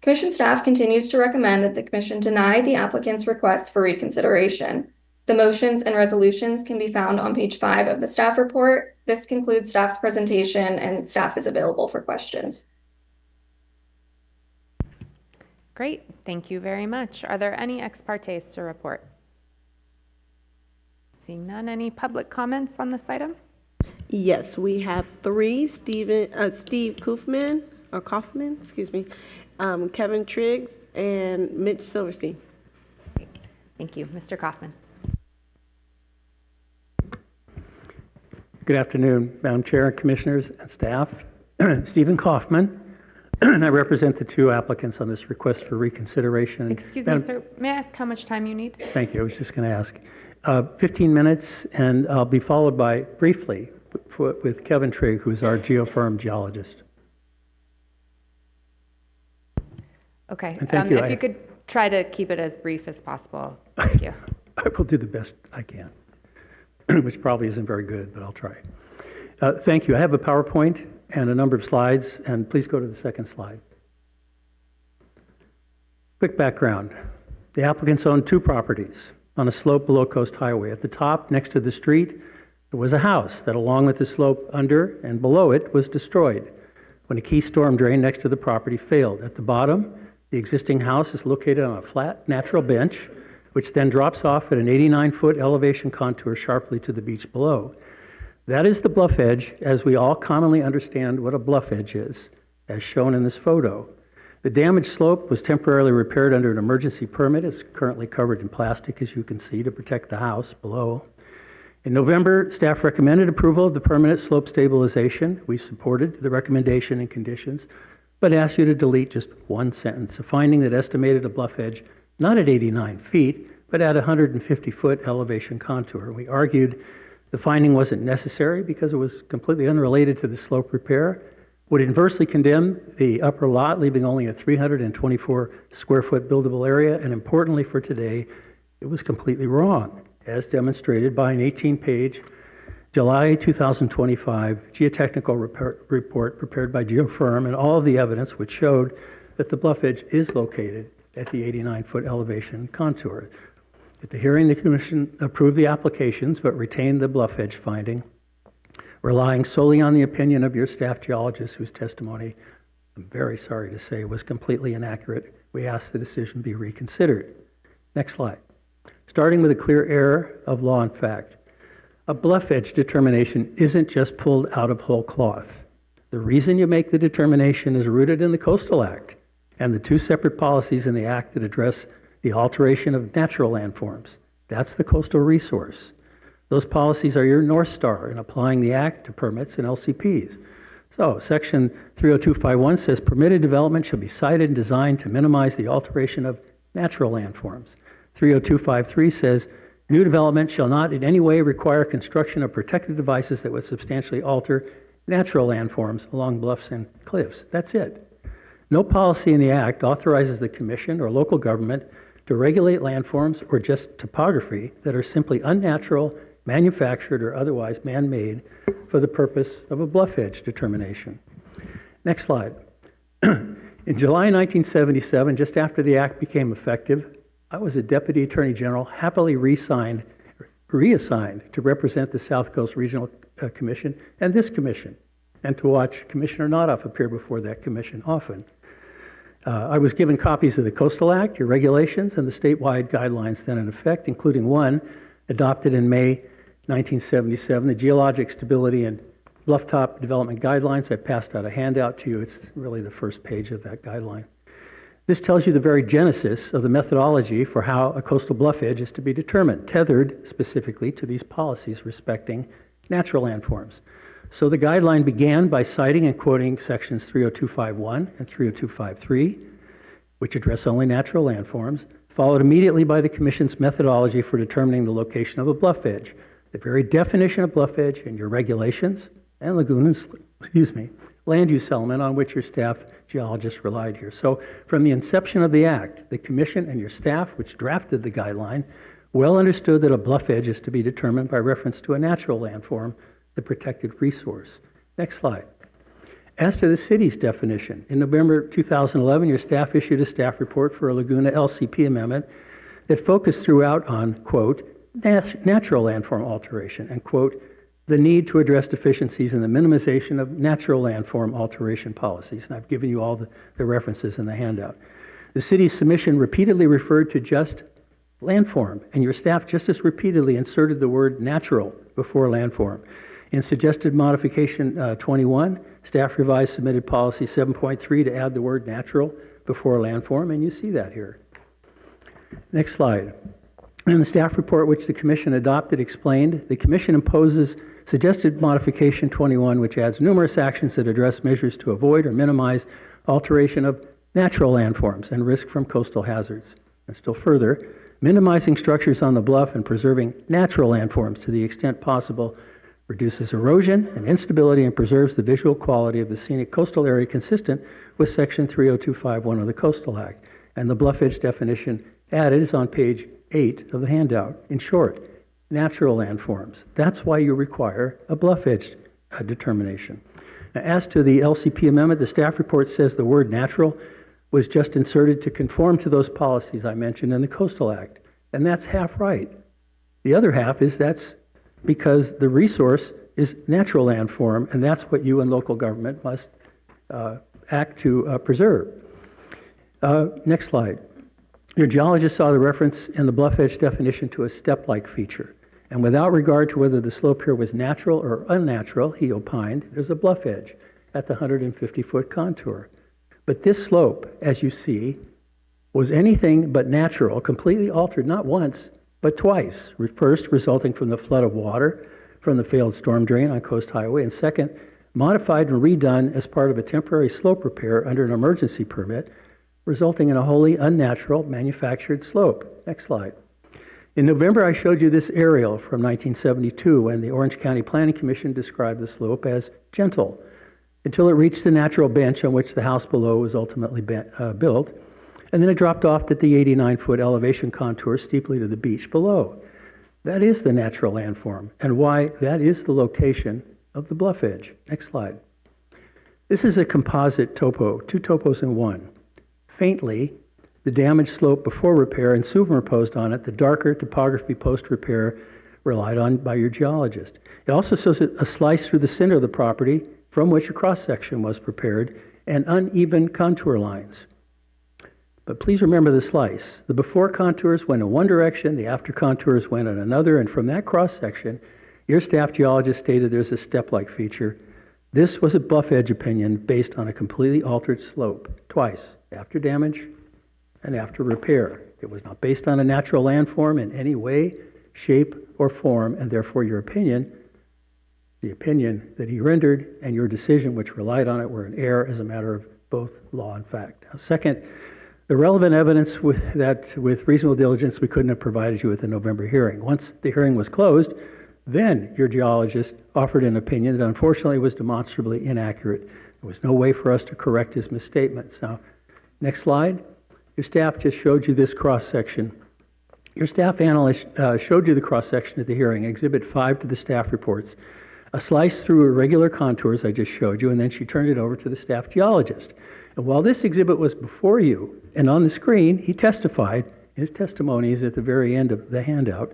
Commission staff continues to recommend that the Commission deny the applicant's request for reconsideration. The motions and resolutions can be found on page 5 of the staff report. This concludes staff's presentation, and staff is available for questions. Great, thank you very much. Are there any ex partes to report? Seeing none, any public comments on this item? Yes, we have 3, Steve Kaufman, Kevin Triggs, and Mitch Silverstein. Thank you. Mr. Kaufman. Good afternoon, Madam Chair, Commissioners, and staff. Stephen Kaufman, and I represent the 2 applicants on this request for reconsideration. Excuse me, sir. May I ask how much time you need? Thank you. I was just going to ask. 15 minutes, and I'll be followed by, briefly, with Kevin Trigg, who is our geofirm geologist. Okay. Thank you. If you could try to keep it as brief as possible. Thank you. I will do the best I can, which probably isn't very good, but I'll try. Thank you. I have a PowerPoint and a number of slides, and please go to the second slide. Quick background. The applicants own two properties on a slope below Coast Highway. At the top, next to the street, there was a house that, along with the slope under and below it, was destroyed when a key storm drain next to the property failed. At the bottom, the existing house is located on a flat natural bench, which then drops off at an 89-foot elevation contour sharply to the beach below. That is the bluff edge, as we all commonly understand what a bluff edge is, as shown in this photo. The damaged slope was temporarily repaired under an emergency permit. It's currently covered in plastic, as you can see, to protect the house below. In November, staff recommended approval of the permanent slope stabilization. We supported the recommendation and conditions, but asked you to delete just one sentence, a finding that estimated a bluff edge not at 89 feet, but at 150-foot elevation contour. We argued the finding wasn't necessary because it was completely unrelated to the slope repair, would inversely condemn the upper lot, leaving only a 324 square foot buildable area, and importantly for today, it was completely wrong, as demonstrated by an 18-page July 2025 geotechnical report prepared by GeoFirm and all of the evidence which showed that the bluff edge is located at the 89-foot elevation contour. At the hearing, the Commission approved the applications but retained the bluff edge finding, relying solely on the opinion of your staff geologist, whose testimony, I'm very sorry to say, was completely inaccurate. We ask the decision be reconsidered. Next slide. Starting with a clear error of law and fact. A bluff edge determination isn't just pulled out of whole cloth. The reason you make the determination is rooted in the Coastal Act and the two separate policies in the Act that address the alteration of natural landforms. That's the coastal resource. Those policies are your North Star in applying the Act to permits and LCPs. So, Section 30251 says permitted development shall be sited and designed to minimize the alteration of natural landforms. 30253 says new development shall not in any way require construction of protective devices that would substantially alter natural landforms along bluffs and cliffs. That's it. No policy in the Act authorizes the Commission or local government to regulate landforms or just topography that are simply unnatural, manufactured, or otherwise man-made for the purpose of a bluff edge determination. Next slide. In July 1977, just after the Act became effective, I was a Deputy Attorney General, happily reassigned to represent the South Coast Regional Commission and this commission, and to watch Commissioner Nodoff appear before that commission often. I was given copies of the Coastal Act, your regulations, and the statewide guidelines then in effect, including one adopted in May 1977, the Geologic Stability and Blufftop Development Guidelines. I passed out a handout to you. It's really the first page of that guideline. This tells you the very genesis of the methodology for how a coastal bluff edge is to be determined, tethered specifically to these policies respecting natural landforms. So the guideline began by citing and quoting sections 30251 and 30253, which address only natural landforms, followed immediately by the Commission's methodology for determining the location of a bluff edge, the very definition of bluff edge in your regulations and Laguna's, land use element on which your staff geologists relied here. So from the inception of the Act, the Commission and your staff, which drafted the guideline, well understood that a bluff edge is to be determined by reference to a natural landform, the protected resource. Next slide. As to the city's definition, in November 2011, your staff issued a staff report for a Laguna LCP amendment that focused throughout on, quote, natural landform alteration, and, quote, the need to address deficiencies in the minimization of natural landform alteration policies. And I've given you all the references in the handout. The city's submission repeatedly referred to just landform, and your staff just as repeatedly inserted the word natural before landform. In suggested modification 21, staff revised submitted policy 7.3 to add the word natural before landform, and you see that here. Next slide. In the staff report which the Commission adopted explained, the Commission imposes suggested modification 21, which adds numerous actions that address measures to avoid or minimize alteration of natural landforms and risk from coastal hazards. And still further, minimizing structures on the bluff and preserving natural landforms to the extent possible reduces erosion and instability and preserves the visual quality of the scenic coastal area consistent with Section 30251 of the Coastal Act. And the bluff edge definition added is on page 8 of the handout. In short, natural landforms. That's why you require a bluff edge determination. Now, as to the LCP amendment, the staff report says the word natural was just inserted to conform to those policies I mentioned in the Coastal Act. And that's half right. The other half is that's because the resource is natural landform, and that's what you and local government must act to preserve. Next slide. Your geologist saw the reference in the bluff edge definition to a step-like feature. And without regard to whether the slope here was natural or unnatural, he opined, there's a bluff edge at the 150-foot contour. But this slope, as you see, was anything but natural, completely altered not once, but twice. First, resulting from the flood of water from the failed storm drain on Coast Highway, and second, modified and redone as part of a temporary slope repair under an emergency permit, resulting in a wholly unnatural manufactured slope. Next slide. In November, I showed you this aerial from 1972 when the Orange County Planning Commission described the slope as gentle until it reached the natural bench on which the house below was ultimately built, and then it dropped off at the 89-foot elevation contour steeply to the beach below. That is the natural landform, and why that is the location of the bluff edge. Next slide. This is a composite topo, two topos in one. Faintly, the damaged slope before repair, and superimposed on it the darker topography post-repair relied on by your geologist. It also shows a slice through the center of the property from which a cross-section was prepared and uneven contour lines. But please remember the slice. The before contours went in one direction, the after contours went in another, and from that cross-section, your staff geologist stated there's a step-like feature. This was a bluff edge opinion based on a completely altered slope, twice, after damage and after repair. It was not based on a natural landform in any way, shape, or form, and therefore your opinion, the opinion that he rendered, and your decision which relied on it were in error as a matter of both law and fact. Now, second, the relevant evidence with reasonable diligence we couldn't have provided you at the November hearing. Once the hearing was closed, then your geologist offered an opinion that unfortunately was demonstrably inaccurate. There was no way for us to correct his misstatements. Now, next slide. Your staff just showed you this cross-section. Your staff analyst showed you the cross-section at the hearing, Exhibit 5 to the staff reports. A slice through irregular contours I just showed you, and then she turned it over to the staff geologist. And while this exhibit was before you and on the screen, he testified, his testimony is at the very end of the handout,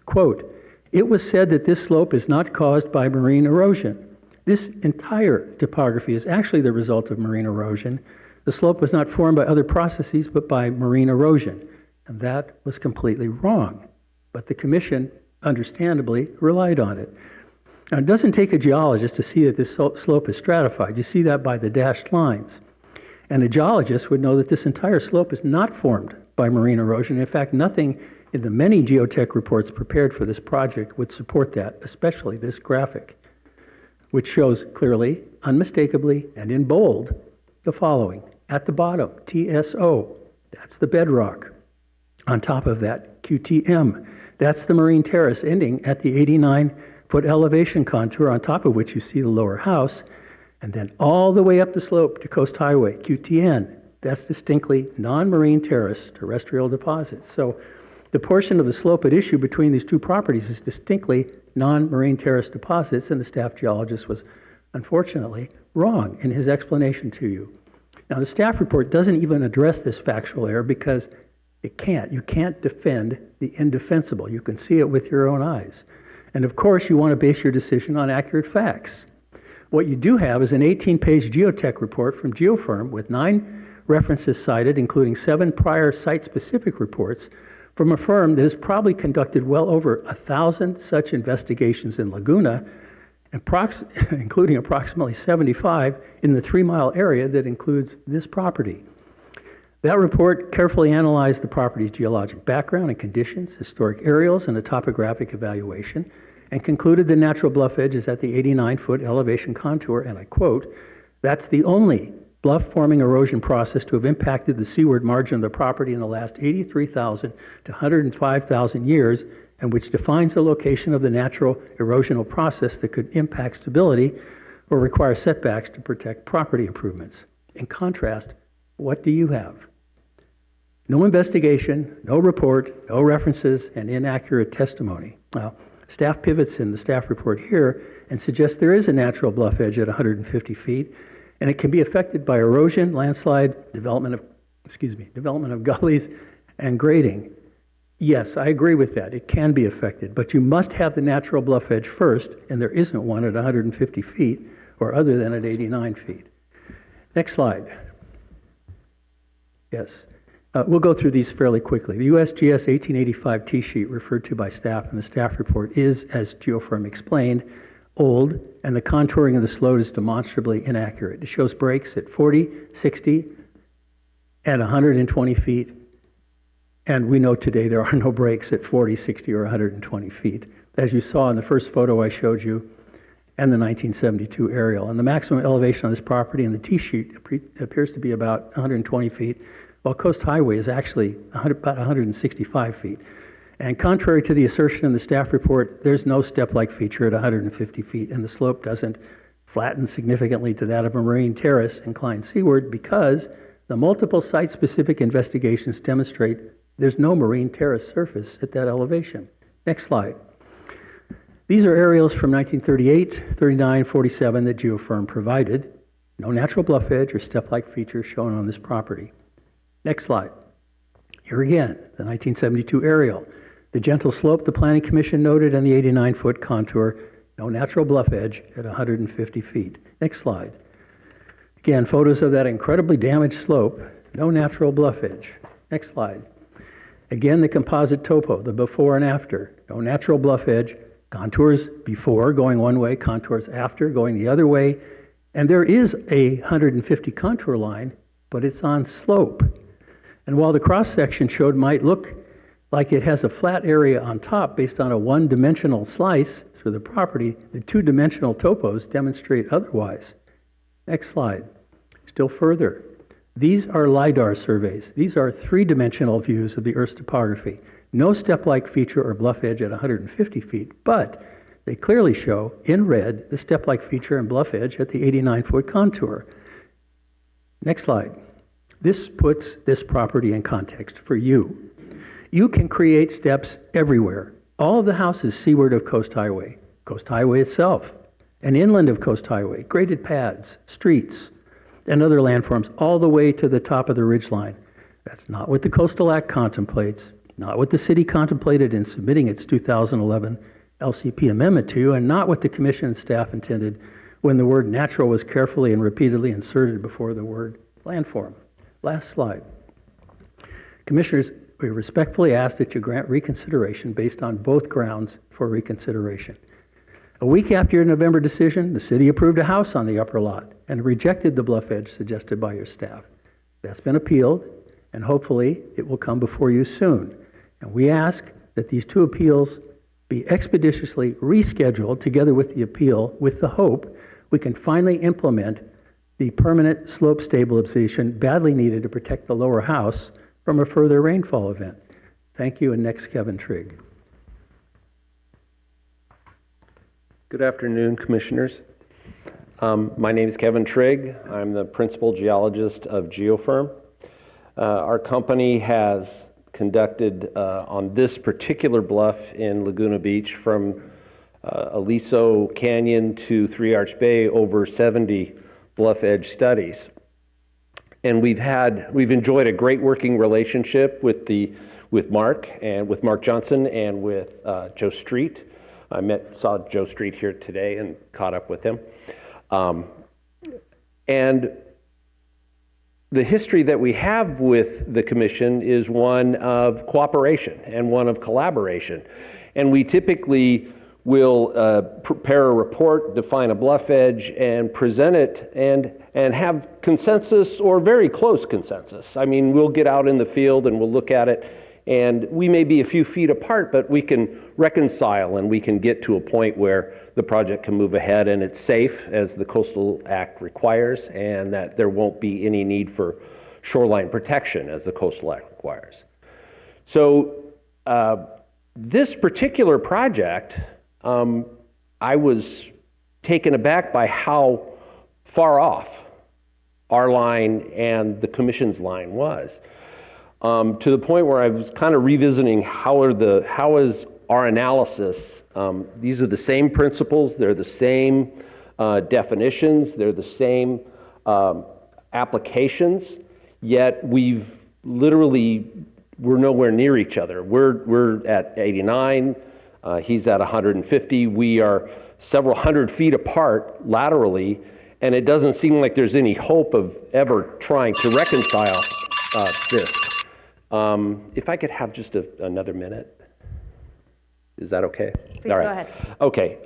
quote, "It was said that this slope is not caused by marine erosion. This entire topography is actually the result of marine erosion. The slope was not formed by other processes, but by marine erosion." And that was completely wrong. But the commission, understandably, relied on it. Now, it doesn't take a geologist to see that this slope is stratified. You see that by the dashed lines. And a geologist would know that this entire slope is not formed by marine erosion. In fact, nothing in the many geotech reports prepared for this project would support that, especially this graphic, which shows clearly, unmistakably, and in bold, the following. At the bottom, TSO, that's the bedrock. On top of that, QTM, that's the marine terrace ending at the 89-foot elevation contour, on top of which you see the lower house, and then all the way up the slope to Coast Highway, QTN, that's distinctly non-marine terrace terrestrial deposits. So the portion of the slope at issue between these two properties is distinctly non-marine terrace deposits, and the staff geologist was unfortunately wrong in his explanation to you. Now, the staff report doesn't even address this factual error because it can't. You can't defend the indefensible. You can see it with your own eyes. And of course, you want to base your decision on accurate facts. What you do have is an 18-page geotech report from GeoFirm with 9 references cited, including 7 prior site-specific reports from a firm that has probably conducted well over 1,000 such investigations in Laguna, including approximately 75 in the 3-mile area that includes this property. That report carefully analyzed the property's geologic background and conditions, historic aerials, and a topographic evaluation, and concluded the natural bluff edge is at the 89-foot elevation contour, and I quote, "That's the only bluff-forming erosion process to have impacted the seaward margin of the property in the last 83,000 to 105,000 years, and which defines the location of the natural erosional process that could impact stability or require setbacks to protect property improvements." In contrast, what do you have? No investigation, no report, no references, and inaccurate testimony. Now, staff pivots in the staff report here and suggests there is a natural bluff edge at 150 feet, And it can be affected by erosion, landslide, development of gullies, and grading. Yes, I agree with that. It can be affected, but you must have the natural bluff edge first, and there isn't one at 150 feet or other than at 89 feet. Next slide. Yes. We'll go through these fairly quickly. The USGS 1885 T-sheet referred to by staff in the staff report is, as Geofirm explained, old, and the contouring of the slope is demonstrably inaccurate. It shows breaks at 40, 60, and 120 feet, and we know today there are no breaks at 40, 60, or 120 feet, as you saw in the first photo I showed you and the 1972 aerial. And the maximum elevation on this property in the T-sheet appears to be about 120 feet, while Coast Highway is actually about 165 feet. And contrary to the assertion in the staff report, there's no step-like feature at 150 feet, and the slope doesn't flatten significantly to that of a marine terrace inclined seaward because the multiple site-specific investigations demonstrate there's no marine terrace surface at that elevation. Next slide. These are aerials from 1938, 39, 47 that Geofirm provided. No natural bluff edge or step-like feature shown on this property. Next slide. Here again, the 1972 aerial. The gentle slope the Planning Commission noted and the 89-foot contour. No natural bluff edge at 150 feet. Next slide. Again, photos of that incredibly damaged slope. No natural bluff edge. Next slide. Again, the composite topo, the before and after. No natural bluff edge. Contours before going one way, contours after going the other way. And there is a 150 contour line, but it's on slope. And while the cross-section showed might look like it has a flat area on top based on a one-dimensional slice for the property, the two-dimensional topos demonstrate otherwise. Next slide. Still further. These are LiDAR surveys. These are three-dimensional views of the Earth's topography. No step-like feature or bluff edge at 150 feet, but they clearly show in red the step-like feature and bluff edge at the 89-foot contour. Next slide. This puts this property in context for you. You can create steps everywhere. All of the houses seaward of Coast Highway itself, and inland of Coast Highway, graded pads, streets, and other landforms all the way to the top of the ridgeline. That's not what the Coastal Act contemplates, not what the city contemplated in submitting its 2011 LCP amendment to, and not what the commission and staff intended when the word natural was carefully and repeatedly inserted before the word landform. Last slide. Commissioners, we respectfully ask that you grant reconsideration based on both grounds for reconsideration. A week after your November decision, the city approved a house on the upper lot and rejected the bluff edge suggested by your staff. That's been appealed, and hopefully it will come before you soon. And we ask that these two appeals be expeditiously rescheduled together with the appeal with the hope we can finally implement the permanent slope stabilization badly needed to protect the lower house from a further rainfall event. Thank you, and next, Kevin Trigg. Good afternoon, Commissioners. My name is Kevin Trigg. I'm the Principal Geologist of Geofirm. Our company has conducted on this particular bluff in Laguna Beach from Aliso Canyon to Three Arch Bay over 70 bluff edge studies. And we've enjoyed a great working relationship with Mark Johnson and with Joe Street. I saw Joe Street here today and caught up with him. And the history that we have with the commission is one of cooperation and one of collaboration. And we typically will prepare a report, define a bluff edge, and present it and have consensus or very close consensus. I mean, we'll get out in the field and we'll look at it, and we may be a few feet apart, but we can reconcile and we can get to a point where the project can move ahead and it's safe as the Coastal Act requires, and that there won't be any need for shoreline protection as the Coastal Act requires. So this particular project, I was taken aback by how far off our line and the commission's line was, to the point where I was kind of revisiting how is our analysis. These are the same principles, they're the same definitions, they're the same applications, yet we're nowhere near each other. We're at 89, he's at 150. We are several hundred feet apart laterally, and it doesn't seem like there's any hope of ever trying to reconcile this. If I could have just another minute. Is that okay? Please go ahead. Okay.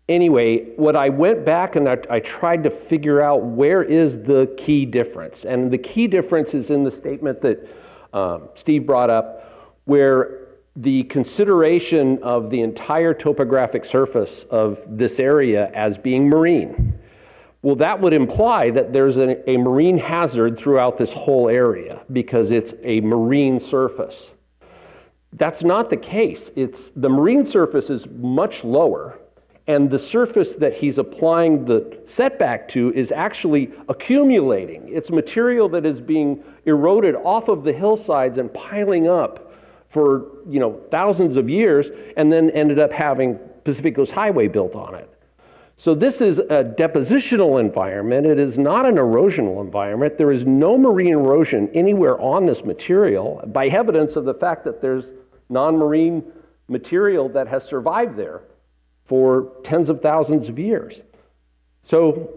Anyway, what I went back and I tried to figure out where is the key difference. And the key difference is in the statement that Steve brought up, where the consideration of the entire topographic surface of this area as being marine. Well, that would imply that there's a marine hazard throughout this whole area because it's a marine surface. That's not the case. The marine surface is much lower, and the surface that he's applying the setback to is actually accumulating. It's material that is being eroded off of the hillsides and piling up for thousands of years, and then ended up having Pacific Coast Highway built on it. So this is a depositional environment. It is not an erosional environment. There is no marine erosion anywhere on this material by evidence of the fact that there's non-marine material that has survived there for tens of thousands of years. So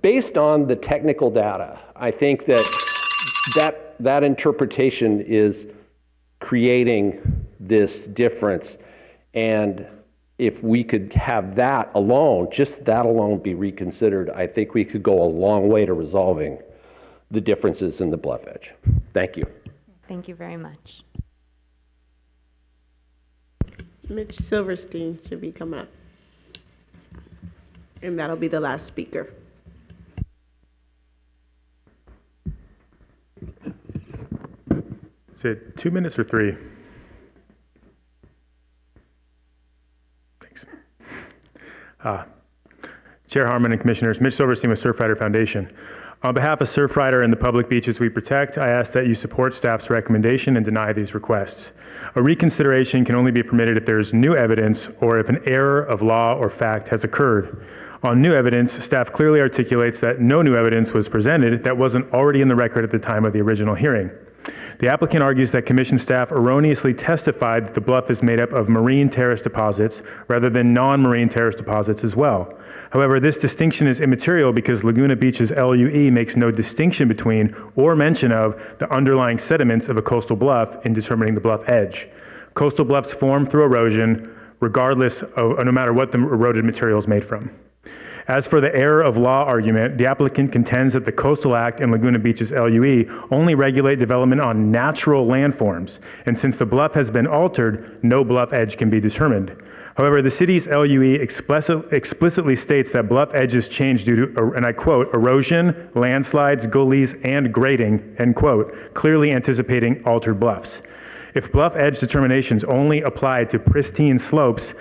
based on the technical data, I think that interpretation is creating this difference. And if we could have that alone, just that alone be reconsidered, I think we could go a long way to resolving the differences in the bluff edge. Thank you. Thank you very much. Mitch Silverstein should be coming up. And that'll be the last speaker. Is it 2 minutes or 3? Thanks. Chair Harmon and Commissioners, Mitch Silverstein with Surfrider Foundation. On behalf of Surfrider and the public beaches we protect, I ask that you support staff's recommendation and deny these requests. A reconsideration can only be permitted if there is new evidence or if an error of law or fact has occurred. On new evidence, staff clearly articulates that no new evidence was presented that wasn't already in the record at the time of the original hearing. The applicant argues that commission staff erroneously testified that the bluff is made up of marine terrace deposits rather than non-marine terrace deposits as well. However, this distinction is immaterial because Laguna Beach's LUE makes no distinction between or mention of the underlying sediments of a coastal bluff in determining the bluff edge. Coastal bluffs form through erosion regardless of, no matter what the eroded material is made from. As for the error of law argument, the applicant contends that the Coastal Act and Laguna Beach's LUE only regulate development on natural landforms, and since the bluff has been altered, no bluff edge can be determined. However, the city's LUE explicitly states that bluff edges change due to, and I quote, erosion, landslides, gullies, and grading, end quote, clearly anticipating altered bluffs. If bluff edge determinations only applied to pristine slopes,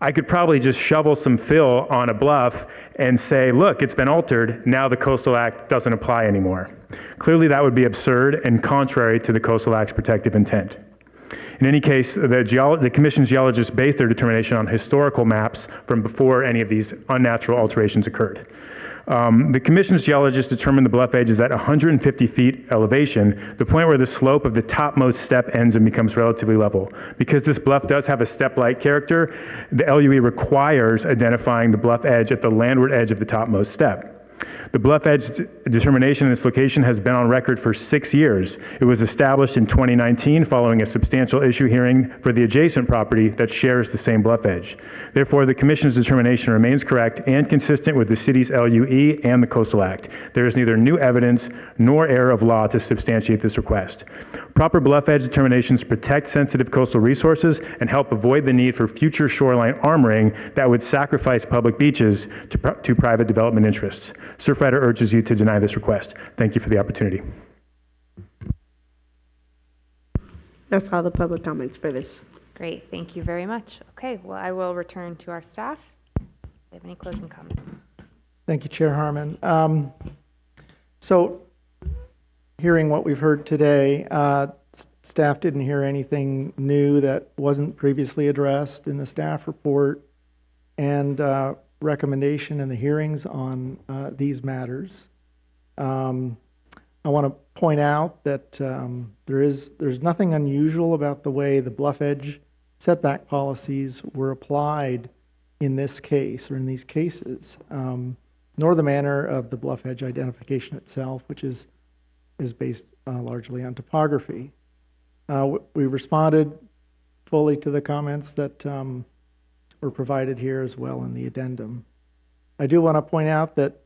I could probably just shovel some fill on a bluff and say, look, it's been altered, now the Coastal Act doesn't apply anymore. Clearly that would be absurd and contrary to the Coastal Act's protective intent. In any case, the Commission's geologists based their determination on historical maps from before any of these unnatural alterations occurred. The Commission's geologists determined the bluff edge is at 150 feet elevation, the point where the slope of the topmost step ends and becomes relatively level. Because this bluff does have a step-like character, the LUE requires identifying the bluff edge at the landward edge of the topmost step. The bluff edge determination in this location has been on record for 6 years. It was established in 2019 following a substantial issue hearing for the adjacent property that shares the same bluff edge. Therefore, the Commission's determination remains correct and consistent with the city's LUE and the Coastal Act. There is neither new evidence nor error of law to substantiate this request. Proper bluff edge determinations protect sensitive coastal resources and help avoid the need for future shoreline armoring that would sacrifice public beaches to private development interests. Surfrider urges you to deny this request. Thank you for the opportunity. That's all the public comments for this. Great, thank you very much. Okay, well, I will return to our staff. Do they have any closing comments? Thank you, Chair Harmon. So, hearing what we've heard today, staff didn't hear anything new that wasn't previously addressed in the staff report. And recommendation and the hearings on these matters. I want to point out that there's nothing unusual about the way the bluff edge setback policies were applied in this case or in these cases, nor the manner of the bluff edge identification itself, which is based largely on topography. We responded fully to the comments that were provided here as well in the addendum. I do want to point out that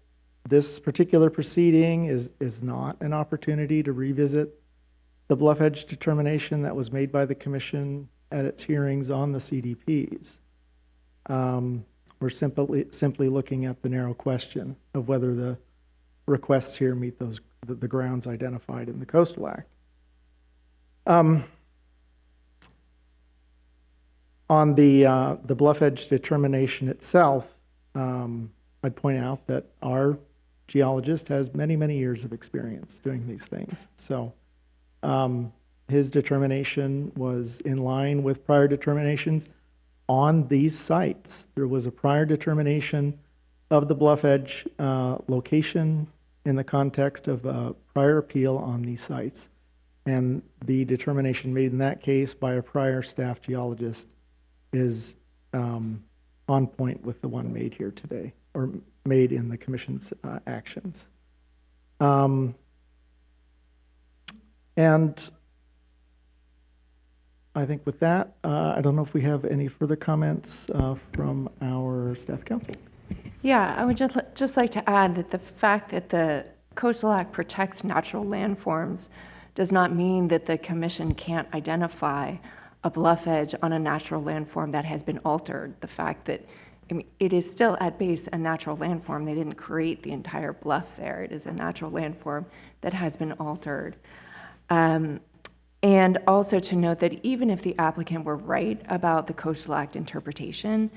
this particular proceeding is not an opportunity to revisit the bluff edge determination that was made by the Commission at its hearings on the CDPs. We're simply looking at the narrow question of whether the requests here meet the grounds identified in the Coastal Act. On the bluff edge determination itself, I'd point out that our geologist has many, many years of experience doing these things. So his determination was in line with prior determinations on these sites. There was a prior determination of the bluff edge location in the context of a prior appeal on these sites. And the determination made in that case by a prior staff geologist is on point with the one made here today, or made in the Commission's actions. And I think with that, I don't know if we have any further comments from our staff counsel. Yeah, I would just like to add that the fact that the Coastal Act protects natural landforms does not mean that the Commission can't identify a bluff edge on a natural landform that has been altered. The fact that it is still at base a natural landform. They didn't create the entire bluff there. It is a natural landform that has been altered. And also to note that even if the applicant were right about the Coastal Act interpretation,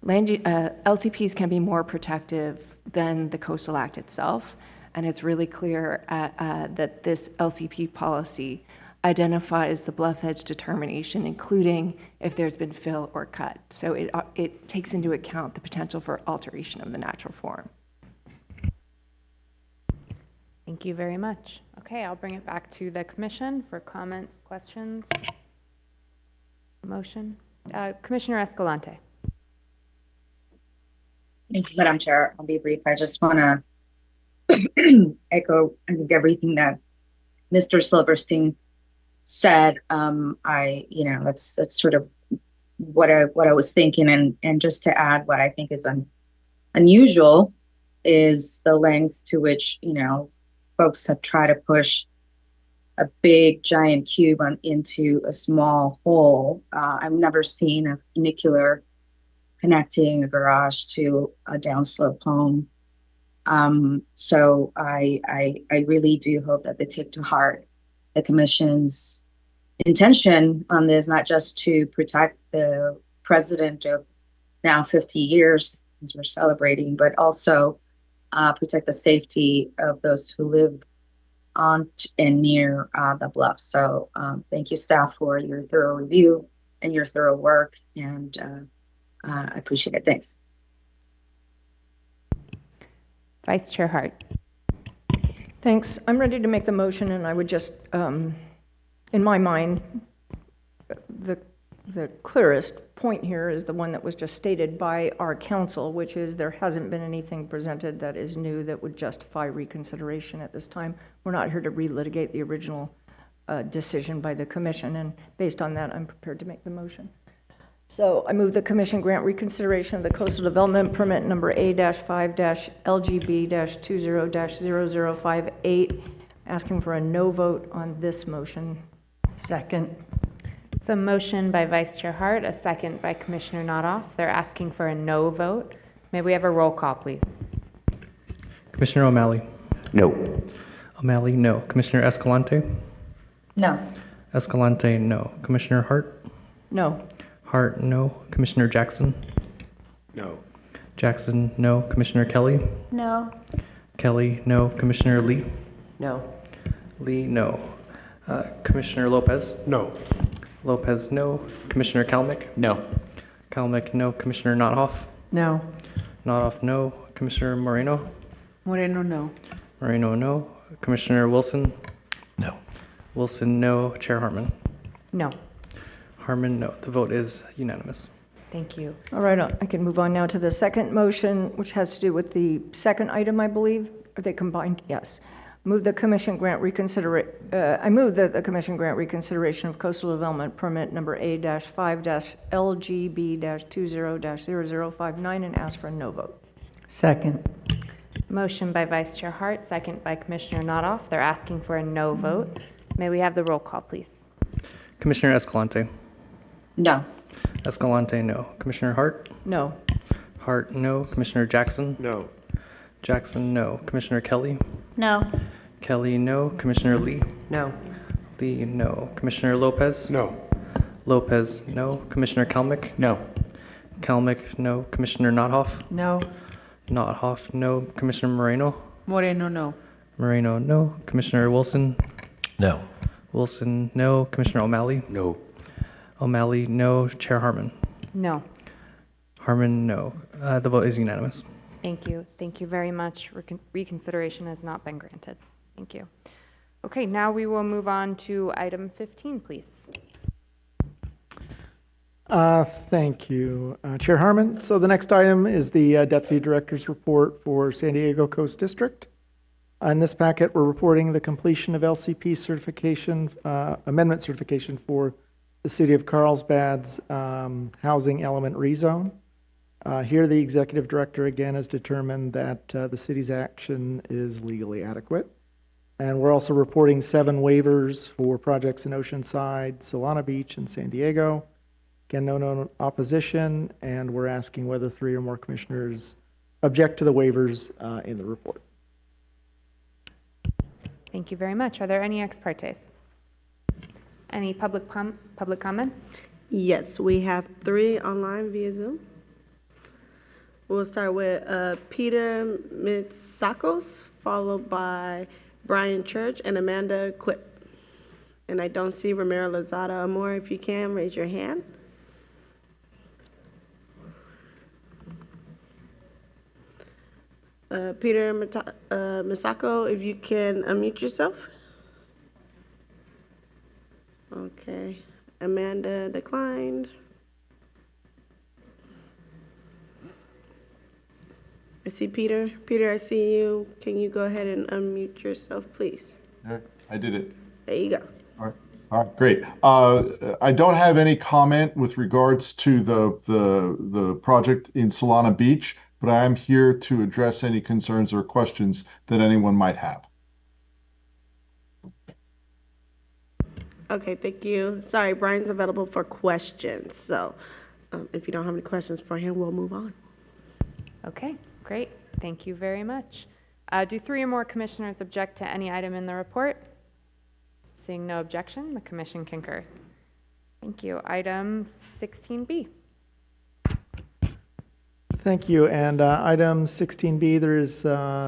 LCPs can be more protective than the Coastal Act itself. And it's really clear that this LCP policy identifies the bluff edge determination, including if there's been fill or cut. So it takes into account the potential for alteration of the natural form. Thank you very much. Okay, I'll bring it back to the Commission for comments, questions, motion. Commissioner Escalante. Thanks, Madam Chair. I'll be brief. I just want to echo, I think, everything that Mr. Silverstein said. That's sort of what I was thinking, and just to add, what I think is unusual is the lengths to which folks have tried to push a big giant cube into a small hole. I've never seen a funicular connecting a garage to a downslope home. So I really do hope that they take to heart the Commission's intention on this, not just to protect the precedent of now 50 years since we're celebrating, but also protect the safety of those who live on and near the bluff. So thank you, staff, for your thorough review and your thorough work, and I appreciate it. Thanks. Vice Chair Hart. Thanks. I'm ready to make the motion, and I would just, in my mind, the clearest point here is the one that was just stated by our counsel, which is there hasn't been anything presented that is new that would justify reconsideration at this time. We're not here to relitigate the original decision by the Commission, and based on that, I'm prepared to make the motion. So I move the Commission grant reconsideration of the Coastal Development Permit number A-5-LGB-20-0058, asking for a no vote on this motion. Second. It's a motion by Vice Chair Hart, a second by Commissioner Notoff. They're asking for a no vote. May we have a roll call, please? Commissioner O'Malley. No. O'Malley, no. Commissioner Escalante. No. Escalante, no. Commissioner Hart. No. Hart, no. Commissioner Jackson. No. Jackson, no. Commissioner Kelly. No. Kelly, no. Commissioner Lee. No. Lee, no. Commissioner Lopez. No. Lopez, no. Commissioner Kalmick. No. Kalmick, no. Commissioner Nothoff. No. Notoff, no. Commissioner Moreno? Moreno, no. Moreno, no. Commissioner Wilson? No. Wilson, no. Chair Harmon? No. Harmon, no. The vote is unanimous. Thank you. All right, I can move on now to the second motion, which has to do with the second item, I believe. Are they combined? Yes. I move that the commission grant reconsideration of coastal development permit number A-5-LGB-20-0059 and ask for a no vote. Second. Motion by Vice Chair Hart, second by Commissioner Notoff. They're asking for a no vote. May we have the roll call, please? Commissioner Escalante? No. Escalante, no. Commissioner Hart? No. Hart, no. Commissioner Jackson? No. Jackson, no. Commissioner Kelly? No. Kelly, no. Commissioner Lee? No. Lee, no. Commissioner Lopez? No. Lopez, no. Commissioner Kalmick? No. Kalmick, no. Commissioner Nothoff? No. Nothoff, no. Commissioner Moreno? Moreno, no. Moreno, no. Commissioner Wilson? No. Wilson, no. Commissioner O'Malley? No. O'Malley, no. Chair Harmon? No. Harmon, no. The vote is unanimous. Thank you. Thank you very much. Reconsideration has not been granted. Thank you. Okay, now we will move on to item 15, please. Thank you, Chair Harmon. So the next item is the Deputy Director's report for San Diego Coast District. In this packet, we're reporting the completion of LCP certification, amendment certification for the City of Carlsbad's housing element rezone. Here, the Executive Director again has determined that the city's action is legally adequate. And we're also reporting 7 waivers for projects in Oceanside, Solana Beach, and San Diego. Again, no opposition, and we're asking whether 3 or more commissioners object to the waivers in the report. Thank you very much. Are there any ex partes? Any public comments? Yes, we have 3 online via Zoom. We'll start with Peter Mitsakos, followed by Brian Church and Amanda Quip. And I don't see Ramiro Lozada Amor. If you can, raise your hand. Peter Misako, if you can unmute yourself. Okay. Amanda declined. I see Peter. Peter, I see you. Can you go ahead and unmute yourself, please? I did it. There you go. All right, great. I don't have any comment with regards to the project in Solana Beach, but I am here to address any concerns or questions that anyone might have. Okay, thank you. Sorry, Brian's available for questions. So if you don't have any questions for him, we'll move on. Okay, great. Thank you very much. Do 3 or more commissioners object to any item in the report? Seeing no objection, the commission concurs. Thank you. Item 16B. Thank you. And item 16B, there is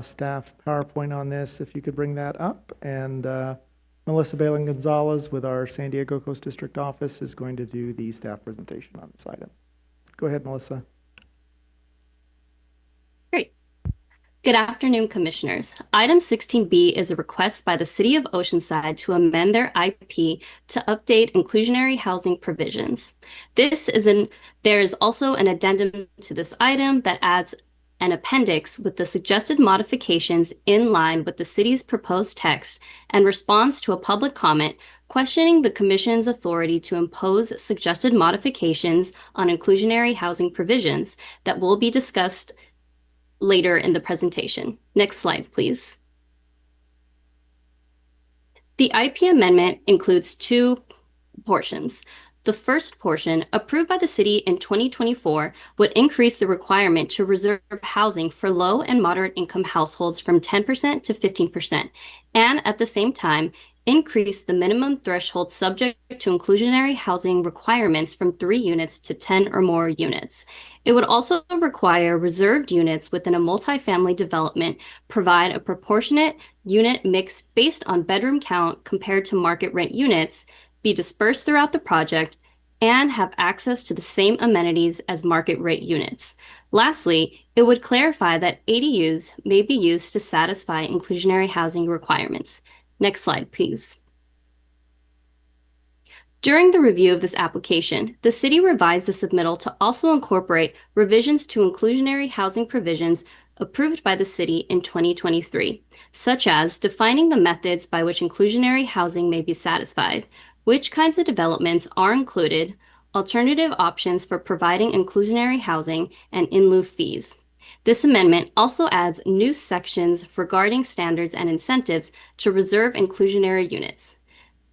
staff PowerPoint on this. If you could bring that up. And Melissa Balin Gonzalez with our San Diego Coast District office is going to do the staff presentation on this item. Go ahead, Melissa. Great. Good afternoon, Commissioners. Item 16B is a request by the City of Oceanside to amend their IP to update inclusionary housing provisions. There is also an addendum to this item that adds an appendix with the suggested modifications in line with the city's proposed text and responds to a public comment questioning the Commission's authority to impose suggested modifications on inclusionary housing provisions that will be discussed later in the presentation. Next slide, please. The IP amendment includes 2 portions. The first portion, approved by the city in 2024, would increase the requirement to reserve housing for low and moderate income households from 10% to 15%, and at the same time, increase the minimum threshold subject to inclusionary housing requirements from 3 units to 10 or more units. It would also require reserved units within a multifamily development provide a proportionate unit mix based on bedroom count compared to market rent units, be dispersed throughout the project, and have access to the same amenities as market rate units. Lastly, it would clarify that ADUs may be used to satisfy inclusionary housing requirements. Next slide, please. During the review of this application, the city revised the submittal to also incorporate revisions to inclusionary housing provisions approved by the city in 2023, such as defining the methods by which inclusionary housing may be satisfied, which kinds of developments are included, alternative options for providing inclusionary housing, and in lieu fees. This amendment also adds new sections regarding standards and incentives to reserve inclusionary units,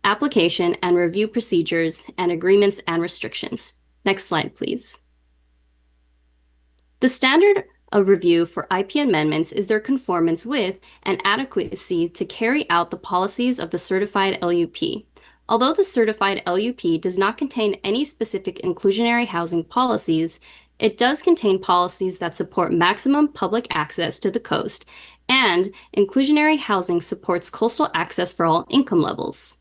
application and review procedures, and agreements and restrictions. Next slide, please. The standard of review for IP amendments is their conformance with and adequacy to carry out the policies of the certified LUP. Although the certified LUP does not contain any specific inclusionary housing policies, it does contain policies that support maximum public access to the coast, and inclusionary housing supports coastal access for all income levels.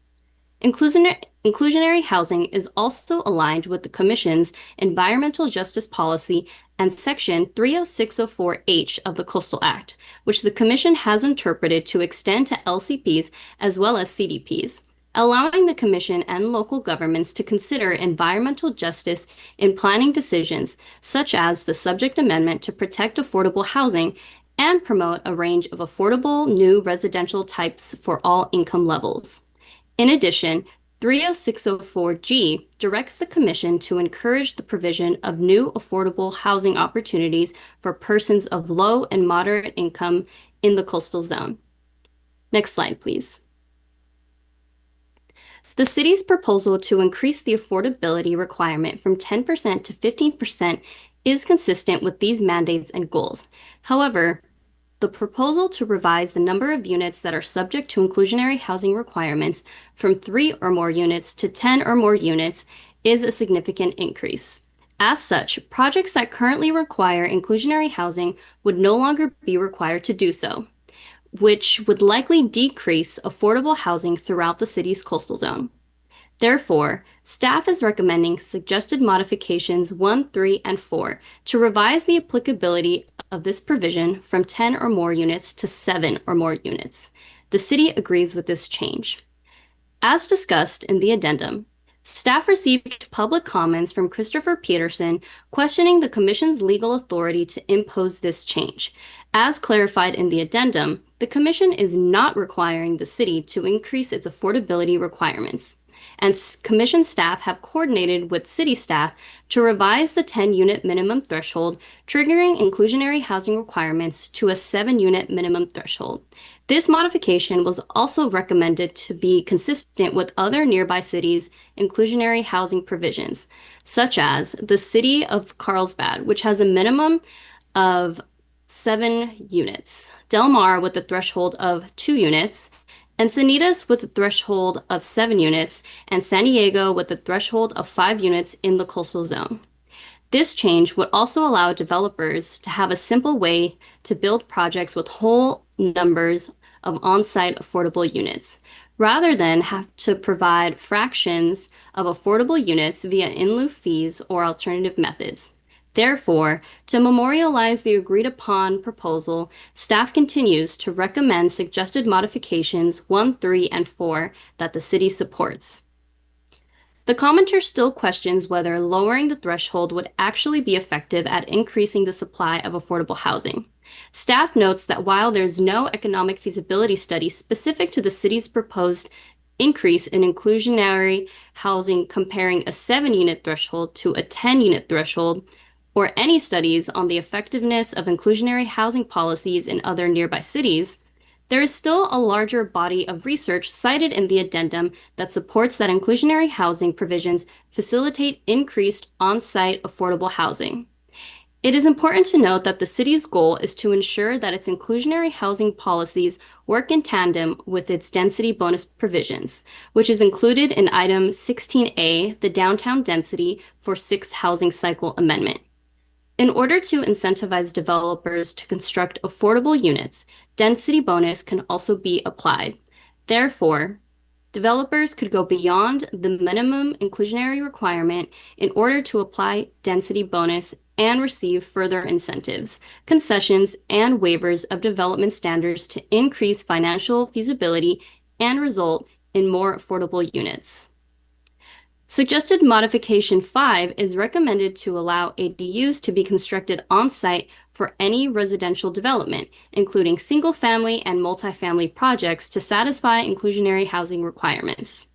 Inclusionary housing is also aligned with the Commission's environmental justice policy and Section 30604H of the Coastal Act, which the Commission has interpreted to extend to LCPs as well as CDPs, allowing the Commission and local governments to consider environmental justice in planning decisions, such as the subject amendment to protect affordable housing and promote a range of affordable new residential types for all income levels. In addition, 30604G directs the Commission to encourage the provision of new affordable housing opportunities for persons of low and moderate income in the coastal zone. Next slide, please. The city's proposal to increase the affordability requirement from 10% to 15% is consistent with these mandates and goals. However, the proposal to revise the number of units that are subject to inclusionary housing requirements from 3 or more units to 10 or more units is a significant increase. As such, projects that currently require inclusionary housing would no longer be required to do so, which would likely decrease affordable housing throughout the city's coastal zone. Therefore, staff is recommending suggested modifications 1, 3, and 4 to revise the applicability of this provision from 10 or more units to 7 or more units. The city agrees with this change. As discussed in the addendum, staff received public comments from Christopher Peterson questioning the Commission's legal authority to impose this change. As clarified in the addendum, the Commission is not requiring the city to increase its affordability requirements, and Commission staff have coordinated with city staff to revise the 10-unit minimum threshold, triggering inclusionary housing requirements to a 7-unit minimum threshold. This modification was also recommended to be consistent with other nearby cities' inclusionary housing provisions, such as the city of Carlsbad, which has a minimum of 7 units, Del Mar with a threshold of 2 units, Encinitas with a threshold of 7 units, and San Diego with a threshold of 5 units in the coastal zone. This change would also allow developers to have a simple way to build projects with whole numbers of on-site affordable units, rather than have to provide fractions of affordable units via in lieu fees or alternative methods. Therefore, to memorialize the agreed-upon proposal, staff continues to recommend suggested modifications 1, 3, and 4 that the city supports. The commenter still questions whether lowering the threshold would actually be effective at increasing the supply of affordable housing. Staff notes that while there's no economic feasibility study specific to the city's proposed increase in inclusionary housing comparing a 7-unit threshold to a 10-unit threshold, or any studies on the effectiveness of inclusionary housing policies in other nearby cities, there is still a larger body of research cited in the addendum that supports that inclusionary housing provisions facilitate increased on-site affordable housing. It is important to note that the city's goal is to ensure that its inclusionary housing policies work in tandem with its density bonus provisions, which is included in Item 16A, the Downtown Density for Sixth Housing Cycle Amendment. In order to incentivize developers to construct affordable units, density bonus can also be applied. Therefore, developers could go beyond the minimum inclusionary requirement in order to apply density bonus and receive further incentives, concessions, and waivers of development standards to increase financial feasibility and result in more affordable units. Suggested modification 5 is recommended to allow ADUs to be constructed on-site for any residential development, including single-family and multifamily projects to satisfy inclusionary housing requirements.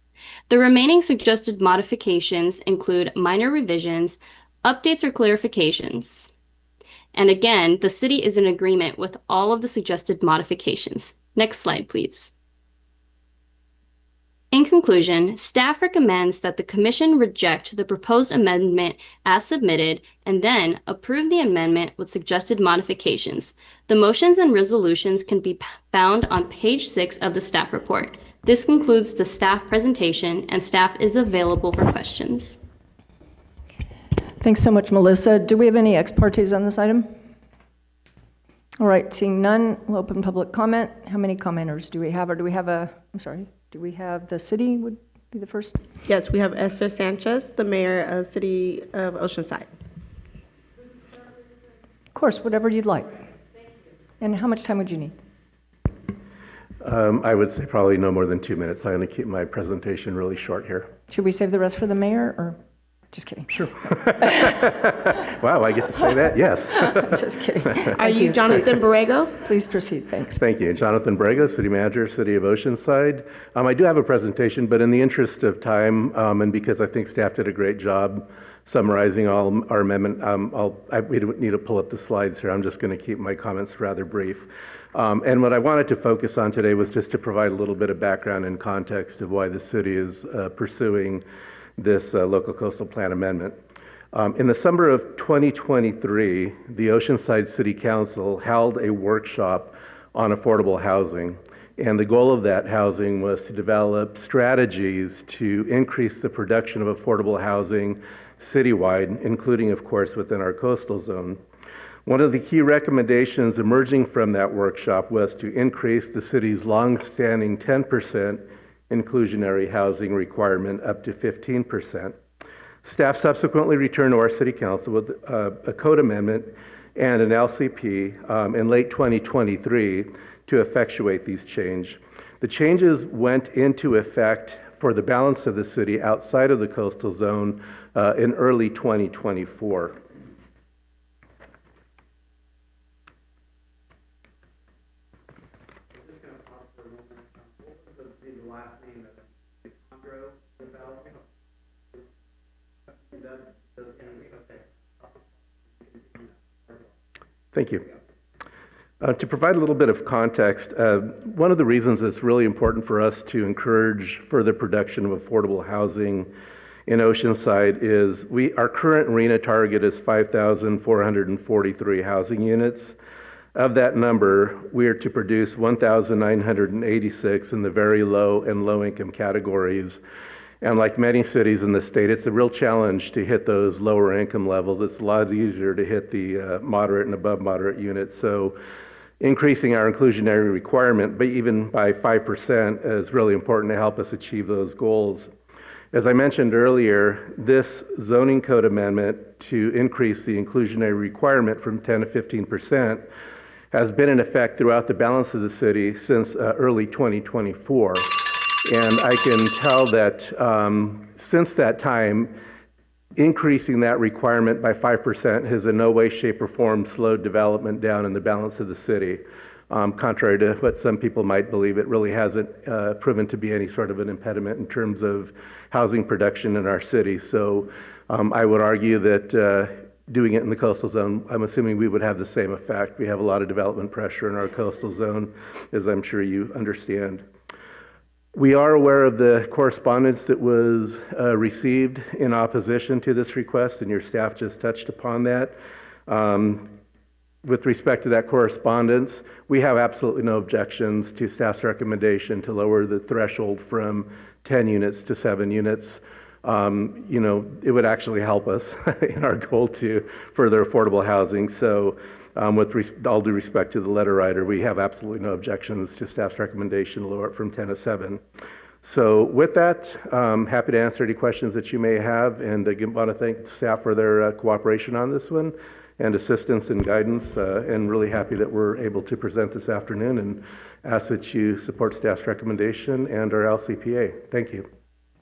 The remaining suggested modifications include minor revisions, updates or clarifications. And again, the city is in agreement with all of the suggested modifications. Next slide, please. In conclusion, staff recommends that the Commission reject the proposed amendment as submitted and then approve the amendment with suggested modifications. The motions and resolutions can be found on page 6 of the staff report. This concludes the staff presentation, and staff is available for questions. Thanks so much, Melissa. Do we have any ex partes on this item? All right, seeing none, we'll open public comment. How many commenters do we have, or do we have do we have the city would be the first? Yes, we have Esther Sanchez, the mayor of City of Oceanside. Of course, whatever you'd like. And how much time would you need? I would say probably no more than 2 minutes. I'm going to keep my presentation really short here. Should we save the rest for the mayor, or just kidding? Sure. Wow, I get to say that? Yes. Just kidding. Are you Jonathan Borrego? Please proceed, thanks. Thank you. Jonathan Borrego, City Manager, City of Oceanside. I do have a presentation, but in the interest of time, and because I think staff did a great job summarizing all our amendment, we don't need to pull up the slides here. I'm just going to keep my comments rather brief. And what I wanted to focus on today was just to provide a little bit of background and context of why the city is pursuing this local coastal plan amendment. In the summer of 2023, the Oceanside City Council held a workshop on affordable housing. And the goal of that housing was to develop strategies to increase the production of affordable housing citywide, including, of course, within our coastal zone. One of the key recommendations emerging from that workshop was to increase the city's long-standing 10% inclusionary housing requirement up to 15%. Staff subsequently returned to our City Council with a code amendment and an LCP in late 2023 to effectuate these changes. The changes went into effect for the balance of the city outside of the coastal zone in early 2024. Thank you. To provide a little bit of context, one of the reasons it's really important for us to encourage further production of affordable housing in Oceanside is our current Reyna target is 5,443 housing units. Of that number, we are to produce 1,986 in the very low and low income categories. And like many cities in the state, it's a real challenge to hit those lower income levels. It's a lot easier to hit the moderate and above moderate units. So increasing our inclusionary requirement, but even by 5%, is really important to help us achieve those goals. As I mentioned earlier, this zoning code amendment to increase the inclusionary requirement from 10 to 15% has been in effect throughout the balance of the city since early 2024. And I can tell that since that time, increasing that requirement by 5% has in no way, shape, or form slowed development down in the balance of the city. Contrary to what some people might believe, it really hasn't proven to be any sort of an impediment in terms of housing production in our city. So I would argue that doing it in the coastal zone, I'm assuming we would have the same effect. We have a lot of development pressure in our coastal zone, as I'm sure you understand. We are aware of the correspondence that was received in opposition to this request, and your staff just touched upon that. With respect to that correspondence, we have absolutely no objections to staff's recommendation to lower the threshold from 10 units to 7 units. It would actually help us in our goal to further affordable housing. So with all due respect to the letter writer, we have absolutely no objections to staff's recommendation to lower it from 10 to 7. So with that, happy to answer any questions that you may have, and again, want to thank staff for their cooperation on this one and assistance and guidance, and really happy that we're able to present this afternoon, and ask that you support staff's recommendation and our LCPA. Thank you.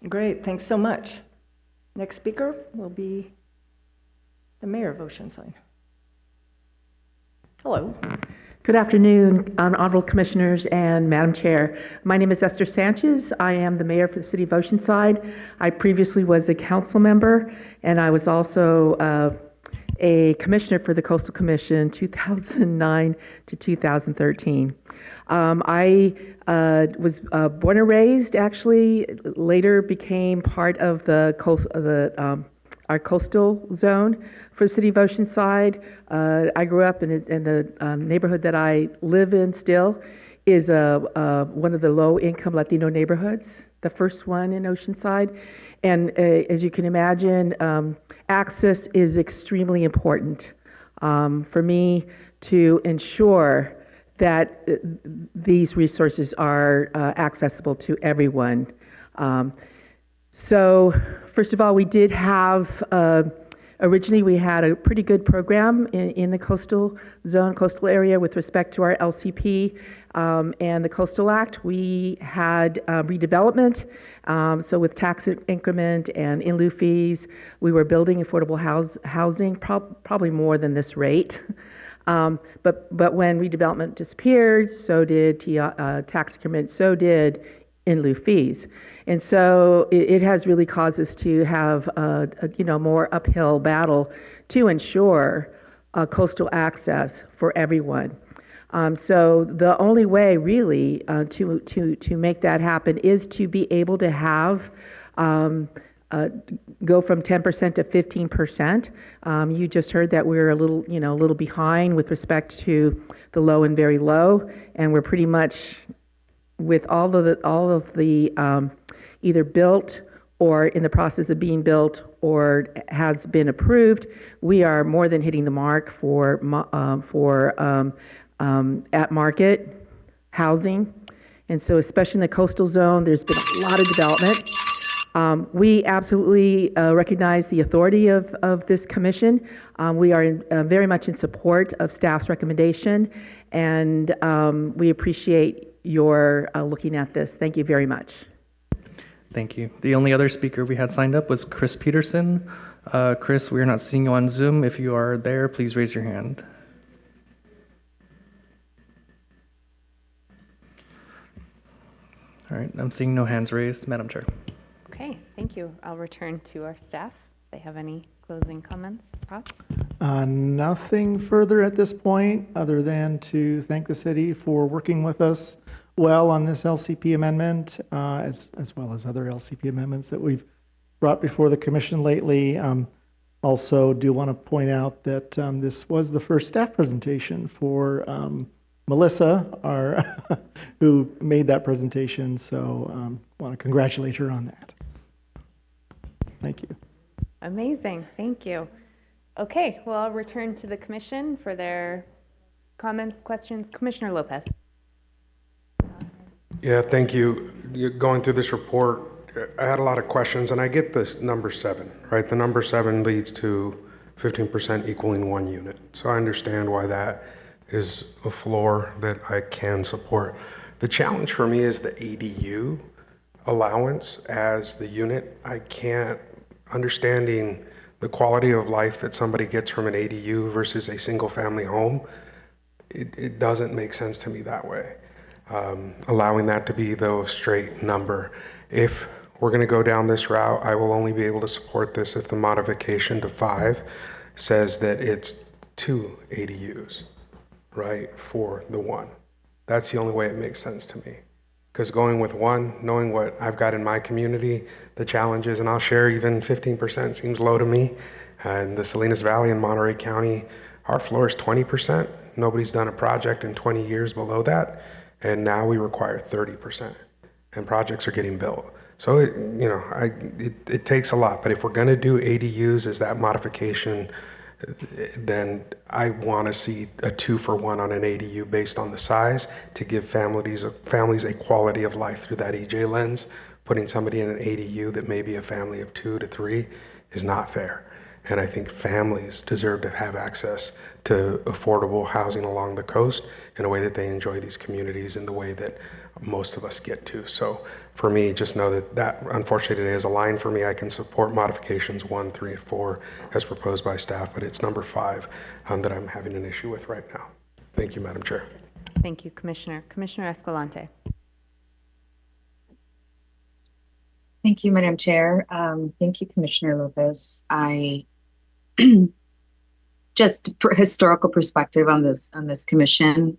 Great, thanks so much. Next speaker will be the mayor of Oceanside. Hello. Good afternoon, honorable commissioners and Madam Chair. My name is Esther Sanchez. I am the mayor for the city of Oceanside. I previously was a council member, and I was also a commissioner for the Coastal Commission 2009 to 2013. I was born and raised, actually, later became part of our coastal zone for the city of Oceanside. I grew up in the neighborhood that I live in still is one of the low-income Latino neighborhoods, the first one in Oceanside. And as you can imagine, access is extremely important for me to ensure that these resources are accessible to everyone. So first of all, we did have, originally we had a pretty good program in the coastal zone, coastal area with respect to our LCP and the Coastal Act. We had redevelopment, so with tax increment and in lieu fees, we were building affordable housing, probably more than this rate. But when redevelopment disappeared, so did tax increment, so did in lieu fees. And so it has really caused us to have a more uphill battle to ensure coastal access for everyone. So the only way really to make that happen is to be able to have go from 10% to 15%. You just heard that we're a little behind with respect to the low and very low, and we're pretty much with all of the either built or in the process of being built or has been approved. We are more than hitting the mark for at market housing, and so especially in the coastal zone, there's been a lot of development. We absolutely recognize the authority of this commission. We are very much in support of staff's recommendation, and we appreciate your looking at this. Thank you very much. Thank you. The only other speaker we had signed up was Chris Peterson. Chris, we are not seeing you on Zoom. If you are there, please raise your hand. All right, I'm seeing no hands raised. Madam Chair. Okay, thank you. I'll return to our staff. If they have any closing comments, thoughts? Nothing further at this point, other than to thank the city for working with us well on this LCP amendment, as well as other LCP amendments that we've brought before the commission lately. Also do want to point out that this was the first staff presentation for Melissa, who made that presentation, so want to congratulate her on that. Thank you. Amazing, thank you. Okay, well, I'll return to the commission for their comments, questions. Commissioner Lopez. Yeah, thank you. Going through this report, I had a lot of questions, and I get this number 7, right? The number 7 leads to 15% equaling 1 unit. So I understand why that is a floor that I can support. The challenge for me is the ADU allowance as the unit. I can't, understanding the quality of life that somebody gets from an ADU versus a single family home, it doesn't make sense to me that way. Allowing that to be the straight number. If we're going to go down this route, I will only be able to support this if the modification to 5 says that it's 2 ADUs, right, for the 1. That's the only way it makes sense to me. Because going with 1, knowing what I've got in my community, the challenges, and I'll share even 15% seems low to me. In the Salinas Valley in Monterey County, our floor is 20%. Nobody's done a project in 20 years below that. And now we require 30%, and projects are getting built. So, it takes a lot, but if we're going to do ADUs as that modification, then I want to see a 2-for-1 on an ADU based on the size to give families a quality of life through that EJ lens putting somebody in an ADU that may be a family of 2 to 3 is not fair. And I think families deserve to have access to affordable housing along the coast in a way that they enjoy these communities in the way that most of us get to. So for me, just know that unfortunately today is a line for me. I can support modifications 1, 3, and 4 as proposed by staff, but it's number 5 that I'm having an issue with right now. Thank you, Madam Chair. Thank you, Commissioner. Commissioner Escalante. Thank you, Madam Chair. Thank you, Commissioner Lopez. Just historical perspective on this commission.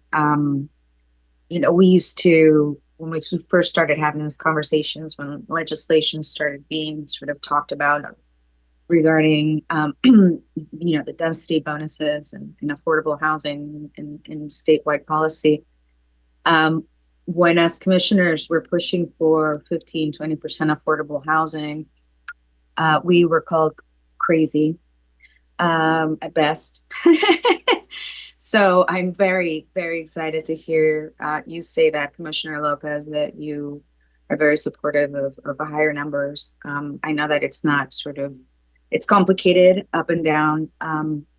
We used to, when we first started having these conversations, when legislation started being sort of talked about regarding, the density bonuses and affordable housing in statewide policy. When as commissioners we're pushing for 15-20% affordable housing, we were called crazy at best. So I'm very, very excited to hear you say that, Commissioner Lopez, that you are very supportive of higher numbers. I know that it's not it's complicated up and down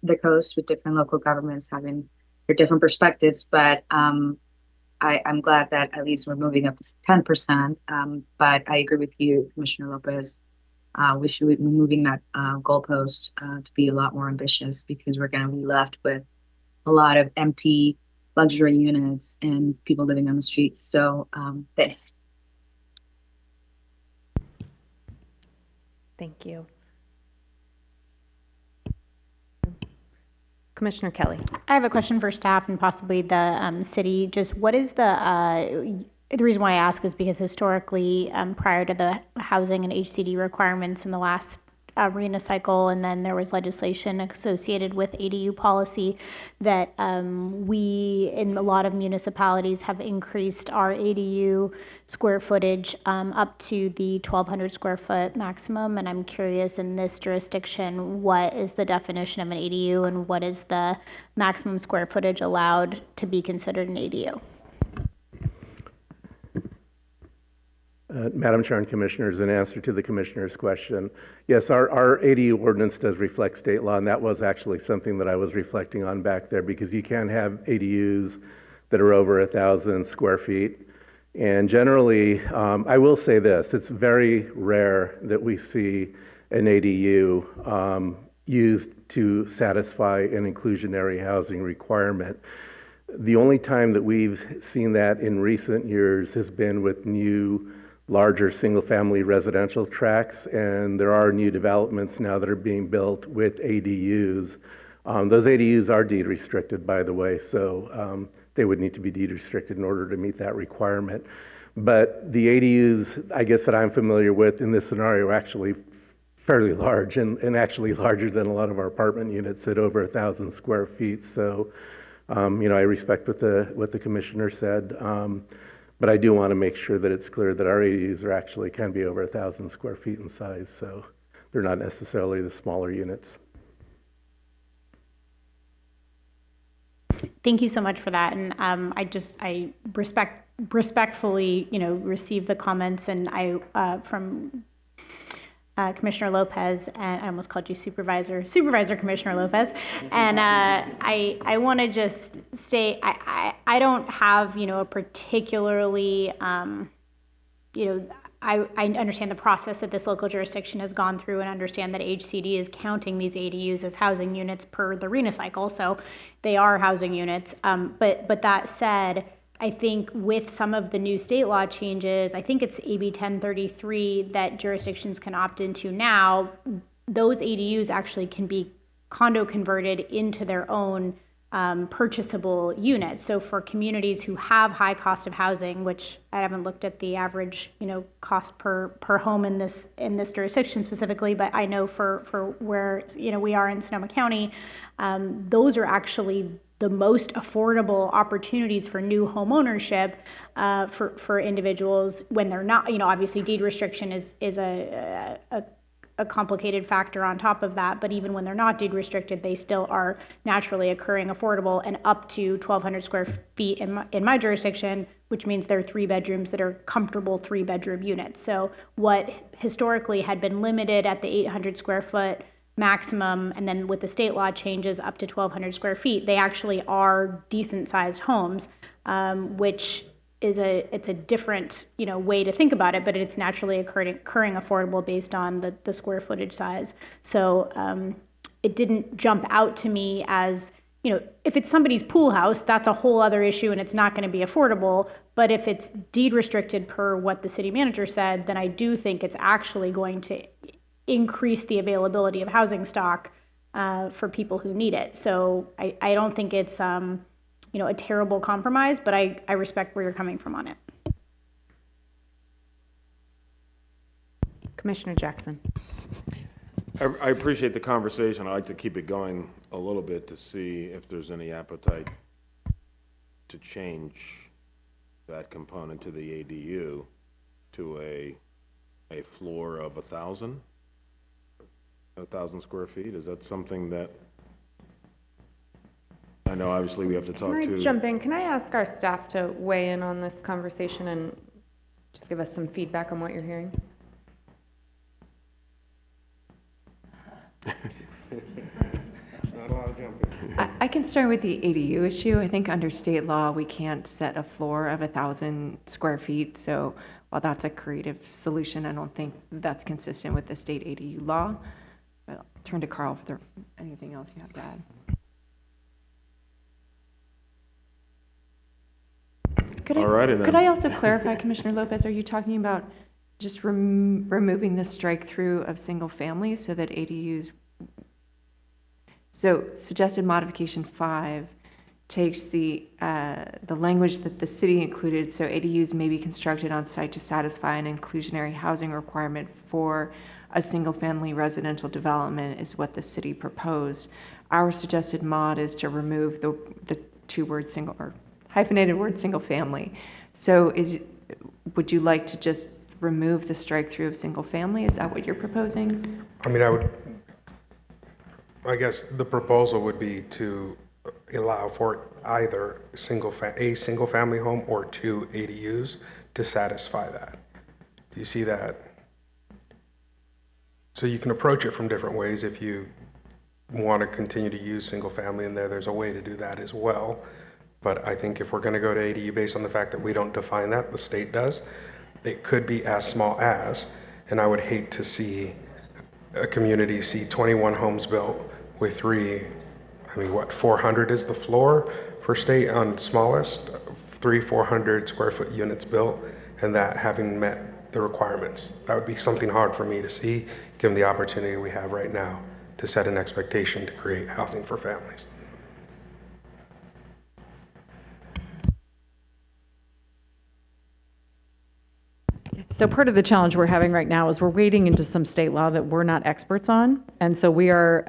the coast with different local governments having their different perspectives, but I'm glad that at least we're moving up to 10%. But I agree with you, Commissioner Lopez. We should be moving that goalpost to be a lot more ambitious, because we're going to be left with a lot of empty luxury units and people living on the streets. So thanks. Thank you. Commissioner Kelly. I have a question for staff and possibly the city. Just what is the reason why I ask is because historically, prior to the housing and HCD requirements in the last Reyna cycle, and then there was legislation associated with ADU policy, that we in a lot of municipalities have increased our ADU square footage up to the 1,200 square foot maximum. And I'm curious, in this jurisdiction, what is the definition of an ADU and what is the maximum square footage allowed to be considered an ADU? Madam Chair and Commissioners, in answer to the Commissioner's question, yes, our ADU ordinance does reflect state law, and that was actually something that I was reflecting on back there, because you can have ADUs that are over 1,000 square feet. And generally, I will say this, it's very rare that we see an ADU used to satisfy an inclusionary housing requirement. The only time that we've seen that in recent years has been with new larger single-family residential tracts, and there are new developments now that are being built with ADUs. Those ADUs are deed restricted, by the way, so they would need to be deed restricted in order to meet that requirement. But the ADUs, I guess, that I'm familiar with in this scenario are actually fairly large, and actually larger than a lot of our apartment units at over 1,000 square feet. So, I respect what the Commissioner said. But I do want to make sure that it's clear that our ADUs can be over 1,000 square feet in size, so they're not necessarily the smaller units. Thank you so much for that. And I respectfully, receive the comments, and from Commissioner Lopez, and I almost called you Supervisor Commissioner Lopez. And I want to just state, I don't have, a particularly, I understand the process that this local jurisdiction has gone through, and understand that HCD is counting these ADUs as housing units per the Reyna cycle, so they are housing units. But that said, I think with some of the new state law changes, I think it's AB 1033 that jurisdictions can opt into now, those ADUs actually can be condo converted into their own purchasable units. So for communities who have high cost of housing, which I haven't looked at the average, cost per home in this jurisdiction specifically, but I know for where, we are in Sonoma County, those are actually the most affordable opportunities for new home ownership for individuals when they're not, obviously deed restriction is a a complicated factor on top of that, but even when they're not deed restricted, they still are naturally occurring affordable and up to 1,200 square feet in my jurisdiction, which means they're 3 bedrooms that are comfortable 3-bedroom units. So what historically had been limited at the 800 square foot maximum, and then with the state law changes up to 1,200 square feet, they actually are decent sized homes, which is it's a different way to think about it, but it's naturally occurring affordable based on the square footage size. So it didn't jump out to me as, if it's somebody's pool house, that's a whole other issue and it's not going to be affordable. But if it's deed restricted per what the city manager said, then I do think it's actually going to increase the availability of housing stock for people who need it. So I don't think it's a terrible compromise, but I respect where you're coming from on it. Commissioner Jackson. I appreciate the conversation. I'd like to keep it going a little bit to see if there's any appetite to change that component to the ADU to a floor of 1,000 square feet. Is that something that, I know obviously we have to talk to. Can I jump in? Can I ask our staff to weigh in on this conversation and just give us some feedback on what you're hearing? Not a lot of jumping. I can start with the ADU issue. I think under state law, we can't set a floor of 1,000 square feet. So while that's a creative solution, I don't think that's consistent with the state ADU law. But I'll turn to Carl if there's anything else you have to add. Could I also clarify, Commissioner Lopez, are you talking about just removing the strike through of single family so that ADUs, so suggested modification 5 takes the language that the city included, so ADUs may be constructed on site to satisfy an inclusionary housing requirement for a single family residential development is what the city proposed. Our suggested mod is to remove the 2-word single or hyphenated word single family. So would you like to just remove the strike through of single family? Is that what you're proposing? I mean, I guess the proposal would be to allow for either a single family home or 2 ADUs to satisfy that. Do you see that? So you can approach it from different ways. If you want to continue to use single family in there's a way to do that as well. But I think if we're going to go to ADU based on the fact that we don't define that, the state does, it could be as small as, and I would hate to see a community see 21 homes built with 400 is the floor for state on smallest, 400 square foot units built, and that having met the requirements. That would be something hard for me to see, given the opportunity we have right now to set an expectation to create housing for families. So part of the challenge we're having right now is we're wading into some state law that we're not experts on. And so we are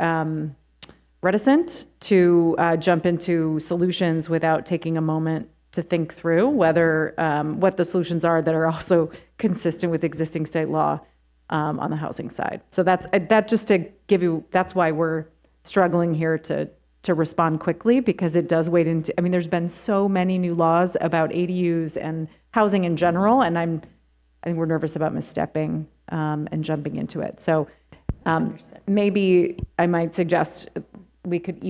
reticent to jump into solutions without taking a moment to think through whether what the solutions are that are also consistent with existing state law on the housing side. So that's just to give you, that's why we're struggling here to respond quickly, because it does wade into, I mean, there's been so many new laws about ADUs and housing in general, and I think we're nervous about misstepping and jumping into it. So maybe I might suggest we could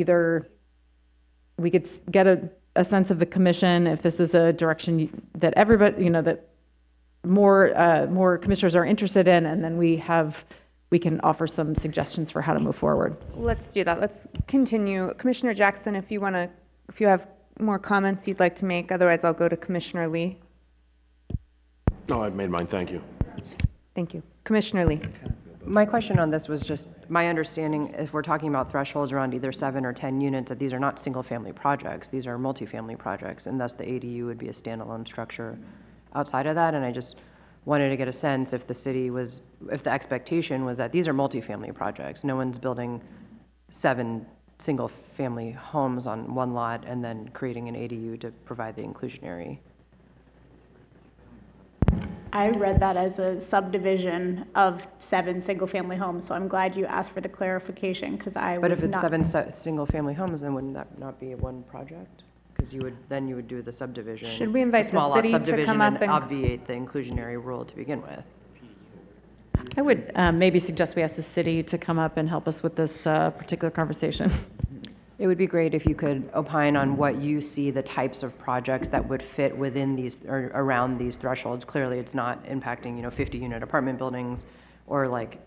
get a sense of the commission if this is a direction that everybody, that more commissioners are interested in, and then we can offer some suggestions for how to move forward. Let's do that. Let's continue. Commissioner Jackson, if you have more comments you'd like to make, otherwise I'll go to Commissioner Lee. No, I've made mine. Thank you. Thank you. Commissioner Lee. My question on this was just my understanding, if we're talking about thresholds around either 7 or 10 units, that these are not single-family projects. These are multifamily projects, and thus the ADU would be a standalone structure outside of that. And I just wanted to get a sense if if the expectation was that these are multifamily projects. No one's building 7 single-family homes on one lot and then creating an ADU to provide the inclusionary. I read that as a subdivision of 7 single-family homes, so I'm glad you asked for the clarification, because I But was if it's not. 7 single-family homes, then wouldn't that not be one project? Because you would do the subdivision. Should we invite the small lot city to subdivision come up and- obviate the inclusionary rule to begin with? I would maybe suggest we ask the city to come up and help us with this particular conversation. It would be great if you could opine on what you see the types of projects that would fit within these or around these thresholds. Clearly, it's not impacting, 50-unit apartment buildings or like,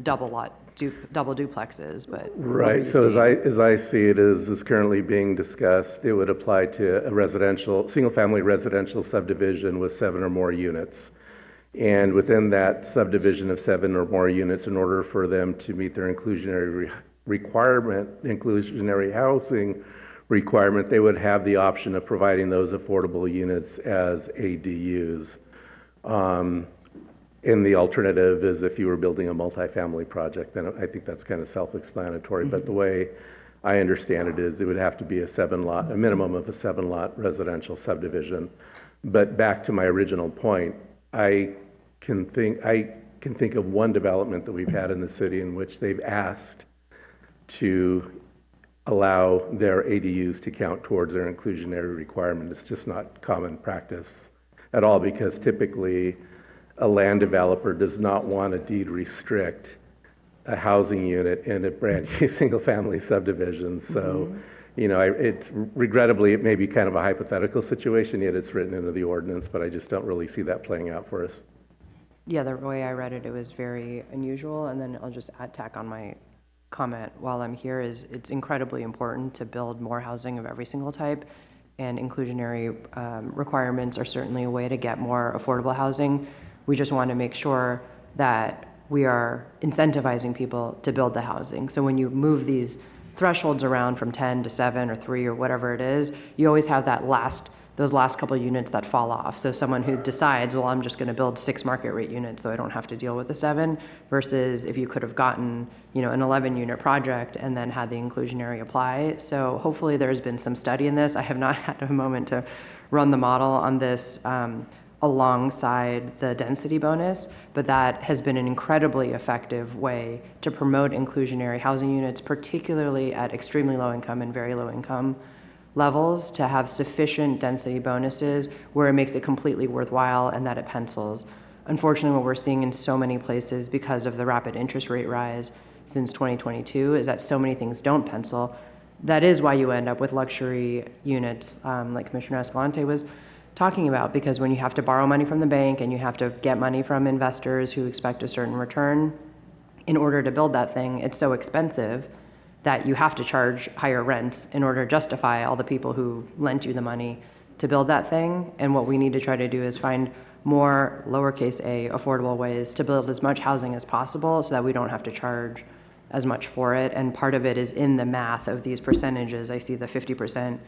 double duplexes, but what are Right, you so seeing? as I see it, is currently being discussed, it would apply to a single-family residential subdivision with 7 or more units. And within that subdivision of 7 or more units, in order for them to meet their inclusionary housing requirement, they would have the option of providing those affordable units as ADUs. And the alternative is if you were building a multifamily project, then I think that's kind of self-explanatory. But the way I understand it is it would have to be a minimum of a 7-lot residential subdivision. But back to my original point, I can think of one development that we've had in the city in which they've asked to allow their ADUs to count towards their inclusionary requirement. It's just not common practice at all, because typically a land developer does not want to deed restrict a housing unit in a brand new single-family subdivision. So, it's regrettably, it may be kind of a hypothetical situation, yet it's written into the ordinance, but I just don't really see that playing out for us. Yeah, the way I read it, it was very unusual. And then I'll just tack on my comment while I'm here is it's incredibly important to build more housing of every single type, and inclusionary requirements are certainly a way to get more affordable housing. We just want to make sure that we are incentivizing people to build the housing. So when you move these thresholds around from 10 to 7 or 3 or whatever it is, you always have those last couple of units that fall off. So someone who decides, well, I'm just going to build 6 market rate units so I don't have to deal with the 7, versus if you could have gotten, an 11-unit project and then had the inclusionary apply. So hopefully there's been some study in this. I have not had a moment to run the model on this alongside the density bonus, but that has been an incredibly effective way to promote inclusionary housing units, particularly at extremely low income and very low income levels, to have sufficient density bonuses where it makes it completely worthwhile and that it pencils. Unfortunately, what we're seeing in so many places because of the rapid interest rate rise since 2022 is that so many things don't pencil. That is why you end up with luxury units, like Commissioner Escalante was talking about, because when you have to borrow money from the bank and you have to get money from investors who expect a certain return in order to build that thing, it's so expensive that you have to charge higher rents in order to justify all the people who lent you the money to build that thing. And what we need to try to do is find more lowercase a affordable ways to build as much housing as possible so that we don't have to charge as much for it. And part of it is in the math of these percentages. I see the 50%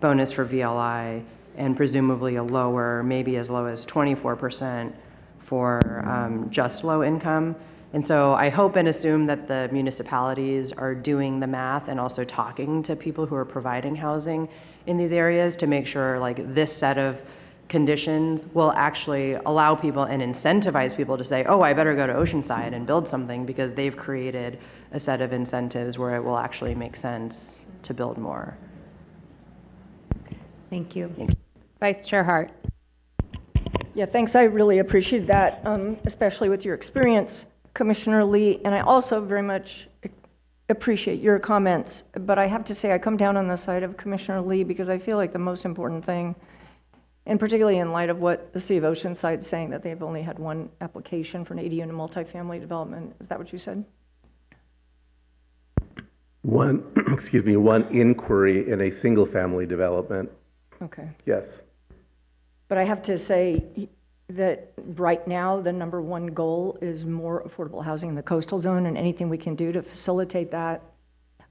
bonus for VLI and presumably a lower, maybe as low as 24% for just low income. And so I hope and assume that the municipalities are doing the math and also talking to people who are providing housing in these areas to make sure like this set of conditions will actually allow people and incentivize people to say, oh, I better go to Oceanside and build something, because they've created a set of incentives where it will actually make sense to build more. Thank you. Thank you. Vice Chair Hart. Yeah, thanks. I really appreciate that, especially with your experience, Commissioner Lee. And I also very much appreciate your comments. But I have to say I come down on the side of Commissioner Lee, because I feel like the most important thing, and particularly in light of what the City of Oceanside is saying, that they've only had one application for an ADU and a multifamily development. Is that what you said? One inquiry in a single-family development. Okay. Yes. But I have to say that right now, the number one goal is more affordable housing in the coastal zone, and anything we can do to facilitate that,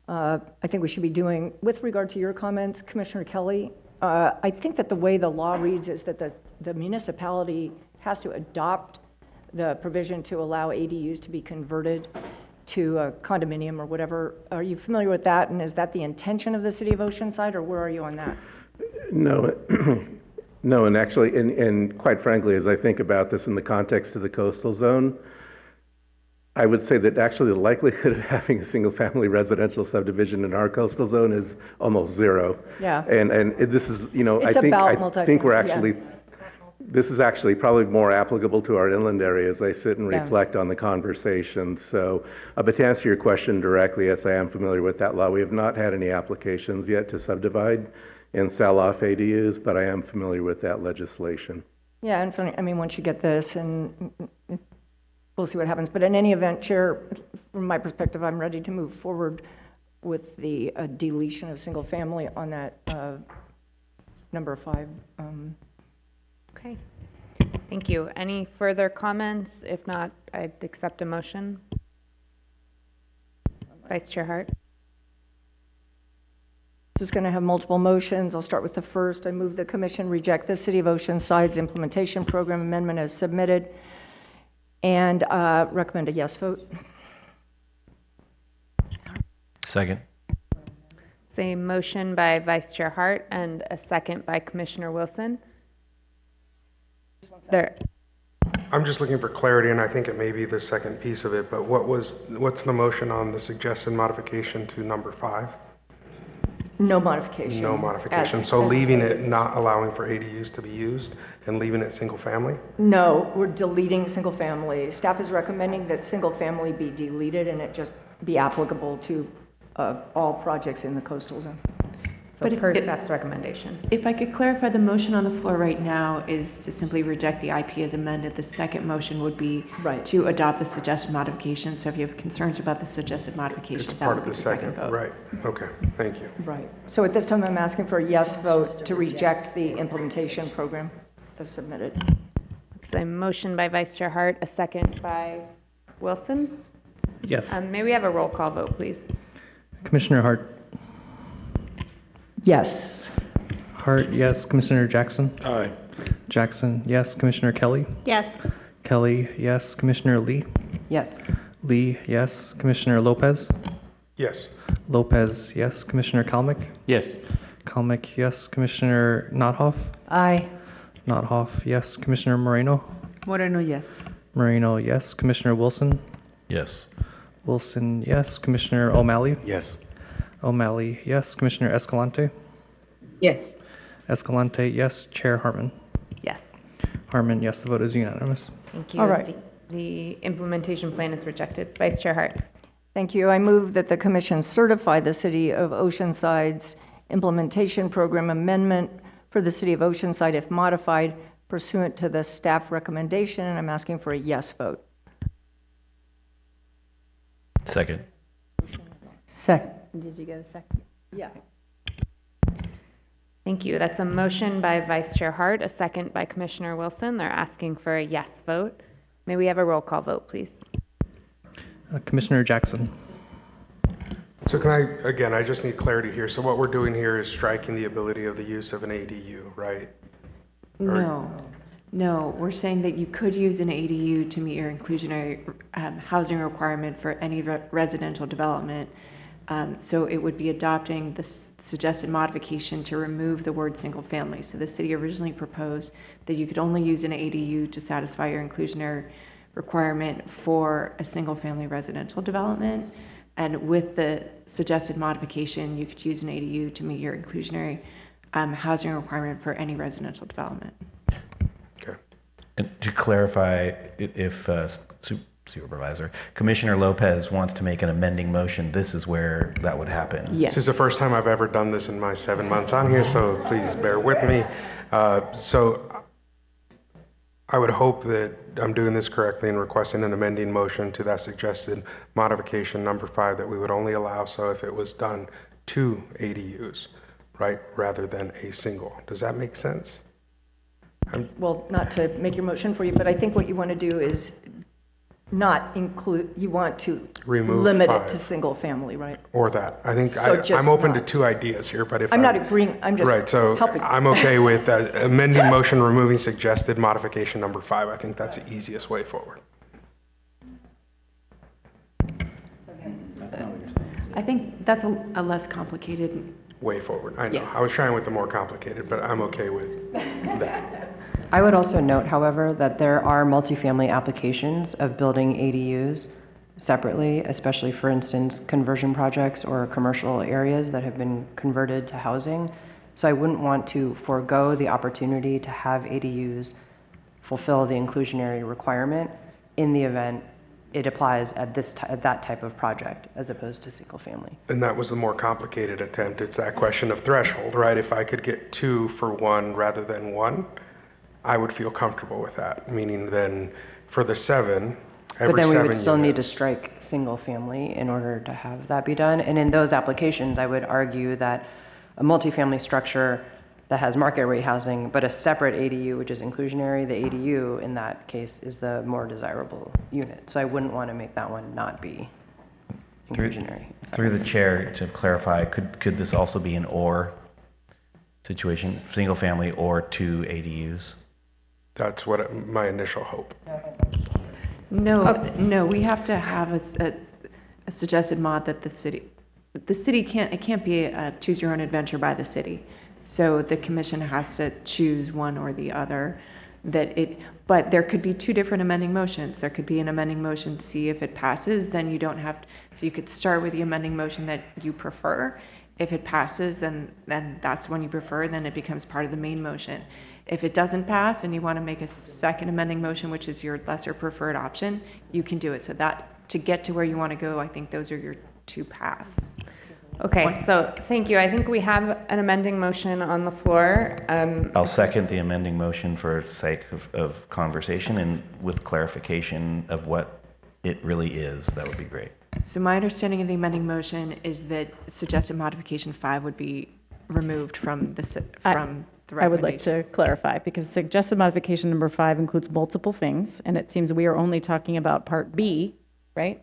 I think we should be doing. With regard to your comments, Commissioner Kelly, I think that the way the law reads is that the municipality has to adopt the provision to allow ADUs to be converted to a condominium or whatever. Are you familiar with that? And is that the intention of the City of Oceanside, or where are you on that? No, No, and actually, and quite frankly, as I think about this in the context of the coastal zone, I would say that actually the likelihood of having a single-family residential subdivision in our coastal zone is almost zero. Yeah. And this is, It's I think we're multifamily, actually, yes. this is actually probably more applicable to our inland area as I sit and Yeah. reflect on the conversation. So, but to answer your question directly, yes, I am familiar with that law. We have not had any applications yet to subdivide and sell off ADUs, but I am familiar with that legislation. Yeah, and I mean, once you get this, and we'll see what happens. But in any event, Chair, from my perspective, I'm ready to move forward with the deletion of single family on that number 5. Okay, thank you. Any further comments? If not, I'd accept a motion. Vice Chair Hart. Just going to have multiple motions. I'll start with the first. I move the commission reject the City of Oceanside's implementation program amendment as submitted and recommend a yes vote. Second. Say motion by Vice Chair Hart and a second by Commissioner Wilson. There. I'm just looking for clarity, and I think it may be the second piece of it, but what's the motion on the suggested modification to number 5? No modification. No modification. As Leaving stated. it not allowing for ADUs to be used and leaving it single family? No, we're deleting single family. Staff is recommending that single family be deleted and it just be applicable to all projects in the coastal zone. So But per if- staff's recommendation. If I could clarify, the motion on the floor right now is to simply reject the IP as amended. The second motion would be to adopt the suggested modification. So if you have concerns about the suggested modification, It's that part would of be the the second second, vote. right, okay, thank you. Right. So at this time, I'm asking for a yes vote to reject the implementation program as submitted. It's a motion by Vice Chair Hart, a second by Wilson. Yes. May we have a roll call vote, please? Commissioner Hart. Yes. Hart, yes. Commissioner Jackson. Aye. Jackson, yes. Commissioner Kelly. Yes. Kelly, yes. Commissioner Lee. Yes. Lee, yes. Commissioner Lopez. Yes. Lopez, yes. Commissioner Kalmick. Yes. Kalmick, yes. Commissioner Nothoff. Aye. Nothoff, yes. Commissioner Moreno. Moreno, yes. Moreno, yes. Commissioner Wilson. Yes. Wilson, yes. Commissioner O'Malley. Yes. O'Malley, yes. Commissioner Escalante. Yes. Escalante, yes. Chair Harmon. Yes. Harmon, yes. The vote is unanimous. Thank you. All right. The implementation plan is rejected. Vice Chair Hart. Thank you. I move that the commission certify the City of Oceanside's implementation program amendment for the City of Oceanside if modified pursuant to the staff recommendation, and I'm asking for a yes vote. Second. Second. Did you get a second? Yeah. Thank you. That's a motion by Vice Chair Hart, a second by Commissioner Wilson. They're asking for a yes vote. May we have a roll call vote, please? Commissioner Jackson. So I just need clarity here. So what we're doing here is striking the ability of the use of an ADU, right? No, we're saying that you could use an ADU to meet your inclusionary housing requirement for any residential development. So it would be adopting the suggested modification to remove the word single family. So the city originally proposed that you could only use an ADU to satisfy your inclusionary requirement for a single family residential development. And with the suggested modification, you could use an ADU to meet your inclusionary housing requirement for any residential development. Okay. And to clarify, if Supervisor, Commissioner Lopez wants to make an amending motion, this is where that would happen. Yes. This is the first time I've ever done this in my 7 months on here, so please bear with me. So I would hope that I'm doing this correctly and requesting an amending motion to that suggested modification number 5 that we would only allow so if it was done 2 ADUs, right, rather than a single. Does that make sense? Well, not to make your motion for you, but I think what you want to do is not include, you want to Remove limit 5. it to single family, right? Or that. I think So just I'm open to not. 2 ideas here, but if I'm not agreeing, I'm just right, so helping. I'm okay with amending motion, removing suggested modification number 5. I think that's the easiest way forward. I think that's a less complicated way forward. I know, Yes. I was trying with the more complicated, but I'm okay with that. I would also note, however, that there are multifamily applications of building ADUs separately, especially, for instance, conversion projects or commercial areas that have been converted to housing. So I wouldn't want to forego the opportunity to have ADUs fulfill the inclusionary requirement in the event it applies at that type of project as opposed to single family. And that was the more complicated attempt. It's that question of threshold, right? If I could get 2 for 1 rather than 1, I would feel comfortable with that. Meaning then for the 7, every But then we 7 would still need to units- strike single family in order to have that be done. And in those applications, I would argue that a multifamily structure that has market rate housing, but a separate ADU, which is inclusionary, the ADU in that case is the more desirable unit. So I wouldn't want to make that one not be inclusionary. Through the chair, to clarify, could this also be an or situation, single family or 2 ADUs? That's what my initial hope. No, we have to have a suggested mod that the city can't, it can't be a choose your own adventure by the city. So the commission has to choose one or the other. But there could be 2 different amending motions. There could be an amending motion to see if it passes, then you don't have, so you could start with the amending motion that you prefer. If it passes, then that's one you prefer, then it becomes part of the main motion. If it doesn't pass and you want to make a second amending motion, which is your lesser preferred option, you can do it. So that, to get to where you want to go, I think those are your 2 paths. Okay, so thank you. I think we have an amending motion on the floor. I'll second the amending motion for sake of conversation and with clarification of what it really is. That would be great. So my understanding of the amending motion is that suggested modification 5 would be removed from the I would like to clarify, because suggested modification number 5 includes multiple things, and it seems we are only talking about part B, right,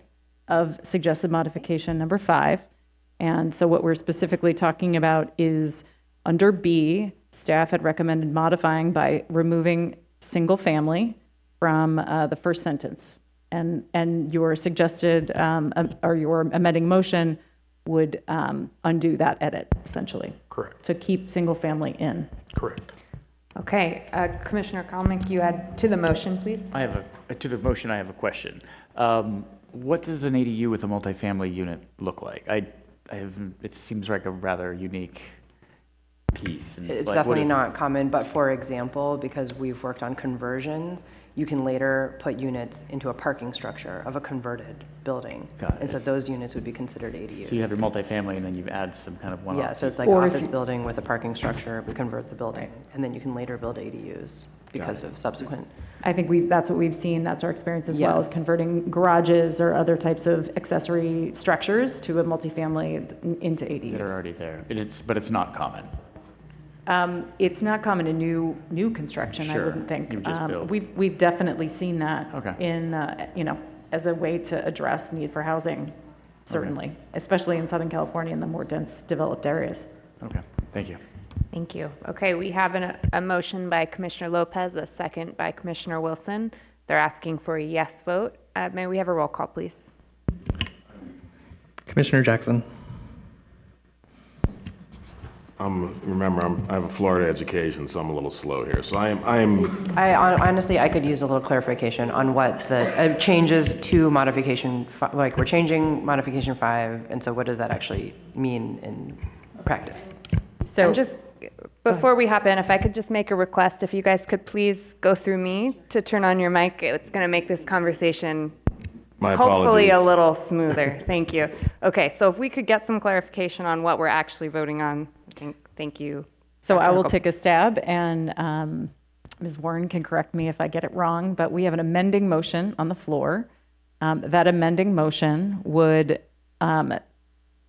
of suggested modification number 5. And so what we're specifically talking about is under B, staff had recommended modifying by removing single family from the first sentence. And your suggested, or your amending motion would undo that edit, essentially. Correct. To keep single family in. Correct. Okay, Commissioner Kalmink, you add to the motion, please. To the motion, I have a question. What does an ADU with a multifamily unit look like? It seems like a rather unique piece. And It's what definitely is- not common, but for example, because we've worked on conversions, you can later put units into a parking structure of a converted building. Got And so those units would be considered ADUs. So you have your multifamily and then you add some kind of one-off. Yeah, so it's like office building with a parking structure, we convert the building, and then you can later build ADUs because of subsequent. I think that's what we've seen, that's our experience as well, is Yes. converting garages or other types of accessory structures to a multifamily into ADUs. That are already there. But it's not common. It's not common in new construction, I Sure, wouldn't think. you just build. We've definitely seen that Okay. in, as a way to address need for housing, certainly, especially in Southern California and the more dense developed areas. Okay, thank you. Thank you. Okay, we have a motion by Commissioner Lopez, a second by Commissioner Wilson. They're asking for a yes vote. May we have a roll call, please? Commissioner Jackson. I have a Florida education, so I'm a little slow here. So Honestly, I could use a little clarification on what the changes to modification, like we're changing modification 5, and so what does that actually mean in practice? So before we hop in, if I could just make a request, if you guys could please go through me to turn on your mic. It's going to make this conversation hopefully a little smoother. Thank you. Okay, so if we could get some clarification on what we're actually voting on, thank you. So I will take a stab, and Ms. Warren can correct me if I get it wrong, but we have an amending motion on the floor. That amending motion would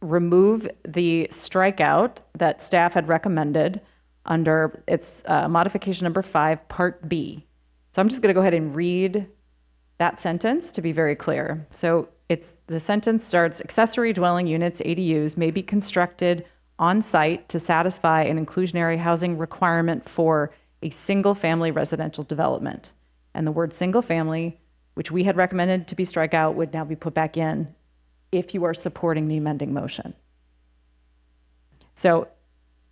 remove the strikeout that staff had recommended under its modification number 5, Part B. So I'm just going to go ahead and read that sentence to be very clear. So the sentence starts, accessory dwelling units, ADUs, may be constructed on site to satisfy an inclusionary housing requirement for a single family residential development. And the word single family, which we had recommended to be strike out, would now be put back in if you are supporting the amending motion. So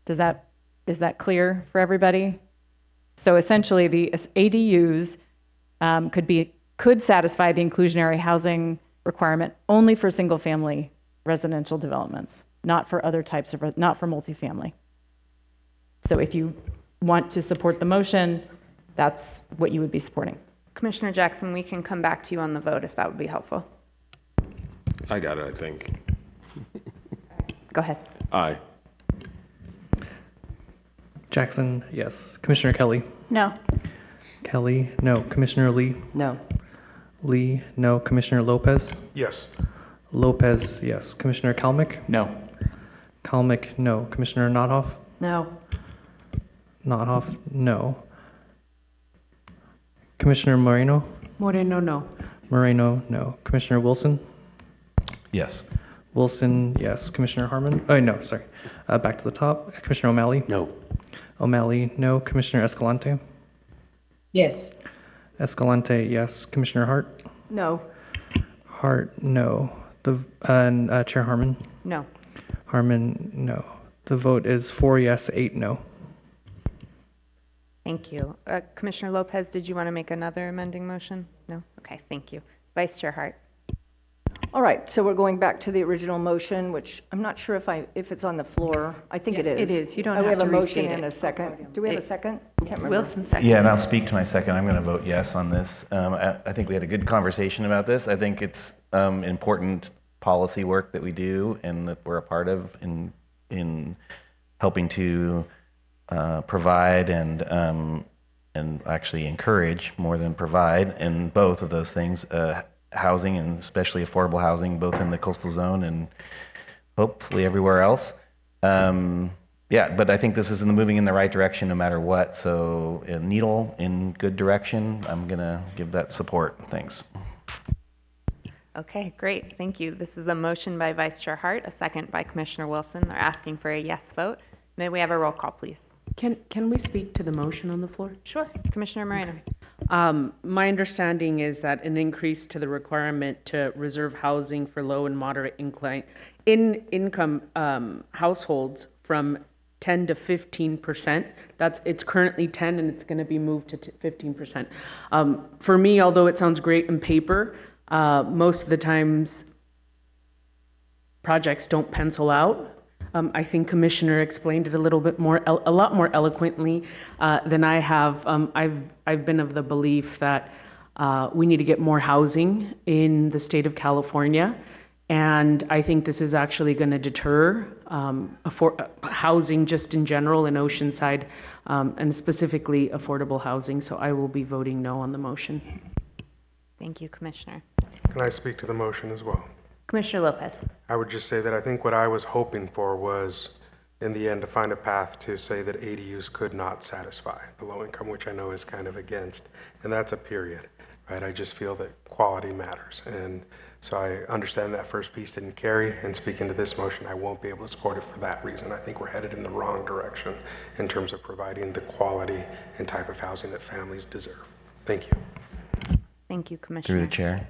is that clear for everybody? So essentially, the ADUs could satisfy the inclusionary housing requirement only for single-family residential developments, not for other types of, not for multifamily. So if you want to support the motion, that's what you would be supporting. Commissioner Jackson, we can come back to you on the vote if that would be helpful. I got it, I think. Go ahead. Aye. Jackson, yes. Commissioner Kelly? No. Kelly, no. Commissioner Lee? No. Lee, no. Commissioner Lopez? Yes. Lopez, yes. Commissioner Kalmick? No. Kalmick, no. Commissioner Nothoff? No. Nothoff, no. Commissioner Moreno? Moreno, no. Moreno, no. Commissioner Wilson? Yes. Wilson, yes. Commissioner Harmon? Oh, no, sorry. Back to the top. Commissioner O'Malley? No. O'Malley, no. Commissioner Escalante? Yes. Escalante, yes. Commissioner Hart? No. Hart, no. Chair Harmon? No. Harmon, no. The vote is 4 yes, 8 no. Thank you. Commissioner Lopez, did you want to make another amending motion? No? Okay, thank you. Vice Chair Hart? All right, so we're going back to the original motion, which I'm not sure if it's on the floor. I think it is. It is. You don't We have to have a motion restate and it. a second. Do we have a second? Can't remember. Wilson, second. Yeah, and I'll speak to my second. I'm going to vote yes on this. I think we had a good conversation about this. I think it's important policy work that we do and that we're a part of in helping to provide and actually encourage more than provide in both of those things, housing and especially affordable housing, both in the coastal zone and hopefully everywhere else. Yeah, but I think this is moving in the right direction no matter what. So a needle in good direction, I'm going to give that support. Thanks. Okay, great. Thank you. This is a motion by Vice Chair Hart, a second by Commissioner Wilson. They're asking for a yes vote. May we have a roll call, please? Can we speak to the motion on the floor? Sure. Commissioner Moreno. My understanding is that an increase to the requirement to reserve housing for low and moderate income households from 10 to 15%. It's currently 10 and it's going to be moved to 15%. For me, although it sounds great in paper, most of the times projects don't pencil out. I think Commissioner explained it a lot more eloquently than I have. I've been of the belief that we need to get more housing in the state of California, and I think this is actually going to deter housing just in general in Oceanside, and specifically affordable housing. So I will be voting no on the motion. Thank you, Commissioner. Can I speak to the motion as well? Commissioner Lopez. I would just say that I think what I was hoping for was, in the end, to find a path to say that ADUs could not satisfy the low income, which I know is kind of against, and that's a period, right? I just feel that quality matters, and so I understand that first piece didn't carry, and speaking to this motion, I won't be able to support it for that reason. I think we're headed in the wrong direction in terms of providing the quality and type of housing that families deserve. Thank you. Thank you, Commissioner. Through the chair.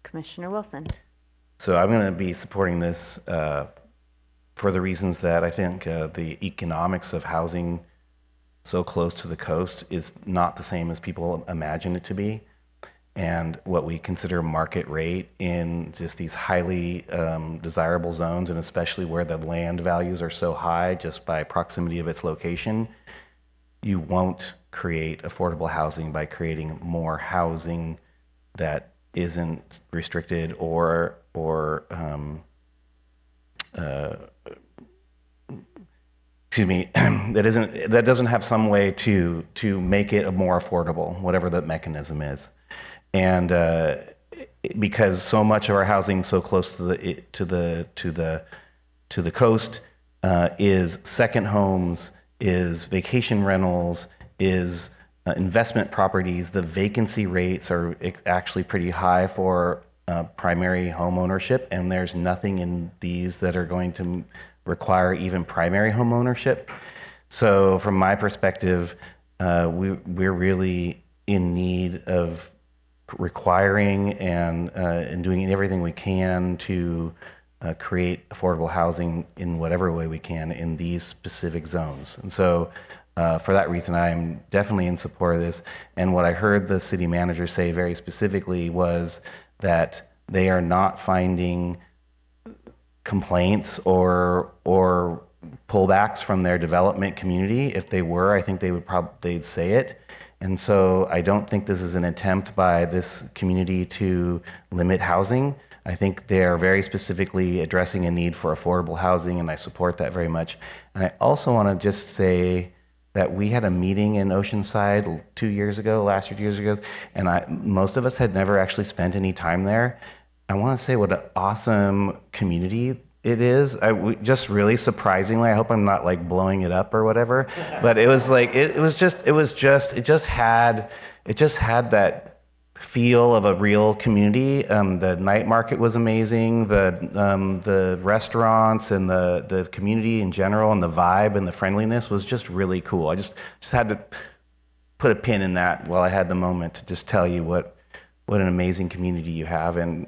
Commissioner Wilson. So I'm going to be supporting this for the reasons that I think the economics of housing so close to the coast is not the same as people imagine it to be. And what we consider market rate in just these highly desirable zones, and especially where the land values are so high just by proximity of its location, you won't create affordable housing by creating more housing that isn't restricted or that doesn't have some way to make it more affordable, whatever the mechanism is. And because so much of our housing so close to the coast is second homes, is vacation rentals, is investment properties, the vacancy rates are actually pretty high for primary home ownership, and there's nothing in these that are going to require even primary home ownership. So from my perspective, we're really in need of requiring and doing everything we can to create affordable housing in whatever way we can in these specific zones. And so for that reason, I am definitely in support of this. And what I heard the city manager say very specifically was that they are not finding complaints or pullbacks from their development community. If they were, I think they'd say it. And so I don't think this is an attempt by this community to limit housing. I think they are very specifically addressing a need for affordable housing, and I support that very much. And I also want to just say that we had a meeting in Oceanside last year, 2 years ago, and most of us had never actually spent any time there. I want to say what an awesome community it is. Just really surprisingly, I hope I'm not like blowing it up or whatever, but it was like, it just had that feel of a real community. The night market was amazing. The restaurants and the community in general and the vibe and the friendliness was just really cool. I just had to put a pin in that while I had the moment to just tell you what an amazing community you have, and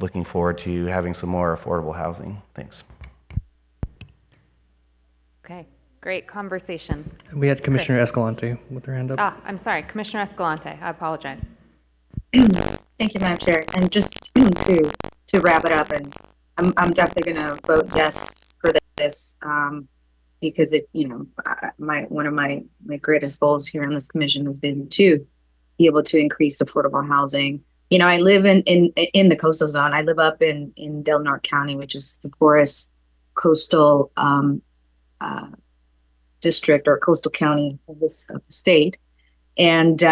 looking forward to having some more affordable housing. Thanks. Okay, great conversation. We had Commissioner Escalante with her hand up. I'm sorry, Commissioner Escalante, I apologize. Thank you, Madam Chair. And just to wrap it up, and I'm definitely going to vote yes for this because it, one of my greatest goals here on this commission has been to be able to increase affordable housing. I live in the coastal zone. I live up in Del Norte County, which is the poorest coastal district or coastal county of the state. And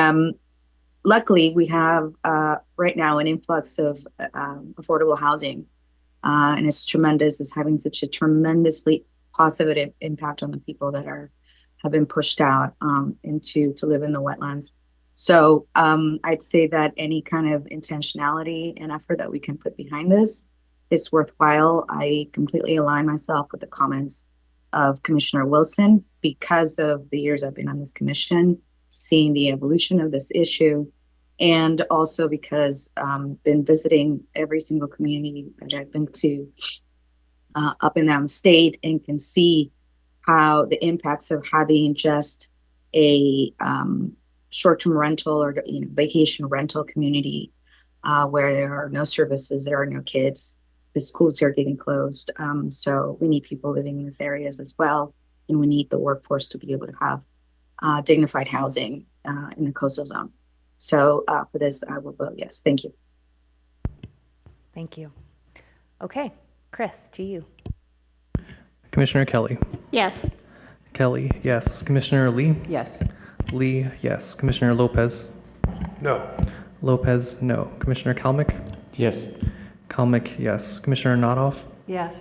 luckily, we have right now an influx of affordable housing, and it's tremendous. It's having such a tremendously positive impact on the people that have been pushed out to live in the wetlands. So I'd say that any kind of intentionality and effort that we can put behind this is worthwhile. I completely align myself with the comments of Commissioner Wilson because of the years I've been on this commission, seeing the evolution of this issue, and also because I've been visiting every single community that I've been to up in that state, and can see how the impacts of having just a short-term rental or vacation rental community where there are no services, there are no kids, the schools are getting closed. So we need people living in these areas as well, and we need the workforce to be able to have dignified housing in the coastal zone. So for this, I will vote yes. Thank you. Thank you. Okay, Chris, to you. Commissioner Kelly. Yes. Kelly, yes. Commissioner Lee. Yes. Lee, yes. Commissioner Lopez. No. Lopez, no. Commissioner Kalmick. Yes. Kalmick, yes. Commissioner Notoff. Yes.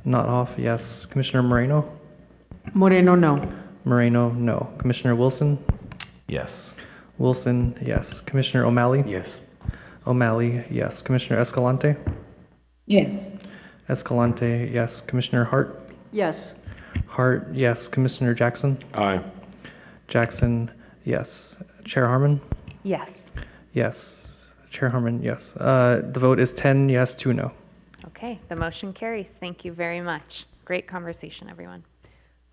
Notoff, yes. Commissioner Moreno. Moreno, no. Moreno, no. Commissioner Wilson. Yes. Wilson, yes. Commissioner O'Malley. Yes. O'Malley, yes. Commissioner Escalante. Yes. Escalante, yes. Commissioner Hart. Yes. Hart, yes. Commissioner Jackson. Aye. Jackson, yes. Chair Harmon. Yes. Yes. Chair Harmon, yes. The vote is 10 yes, 2 no. Okay, the motion carries. Thank you very much. Great conversation, everyone.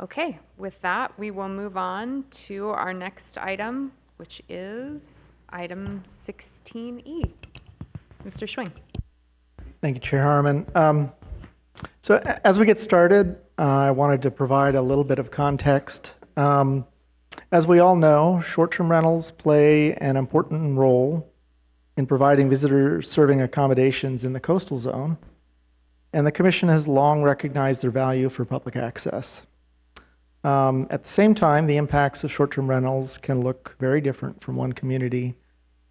Okay, with that, we will move on to our next item, which is item 16E. Mr. Schwing. Thank you, Chair Harmon. So as we get started, I wanted to provide a little bit of context. As we all know, short-term rentals play an important role in providing visitor-serving accommodations in the coastal zone, and the Commission has long recognized their value for public access. At the same time, the impacts of short-term rentals can look very different from one community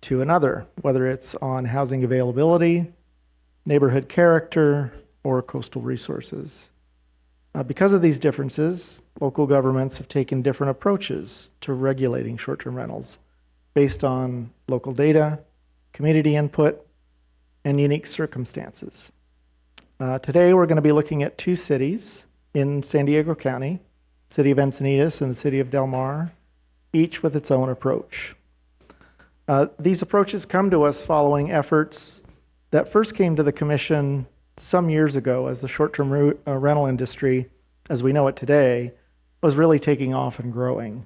to another, whether it's on housing availability, neighborhood character, or coastal resources. Because of these differences, local governments have taken different approaches to regulating short-term rentals based on local data, community input, and unique circumstances. Today, we're going to be looking at two cities in San Diego County, City of Encinitas and the City of Del Mar, each with its own approach. These approaches come to us following efforts that first came to the Commission some years ago as the short-term rental industry, as we know it today, was really taking off and growing.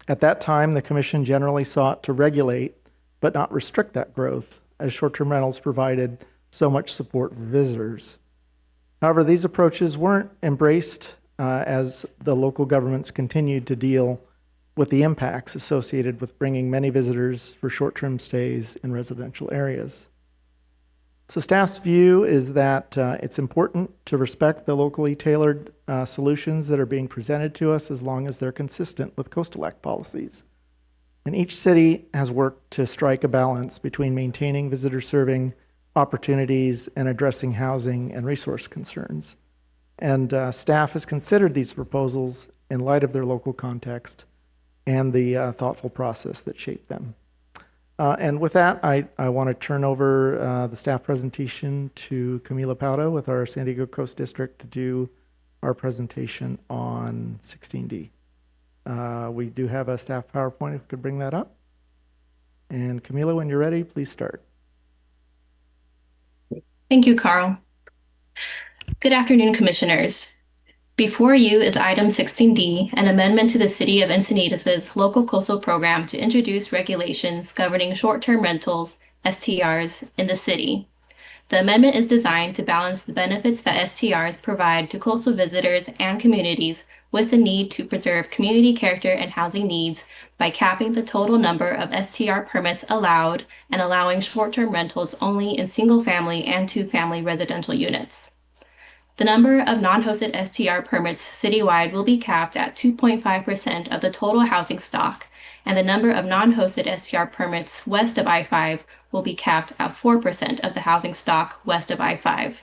At that time, the Commission generally sought to regulate but not restrict that growth, as short-term rentals provided so much support for visitors. However, these approaches weren't embraced as the local governments continued to deal with the impacts associated with bringing many visitors for short-term stays in residential areas. So staff's view is that it's important to respect the locally tailored solutions that are being presented to us as long as they're consistent with Coastal Act policies. And each city has worked to strike a balance between maintaining visitor serving opportunities and addressing housing and resource concerns. And staff has considered these proposals in light of their local context and the thoughtful process that shaped them. And with that, I want to turn over the staff presentation to Camila Paudo with our San Diego Coast District to do our presentation on 16D. We do have a staff PowerPoint, if we could bring that up. And Camila, when you're ready, please start. Thank you, Carl. Good afternoon, Commissioners. Before you is item 16D, an amendment to the City of Encinitas' local coastal program to introduce regulations governing short-term rentals, STRs, in the city. The amendment is designed to balance the benefits that STRs provide to coastal visitors and communities with the need to preserve community character and housing needs by capping the total number of STR permits allowed and allowing short-term rentals only in single-family and two-family residential units. The number of non-hosted STR permits citywide will be capped at 2.5% of the total housing stock, and the number of non-hosted STR permits west of I-5 will be capped at 4% of the housing stock west of I-5.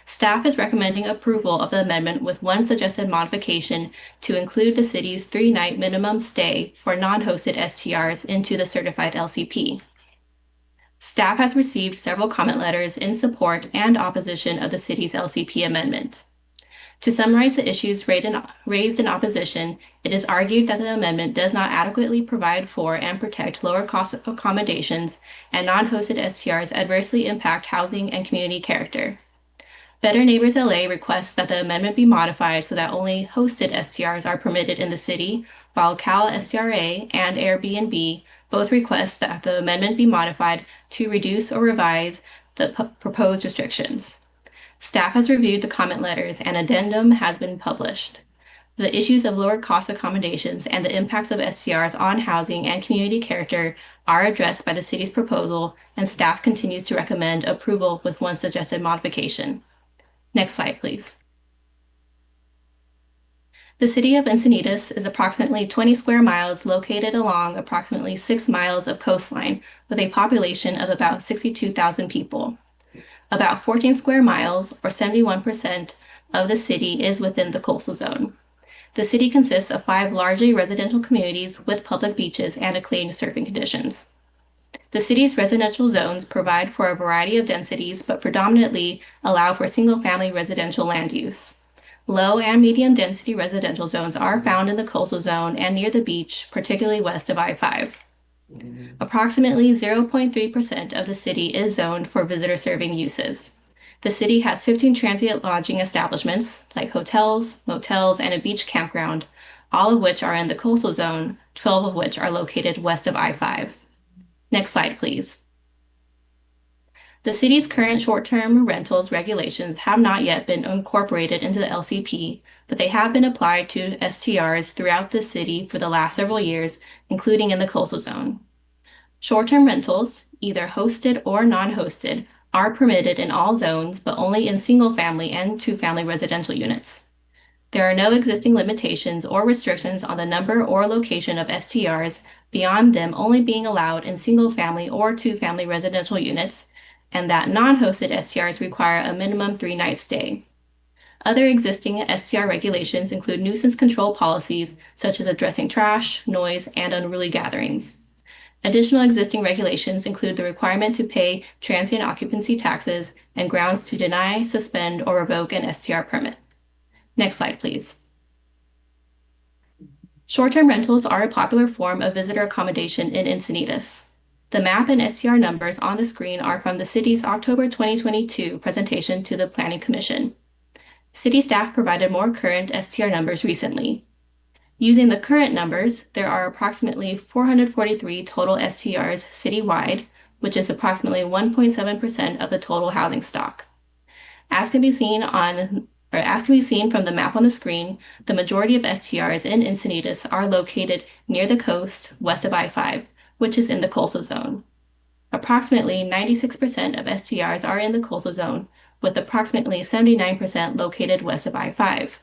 Staff is recommending approval of the amendment with one suggested modification to include the city's 3-night minimum stay for non-hosted STRs into the certified LCP. Staff has received several comment letters in support and opposition of the city's LCP amendment. To summarize the issues raised in opposition, it is argued that the amendment does not adequately provide for and protect lower cost accommodations, and non-hosted STRs adversely impact housing and community character. Better Neighbors LA requests that the amendment be modified so that only hosted STRs are permitted in the city, while Cal STRA and Airbnb both request that the amendment be modified to reduce or revise the proposed restrictions. Staff has reviewed the comment letters and addendum has been published. The issues of lower cost accommodations and the impacts of STRs on housing and community character are addressed by the city's proposal, and staff continues to recommend approval with one suggested modification. Next slide, please. The city of Encinitas is approximately 20 square miles located along approximately 6 miles of coastline with a population of about 62,000 people. About 14 square miles, or 71% of the city, is within the coastal zone. The city consists of 5 largely residential communities with public beaches and acclaimed surfing conditions. The city's residential zones provide for a variety of densities, but predominantly allow for single-family residential land use. Low and medium density residential zones are found in the coastal zone and near the beach, particularly west of I-5. Approximately 0.3% of the city is zoned for visitor serving uses. The city has 15 transient lodging establishments, like hotels, motels, and a beach campground, all of which are in the coastal zone, 12 of which are located west of I-5. Next slide, please. The city's current short-term rentals regulations have not yet been incorporated into the LCP, but they have been applied to STRs throughout the city for the last several years, including in the coastal zone. Short-term rentals, either hosted or non-hosted, are permitted in all zones, but only in single-family and two-family residential units. There are no existing limitations or restrictions on the number or location of STRs beyond them only being allowed in single-family or two-family residential units, and that non-hosted STRs require a minimum 3-night stay. Other existing STR regulations include nuisance control policies, such as addressing trash, noise, and unruly gatherings. Additional existing regulations include the requirement to pay transient occupancy taxes and grounds to deny, suspend, or revoke an STR permit. Next slide, please. Short-term rentals are a popular form of visitor accommodation in Encinitas. The map and STR numbers on the screen are from the city's October 2022 presentation to the Planning Commission. City staff provided more current STR numbers recently. Using the current numbers, there are approximately 443 total STRs citywide, which is approximately 1.7% of the total housing stock. As can be seen from the map on the screen, the majority of STRs in Encinitas are located near the coast west of I-5, which is in the coastal zone. Approximately 96% of STRs are in the coastal zone, with approximately 79% located west of I-5.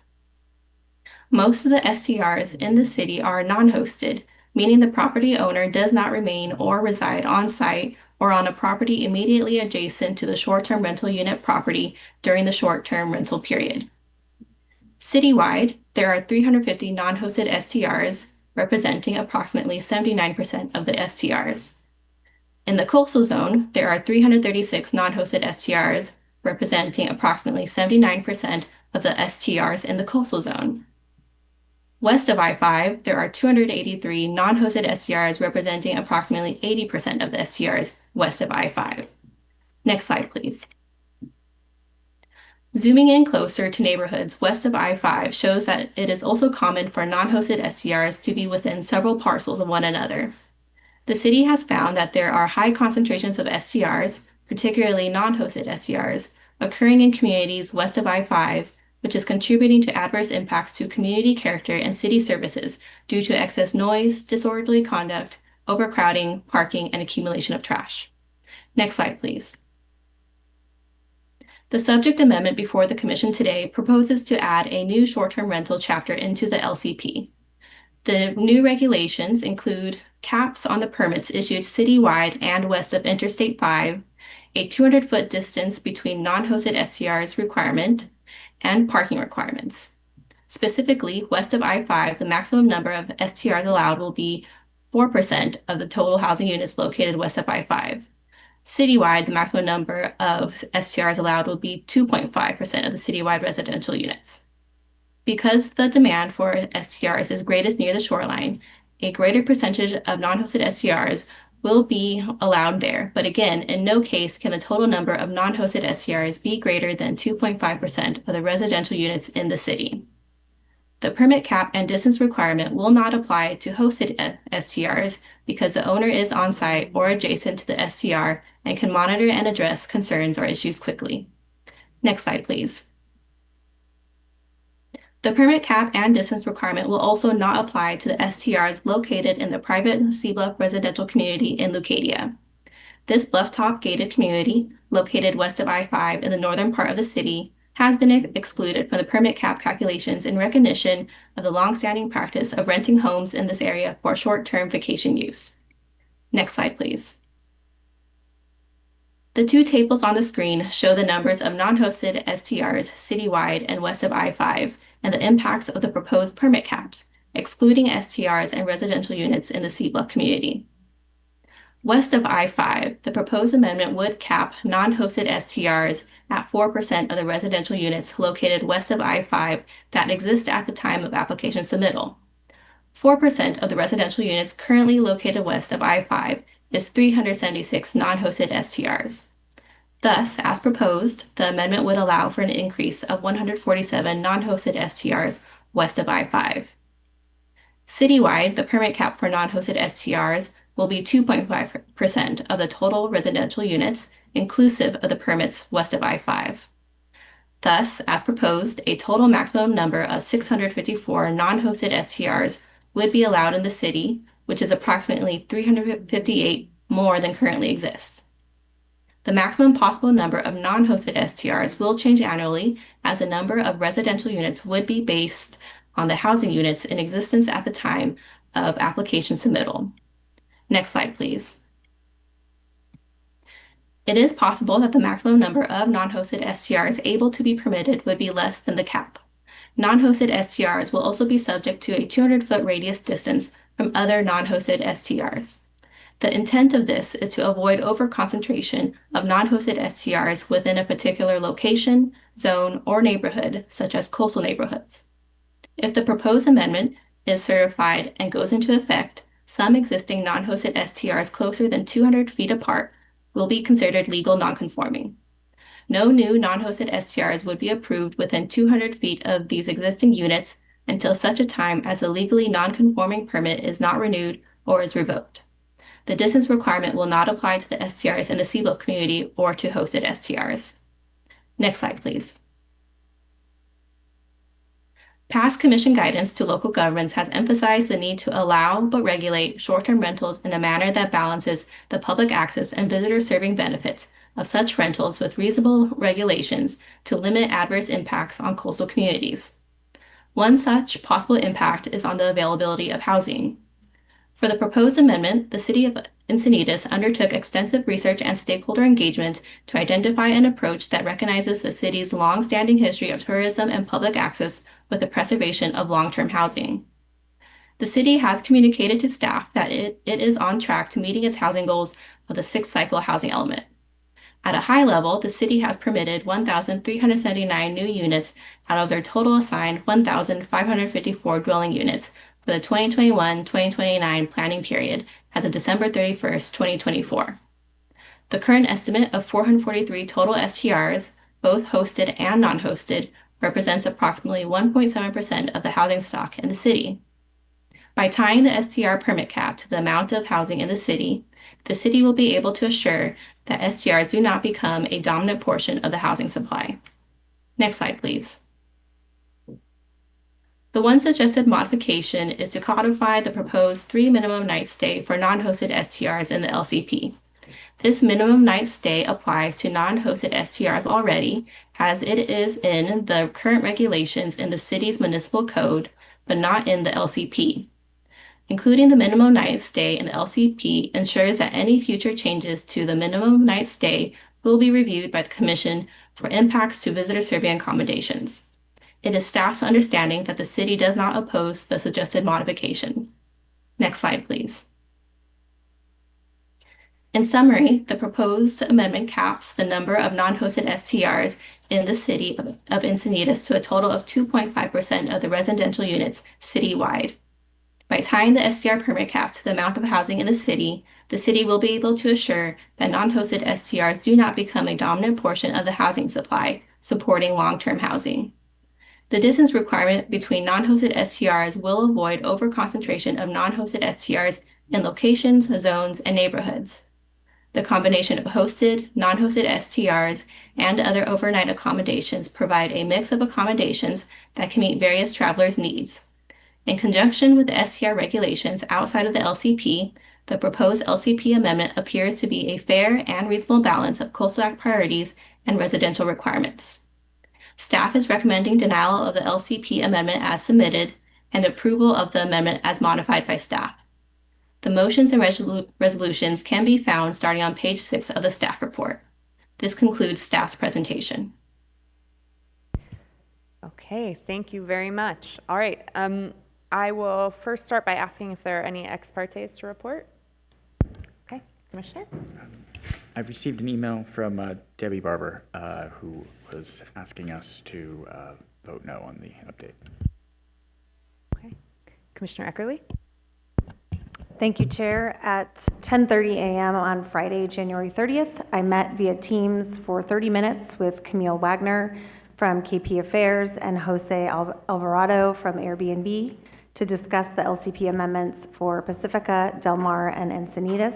Most of the STRs in the city are non-hosted, meaning the property owner does not remain or reside on site or on a property immediately adjacent to the short-term rental unit property during the short-term rental period. Citywide, there are 350 non-hosted STRs, representing approximately 79% of the STRs. In the coastal zone, there are 336 non-hosted STRs, representing approximately 79% of the STRs in the coastal zone. West of I-5, there are 283 non-hosted STRs representing approximately 80% of the STRs west of I-5. Next slide, please. Zooming in closer to neighborhoods west of I-5 shows that it is also common for non-hosted STRs to be within several parcels of one another. The city has found that there are high concentrations of STRs, particularly non-hosted STRs, occurring in communities west of I-5, which is contributing to adverse impacts to community character and city services due to excess noise, disorderly conduct, overcrowding, parking, and accumulation of trash. Next slide, please. The subject amendment before the Commission today proposes to add a new short-term rental chapter into the LCP. The new regulations include caps on the permits issued citywide and west of Interstate 5, a 200-foot distance between non-hosted STRs requirement, and parking requirements. Specifically, west of I-5, the maximum number of STRs allowed will be 4% of the total housing units located west of I-5. Citywide, the maximum number of STRs allowed will be 2.5% of the citywide residential units. Because the demand for STRs is greatest near the shoreline, a greater percentage of non-hosted STRs will be allowed there, but again, in no case can the total number of non-hosted STRs be greater than 2.5% of the residential units in the city. The permit cap and distance requirement will not apply to hosted STRs because the owner is on site or adjacent to the STR and can monitor and address concerns or issues quickly. Next slide, please. The permit cap and distance requirement will also not apply to the STRs located in the private Sea Bluff residential community in Leucadia. This bluff-top gated community, located west of I-5 in the northern part of the city, has been excluded from the permit cap calculations in recognition of the long-standing practice of renting homes in this area for short-term vacation use. Next slide, please. The two tables on the screen show the numbers of non-hosted STRs citywide and west of I-5 and the impacts of the proposed permit caps, excluding STRs and residential units in the Sea Bluff community. West of I-5, the proposed amendment would cap non-hosted STRs at 4% of the residential units located west of I-5 that exist at the time of application submittal. 4% of the residential units currently located west of I-5 is 376 non-hosted STRs. Thus, as proposed, the amendment would allow for an increase of 147 non-hosted STRs west of I-5. Citywide, the permit cap for non-hosted STRs will be 2.5% of the total residential units, inclusive of the permits west of I-5. Thus, as proposed, a total maximum number of 654 non-hosted STRs would be allowed in the city, which is approximately 358 more than currently exists. The maximum possible number of non-hosted STRs will change annually as the number of residential units would be based on the housing units in existence at the time of application submittal. Next slide, please. It is possible that the maximum number of non-hosted STRs able to be permitted would be less than the cap. Non-hosted STRs will also be subject to a 200-foot radius distance from other non-hosted STRs. The intent of this is to avoid overconcentration of non-hosted STRs within a particular location, zone, or neighborhood, such as coastal neighborhoods. If the proposed amendment is certified and goes into effect, some existing non-hosted STRs closer than 200 feet apart will be considered legal nonconforming. No new non-hosted STRs would be approved within 200 feet of these existing units until such a time as the legally nonconforming permit is not renewed or is revoked. The distance requirement will not apply to the STRs in the Seabrook community or to hosted STRs. Next slide, please. Past commission guidance to local governments has emphasized the need to allow but regulate short-term rentals in a manner that balances the public access and visitor-serving benefits of such rentals with reasonable regulations to limit adverse impacts on coastal communities. One such possible impact is on the availability of housing. For the proposed amendment, the City of Encinitas undertook extensive research and stakeholder engagement to identify an approach that recognizes the city's long-standing history of tourism and public access with the preservation of long-term housing. The city has communicated to staff that it is on track to meeting its housing goals of the sixth cycle housing element. At a high level, the city has permitted 1,379 new units out of their total assigned 1,554 dwelling units for the 2021-2029 planning period as of December 31st, 2024. The current estimate of 443 total STRs, both hosted and non-hosted, represents approximately 1.7% of the housing stock in the city. By tying the STR permit cap to the amount of housing in the city will be able to assure that STRs do not become a dominant portion of the housing supply. Next slide, please. The one suggested modification is to codify the proposed 3 minimum night stay for non-hosted STRs in the LCP. This minimum night stay applies to non-hosted STRs already, as it is in the current regulations in the city's municipal code, but not in the LCP. Including the minimum night stay in the LCP ensures that any future changes to the minimum night stay will be reviewed by the Commission for impacts to visitor serving accommodations. It is staff's understanding that the city does not oppose the suggested modification. Next slide, please. In summary, the proposed amendment caps the number of non-hosted STRs in the city of Encinitas to a total of 2.5% of the residential units citywide. By tying the STR permit cap to the amount of housing in the city will be able to assure that non-hosted STRs do not become a dominant portion of the housing supply, supporting long-term housing. The distance requirement between non-hosted STRs will avoid overconcentration of non-hosted STRs in locations, zones, and neighborhoods. The combination of hosted, non-hosted STRs, and other overnight accommodations provide a mix of accommodations that can meet various travelers' needs. In conjunction with the STR regulations outside of the LCP, the proposed LCP amendment appears to be a fair and reasonable balance of Coastal Act priorities and residential requirements. Staff is recommending denial of the LCP amendment as submitted and approval of the amendment as modified by staff. The motions and resolutions can be found starting on page 6 of the staff report. This concludes staff's presentation. Okay, thank you very much. All right, I will first start by asking if there are any ex partes to report. Okay, Commissioner? I've received an email from Debbie Barber, who was asking us to vote no on the update. Okay, Commissioner Eckerly? Thank you, Chair. At 10:30 a.m. on Friday, January 30th, I met via Teams for 30 minutes with Camille Wagner from KP Affairs and Jose Alvarado from Airbnb to discuss the LCP amendments for Pacifica, Del Mar, and Encinitas.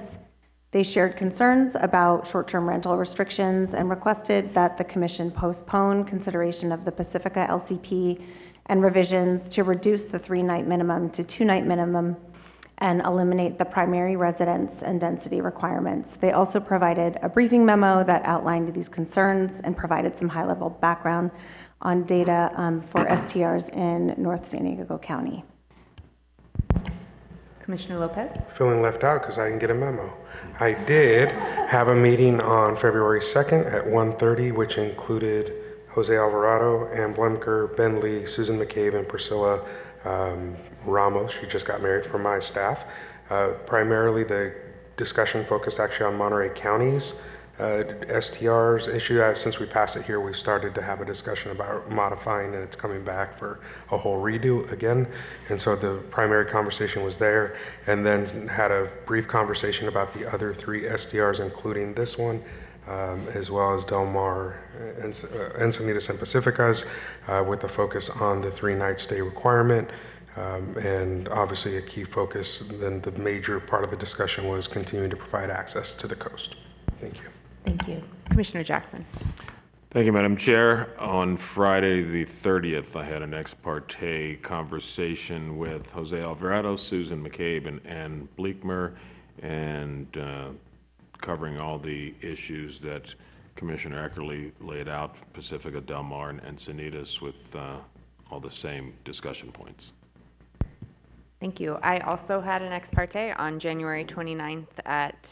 They shared concerns about short-term rental restrictions and requested that the Commission postpone consideration of the Pacifica LCP and revisions to reduce the 3-night minimum to 2-night minimum and eliminate the primary residence and density requirements. They also provided a briefing memo that outlined these concerns and provided some high-level background on data for STRs in North San Diego County. Commissioner Lopez? Feeling left out because I didn't get a memo. I did have a meeting on February 2nd at 1:30, which included Jose Alvarado, Ann Blemker, Ben Lee, Susan McCabe, and Priscilla Ramos. She just got married, from my staff. Primarily the discussion focused actually on Monterey County's STRs issue. Since we passed it here, we started to have a discussion about modifying, and it's coming back for a whole redo again. And so the primary conversation was there, and then had a brief conversation about the other 3 STRs, including this one, as well as Del Mar, Encinitas, and Pacificas, with a focus on the 3-night stay requirement. And obviously a key focus, then the major part of the discussion was continuing to provide access to the coast. Thank you. Thank you. Commissioner Jackson. Thank you, Madam Chair. On Friday, the 30th, I had an ex parte conversation with Jose Alvarado, Susan McCabe, and Ann Bleekmer, and covering all the issues that Commissioner Eckerly laid out, Pacifica, Del Mar, and Encinitas, with all the same discussion points. Thank you. I also had an ex parte on January 29th at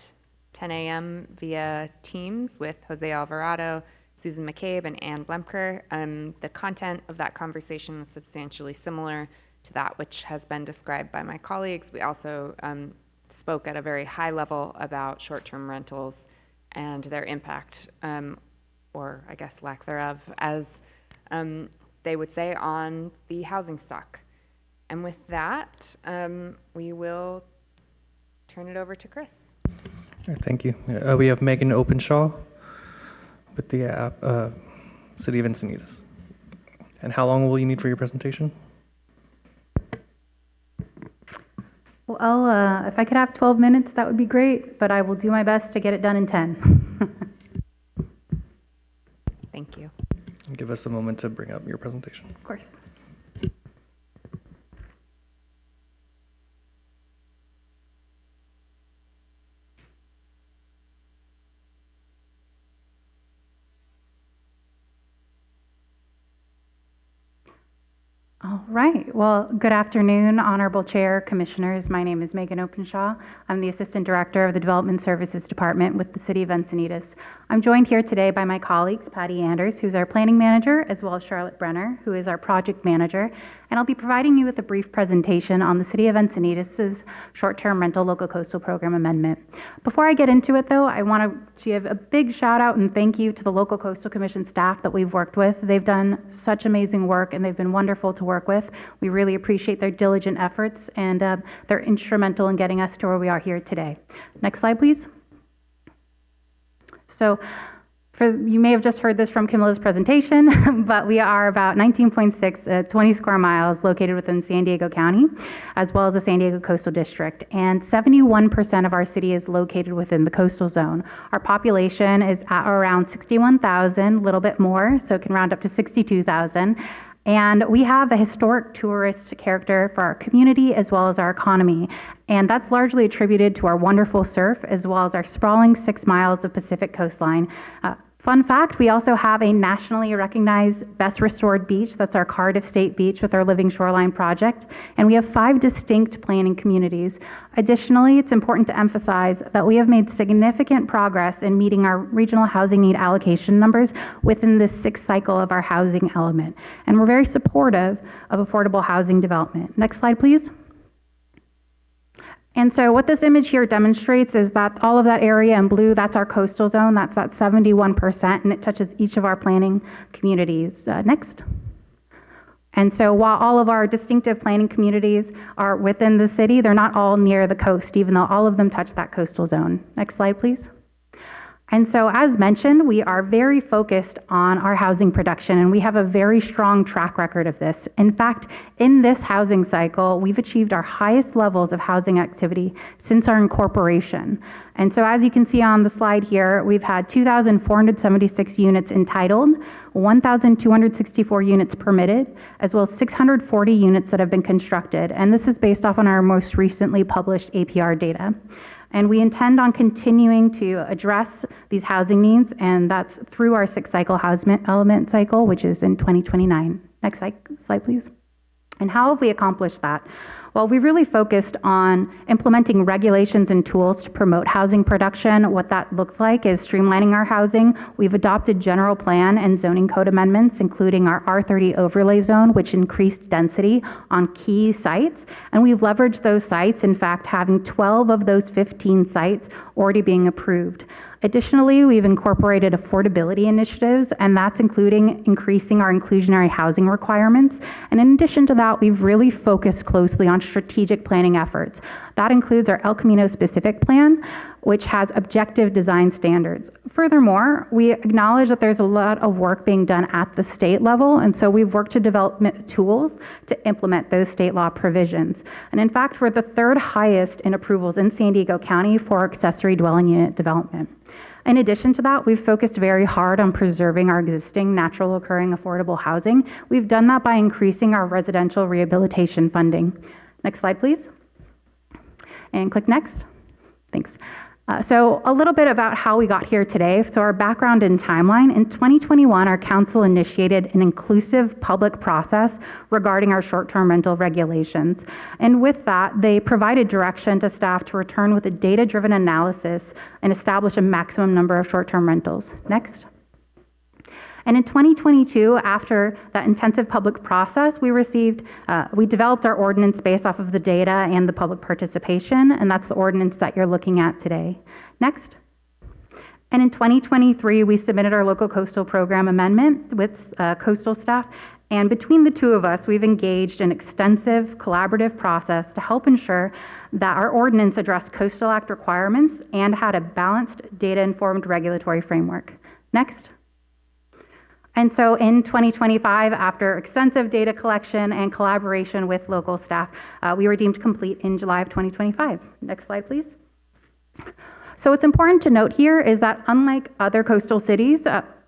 10 a.m. via Teams with Jose Alvarado, Susan McCabe, and Ann Blemker. The content of that conversation is substantially similar to that which has been described by my colleagues. We also spoke at a very high level about short-term rentals and their impact, or I guess lack thereof, as they would say, on the housing stock. And with that, we will turn it over to Chris. All right, thank you. We have Megan Openshaw with the City of Encinitas. And how long will you need for your presentation? Well, if I could have 12 minutes, that would be great, but I will do my best to get it done in 10. Thank you. Give us a moment to bring up your presentation. Of course. All right. Well, good afternoon, Honorable Chair, Commissioners. My name is Megan Openshaw. I'm the Assistant Director of the Development Services Department with the City of Encinitas. I'm joined here today by my colleagues, Patty Anders, who's our Planning Manager, as well as Charlotte Brenner, who is our Project Manager. And I'll be providing you with a brief presentation on the City of Encinitas' short-term rental local coastal program amendment. Before I get into it, though, I want to give a big shout out and thank you to the local coastal commission staff that we've worked with. They've done such amazing work and they've been wonderful to work with. We really appreciate their diligent efforts, and they're instrumental in getting us to where we are here today. Next slide, please. So you may have just heard this from Camilla's presentation, but we are about 19.6, 20 square miles located within San Diego County, as well as the San Diego Coastal District. And 71% of our city is located within the coastal zone. Our population is at around 61,000, a little bit more, so it can round up to 62,000. And we have a historic tourist character for our community as well as our economy. And that's largely attributed to our wonderful surf as well as our sprawling 6 miles of Pacific coastline. Fun fact, we also have a nationally recognized best restored beach. That's our Cardiff State Beach with our Living Shoreline project. And we have 5 distinct planning communities. Additionally, it's important to emphasize that we have made significant progress in meeting our regional housing need allocation numbers within this 6th cycle of our housing element. And we're very supportive of affordable housing development. Next slide, please. And so what this image here demonstrates is that all of that area in blue, that's our coastal zone, that's that 71%, and it touches each of our planning communities. Next. And so while all of our distinctive planning communities are within the city, they're not all near the coast, even though all of them touch that coastal zone. Next slide, please. And so as mentioned, we are very focused on our housing production, and we have a very strong track record of this. In fact, in this housing cycle, we've achieved our highest levels of housing activity since our incorporation. And so as you can see on the slide here, we've had 2,476 units entitled, 1,264 units permitted, as well as 640 units that have been constructed. And this is based off on our most recently published APR data. And we intend on continuing to address these housing needs, and that's through our 6th cycle housing element cycle, which is in 2029. Next slide, please. And how have we accomplished that? Well, we really focused on implementing regulations and tools to promote housing production. What that looks like is streamlining our housing. We've adopted general plan and zoning code amendments, including our R30 overlay zone, which increased density on key sites. And we've leveraged those sites, in fact, having 12 of those 15 sites already being approved. Additionally, we've incorporated affordability initiatives, and that's including increasing our inclusionary housing requirements. And in addition to that, we've really focused closely on strategic planning efforts. That includes our El Camino specific plan, which has objective design standards. Furthermore, we acknowledge that there's a lot of work being done at the state level, and so we've worked to develop tools to implement those state law provisions. And in fact, we're the third highest in approvals in San Diego County for accessory dwelling unit development. In addition to that, we've focused very hard on preserving our existing natural occurring affordable housing. We've done that by increasing our residential rehabilitation funding. Next slide, please. And click next. Thanks. So a little bit about how we got here today. So our background and timeline. In 2021, our council initiated an inclusive public process regarding our short-term rental regulations. And with that, they provided direction to staff to return with a data-driven analysis and establish a maximum number of short-term rentals. Next. And in 2022, after that intensive public process, we developed our ordinance based off of the data and the public participation, and that's the ordinance that you're looking at today. Next. And in 2023, we submitted our local coastal program amendment with coastal staff, and between the two of us, we've engaged an extensive collaborative process to help ensure that our ordinance addressed Coastal Act requirements and had a balanced, data-informed regulatory framework. Next. And so in 2025, after extensive data collection and collaboration with local staff, we were deemed complete in July of 2025. Next slide, please. So what's important to note here is that unlike other coastal cities,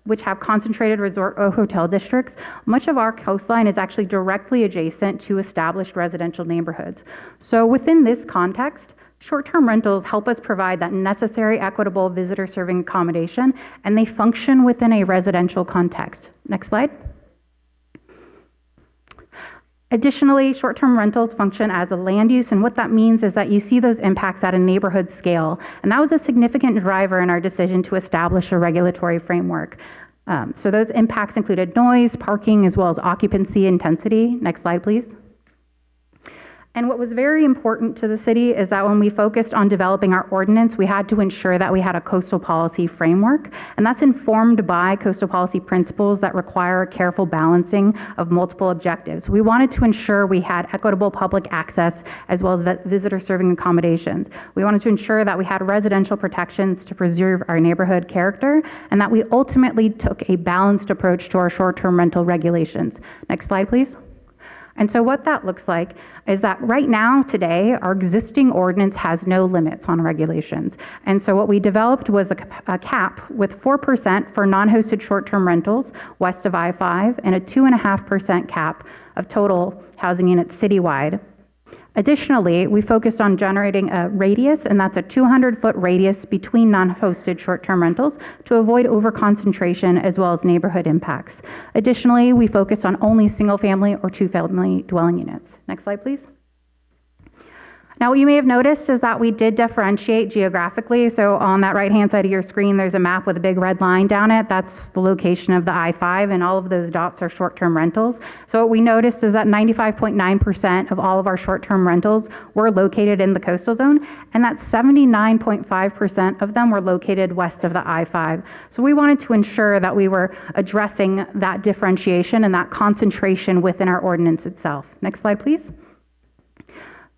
which have concentrated resort or hotel districts, much of our coastline is actually directly adjacent to established residential neighborhoods. So within this context, short-term rentals help us provide that necessary equitable visitor-serving accommodation, and they function within a residential context. Next slide. Additionally, short-term rentals function as a land use, and what that means is that you see those impacts at a neighborhood scale, and that was a significant driver in our decision to establish a regulatory framework. So those impacts included noise, parking, as well as occupancy intensity. Next slide, please. And what was very important to the city is that when we focused on developing our ordinance, we had to ensure that we had a coastal policy framework, and that's informed by coastal policy principles that require a careful balancing of multiple objectives. We wanted to ensure we had equitable public access as well as visitor-serving accommodations. We wanted to ensure that we had residential protections to preserve our neighborhood character, and that we ultimately took a balanced approach to our short-term rental regulations. Next slide, please. And so what that looks like is that right now, today, our existing ordinance has no limits on regulations. And so what we developed was a cap with 4% for non-hosted short-term rentals west of I-5 and a 2.5% cap of total housing units citywide. Additionally, we focused on generating a radius, and that's a 200-foot radius between non-hosted short-term rentals to avoid overconcentration as well as neighborhood impacts. Additionally, we focused on only single-family or two-family dwelling units. Next slide, please. Now, what you may have noticed is that we did differentiate geographically. So on that right-hand side of your screen, there's a map with a big red line down it. That's the location of the I-5, and all of those dots are short-term rentals. So what we noticed is that 95.9% of all of our short-term rentals were located in the coastal zone, and that 79.5% of them were located west of the I-5. So we wanted to ensure that we were addressing that differentiation and that concentration within our ordinance itself. Next slide, please.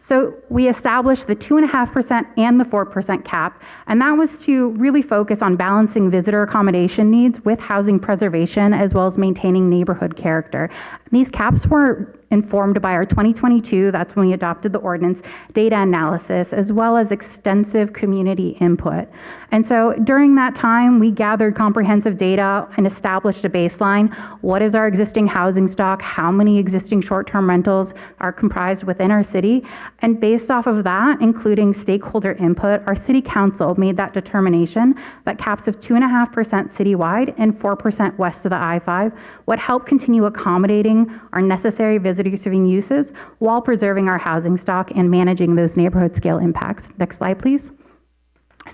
So we established the 2.5% and the 4% cap, and that was to really focus on balancing visitor accommodation needs with housing preservation as well as maintaining neighborhood character. These caps were informed by our 2022, that's when we adopted the ordinance, data analysis, as well as extensive community input. And so during that time, we gathered comprehensive data and established a baseline. What is our existing housing stock? How many existing short-term rentals are comprised within our city? And based off of that, including stakeholder input, our city council made that determination that caps of 2.5% citywide and 4% west of the I-5 would help continue accommodating our necessary visitor-serving uses while preserving our housing stock and managing those neighborhood scale impacts. Next slide, please.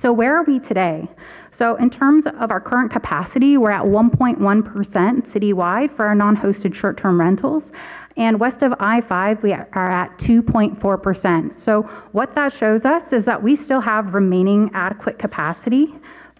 So where are we today? So in terms of our current capacity, we're at 1.1% citywide for our non-hosted short-term rentals. And west of I-5, we are at 2.4%. So what that shows us is that we still have remaining adequate capacity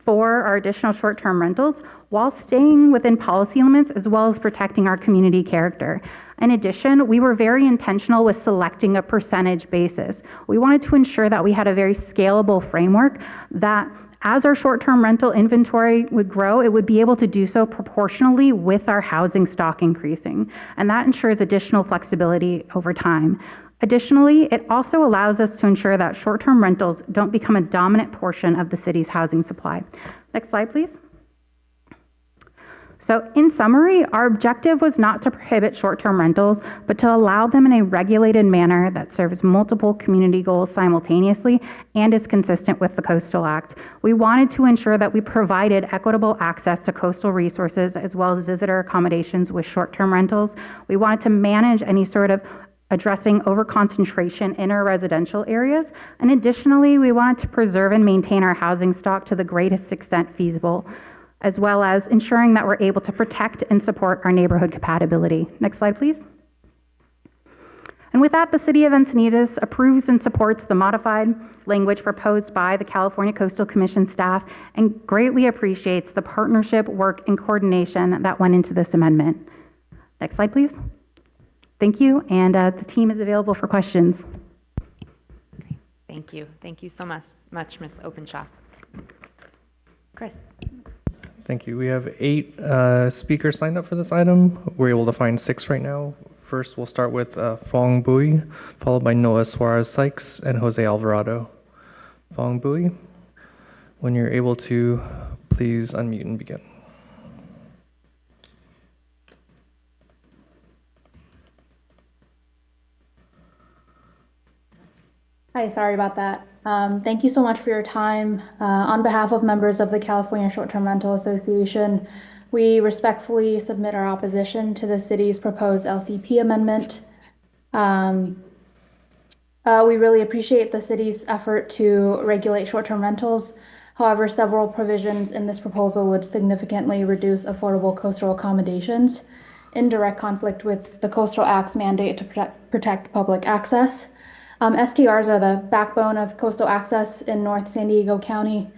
for our additional short-term rentals while staying within policy limits as well as protecting our community character. In addition, we were very intentional with selecting a percentage basis. We wanted to ensure that we had a very scalable framework that as our short-term rental inventory would grow, it would be able to do so proportionally with our housing stock increasing. And that ensures additional flexibility over time. Additionally, it also allows us to ensure that short-term rentals don't become a dominant portion of the city's housing supply. Next slide, please. So in summary, our objective was not to prohibit short-term rentals, but to allow them in a regulated manner that serves multiple community goals simultaneously and is consistent with the Coastal Act. We wanted to ensure that we provided equitable access to coastal resources as well as visitor accommodations with short-term rentals. We wanted to manage any sort of addressing overconcentration in our residential areas. And additionally, we wanted to preserve and maintain our housing stock to the greatest extent feasible, as well as ensuring that we're able to protect and support our neighborhood compatibility. Next slide, please. And with that, the City of Encinitas approves and supports the modified language proposed by the California Coastal Commission staff and greatly appreciates the partnership, work, and coordination that went into this amendment. Next slide, please. Thank you, and the team is available for questions. Thank you. Thank you so much, Ms. Openshaw. Chris. Thank you. We have 8 speakers signed up for this item. We're able to find 6 right now. First, we'll start with Fong Bui, followed by Noah Suarez Sykes and Jose Alvarado. Fong Bui, when you're able to, please unmute and begin. Hi, sorry about that. Thank you so much for your time. On behalf of members of the California Short-Term Rental Association, we respectfully submit our opposition to the city's proposed LCP amendment. We really appreciate the city's effort to regulate short-term rentals. However, several provisions in this proposal would significantly reduce affordable coastal accommodations in direct conflict with the Coastal Act's mandate to protect public access. STRs are the backbone of coastal access in North San Diego County.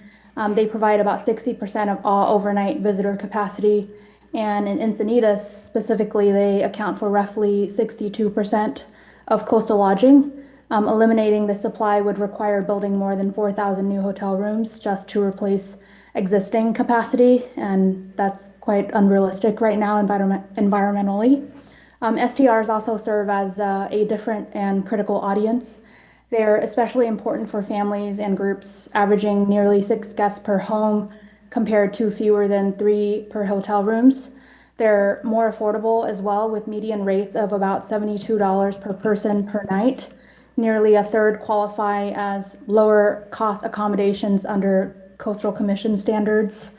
They provide about 60% of all overnight visitor capacity. And in Encinitas specifically, they account for roughly 62% of coastal lodging. Eliminating the supply would require building more than 4,000 new hotel rooms just to replace existing capacity. And that's quite unrealistic right now environmentally. STRs also serve as a different and critical audience. They're especially important for families and groups averaging nearly 6 guests per home compared to fewer than 3 per hotel rooms. They're more affordable as well, with median rates of about $72 per person per night. Nearly a third qualify as lower cost accommodations under Coastal Commission standards.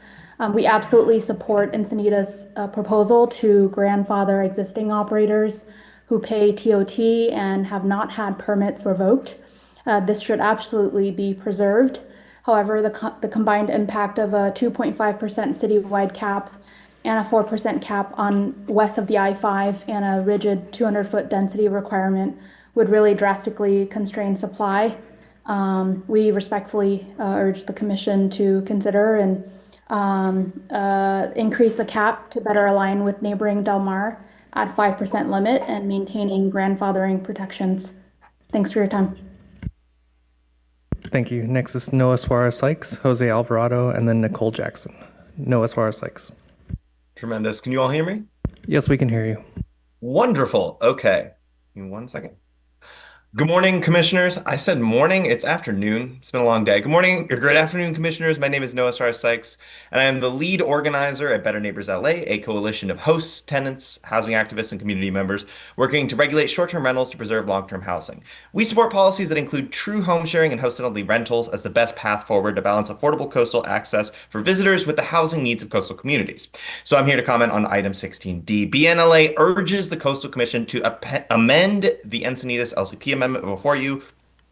We absolutely support Encinitas' proposal to grandfather existing operators who pay TOT and have not had permits revoked. This should absolutely be preserved. However, the combined impact of a 2.5% citywide cap and a 4% cap on west of the I-5 and a rigid 200-foot density requirement would really drastically constrain supply. We respectfully urge the Commission to consider and increase the cap to better align with neighboring Del Mar at 5% limit and maintaining grandfathering protections. Thanks for your time. Thank you. Next is Noah Suarez Sykes, Jose Alvarado, and then Nicole Jackson. Noah Suarez Sykes. Tremendous. Can you all hear me? Yes, we can hear you. Wonderful. Okay. Give me 1 second. Good morning, commissioners. I said morning. It's afternoon. It's been a long day. Good morning or good afternoon, commissioners. My name is Noah Suarez Sykes, and I am the lead organizer at Better Neighbors LA, a coalition of hosts, tenants, housing activists, and community members working to regulate short-term rentals to preserve long-term housing. We support policies that include true home sharing and host-only rentals as the best path forward to balance affordable coastal access for visitors with the housing needs of coastal communities. So I'm here to comment on item 16D. BNLA urges the Coastal Commission to amend the Encinitas LCP amendment before you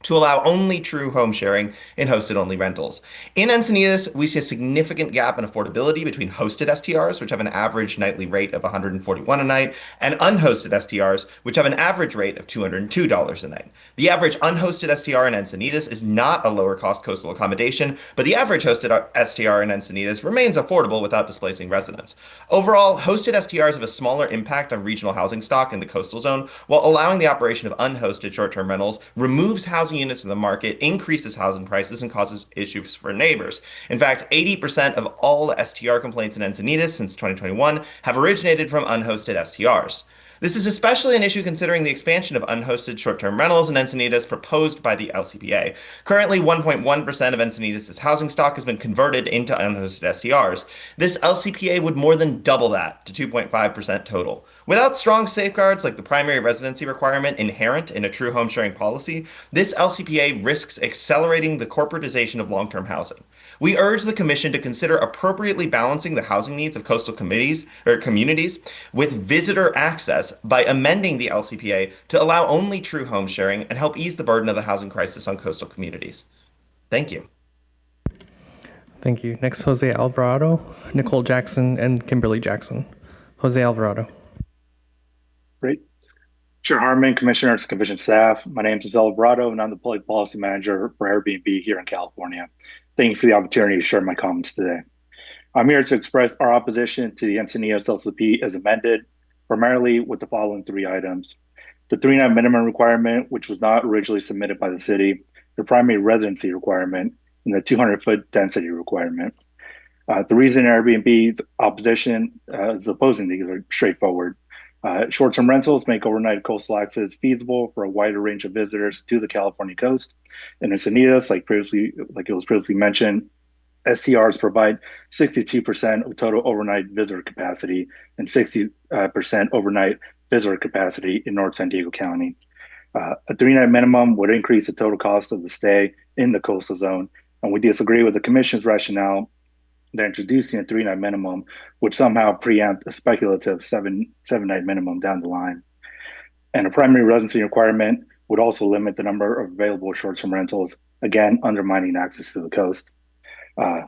to allow only true home sharing in hosted-only rentals. In Encinitas, we see a significant gap in affordability between hosted STRs, which have an average nightly rate of $141 a night, and unhosted STRs, which have an average rate of $202 a night. The average unhosted STR in Encinitas is not a lower-cost coastal accommodation, but the average hosted STR in Encinitas remains affordable without displacing residents. Overall, hosted STRs have a smaller impact on regional housing stock in the coastal zone, while allowing the operation of unhosted short-term rentals removes housing units in the market, increases housing prices, and causes issues for neighbors. In fact, 80% of all the STR complaints in Encinitas since 2021 have originated from unhosted STRs. This is especially an issue considering the expansion of unhosted short-term rentals in Encinitas proposed by the LCPA. Currently, 1.1% of Encinitas' housing stock has been converted into unhosted STRs. This LCPA would more than double that to 2.5% total. Without strong safeguards like the primary residency requirement inherent in a true home sharing policy, this LCPA risks accelerating the corporatization of long-term housing. We urge the Commission to consider appropriately balancing the housing needs of coastal communities with visitor access by amending the LCPA to allow only true home sharing and help ease the burden of the housing crisis on coastal communities. Thank you. Thank you. Next, Jose Alvarado, Nicole Jackson, and Kimberly Jackson. Jose Alvarado. Great. Chair Harmon, Commissioners, Commission staff, my name is Alvarado, and I'm the Public Policy Manager for Airbnb here in California. Thank you for the opportunity to share my comments today. I'm here to express our opposition to the Encinitas LCP as amended, primarily with the following three items. The 3-night minimum requirement, which was not originally submitted by the city, the primary residency requirement, and the 200-foot density requirement. The reason Airbnb's opposition is opposing these are straightforward. Short-term rentals make overnight coastal access feasible for a wider range of visitors to the California coast. And Encinitas, like it was previously mentioned, STRs provide 62% of total overnight visitor capacity and 60% overnight visitor capacity in North San Diego County. A 3-night minimum would increase the total cost of the stay in the coastal zone, and we disagree with the Commission's rationale that introducing a 3-night minimum would somehow preempt a speculative 7-night minimum down the line. And a primary residency requirement would also limit the number of available short-term rentals, again, undermining access to the coast.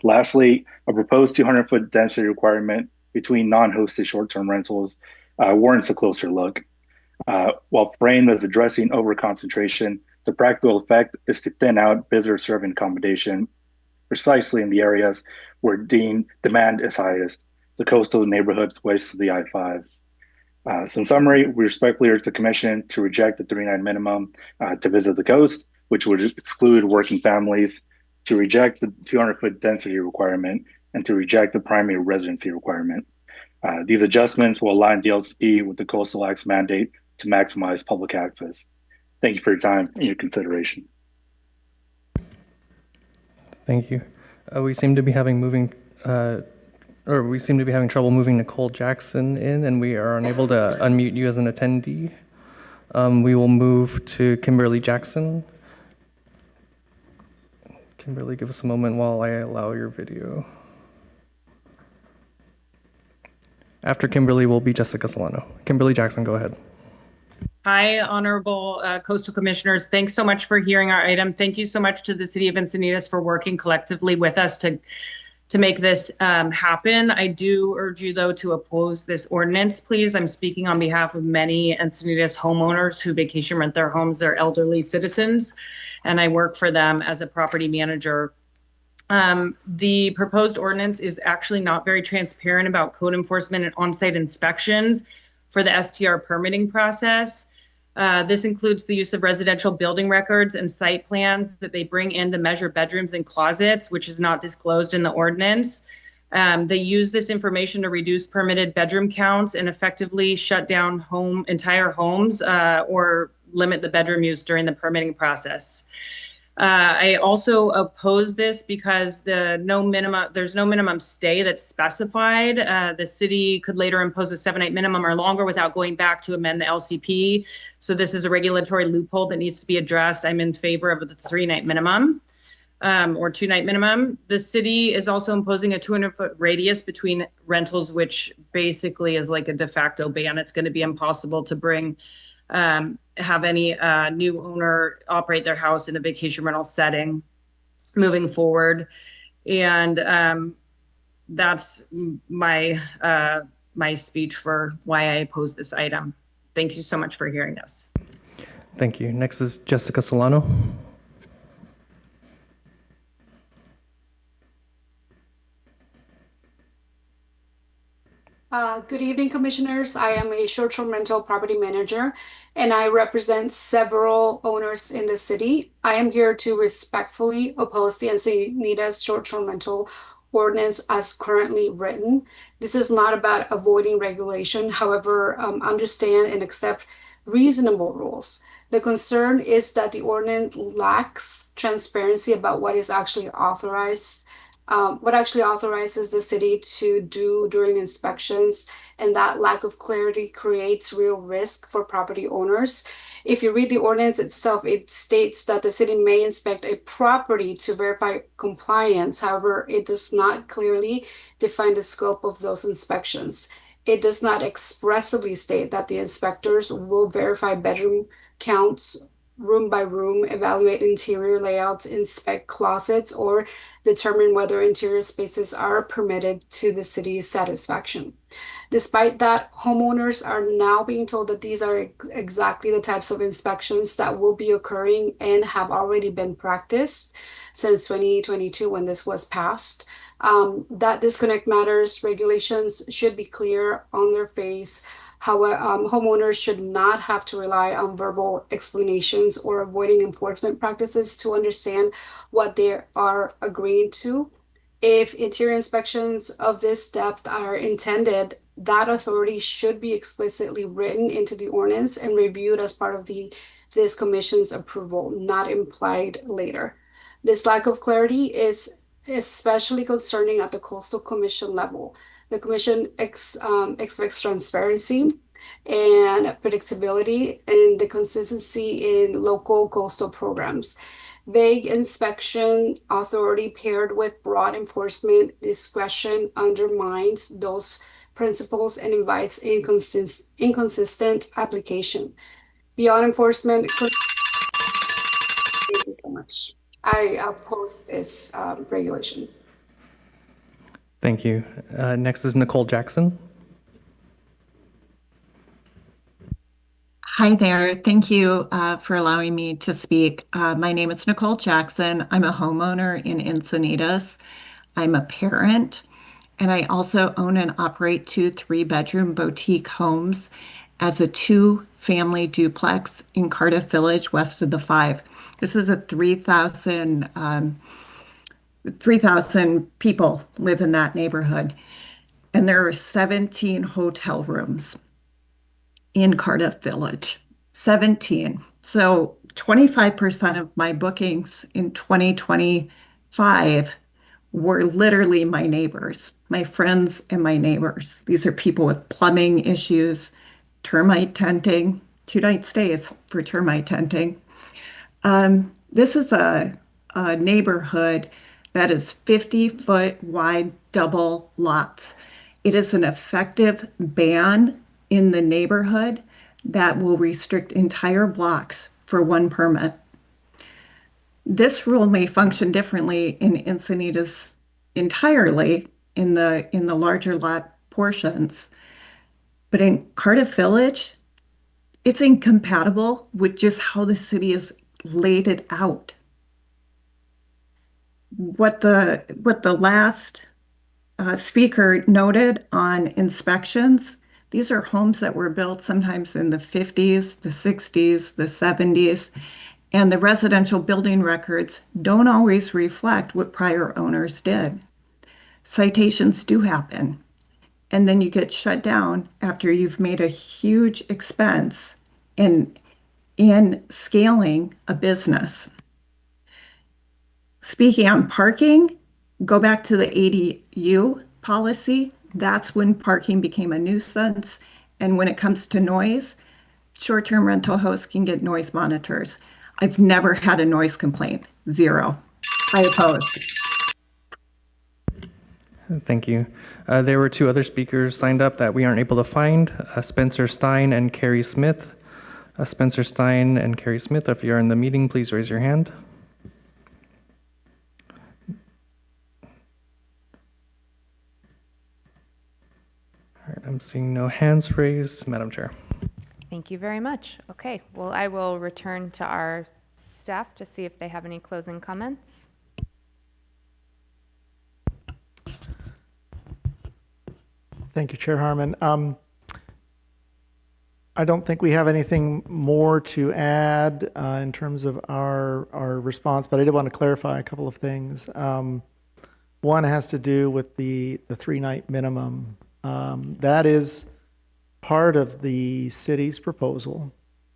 Lastly, a proposed 200-foot density requirement between non-hosted short-term rentals warrants a closer look. While framed as addressing over-concentration, the practical effect is to thin out visitor-serving accommodation precisely in the areas where demand is highest, the coastal neighborhoods west of the I-5. So in summary, we respectfully urge the Commission to reject the 3-night minimum to visit the coast, which would exclude working families, to reject the 200-foot density requirement, and to reject the primary residency requirement. These adjustments will align the LCP with the Coastal Act's mandate to maximize public access. Thank you for your time and your consideration. Thank you. We seem to be having trouble moving Nicole Jackson in, and we are unable to unmute you as an attendee. We will move to Kimberly Jackson. Kimberly, give us a moment while I allow your video. After Kimberly will be Jessica Solano. Kimberly Jackson, go ahead. Hi, Honorable Coastal Commissioners. Thanks so much for hearing our item. Thank you so much to the City of Encinitas for working collectively with us to make this happen. I do urge you, though, to oppose this ordinance, please. I'm speaking on behalf of many Encinitas homeowners who vacation rent their homes. They're elderly citizens, and I work for them as a property manager. The proposed ordinance is actually not very transparent about code enforcement and on-site inspections for the STR permitting process. This includes the use of residential building records and site plans that they bring in to measure bedrooms and closets, which is not disclosed in the ordinance. They use this information to reduce permitted bedroom counts and effectively shut down entire homes or limit the bedroom use during the permitting process. I also oppose this because there's no minimum stay that's specified. The city could later impose a 7-night minimum or longer without going back to amend the LCP. So this is a regulatory loophole that needs to be addressed. I'm in favor of the 3-night minimum or 2-night minimum. The city is also imposing a 200-foot radius between rentals, which basically is like a de facto ban. It's going to be impossible to bring have any new owner operate their house in a vacation rental setting moving forward. And that's my my speech for why I oppose this item. Thank you so much for hearing us. Thank you. Next is Jessica Solano. Good evening, Commissioners. I am a short-term rental property manager, and I represent several owners in the city. I am here to respectfully oppose the Encinitas short-term rental ordinance as currently written. This is not about avoiding regulation. However, understand and accept reasonable rules. The concern is that the ordinance lacks transparency about what is actually authorized, what actually authorizes the city to do during inspections, and that lack of clarity creates real risk for property owners. If you read the ordinance itself, it states that the city may inspect a property to verify compliance. However, it does not clearly define the scope of those inspections. It does not expressly state that the inspectors will verify bedroom counts room by room, evaluate interior layouts, inspect closets, or determine whether interior spaces are permitted to the city's satisfaction. Despite that, homeowners are now being told that these are exactly the types of inspections that will be occurring and have already been practiced since 2022 when this was passed. That disconnect matters. Regulations should be clear on their face. However, homeowners should not have to rely on verbal explanations or avoiding enforcement practices to understand what they are agreeing to. If interior inspections of this depth are intended, that authority should be explicitly written into the ordinance and reviewed as part of this commission's approval, not implied later. This lack of clarity is especially concerning at the Coastal Commission level. The Commission expects transparency and predictability and the consistency in local coastal programs. Vague inspection authority paired with broad enforcement discretion undermines those principles and invites inconsistent application. Beyond enforcement, thank you so much. I oppose this regulation. Thank you. Next is Nicole Jackson. Hi there. Thank you for allowing me to speak. My name is Nicole Jackson. I'm a homeowner in Encinitas. I'm a parent, and I also own and operate 2 3-bedroom boutique homes as a 2-family duplex in Cardiff Village, west of the 5. This is a 3,000 people live in that neighborhood, and there are 17 hotel rooms in Cardiff Village. 17. So 25% of my bookings in 2025 were literally my neighbors, my friends and my neighbors. These are people with plumbing issues, termite tenting, 2-night stays for termite tenting. This is a neighborhood that is 50-foot wide double lots. It is an effective ban in the neighborhood that will restrict entire blocks for 1 permit. This rule may function differently in Encinitas entirely in the larger lot portions, but in Cardiff Village, it's incompatible with just how the city has laid it out. What the last speaker noted on inspections, these are homes that were built sometimes in the 50s, the 60s, the 70s, and the residential building records don't always reflect what prior owners did. Citations do happen, and then you get shut down after you've made a huge expense in scaling a business. Speaking on parking, go back to the ADU policy. That's when parking became a nuisance. And when it comes to noise, short-term rental hosts can get noise monitors. I've never had a noise complaint. 0. I oppose. Thank you. There were 2 other speakers signed up that we aren't able to find, Spencer Stein and Carrie Smith. Spencer Stein and Carrie Smith, if you're in the meeting, please raise your hand. All right, I'm seeing no hands raised. Madam Chair. Thank you very much. Okay, well, I will return to our staff to see if they have any closing comments. Thank you, Chair Harmon. I don't think we have anything more to add in terms of our response, but I did want to clarify a couple of things. One has to do with the 3-night minimum. That is part of the city's proposal,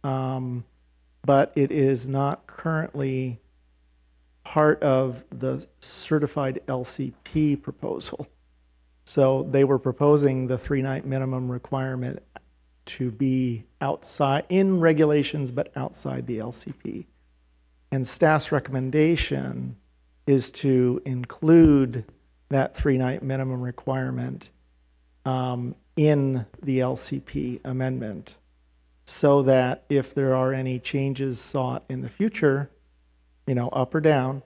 but it is not currently part of the certified LCP proposal. So they were proposing the 3-night minimum requirement to be outside in regulations, but outside the LCP. And staff's recommendation is to include that 3-night minimum requirement in the LCP amendment, so that if there are any changes sought in the future, up or down,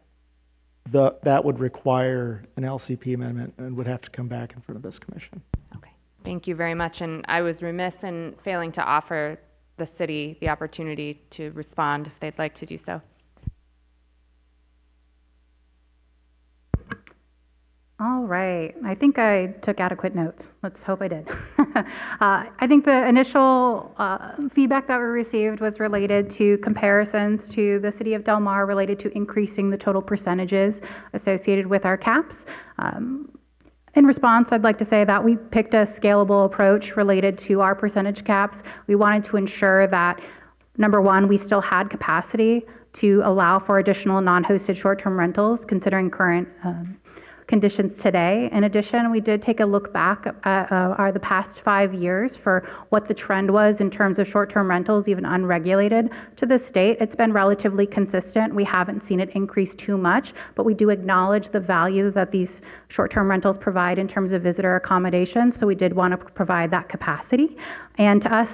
that would require an LCP amendment and would have to come back in front of this commission. Okay, thank you very much. And I was remiss in failing to offer the city the opportunity to respond if they'd like to do so. All right. I think I took adequate notes. Let's hope I did. I think the initial feedback that we received was related to comparisons to the city of Del Mar related to increasing the total percentages associated with our caps. In response, I'd like to say that we picked a scalable approach related to our percentage caps. We wanted to ensure that, number one, we still had capacity to allow for additional non-hosted short-term rentals considering current conditions today. In addition, we did take a look back at the past 5 years for what the trend was in terms of short-term rentals, even unregulated to the state. It's been relatively consistent. We haven't seen it increase too much, but we do acknowledge the value that these short-term rentals provide in terms of visitor accommodation. So we did want to provide that capacity. And to us,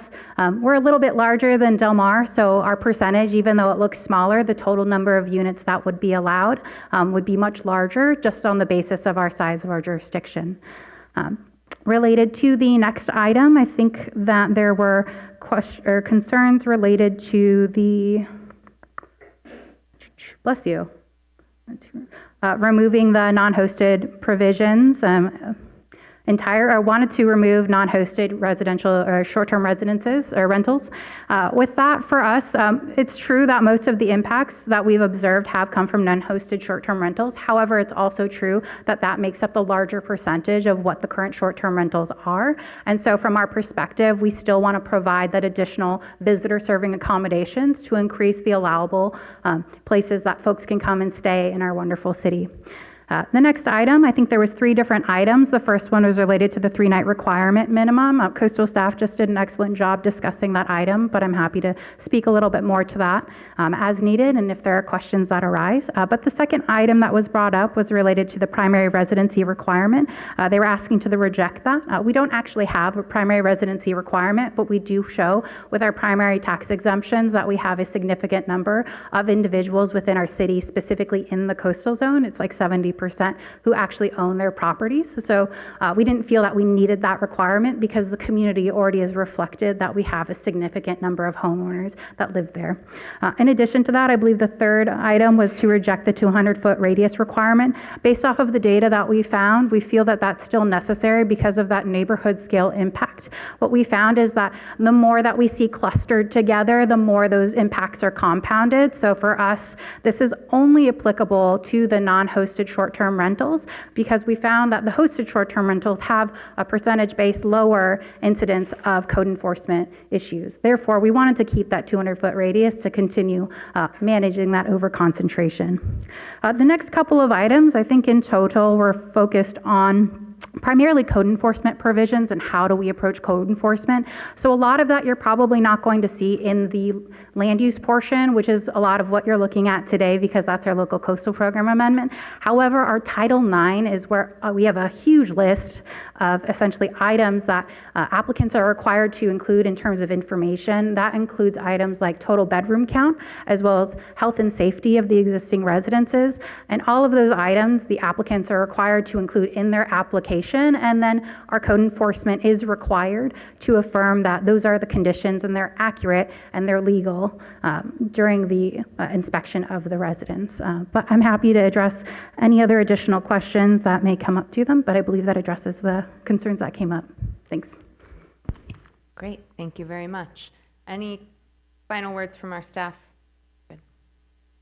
we're a little bit larger than Del Mar, so our percentage, even though it looks smaller, the total number of units that would be allowed would be much larger just on the basis of our size of our jurisdiction. Related to the next item, I think that there were concerns related to the, bless you, removing the non-hosted provisions. I wanted to remove non-hosted residential or short-term residences or rentals. With that, for us, it's true that most of the impacts that we've observed have come from non-hosted short-term rentals. However, it's also true that that makes up the larger percentage of what the current short-term rentals are. And so from our perspective, we still want to provide that additional visitor serving accommodations to increase the allowable places that folks can come and stay in our wonderful city. The next item, I think there was 3 different items. The first one was related to the 3-night requirement minimum. Coastal staff just did an excellent job discussing that item, but I'm happy to speak a little bit more to that as needed and if there are questions that arise. But the second item that was brought up was related to the primary residency requirement. They were asking to reject that. We don't actually have a primary residency requirement, but we do show with our primary tax exemptions that we have a significant number of individuals within our city, specifically in the coastal zone. It's like 70% who actually own their properties. So we didn't feel that we needed that requirement because the community already has reflected that we have a significant number of homeowners that live there. In addition to that, I believe the third item was to reject the 200-foot radius requirement. Based off of the data that we found, we feel that that's still necessary because of that neighborhood scale impact. What we found is that the more that we see clustered together, the more those impacts are compounded. So for us, this is only applicable to the non-hosted short-term rentals because we found that the hosted short-term rentals have a percentage-based lower incidence of code enforcement issues. Therefore, we wanted to keep that 200-foot radius to continue managing that over-concentration. The next couple of items, I think in total, were focused on primarily code enforcement provisions and how do we approach code enforcement. So a lot of that you're probably not going to see in the land use portion, which is a lot of what you're looking at today because that's our local coastal program amendment. However, our Title IX is where we have a huge list of essentially items that applicants are required to include in terms of information. That includes items like total bedroom count, as well as health and safety of the existing residences. And all of those items, the applicants are required to include in their application. And then our code enforcement is required to affirm that those are the conditions and they're accurate and they're legal during the inspection of the residence. But I'm happy to address any other additional questions that may come up to them, but I believe that addresses the concerns that came up. Thanks. Great, thank you very much. Any final words from our staff? Good.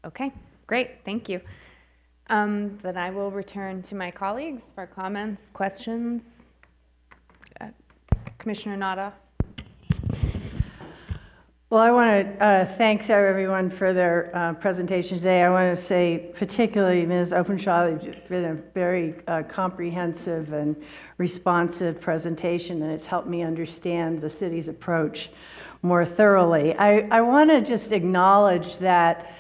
Okay, great, thank you. Then I will return to my colleagues for comments, questions. Commissioner Nada. Well, I want to thank everyone for their presentation today. I want to say particularly Ms. Openshaw, it's been a very comprehensive and responsive presentation, and it's helped me understand the city's approach more thoroughly. I want to just acknowledge that,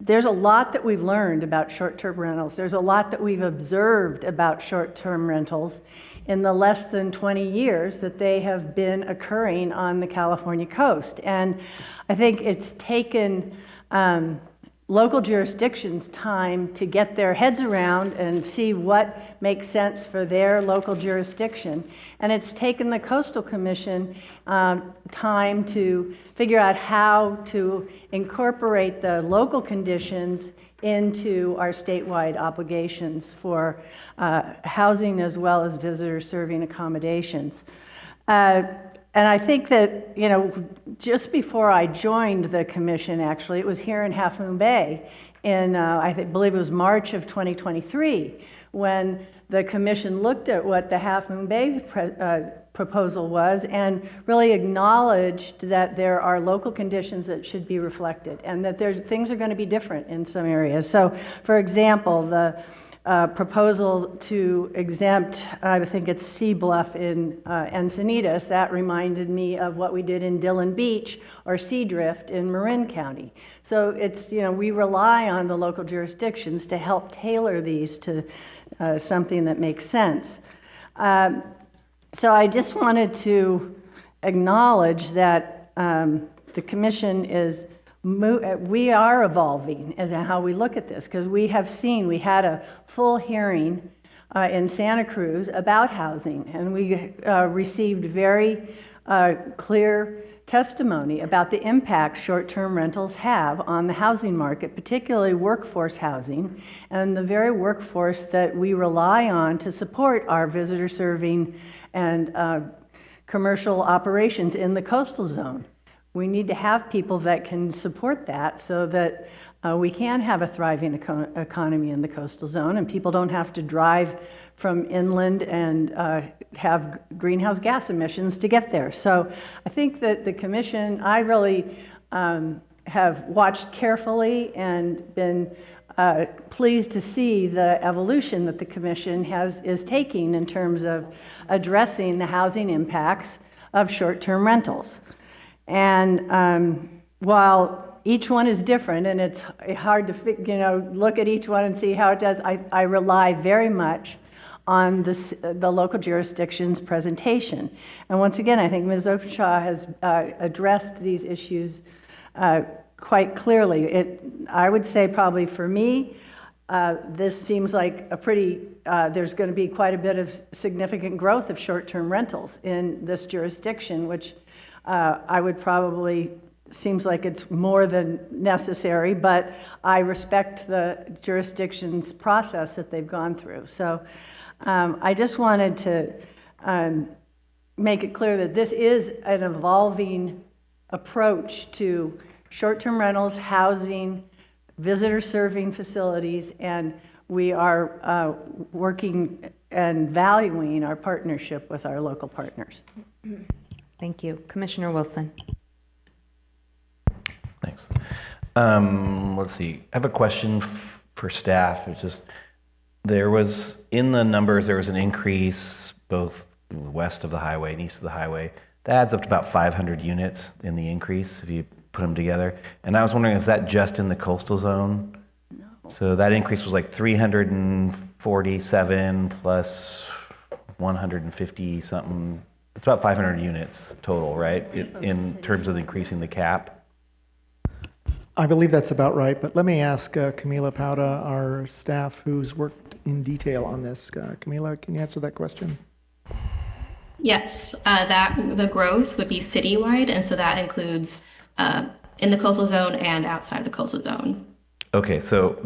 there's a lot that we've learned about short-term rentals. There's a lot that we've observed about short-term rentals in the less than 20 years that they have been occurring on the California coast. And I think it's taken local jurisdictions time to get their heads around and see what makes sense for their local jurisdiction. And it's taken the Coastal Commission time to figure out how to incorporate the local conditions into our statewide obligations for housing as well as visitor serving accommodations. And I think that, just before I joined the commission, actually, it was here in Half Moon Bay in, believe it was March of 2023, when the commission looked at what the Half Moon Bay proposal was and really acknowledged that there are local conditions that should be reflected and that things are going to be different in some areas. So, for example, the proposal to exempt, I think it's Sea Bluff in Encinitas, that reminded me of what we did in Dillon Beach or Sea Drift in Marin County. So it's, we rely on the local jurisdictions to help tailor these to something that makes sense. So I just wanted to acknowledge that the commission is we are evolving as to how we look at this, because we had a full hearing in Santa Cruz about housing, and we received very clear testimony about the impact short-term rentals have on the housing market, particularly workforce housing, and the very workforce that we rely on to support our visitor serving and commercial operations in the coastal zone. We need to have people that can support that so that we can have a thriving economy in the coastal zone and people don't have to drive from inland and have greenhouse gas emissions to get there. So I think that the commission, I really have watched carefully and been pleased to see the evolution that the commission is taking in terms of addressing the housing impacts of short-term rentals. And while each one is different and it's hard to look at each one and see how it does, I rely very much on the local jurisdiction's presentation. And once again, I think Ms. Openshaw has addressed these issues quite clearly. I would say probably for me, this seems like there's going to be quite a bit of significant growth of short-term rentals in this jurisdiction, which I would probably, seems like it's more than necessary, but I respect the jurisdiction's process that they've gone through. So I just wanted to make it clear that this is an evolving approach to short-term rentals, housing, visitor serving facilities, and we are working and valuing our partnership with our local partners. Thank you. Commissioner Wilson. Thanks. Let's see. I have a question for staff. It's just, there was, in the numbers, there was an increase both west of the highway and east of the highway. That adds up to about 500 units in the increase if you put them together. And I was wondering, is that just in the coastal zone? No. So that increase was like 347 plus 150 something. It's about 500 units total, right? In terms of increasing the cap. I believe that's about right, but let me ask Camila Pauda, our staff who's worked in detail on this. Camila, can you answer that question? Yes, that the growth would be citywide, and so that includes in the coastal zone and outside the coastal zone. Okay, so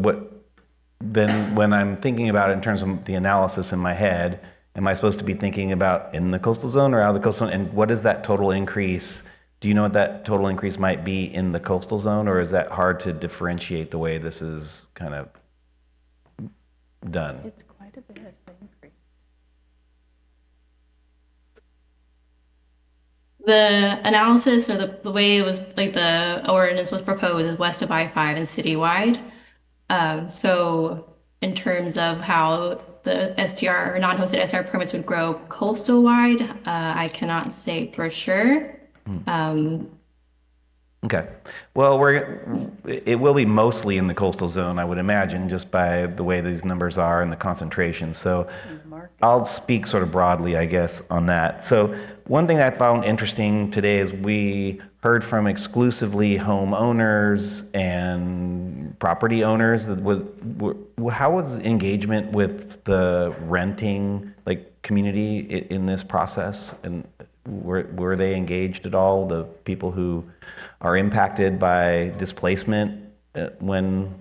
then when I'm thinking about it in terms of the analysis in my head, am I supposed to be thinking about in the coastal zone or out of the coastal zone? And what is that total increase? Do you know what that total increase might be in the coastal zone, or is that hard to differentiate the way this is kind of done? It's quite a bit of increase. The analysis or the way it was, like the ordinance was proposed is west of I-5 and citywide. So in terms of how the STR or non-hosted STR permits would grow coastal wide, I cannot say for sure. Okay. Well, it will be mostly in the coastal zone, I would imagine, just by the way these numbers are and the concentration. So I'll speak sort of broadly, I guess, on that. So one thing I found interesting today is we heard from exclusively homeowners and property owners. How was engagement with the renting community in this process? And were they engaged at all, the people who are impacted by displacement when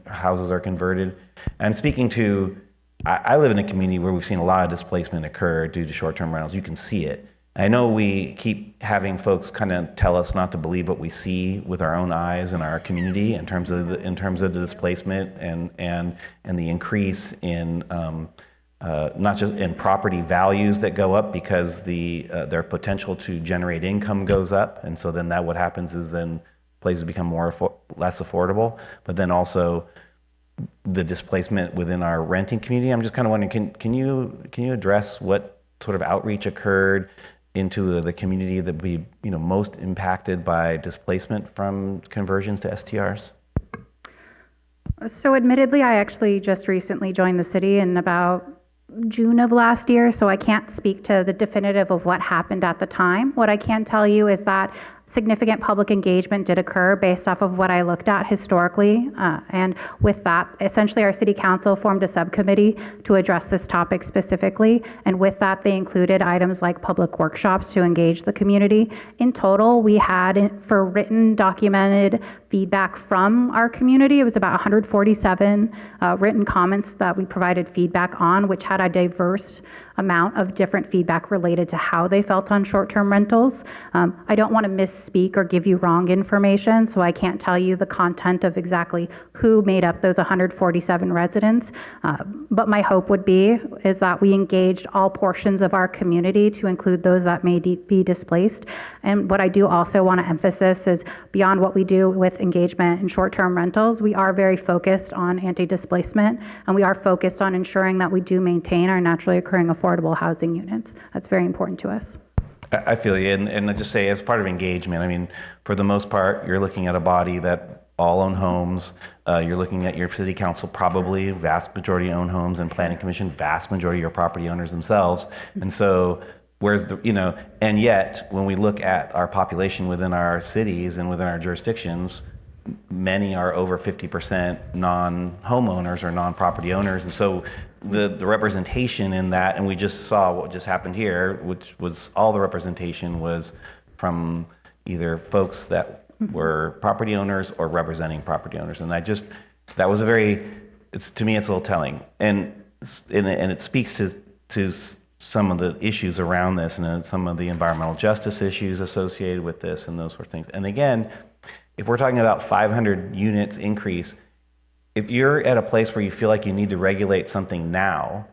houses are converted? I'm speaking to, I live in a community where we've seen a lot of displacement occur due to short-term rentals. You can see it. I know we keep having folks kind of tell us not to believe what we see with our own eyes in our community in terms of the displacement and the increase in not just in property values that go up because their potential to generate income goes up, and so then what happens is then places become less affordable, but then also the displacement within our renting community. I'm just kind of wondering, can you address what sort of outreach occurred into the community that would be most impacted by displacement from conversions to STRs? So admittedly, I actually just recently joined the city in about June of last year, so I can't speak to the definitive of what happened at the time. What I can tell you is that significant public engagement did occur based off of what I looked at historically. And with that, essentially our city council formed a subcommittee to address this topic specifically. And with that, they included items like public workshops to engage the community. In total, we had, for written documented feedback from our community, it was about 147 written comments that we provided feedback on, which had a diverse amount of different feedback related to how they felt on short-term rentals. I don't want to misspeak or give you wrong information, so I can't tell you the content of exactly who made up those 147 residents. But my hope would be is that we engaged all portions of our community to include those that may be displaced. And what I do also want to emphasize is beyond what we do with engagement in short-term rentals, we are very focused on anti-displacement, and we are focused on ensuring that we do maintain our naturally occurring affordable housing units. That's very important to us. I feel you, and I just say as part of engagement, I mean, for the most part, you're looking at a body that all own homes. You're looking at your city council, probably vast majority own homes, and planning commission, vast majority are property owners themselves. And so where's and yet when we look at our population within our cities and within our jurisdictions, many are over 50% non-homeowners or non-property owners. And so the representation in that, and we just saw what just happened here, which was all the representation was from either folks that were property owners or representing property owners. And that was to me, it's a little telling. And it speaks to some of the issues around this and some of the environmental justice issues associated with this and those sort of things. And again, if we're talking about 500 units increase, if you're at a place where you feel like you need to regulate something now,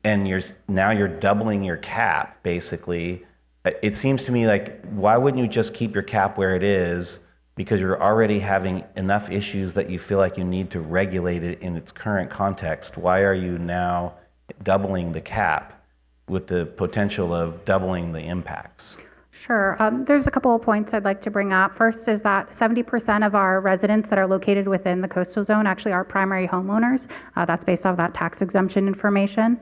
and you're doubling your cap, basically, it seems to me like, why wouldn't you just keep your cap where it is because you're already having enough issues that you feel like you need to regulate it in its current context. Why are you now doubling the cap with the potential of doubling the impacts? Sure. There's a couple of points I'd like to bring up. First is that 70% of our residents that are located within the coastal zone actually are primary homeowners. That's based off that tax exemption information.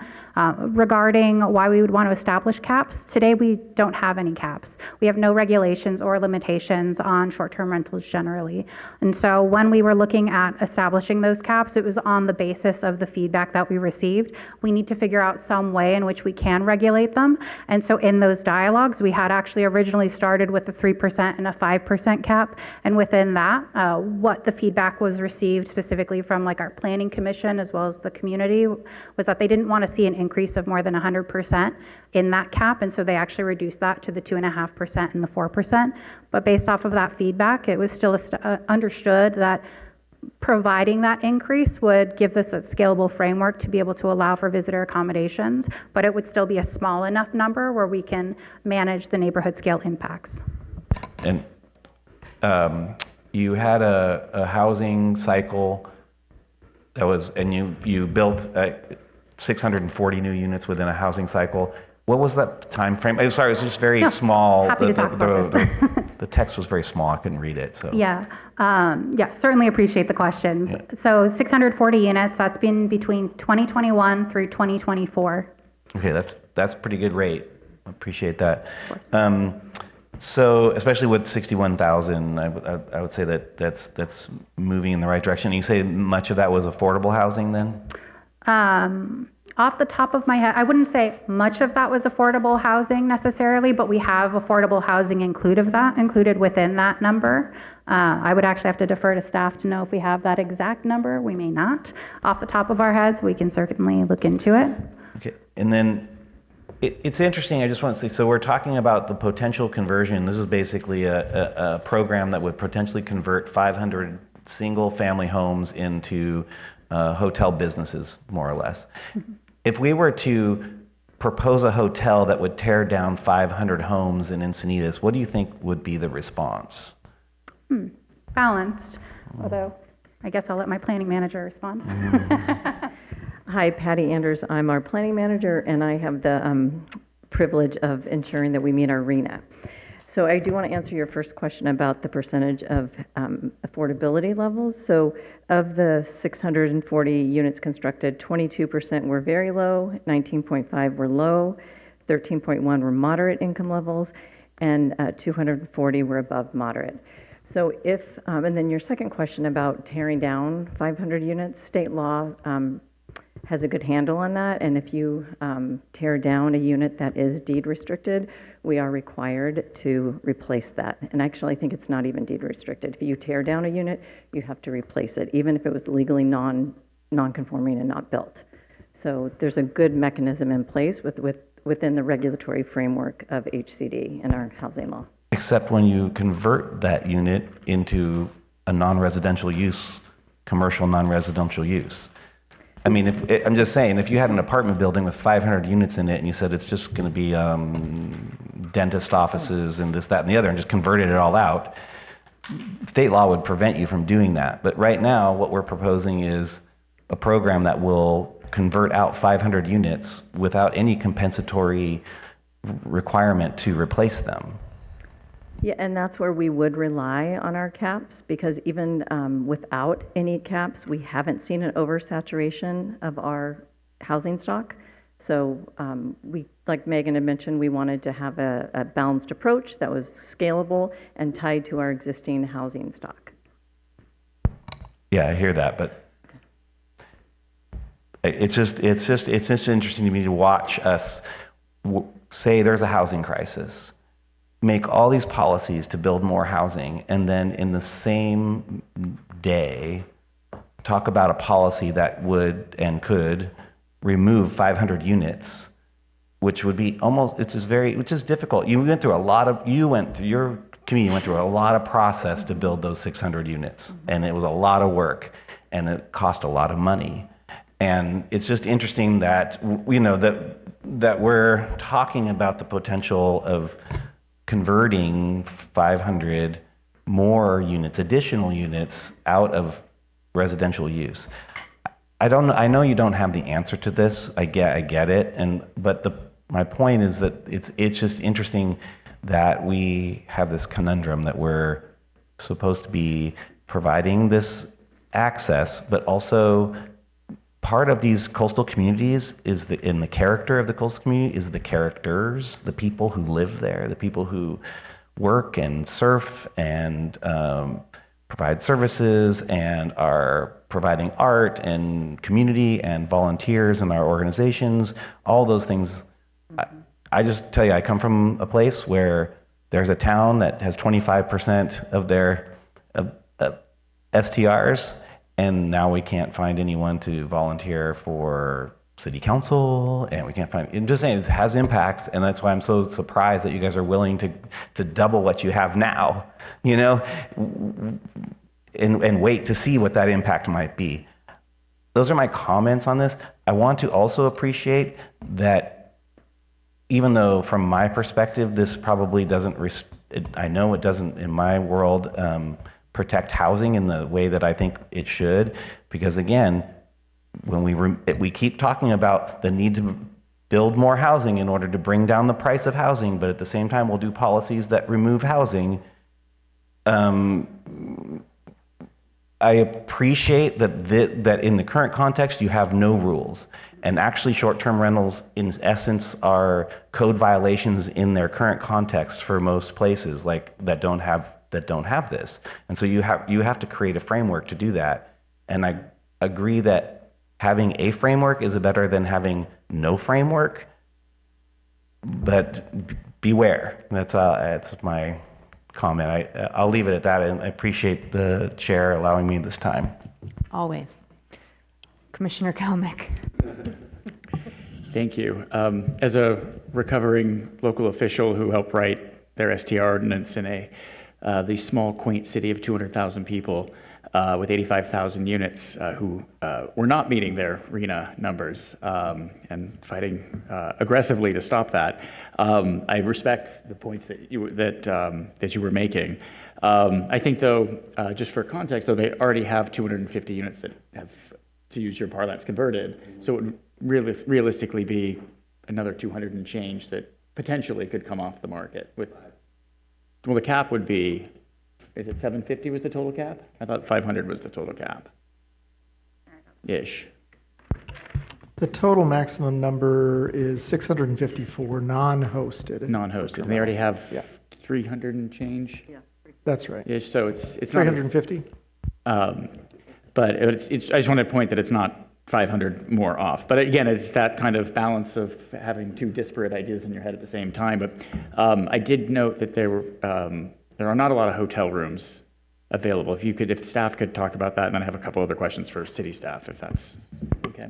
Regarding why we would want to establish caps, today we don't have any caps. We have no regulations or limitations on short-term rentals generally. And so when we were looking at establishing those caps, it was on the basis of the feedback that we received. We need to figure out some way in which we can regulate them. And so in those dialogues, we had actually originally started with a 3% and a 5% cap. And within that, what the feedback was received specifically from like our planning commission as well as the community was that they didn't want to see an increase of more than 100% in that cap. And so they actually reduced that to the 2.5% and the 4%. But based off of that feedback, it was still understood that providing that increase would give us a scalable framework to be able to allow for visitor accommodations, but it would still be a small enough number where we can manage the neighborhood scale impacts. And you had a housing cycle that was, and you built 640 new units within a housing cycle. What was that time frame? I'm sorry, it was just very small. Happy to talk about this. The text was very small. I couldn't read it. So Yeah, certainly appreciate the questions. Yeah. So 640 units, that's been between 2021 through 2024. okay, that's a pretty good rate. I appreciate that. So especially with 61,000, I would say that that's moving in the right direction. You say much of that was affordable housing then? Off the top of my head, I wouldn't say much of that was affordable housing necessarily, but we have affordable housing included within that number. I would actually have to defer to staff to know if we have that exact number. We may not. Off the top of our heads, we can certainly look into it. Okay, and then it's interesting, I just want to say, so we're talking about the potential conversion. This is basically a program that would potentially convert 500 single-family homes into hotel businesses, more or less. If we were to propose a hotel that would tear down 500 homes in Encinitas, what do you think would be the response? Balanced, although I guess I'll let my planning manager respond. Hi, Patty Anders. I'm our planning manager, and I have the privilege of ensuring that we meet our Reyna. So I do want to answer your first question about the percentage of affordability levels. So of the 640 units constructed, 22% were very low, 19.5 were low, 13.1 were moderate income levels, and 240 were above moderate. So if, and then your second question about tearing down 500 units, state law has a good handle on that. And if you tear down a unit that is deed restricted, we are required to replace that. And actually, I think it's not even deed restricted. If you tear down a unit, you have to replace it, even if it was legally non-conforming and not built. So there's a good mechanism in place within the regulatory framework of HCD and our housing law. Except when you convert that unit into a non-residential use, commercial non-residential use. I mean, I'm just saying, if you had an apartment building with 500 units in it and you said it's just going to be dentist offices and this, that, and the other, and just converted it all out, state law would prevent you from doing that. But right now, what we're proposing is a program that will convert out 500 units without any compensatory requirement to replace them. Yeah, and that's where we would rely on our caps, because even without any caps, we haven't seen an oversaturation of our housing stock. So we, like Megan had mentioned, we wanted to have a balanced approach that was scalable and tied to our existing housing stock. Yeah, I hear that, but it's just interesting to me to watch us say there's a housing crisis, make all these policies to build more housing, and then in the same day talk about a policy that would and could remove 500 units, which would be almost, which is difficult. Your community went through a lot of process to build those 600 units, and it was a lot of work, and it cost a lot of money. And it's just interesting that, that we're talking about the potential of converting 500 more units, additional units out of residential use. I know you don't have the answer to this. I get it. But my point is that it's just interesting that we have this conundrum that we're supposed to be providing this access, but also part of these coastal communities is in the character of the coastal community is the characters, the people who live there, the people who work and surf and provide services and are providing art and community and volunteers in our organizations, all those things. I just tell you, I come from a place where there's a town that has 25% of their STRs, and now we can't find anyone to volunteer for city council, and we can't find, I'm just saying it has impacts, and that's why I'm so surprised that you guys are willing to double what you have now, you know, and wait to see what that impact might be. Those are my comments on this. I want to also appreciate that even though from my perspective, this probably doesn't, I know it doesn't in my world protect housing in the way that I think it should, because again, when we keep talking about the need to build more housing in order to bring down the price of housing, but at the same time we'll do policies that remove housing. I appreciate that in the current context you have no rules, and actually short-term rentals in essence are code violations in their current context for most places like that don't have this, and so you have to create a framework to do that. And I agree that having a framework is better than having no framework, but beware. That's my comment. I'll leave it at that, and I appreciate the chair allowing me this time. Always. Commissioner Kalmick. Thank you. As a recovering local official who helped write their STR ordinance in the small, quaint city of 200,000 people with 85,000 units who were not meeting their Reyna numbers and fighting aggressively to stop that. I respect the points that you were making. I think, though, just for context, though, they already have 250 units that have, to use your parlance, converted. So it would realistically be another 200 and change that potentially could come off the market. Well, the cap would be, is it 750 was the total cap? I thought 500 was the total cap. Ish. The total maximum number is 654 non-hosted. Non-hosted. And they already have 300 and change? Yeah. That's right. Ish. So it's 350. But I just want to point that it's not 500 more off. But again, it's that kind of balance of having two disparate ideas in your head at the same time. But I did note that there are not a lot of hotel rooms available. If staff could talk about that, and then I have a couple other questions for city staff, if that's okay.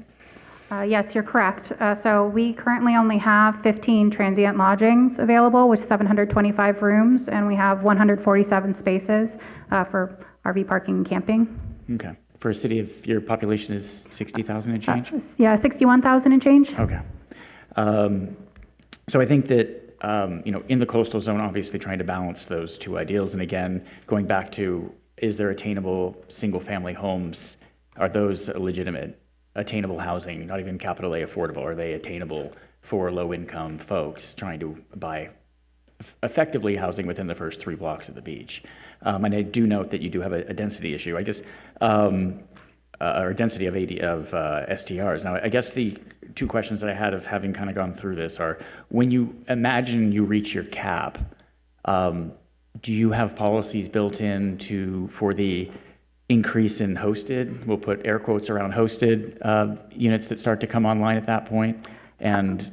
Yes, you're correct. So we currently only have 15 transient lodgings available with 725 rooms, and we have 147 spaces for RV parking and camping. Okay. For a city of your population is 60,000 and change? Yeah, 61,000 and change. Okay. So I think that in the coastal zone, obviously trying to balance those two ideals. And again, going back to, is there attainable single-family homes? Are those legitimate, attainable housing, not even capital A affordable? Are they attainable for low-income folks trying to buy effectively housing within the first 3 blocks of the beach? And I do note that you do have a density issue. I guess, or density of STRs. Now, I guess the two questions that I had of having kind of gone through this are, when you imagine you reach your cap, do you have policies built in for the increase in hosted? We'll put air quotes around hosted units that start to come online at that point. And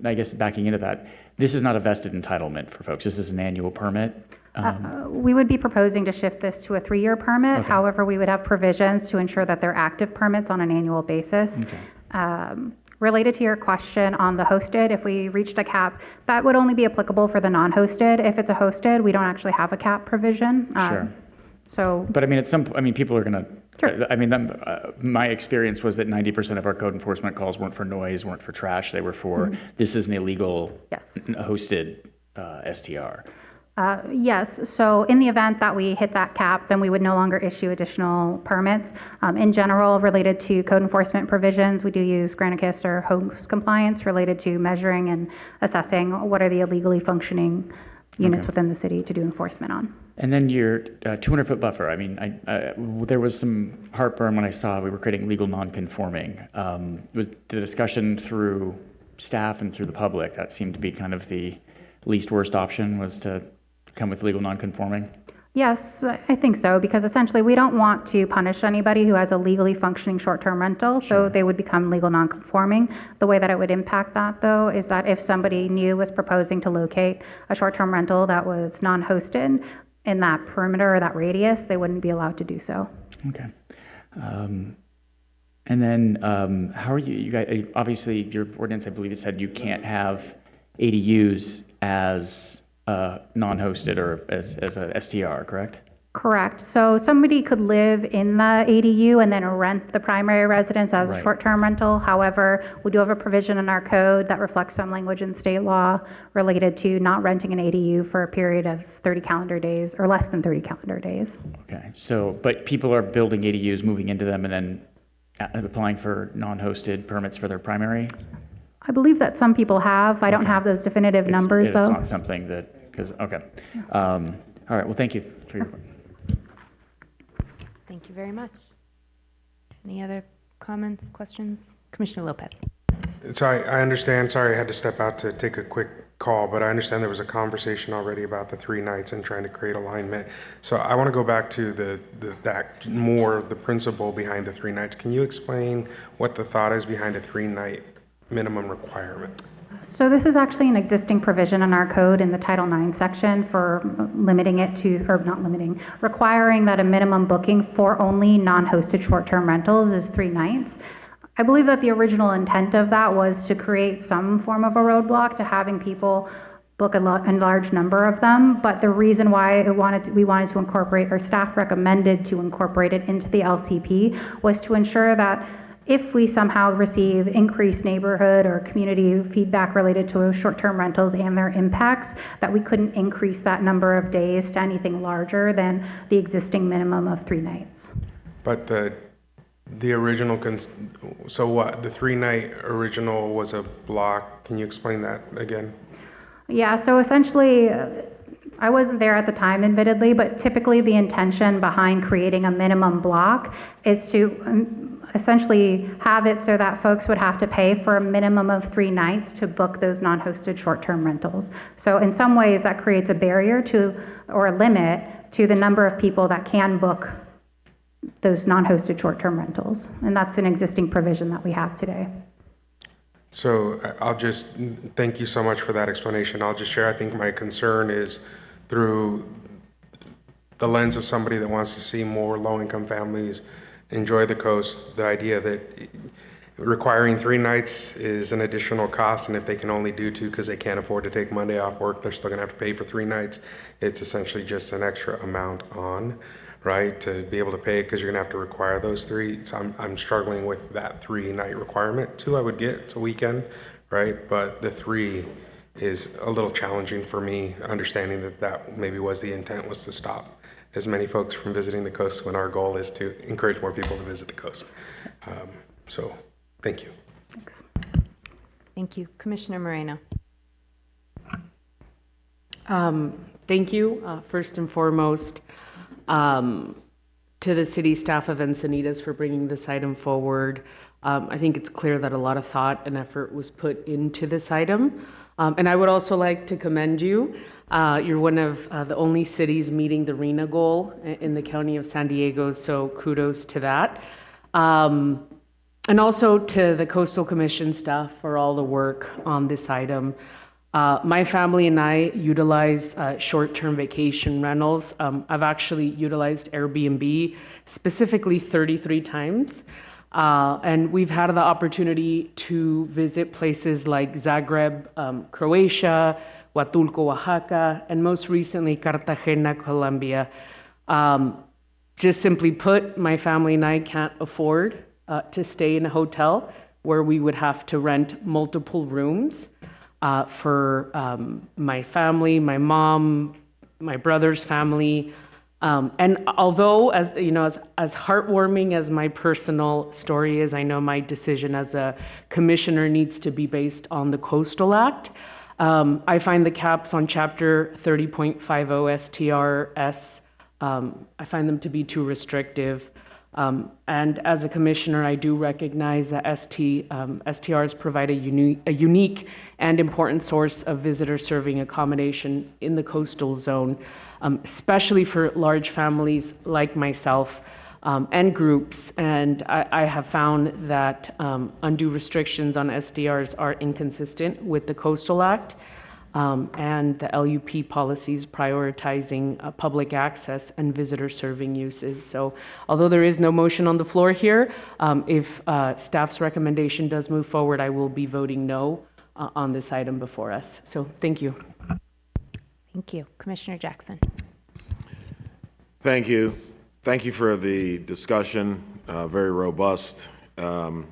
I guess backing into that, this is not a vested entitlement for folks. This is an annual permit. We would be proposing to shift this to a 3-year permit. Okay. However, we would have provisions to ensure that they're active permits on an annual basis. Okay. Related to your question on the hosted, if we reached a cap, that would only be applicable for the non-hosted. If it's a hosted, we don't actually have a cap provision. Sure. So. But I mean, people are going to. Sure. I mean, my experience was that 90% of our code enforcement calls weren't for noise, weren't for trash. They were for this is an illegal hosted STR. Yes, so in the event that we hit that cap, then we would no longer issue additional permits. In general, related to code enforcement provisions, we do use Granicus or host compliance related to measuring and assessing what are the illegally functioning units within the city to do enforcement on. And then your 200-foot buffer. I mean, there was some heartburn when I saw we were creating legal non-conforming. Was the discussion through staff and through the public, that seemed to be kind of the least worst option, was to come with legal non-conforming? Yes, I think so, because essentially we don't want to punish anybody who has a legally functioning short-term rental, so they would become legal non-conforming. The way that it would impact that, though, is that if somebody new was proposing to locate a short-term rental that was non-hosted in that perimeter or that radius, they wouldn't be allowed to do so. Okay. And then how are you guys, obviously your ordinance, I believe it said you can't have ADUs as non-hosted or as a STR, correct? Correct. So somebody could live in the ADU and then rent the primary residence as a short-term rental. However, we do have a provision in our code that reflects some language in state law related to not renting an ADU for a period of 30 calendar days or less than 30 calendar days. Okay. So, but people are building ADUs, moving into them, and then applying for non-hosted permits for their primary? I believe that some people have. I don't have those definitive numbers, though. It's not something that, because, okay. All right, well, thank you for your. Thank you very much. Any other comments, questions? Commissioner Lopez. So I understand, sorry I had to step out to take a quick call, but I understand there was a conversation already about the 3 nights and trying to create alignment. So I want to go back to the principle behind the 3 nights. Can you explain what the thought is behind a 3-night minimum requirement? So this is actually an existing provision in our code in the Title IX section for limiting it to, or not limiting, requiring that a minimum booking for only non-hosted short-term rentals is 3 nights. I believe that the original intent of that was to create some form of a roadblock to having people book a large number of them, but the reason why we wanted to incorporate, or staff recommended to incorporate it into the LCP, was to ensure that if we somehow receive increased neighborhood or community feedback related to short-term rentals and their impacts, that we couldn't increase that number of days to anything larger than the existing minimum of 3 nights. But the original, so what, the 3-night original was a block? Can you explain that again? Yeah, so essentially, I wasn't there at the time, admittedly, but typically the intention behind creating a minimum block is to essentially have it so that folks would have to pay for a minimum of 3 nights to book those non-hosted short-term rentals. So in some ways that creates a barrier to, or a limit to the number of people that can book those non-hosted short-term rentals. And that's an existing provision that we have today. So I'll just, thank you so much for that explanation. I'll just share, I think my concern is through the lens of somebody that wants to see more low-income families enjoy the coast, the idea that requiring 3 nights is an additional cost, and if they can only do 2 because they can't afford to take Monday off work, they're still gonna have to pay for 3 nights. It's essentially just an extra amount on, right, to be able to pay because you're gonna have to require those 3. So I'm struggling with that 3-night requirement. 2 I would get, it's a weekend, right? But the 3 is a little challenging for me, understanding that maybe was the intent, was to stop as many folks from visiting the coast when our goal is to encourage more people to visit the coast. So thank you. Thank you. Commissioner Moreno. Thank you, first and foremost, to the city staff of Encinitas for bringing this item forward. I think it's clear that a lot of thought and effort was put into this item. And I would also like to commend you. You're one of the only cities meeting the Reyna goal in the county of San Diego, so kudos to that. And also to the Coastal Commission staff for all the work on this item. My family and I utilize short-term vacation rentals. I've actually utilized Airbnb specifically 33 times. And we've had the opportunity to visit places like Zagreb, Croatia, Huatulco, Oaxaca, and most recently Cartagena, Colombia. Just simply put, my family and I can't afford to stay in a hotel where we would have to rent multiple rooms for my family, my mom, my brother's family. And although, as you know, as heartwarming as my personal story is, I know my decision as a commissioner needs to be based on the Coastal Act. I find the caps on Chapter 30.50 STRS, I find them to be too restrictive. And as a commissioner, I do recognize that STRs provide a unique and important source of visitor serving accommodation in the coastal zone, especially for large families like myself and groups. And I have found that undue restrictions on SDRs are inconsistent with the Coastal Act and the LUP policies prioritizing public access and visitor serving uses. So although there is no motion on the floor here, if staff's recommendation does move forward, I will be voting no on this item before us. So thank you. Thank you. Commissioner Jackson. Thank you. Thank you for the discussion, very robust. My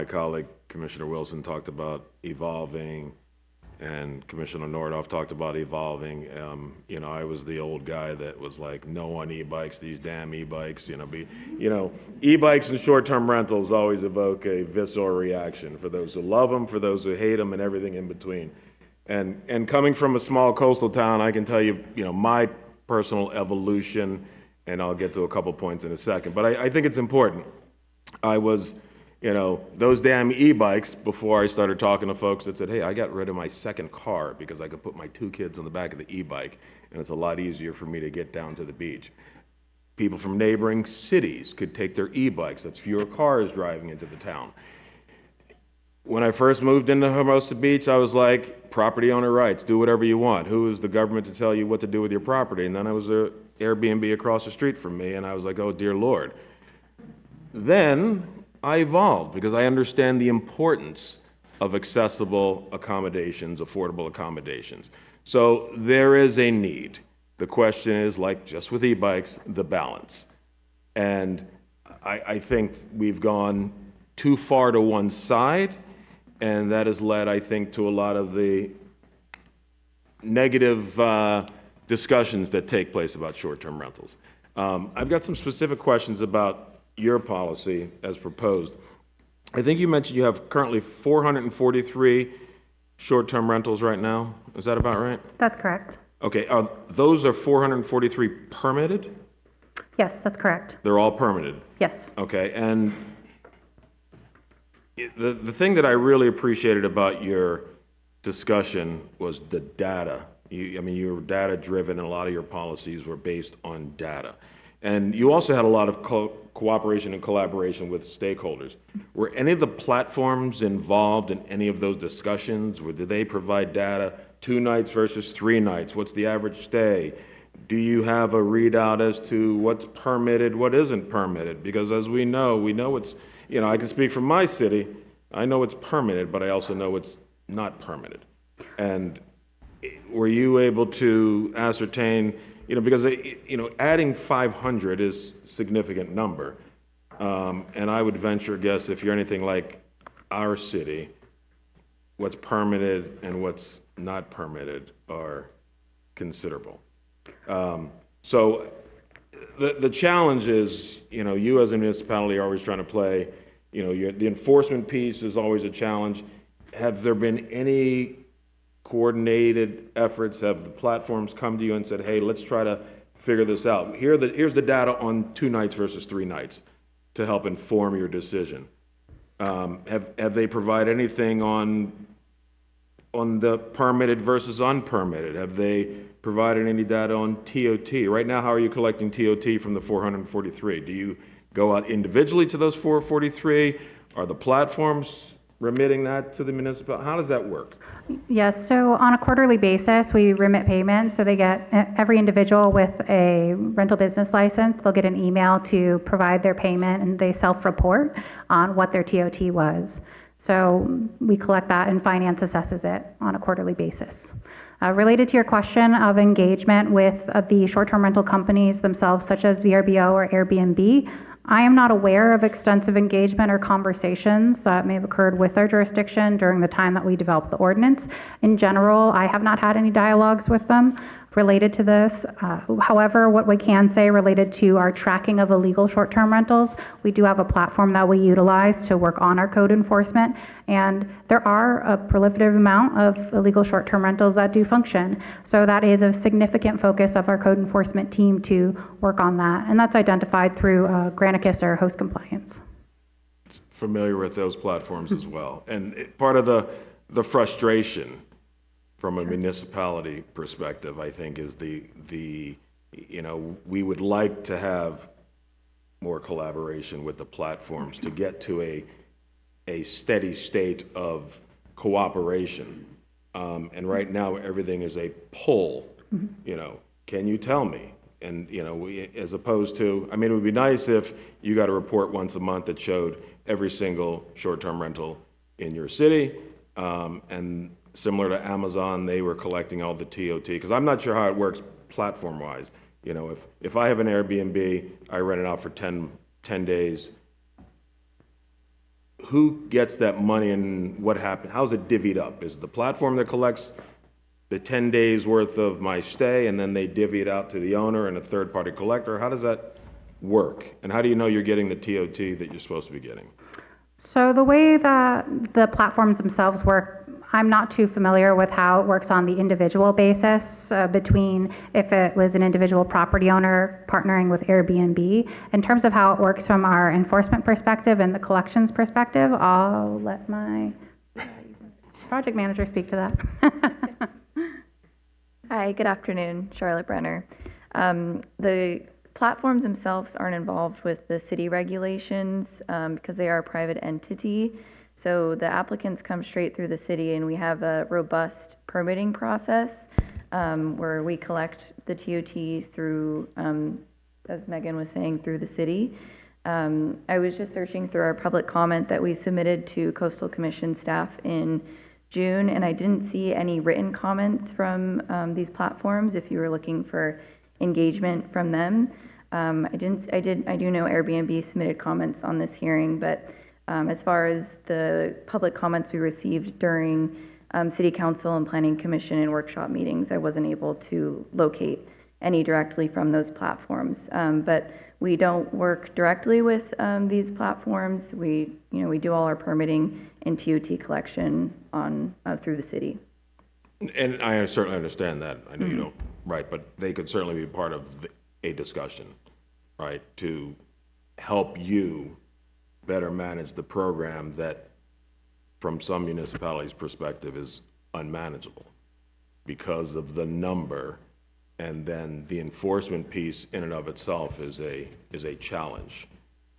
colleague, Commissioner Wilson, talked about evolving, and Commissioner Nordhoff talked about evolving. I was the old guy that was like, no on e-bikes, these damn e-bikes. E-bikes and short-term rentals always evoke a visceral reaction for those who love them, for those who hate them, and everything in between. And coming from a small coastal town, I can tell you, my personal evolution, and I'll get to a couple points in a second, but I think it's important. I was, those damn e-bikes before I started talking to folks that said, hey, I got rid of my second car because I could put my 2 kids on the back of the e-bike, and it's a lot easier for me to get down to the beach. People from neighboring cities could take their e-bikes. That's fewer cars driving into the town. When I first moved into Hermosa Beach, I was like, property owner rights, do whatever you want. Who is the government to tell you what to do with your property? And then I was an Airbnb across the street from me, and I was like, oh, dear Lord. Then I evolved because I understand the importance of accessible accommodations, affordable accommodations. So there is a need. The question is, like just with e-bikes, the balance. And I think we've gone too far to one side, and that has led, I think, to a lot of the negative discussions that take place about short-term rentals. I've got some specific questions about your policy as proposed. I think you mentioned you have currently 443 short-term rentals right now. Is that about right? That's correct. Okay, those are 443 permitted? Yes, that's correct. They're all permitted? Yes. Okay, and the thing that I really appreciated about your discussion was the data. You were data-driven, and a lot of your policies were based on data. And you also had a lot of cooperation and collaboration with stakeholders. Were any of the platforms involved in any of those discussions? Did they provide data, 2 nights versus 3 nights? What's the average stay? Do you have a readout as to what's permitted, what isn't permitted? Because as we know it's, I can speak from my city, I know it's permitted, but I also know it's not permitted. And were you able to ascertain, because, adding 500 is a significant number. And I would venture guess if you're anything like our city, what's permitted and what's not permitted are considerable. So the challenge is, you as a municipality are always trying to play, the enforcement piece is always a challenge. Have there been any coordinated efforts? Have the platforms come to you and said, hey, let's try to figure this out? Here's the data on 2 nights versus 3 nights to help inform your decision. Have they provided anything on the permitted versus unpermitted? Have they provided any data on TOT? Right now, how are you collecting TOT from the 443? Do you go out individually to those 443? Are the platforms remitting that to the municipal? How does that work? Yes, so on a quarterly basis, we remit payments. So they get, every individual with a rental business license, they'll get an email to provide their payment, and they self-report on what their TOT was. So we collect that, and finance assesses it on a quarterly basis. Related to your question of engagement with the short-term rental companies themselves, such as VRBO or Airbnb, I am not aware of extensive engagement or conversations that may have occurred with our jurisdiction during the time that we developed the ordinance. In general, I have not had any dialogues with them. related to this. However, what we can say related to our tracking of illegal short-term rentals, we do have a platform that we utilize to work on our code enforcement, and there are a proliferative amount of illegal short-term rentals that do function. So that is a significant focus of our code enforcement team to work on that, and that's identified through Granicus or host compliance. Familiar with those platforms as well. And part of the frustration from a municipality perspective, I think, is the we would like to have more collaboration with the platforms to get to a steady state of cooperation. And right now, everything is a pull. Can you tell me? And we, as opposed to, I mean, it would be nice if you got a report once a month that showed every single short-term rental in your city, and similar to Amazon, they were collecting all the TOT, because I'm not sure how it works platform-wise. If I have an Airbnb, I rent it out for 10 days, who gets that money and what happens? How's it divvied up? Is it the platform that collects the 10 days worth of my stay and then they divvy it out to the owner and a third-party collector? How does that work? And how do you know you're getting the TOT that you're supposed to be getting? So the way that the platforms themselves work, I'm not too familiar with how it works on the individual basis between if it was an individual property owner partnering with Airbnb. In terms of how it works from our enforcement perspective and the collections perspective, I'll let my project manager speak to that. Hi, good afternoon, Charlotte Brenner. The platforms themselves aren't involved with the city regulations because they are a private entity. So the applicants come straight through the city, and we have a robust permitting process where we collect the TOT through, as Megan was saying, through the city. I was just searching through our public comment that we submitted to Coastal Commission staff in June, and I didn't see any written comments from these platforms if you were looking for engagement from them. I do know Airbnb submitted comments on this hearing, but as far as the public comments we received during City Council and Planning Commission and workshop meetings, I wasn't able to locate any directly from those platforms. But we don't work directly with these platforms. We do all our permitting and TOT collection on through the city. And I certainly understand that. I know you don't, right, but they could certainly be part of a discussion, right, to help you better manage the program that, from some municipalities' perspective, is unmanageable because of the number, and then the enforcement piece in and of itself is a challenge.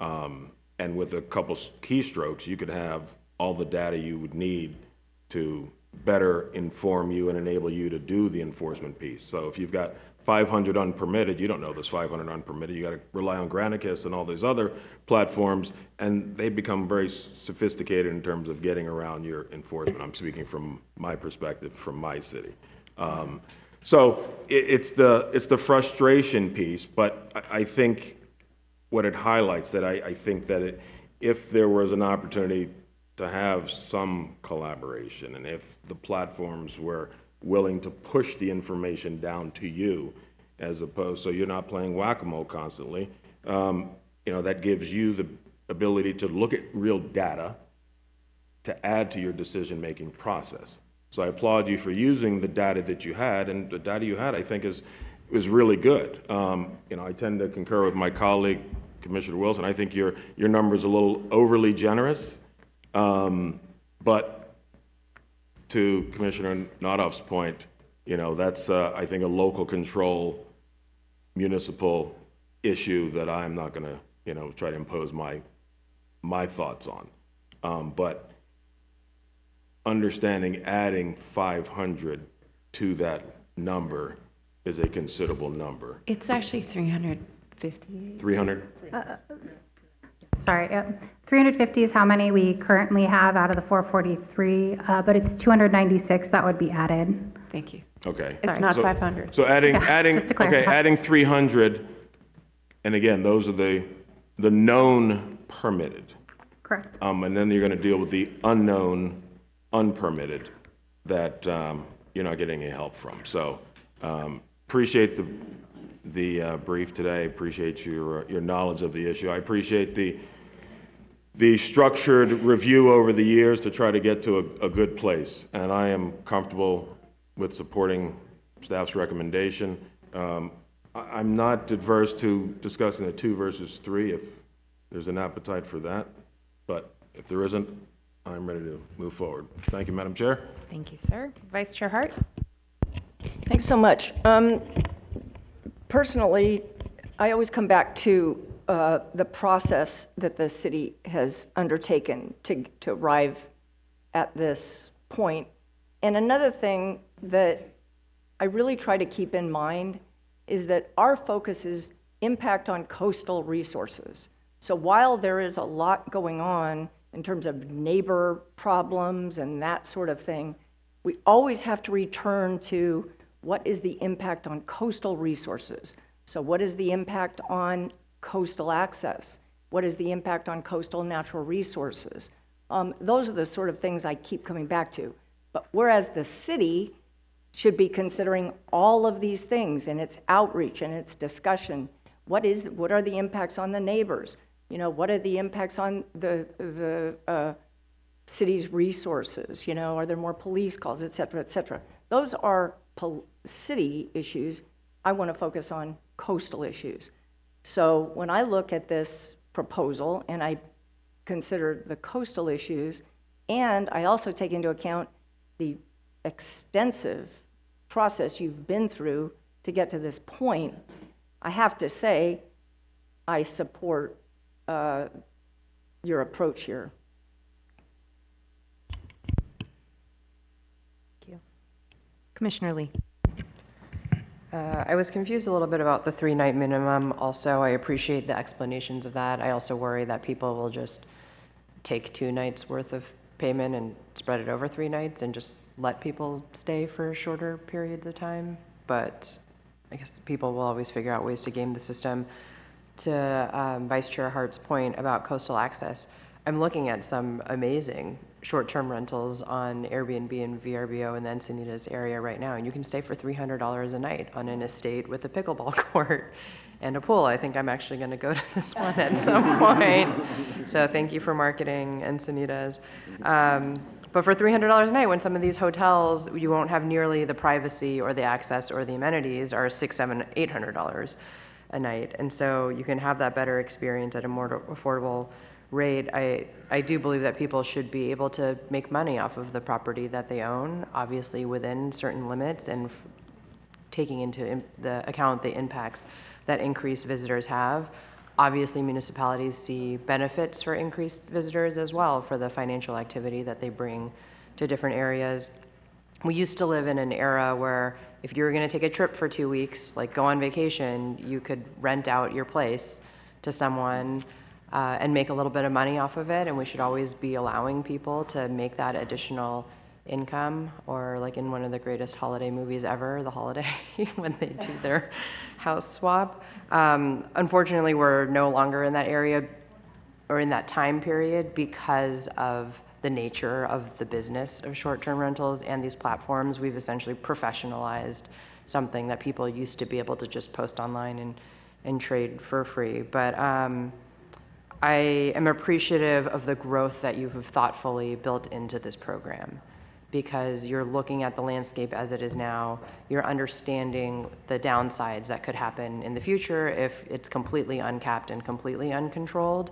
And with a couple keystrokes, you could have all the data you would need to better inform you and enable you to do the enforcement piece. So if you've got 500 unpermitted, you don't know there's 500 unpermitted. You got to rely on Granicus and all these other platforms, and they become very sophisticated in terms of getting around your enforcement. I'm speaking from my perspective, from my city. So it's the frustration piece, but I think what it highlights that I think that if there was an opportunity to have some collaboration, and if the platforms were willing to push the information down to you, as opposed, so you're not playing whack-a-mole constantly, that gives you the ability to look at real data to add to your decision-making process. So I applaud you for using the data that you had, and the data you had, I think, is really good. I tend to concur with my colleague, Commissioner Wilson. I think your number is a little overly generous, but to Commissioner Nodoff's point, that's, I think, a local control municipal issue that I'm not going to, try to impose my thoughts on. But understanding adding 500 to that number is a considerable number. It's actually 350. 300? Sorry, 350 is how many we currently have out of the 443, but it's 296 that would be added. Thank you. Okay. It's not 500. So adding, just to clarify. adding 300, and again, those are the known permitted. Correct. And then you're going to deal with the unknown unpermitted that you're not getting any help from. So appreciate the brief today. Appreciate your knowledge of the issue. I appreciate the structured review over the years to try to get to a good place. And I am comfortable with supporting staff's recommendation. I'm not adverse to discussing the 2 versus 3 if there's an appetite for that. But if there isn't, I'm ready to move forward. Thank you, Madam Chair. Thank you, sir. Vice Chair Hart? Thanks so much. Personally, I always come back to the process that the city has undertaken to arrive at this point. And another thing that I really try to keep in mind is that our focus is impact on coastal resources. So while there is a lot going on in terms of neighbor problems and that sort of thing, we always have to return to what is the impact on coastal resources. So what is the impact on coastal access? What is the impact on coastal natural resources? Those are the sort of things I keep coming back to. But whereas the city should be considering all of these things in its outreach and its discussion, what are the impacts on the neighbors? You know, what are the impacts on the city's resources? You know, are there more police calls, et cetera, et cetera? Those are city issues. I want to focus on coastal issues. So when I look at this proposal and I consider the coastal issues, and I also take into account the extensive process you've been through to get to this point, I have to say I support your approach here. Thank you. Commissioner Lee. I was confused a little bit about the 3-night minimum. Also, I appreciate the explanations of that. I also worry that people will just take 2 nights worth of payment and spread it over 3 nights and just let people stay for shorter periods of time. But I guess people will always figure out ways to game the system. To Vice Chair Hart's point about coastal access, I'm looking at some amazing short-term rentals on Airbnb and VRBO in the Encinitas area right now, and you can stay for $300 a night on an estate with a pickleball court and a pool. I think I'm actually going to go to this one at some point. So thank you for marketing Encinitas. But for $300 a night, when some of these hotels, you won't have nearly the privacy or the access or the amenities, are $600, $700, $800 a night. And so you can have that better experience at a more affordable rate. I do believe that people should be able to make money off of the property that they own, obviously within certain limits and taking into the account the impacts that increased visitors have. Obviously, municipalities see benefits for increased visitors as well for the financial activity that they bring to different areas. We used to live in an era where if you were going to take a trip for 2 weeks, like go on vacation, you could rent out your place to someone and make a little bit of money off of it. And we should always be allowing people to make that additional income, or like in one of the greatest holiday movies ever, The Holiday, when they do their house swap. Unfortunately, we're no longer in that area or in that time period because of the nature of the business of short-term rentals and these platforms. We've essentially professionalized something that people used to be able to just post online and trade for free. But I am appreciative of the growth that you have thoughtfully built into this program, because you're looking at the landscape as it is now, you're understanding the downsides that could happen in the future if it's completely uncapped and completely uncontrolled.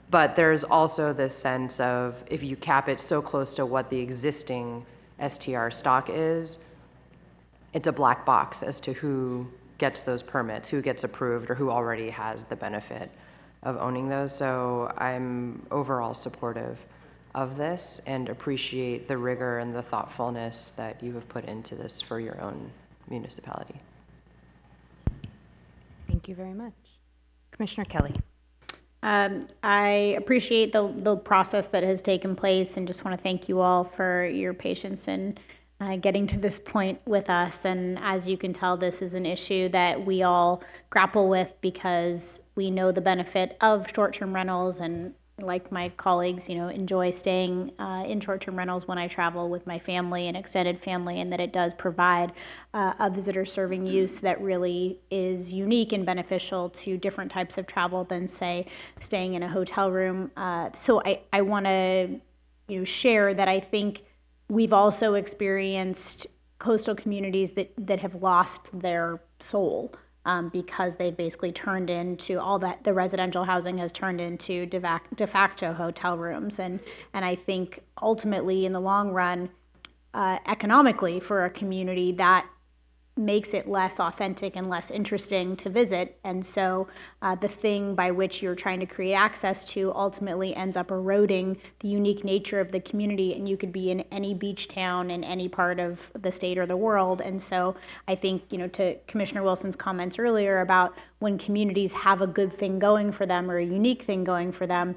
But there's also this sense of, if you cap it so close to what the existing STR stock is, it's a black box as to who gets those permits, who gets approved, or who already has the benefit of owning those. So I'm overall supportive of this and appreciate the rigor and the thoughtfulness that you have put into this for your own municipality. Thank you very much. Commissioner Kelly. I appreciate the process that has taken place and just want to thank you all for your patience in getting to this point with us. And as you can tell, this is an issue that we all grapple with because we know the benefit of short-term rentals and like my colleagues, enjoy staying in short-term rentals when I travel with my family and extended family, and that it does provide a visitor-serving use that really is unique and beneficial to different types of travel than, say, staying in a hotel room. So I want to, share that I think we've also experienced coastal communities that have lost their soul. Because they've basically turned into all that the residential housing has turned into de facto hotel rooms. And I think ultimately in the long run, economically for a community, that makes it less authentic and less interesting to visit. And so the thing by which you're trying to create access to ultimately ends up eroding the unique nature of the community. And you could be in any beach town in any part of the state or the world. And so I think, to Commissioner Wilson's comments earlier about when communities have a good thing going for them or a unique thing going for them,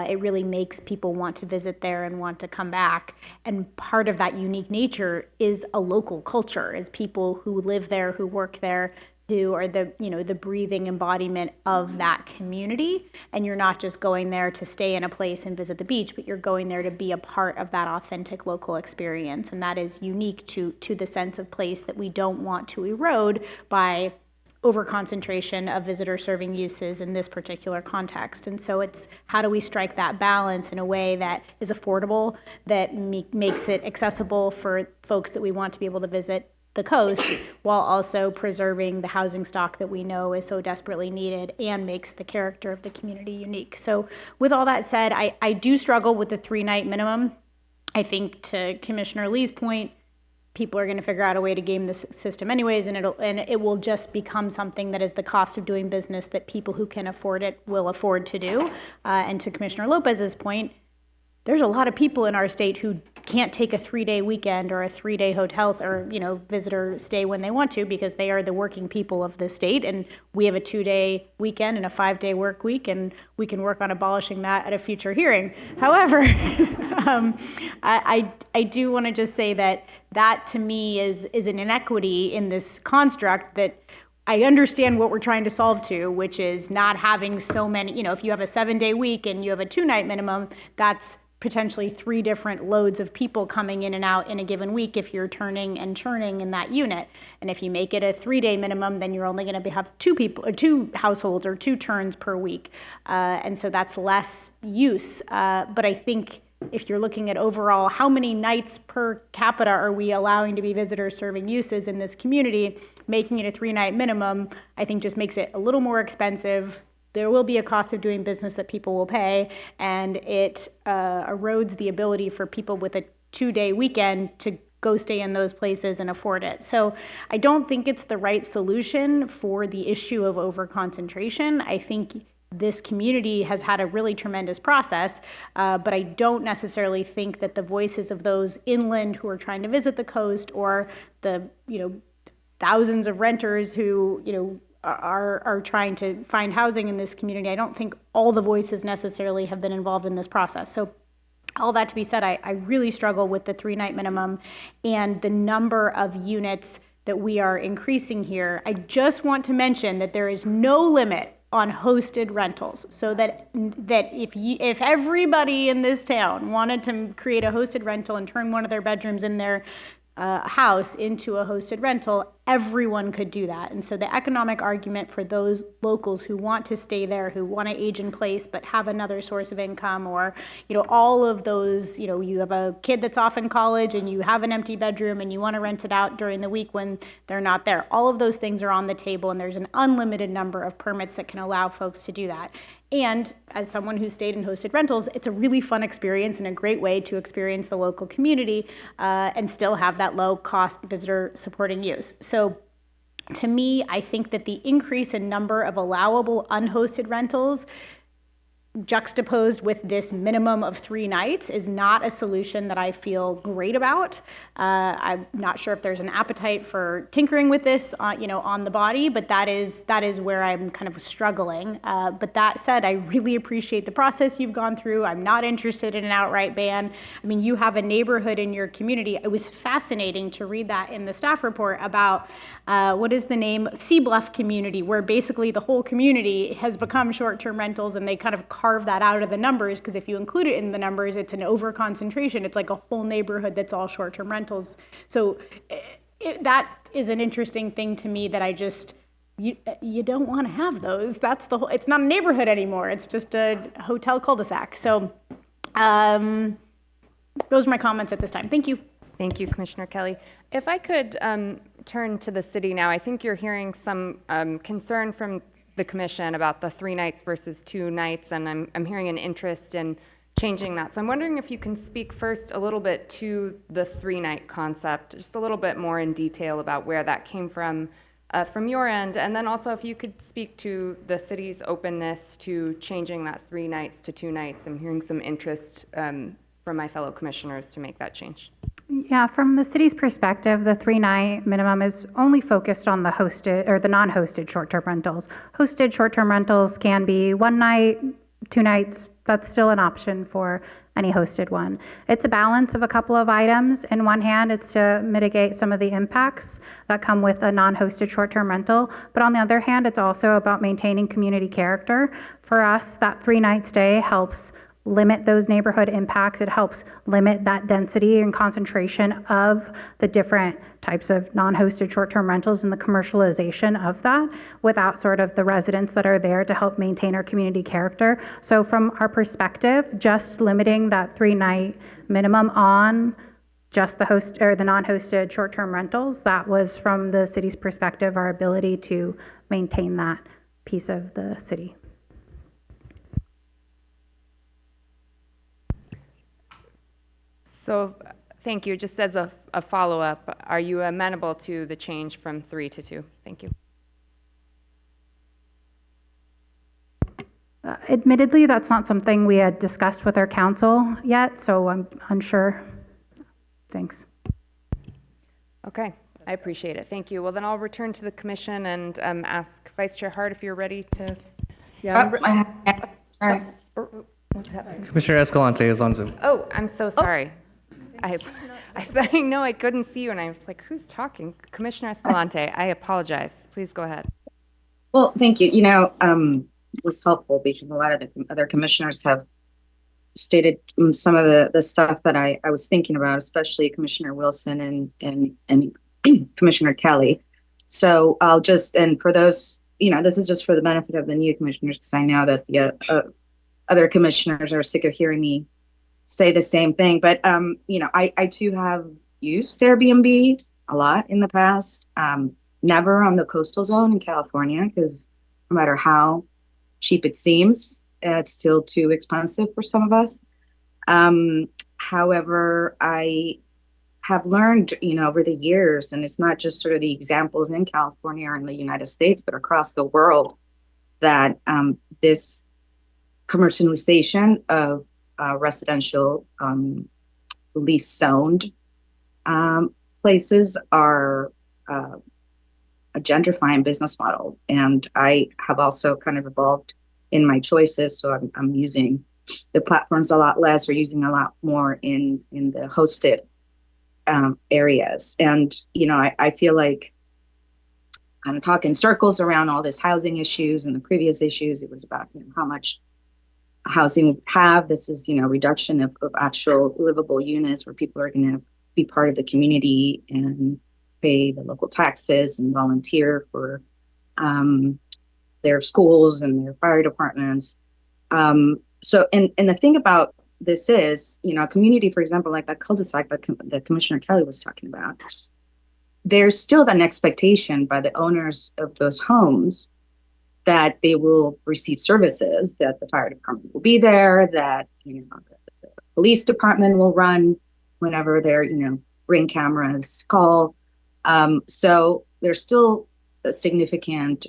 it really makes people want to visit there and want to come back. And part of that unique nature is a local culture, is people who live there, who work there, who are the breathing embodiment of that community. And you're not just going there to stay in a place and visit the beach, but you're going there to be a part of that authentic local experience. And that is unique to the sense of place that we don't want to erode by over-concentration of visitor-serving uses in this particular context. And so it's how do we strike that balance in a way that is affordable, that makes it accessible for folks that we want to be able to visit the coast, while also preserving the housing stock that we know is so desperately needed and makes the character of the community unique. So with all that said, I do struggle with the 3-night minimum. I think, to Commissioner Lee's point, people are going to figure out a way to game the system anyways, and it will just become something that is the cost of doing business that people who can afford it will afford to do. And to Commissioner Lopez's point, there's a lot of people in our state who can't take a 3-day weekend or a 3-day hotel or visitor stay when they want to, because they are the working people of the state, and we have a 2-day weekend and a 5-day work week, and we can work on abolishing that at a future hearing. However, I do want to just say that to me is an inequity in this construct that I understand what we're trying to solve to, which is not having so many, if you have a 7-day week and you have a 2-night minimum, that's potentially 3 different loads of people coming in and out in a given week if you're turning and churning in that unit. And if you make it a 3-day minimum, then you're only going to have 2 people or 2 households or 2 turns per week. And so that's less use. But I think if you're looking at overall, how many nights per capita are we allowing to be visitor serving uses in this community, making it a 3-night minimum, I think just makes it a little more expensive. There will be a cost of doing business that people will pay, and it erodes the ability for people with a 2-day weekend to go stay in those places and afford it. So I don't think it's the right solution for the issue of overconcentration. I think this community has had a really tremendous process, but I don't necessarily think that the voices of those inland who are trying to visit the coast, or the thousands of renters who are trying to find housing in this community, I don't think all the voices necessarily have been involved in this process. So all that to be said, I really struggle with the 3-night minimum and the number of units that we are increasing here. I just want to mention that there is no limit on hosted rentals, so that if everybody in this town wanted to create a hosted rental and turn one of their bedrooms in their house into a hosted rental, everyone could do that. And so the economic argument for those locals who want to stay there, who want to age in place but have another source of income, or all of those, you have a kid that's off in college and you have an empty bedroom and you want to rent it out during the week when they're not there. All of those things are on the table, and there's an unlimited number of permits that can allow folks to do that. And as someone who stayed in hosted rentals, it's a really fun experience and a great way to experience the local community and still have that low cost visitor supporting use. So to me, I think that the increase in number of allowable unhosted rentals juxtaposed with this minimum of 3 nights is not a solution that I feel great about. I'm not sure if there's an appetite for tinkering with this, on the body, but that is where I'm kind of struggling. But that said, I really appreciate the process you've gone through. I'm not interested in an outright ban. I mean, you have a neighborhood in your community. It was fascinating to read that in the staff report about what is the name? Sea Bluff community, where basically the whole community has become short-term rentals, and they kind of carve that out of the numbers, because if you include it in the numbers, it's an over concentration. It's like a whole neighborhood that's all short-term rentals. So that is an interesting thing to me that I just, you don't want to have those. That's the whole, it's not a neighborhood anymore. It's just a hotel cul-de-sac. So those are my comments at this time. Thank you. Thank you, Commissioner Kelly. If I could turn to the city now, I think you're hearing some concern from the commission about the 3 nights versus 2 nights, and I'm hearing an interest in changing that. So I'm wondering if you can speak first a little bit to the 3-night concept, just a little bit more in detail about where that came from your end, and then also if you could speak to the city's openness to changing that 3 nights to 2 nights. I'm hearing some interest from my fellow commissioners to make that change. Yeah, from the city's perspective, the 3-night minimum is only focused on the hosted or the non-hosted short-term rentals. Hosted short-term rentals can be 1 night, 2 nights. That's still an option for any hosted one. It's a balance of a couple of items. In one hand, it's to mitigate some of the impacts that come with a non-hosted short-term rental. But on the other hand, it's also about maintaining community character. For us, that 3-night stay helps limit those neighborhood impacts. It helps limit that density and concentration of the different types of non-hosted short-term rentals and the commercialization of that without sort of the residents that are there to help maintain our community character. So from our perspective, just limiting that 3-night minimum on just the host or the non-hosted short-term rentals, that was from the city's perspective, our ability to maintain that piece of the city. So thank you. Just as a follow-up, are you amenable to the change from 3 to 2? Thank you. Admittedly, that's not something we had discussed with our council yet, so I'm unsure. Thanks. Okay, I appreciate it. Thank you. Well, then I'll return to the commission and ask Vice Chair Hart if you're ready to. Yeah. What's happening? Commissioner Escalante is on Zoom. Oh, I'm so sorry. I know I couldn't see you, and I was like, who's talking? Commissioner Escalante, I apologize. Please go ahead. Well, thank you. You know, it was helpful because a lot of the other commissioners have stated some of the stuff that I was thinking about, especially Commissioner Wilson and Commissioner Kelly. So I'll just, and for those, you know, this is just for the benefit of the new commissioners, because I know that the other commissioners are sick of hearing me say the same thing. But, you know, I too have used Airbnb a lot in the past, never on the coastal zone in California, because no matter how cheap it seems, it's still too expensive for some of us. However, I have learned, you know, over the years, and it's not just sort of the examples in California or in the United States, but across the world, that this commercialization of residential lease zoned places are a gentrifying business model. And I have also kind of evolved in my choices. So I'm using the platforms a lot less, or using a lot more in the hosted areas. And, you know, I feel like kind of talk in circles around all this housing issues. And the previous issues, it was about, you know, how much housing we have. This is, you know, reduction of actual livable units where people are going to be part of the community and pay the local taxes and volunteer for their schools and their fire departments. So, and the thing about this is, you know, a community, for example, like that cul-de-sac that Commissioner Kelly was talking about, there's still an expectation by the owners of those homes that they will receive services, that the fire department will be there, that, you know, the police department will run whenever their, you know, Ring cameras call. So there's still a significant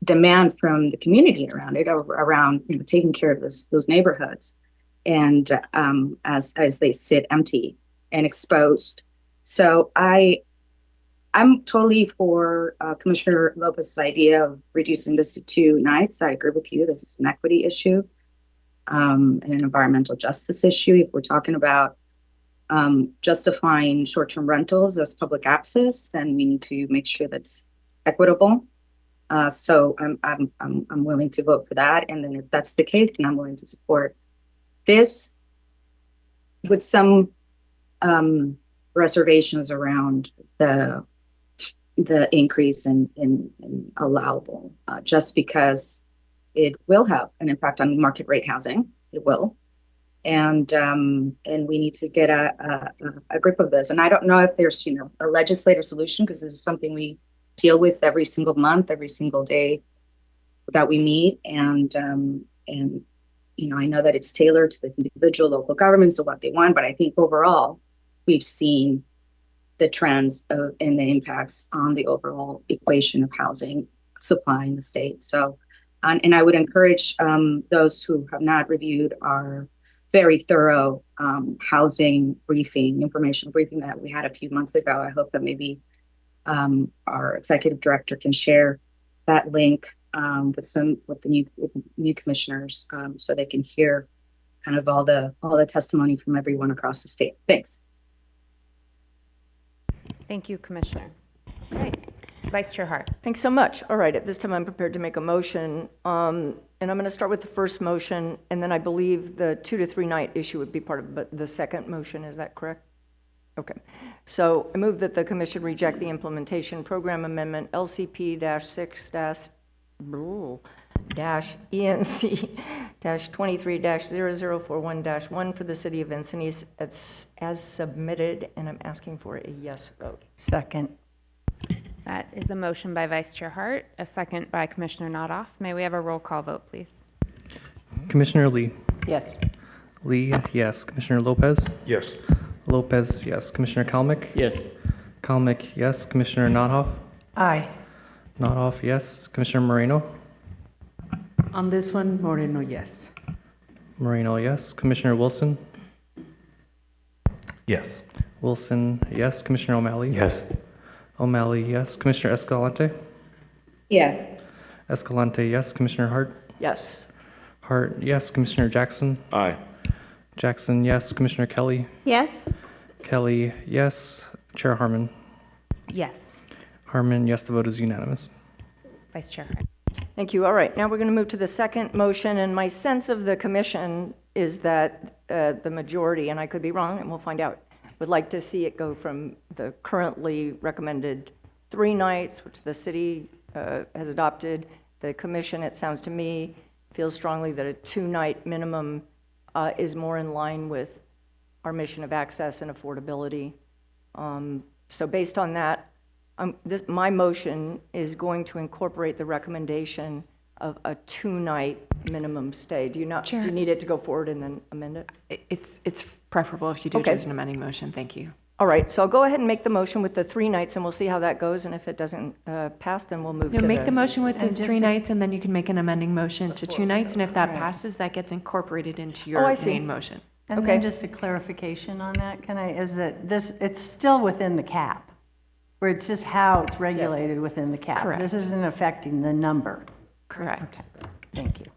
demand from the community around it, around, you know, taking care of those neighborhoods, and as they sit empty and exposed. So I'm totally for Commissioner Lopez's idea of reducing this to 2 nights. I agree with you. This is an equity issue, and an environmental justice issue. If we're talking about justifying short-term rentals as public access, then we need to make sure that's equitable. So I'm willing to vote for that. And then if that's the case, then I'm willing to support this with some reservations around the increase in allowable, just because it will have an impact on market rate housing. It will. And we need to get a grip of this. And I don't know if there's, a legislative solution, because this is something we deal with every single month, every single day that we meet. And I know that it's tailored to the individual local governments of what they want, but I think overall we've seen the trends and the impacts on the overall equation of housing supply in the state. So, and I would encourage those who have not reviewed our very thorough housing briefing, informational briefing that we had a few months ago. I hope that maybe our executive director can share that link with the new commissioners, so they can hear kind of all the testimony from everyone across the state. Thanks. Thank you, Commissioner. Okay, Vice Chair Hart. Thanks so much. All right, at this time I'm prepared to make a motion. And I'm going to start with the first motion, and then I believe the 2 to 3 night issue would be part of the second motion. Is that correct? Okay. So I move that the commission reject the implementation program amendment LCP-6-ENC-23-0041-1 for the city of Encinitas as submitted, and I'm asking for a yes vote. Second. That is a motion by Vice Chair Hart, a second by Commissioner Nodoff. May we have a roll call vote, please? Commissioner Lee. Yes. Lee, yes. Commissioner Lopez. Yes. Lopez, yes. Commissioner Kalmick. Yes. Kalmick, yes. Commissioner Nothoff. Aye. Nothoff, yes. Commissioner Moreno. On this one, Moreno, yes. Moreno, yes. Commissioner Wilson. Yes. Wilson, yes. Commissioner O'Malley. Yes. O'Malley, yes. Commissioner Escalante. Yes. Escalante, yes. Commissioner Hart. Yes. Hart, yes. Commissioner Jackson. Aye. Jackson, yes. Commissioner Kelly. Yes. Kelly, yes. Chair Harmon. Yes. Harmon, yes. The vote is unanimous. Vice Chair Hart. Thank you. All right, now we're going to move to the second motion, and my sense of the commission is that the majority, and I could be wrong, and we'll find out, would like to see it go from the currently recommended 3 nights, which the city has adopted. The commission, it sounds to me, feels strongly that a 2-night minimum is more in line with our mission of access and affordability. So based on that, my motion is going to incorporate the recommendation of a 2-night minimum stay. Do you need it to go forward and then amend it? It's preferable if you do Okay. choose an amending motion. Thank you. All right, so I'll go ahead and make the motion with the 3 nights, and we'll see how that goes. And if it doesn't pass, then we'll move No, to make the motion with the and just 3 to- nights, and then you can make an amending motion to 2 nights. And if that passes, that gets incorporated into your I see. main motion. And Okay. then just a clarification on that, is that it's still within the cap, where it's just how it's regulated within the cap. Correct. This isn't affecting the number. Correct. Thank you.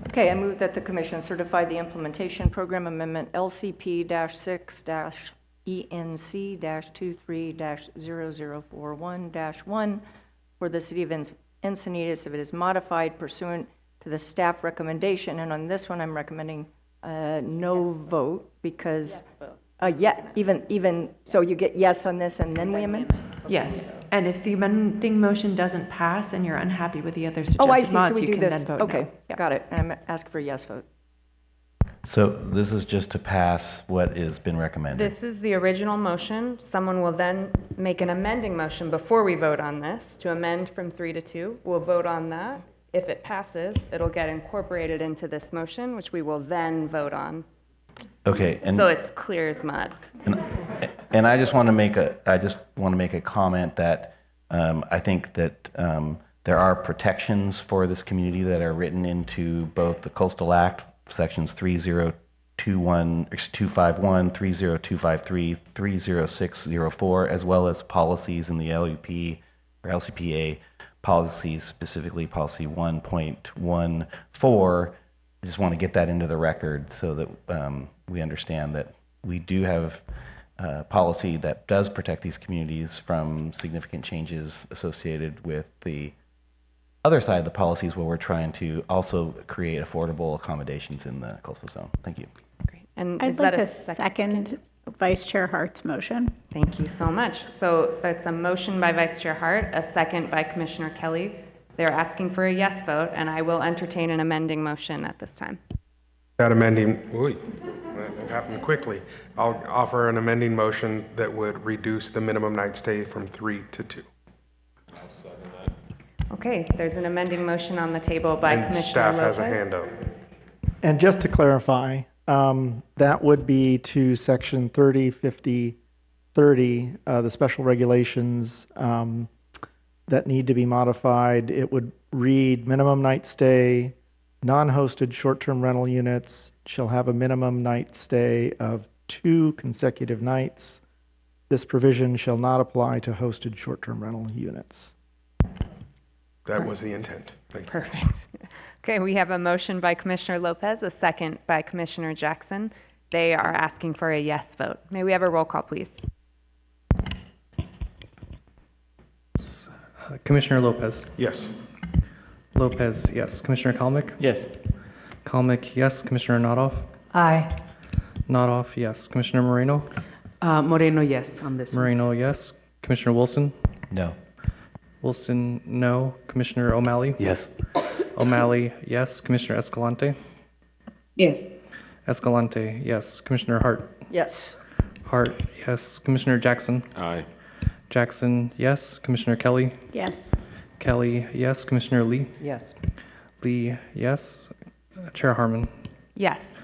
Okay, I move that the commission certify the implementation program amendment LCP-6-ENC-23-0041-1 for the city of Encinitas if it is modified pursuant to the staff recommendation. And on this one, I'm recommending no vote because, even, so you get yes on this and then we amend? Yes. And if the amending motion doesn't pass and you're unhappy with the other Oh, I suggested see, so mods, we you do can this. then vote no. Okay, Yeah. got it. And I'm asking for a yes vote. So this is just to pass what has been recommended. This is the original motion. Someone will then make an amending motion before we vote on this to amend from 3 to 2. We'll vote on that. If it passes, it'll get incorporated into this motion, which we will then vote on. Okay. And So it's clear as mud. And I just want to make a comment that I think that there are protections for this community that are written into both the Coastal Act, sections 251, 30253, 30604, as well as policies in the LUP or LCPA policies, specifically policy 1.14. I just want to get that into the record so that we understand that we do have policy that does protect these communities from significant changes associated with the other side of the policies where we're trying to also create affordable accommodations in the coastal zone. Thank you. And I'd is that like a to second? second Vice Chair Hart's motion. Thank you so much. So that's a motion by Vice Chair Hart, a second by Commissioner Kelly. They're asking for a yes vote, and I will entertain an amending motion at this time. That amending, that happened quickly. I'll offer an amending motion that would reduce the minimum night stay from 3 to 2. Okay, there's an amending motion on the table by And Commissioner staff Lopez. has a hand up. And just to clarify, that would be to section 305030, the special regulations that need to be modified. It would read minimum night stay, non-hosted short-term rental units shall have a minimum night stay of 2 consecutive nights. This provision shall not apply to hosted short-term rental units. That was the intent. Thank you. Perfect. Okay, we have a motion by Commissioner Lopez, a second by Commissioner Jackson. They are asking for a yes vote. May we have a roll call, please? Commissioner Lopez. Yes. Lopez, yes. Commissioner Kalmick. Yes. Kalmick, yes. Commissioner Nodoff. Aye. Nodoff, yes. Commissioner Moreno. Moreno, yes, on this one. Moreno, yes. Commissioner Wilson. No. Wilson, no. Commissioner O'Malley. Yes. O'Malley, yes. Commissioner Escalante. Yes. Escalante, yes. Commissioner Hart. Yes. Hart, yes. Commissioner Jackson. Aye. Jackson, yes. Commissioner Kelly. Yes. Kelly, yes. Commissioner Lee. Yes. Lee, yes. Chair Harmon. Yes.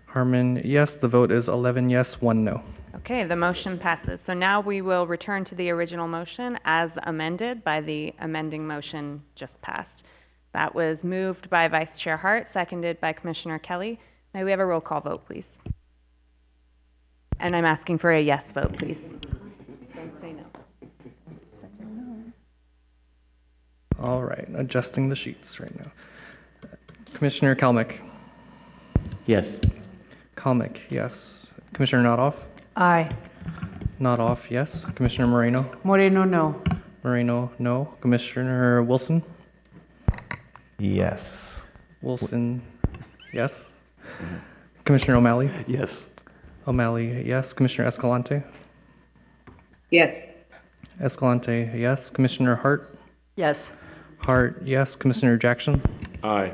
Harmon, yes. The vote is 11 yes, 1 no. Okay, the motion passes. So now we will return to the original motion as amended by the amending motion just passed. That was moved by Vice Chair Hart, seconded by Commissioner Kelly. May we have a roll call vote, please? And I'm asking for a yes vote, please. Don't say no. All right, adjusting the sheets right now. Commissioner Kalmick. Yes. Kalmick, yes. Commissioner Nodoff. Aye. Nodoff, yes. Commissioner Moreno. Moreno, no. Moreno, no. Commissioner Wilson. Yes. Wilson, yes. Commissioner O'Malley. Yes. O'Malley, yes. Commissioner Escalante. Yes. Escalante, yes. Commissioner Hart. Yes. Hart, yes. Commissioner Jackson. Aye.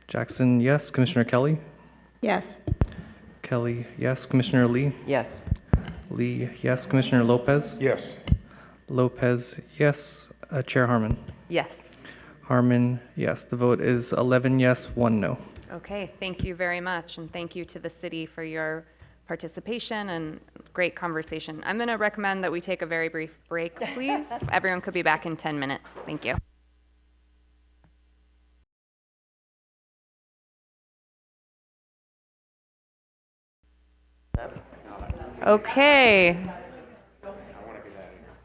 Jackson, yes. Commissioner Kelly. Yes. Kelly, yes. Commissioner Lee. Yes. Lee, yes. Commissioner Lopez. Yes. Lopez, yes. Chair Harmon. Yes. Harmon, yes. The vote is 11 yes, 1 no. Okay, thank you very much, and thank you to the city for your participation and great conversation. I'm going to recommend that we take a very brief break, please. Everyone could be back in 10 minutes. Thank you. Okay.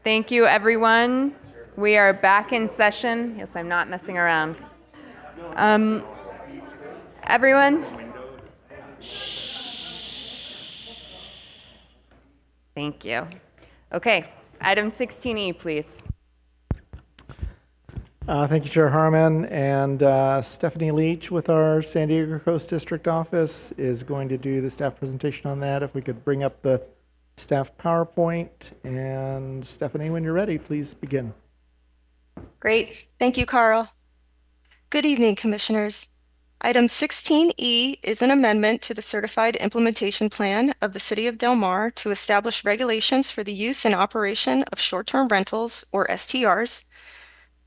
Thank you, everyone. We are back in session. Yes, I'm not messing around. Everyone? Shh. Thank you. Okay, item 16E, please. Thank you, Chair Harmon. And Stephanie Leach with our San Diego Coast District Office is going to do the staff presentation on that. If we could bring up the staff PowerPoint. And Stephanie, when you're ready, please begin. Great. Thank you, Carl. Good evening, Commissioners. Item 16E is an amendment to the Certified Implementation Plan of the City of Del Mar to establish regulations for the use and operation of short-term rentals, or STRs.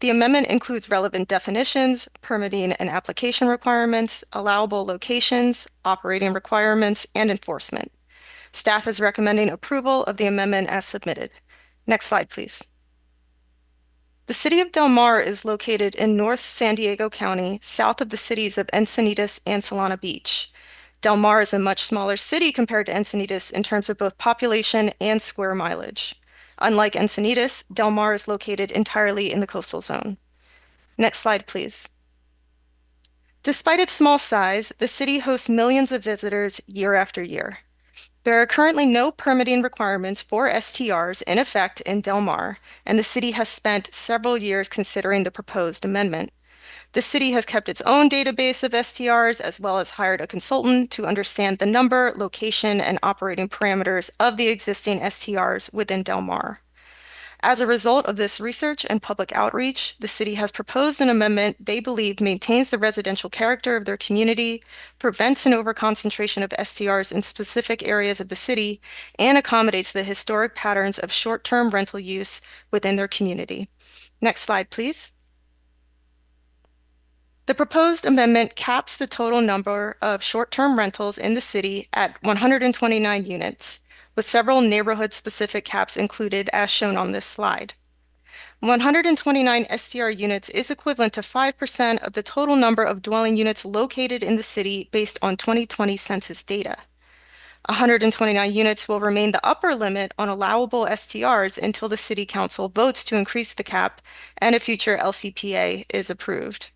The amendment includes relevant definitions, permitting and application requirements, allowable locations, operating requirements, and enforcement. Staff is recommending approval of the amendment as submitted. Next slide, please. The City of Del Mar is located in North San Diego County, south of the cities of Encinitas and Solana Beach. Del Mar is a much smaller city compared to Encinitas in terms of both population and square mileage. Unlike Encinitas, Del Mar is located entirely in the coastal zone. Next slide, please. Despite its small size, the city hosts millions of visitors year after year. There are currently no permitting requirements for STRs in effect in Del Mar, and the city has spent several years considering the proposed amendment. The city has kept its own database of STRs as well as hired a consultant to understand the number, location, and operating parameters of the existing STRs within Del Mar. As a result of this research and public outreach, the city has proposed an amendment they believe maintains the residential character of their community, prevents an overconcentration of STRs in specific areas of the city, and accommodates the historic patterns of short-term rental use within their community. Next slide, please. The proposed amendment caps the total number of short-term rentals in the city at 129 units, with several neighborhood-specific caps included as shown on this slide. 129 STR units is equivalent to 5% of the total number of dwelling units located in the city based on 2020 census data. 129 units will remain the upper limit on allowable STRs until the City Council votes to increase the cap and a future LCPA is approved.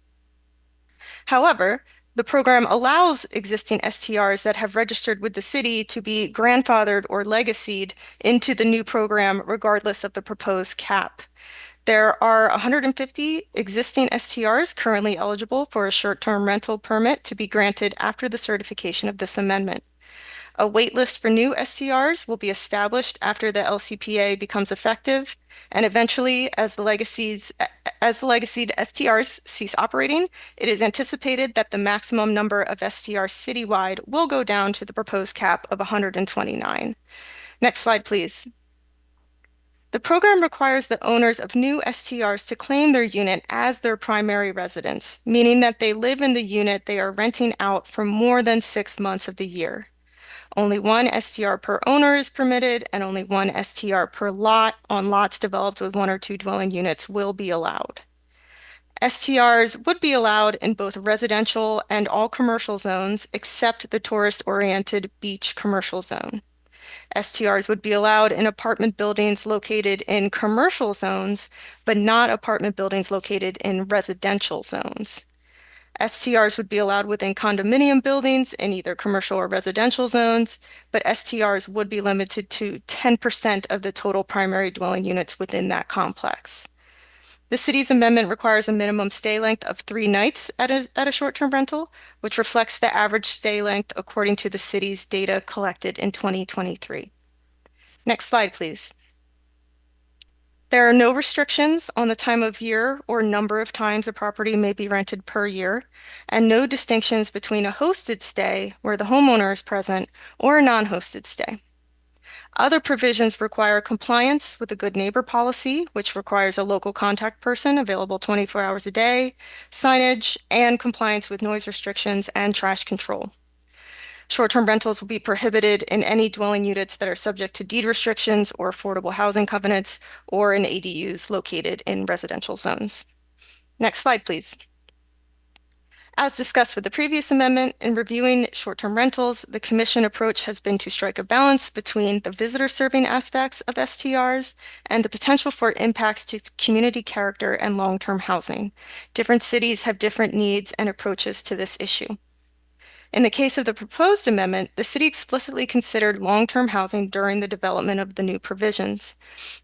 However, the program allows existing STRs that have registered with the city to be grandfathered or legacied into the new program regardless of the proposed cap. There are 150 existing STRs currently eligible for a short-term rental permit to be granted after the certification of this amendment. A waitlist for new STRs will be established after the LCPA becomes effective, and eventually, as the legacied STRs cease operating, it is anticipated that the maximum number of STRs citywide will go down to the proposed cap of 129. Next slide, please. The program requires the owners of new STRs to claim their unit as their primary residence, meaning that they live in the unit they are renting out for more than 6 months of the year. Only one STR per owner is permitted, and only one STR per lot on lots developed with 1 or 2 dwelling units will be allowed. STRs would be allowed in both residential and all commercial zones except the tourist-oriented beach commercial zone. STRs would be allowed in apartment buildings located in commercial zones, but not apartment buildings located in residential zones. STRs would be allowed within condominium buildings in either commercial or residential zones, but STRs would be limited to 10% of the total primary dwelling units within that complex. The city's amendment requires a minimum stay length of 3 nights at a short-term rental, which reflects the average stay length according to the city's data collected in 2023. Next slide, please. There are no restrictions on the time of year or number of times a property may be rented per year, and no distinctions between a hosted stay, where the homeowner is present, or a non-hosted stay. Other provisions require compliance with the Good Neighbor policy, which requires a local contact person available 24 hours a day, signage, and compliance with noise restrictions and trash control. Short-term rentals will be prohibited in any dwelling units that are subject to deed restrictions or affordable housing covenants, or in ADUs located in residential zones. Next slide, please. As discussed with the previous amendment, in reviewing short-term rentals, the Commission approach has been to strike a balance between the visitor-serving aspects of STRs and the potential for impacts to community character and long-term housing. Different cities have different needs and approaches to this issue. In the case of the proposed amendment, the city explicitly considered long-term housing during the development of the new provisions.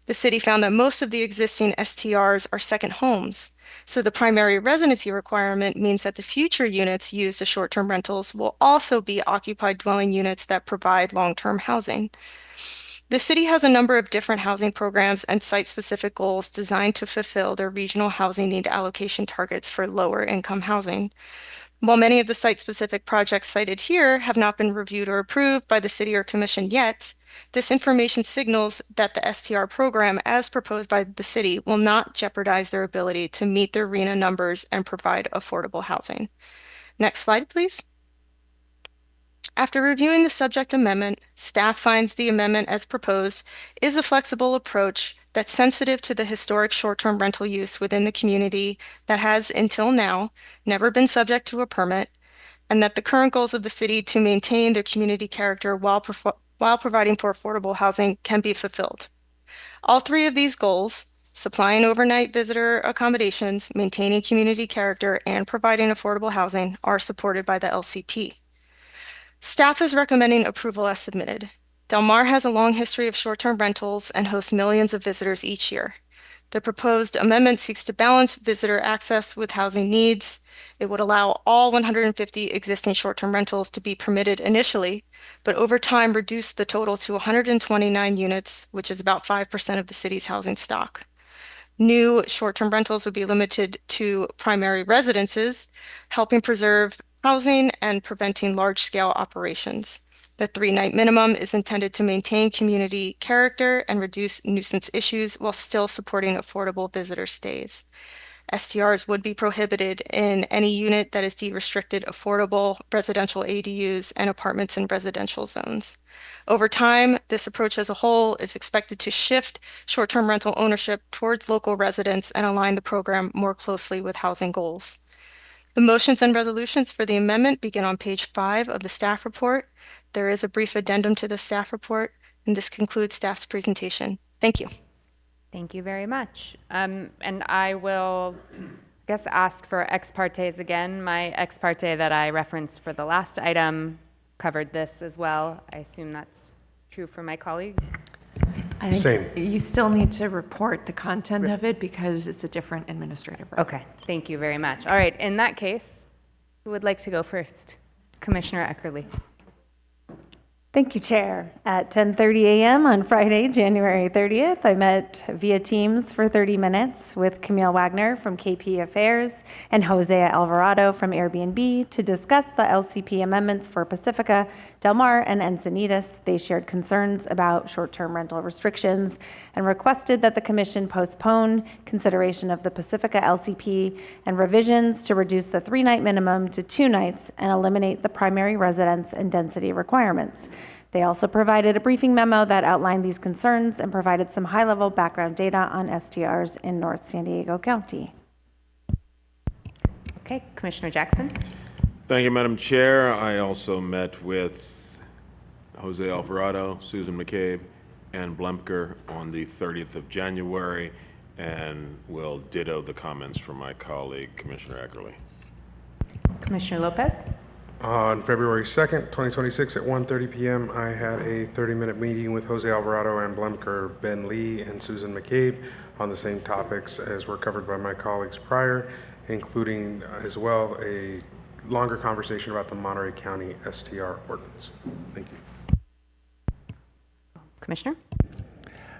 The city found that most of the existing STRs are second homes, so the primary residency requirement means that the future units used as short-term rentals will also be occupied dwelling units that provide long-term housing. The city has a number of different housing programs and site-specific goals designed to fulfill their regional housing need allocation targets for lower-income housing. While many of the site-specific projects cited here have not been reviewed or approved by the city or commission yet, this information signals that the STR program, as proposed by the city, will not jeopardize their ability to meet their RHNA numbers and provide affordable housing. Next slide, please. After reviewing the subject amendment, staff finds the amendment as proposed is a flexible approach that's sensitive to the historic short-term rental use within the community that has, until now, never been subject to a permit, and that the current goals of the city to maintain their community character while providing for affordable housing can be fulfilled. All 3 of these goals, supplying overnight visitor accommodations, maintaining community character, and providing affordable housing, are supported by the LCP. Staff is recommending approval as submitted. Del Mar has a long history of short-term rentals and hosts millions of visitors each year. The proposed amendment seeks to balance visitor access with housing needs. It would allow all 150 existing short-term rentals to be permitted initially, but over time reduce the total to 129 units, which is about 5% of the city's housing stock. New short-term rentals would be limited to primary residences, helping preserve housing and preventing large-scale operations. The 3-night minimum is intended to maintain community character and reduce nuisance issues while still supporting affordable visitor stays. STRs would be prohibited in any unit that is deed restricted affordable residential ADUs and apartments in residential zones. Over time, this approach as a whole is expected to shift short-term rental ownership towards local residents and align the program more closely with housing goals. The motions and resolutions for the amendment begin on page 5 of the staff report. There is a brief addendum to the staff report, and this concludes staff's presentation. Thank you. Thank you very much. And I will, ask for ex partes again. My ex parte that I referenced for the last item covered this as well. I assume that's true for my colleagues. I think Same. you still need to report the content of it because it's a different administrative record. Okay, thank you very much. All right, in that case, who would like to go first? Commissioner Eckerly. Thank you, Chair. At 10:30 a.m. on Friday, January 30th, I met via Teams for 30 minutes with Camille Wagner from KP Affairs and Jose Alvarado from Airbnb to discuss the LCP amendments for Pacifica, Del Mar, and Encinitas. They shared concerns about short-term rental restrictions and requested that the Commission postpone consideration of the Pacifica LCP and revisions to reduce the 3-night minimum to 2 nights and eliminate the primary residence and density requirements. They also provided a briefing memo that outlined these concerns and provided some high-level background data on STRs in North San Diego County. Okay, Commissioner Jackson. Thank you, Madam Chair. I also met with Jose Alvarado, Susan McCabe, and Blemker on the 30th of January, and will ditto the comments from my colleague, Commissioner Eckerly. Commissioner Lopez. On February 2nd, 2026 at 1:30 p.m., I had a 30-minute meeting with Jose Alvarado and Blemker, Ben Lee, and Susan McCabe on the same topics as were covered by my colleagues prior, including as well a longer conversation about the Monterey County STR ordinance. Thank you. Commissioner?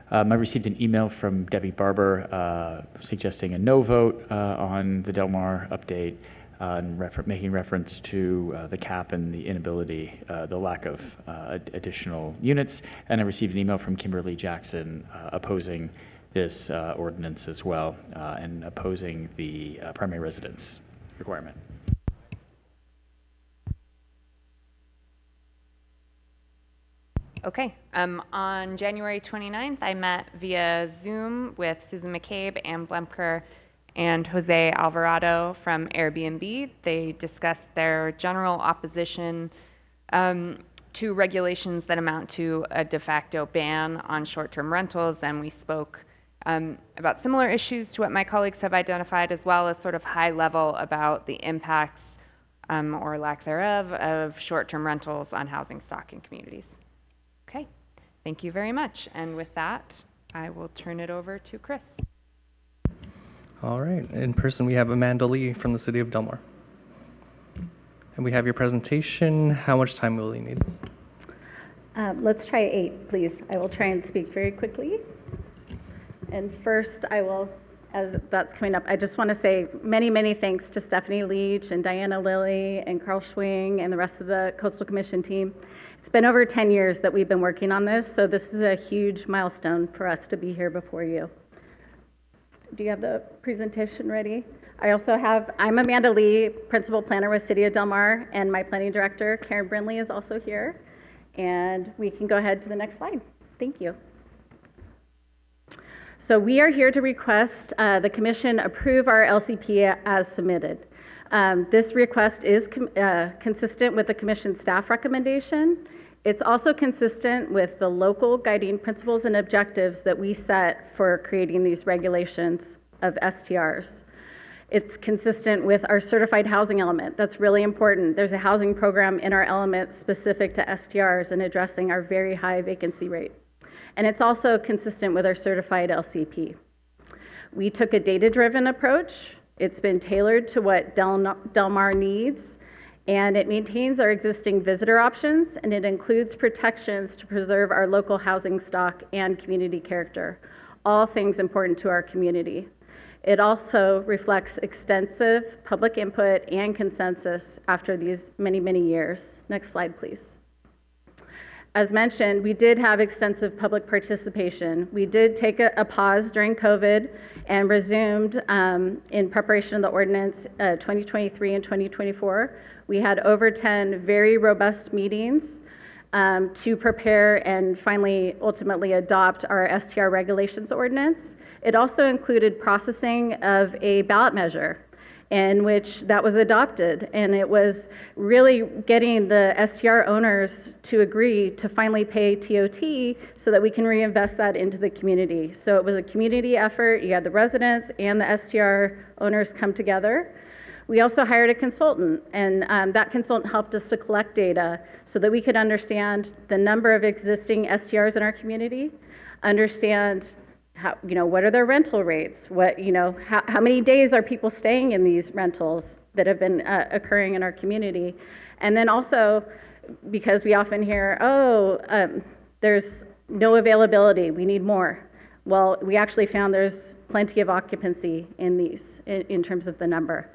I received an email from Debbie Barber suggesting a no vote on the Del Mar update, and making reference to the cap and the inability, the lack of additional units. And I received an email from Kimberly Jackson opposing this ordinance as well, and opposing the primary residence requirement. Okay, on January 29th, I met via Zoom with Susan McCabe, Ann Blemker, and Jose Alvarado from Airbnb. They discussed their general opposition to regulations that amount to a de facto ban on short-term rentals, and we spoke about similar issues to what my colleagues have identified, as well as sort of high level about the impacts or lack thereof of short-term rentals on housing stock in communities. Okay, thank you very much. And with that, I will turn it over to Chris. All right, in person we have Amanda Lee from the City of Del Mar. And we have your presentation. How much time will you need? Let's try 8, please. I will try and speak very quickly. And first, I will, as that's coming up, I just want to say many, many thanks to Stephanie Leach and Diana Lilly and Carl Schwing and the rest of the Coastal Commission team. It's been over 10 years that we've been working on this, so this is a huge milestone for us to be here before you. Do you have the presentation ready? I'm Amanda Lee, Principal Planner with City of Del Mar, and my Planning Director, Karen Brindley, is also here. And we can go ahead to the next slide. Thank you. So we are here to request the Commission approve our LCP as submitted. This request is consistent with the Commission staff recommendation. It's also consistent with the local guiding principles and objectives that we set for creating these regulations of STRs. It's consistent with our certified housing element. That's really important. There's a housing program in our element specific to STRs and addressing our very high vacancy rate. And it's also consistent with our certified LCP. We took a data-driven approach. It's been tailored to what Del Mar needs, and it maintains our existing visitor options, and it includes protections to preserve our local housing stock and community character, all things important to our community. It also reflects extensive public input and consensus after these many, many years. Next slide, please. As mentioned, we did have extensive public participation. We did take a pause during COVID and resumed in preparation of the ordinance 2023 and 2024. We had over 10 very robust meetings to prepare and finally ultimately adopt our STR regulations ordinance. It also included processing of a ballot measure in which that was adopted, and it was really getting the STR owners to agree to finally pay TOT so that we can reinvest that into the community. So it was a community effort. You had the residents and the STR owners come together. We also hired a consultant, and that consultant helped us to collect data so that we could understand the number of existing STRs in our community, understand how, what are their rental rates? How many days are people staying in these rentals that have been occurring in our community? And then also, because we often hear, there's no availability, we need more. Well, we actually found there's plenty of occupancy in these in terms of the number.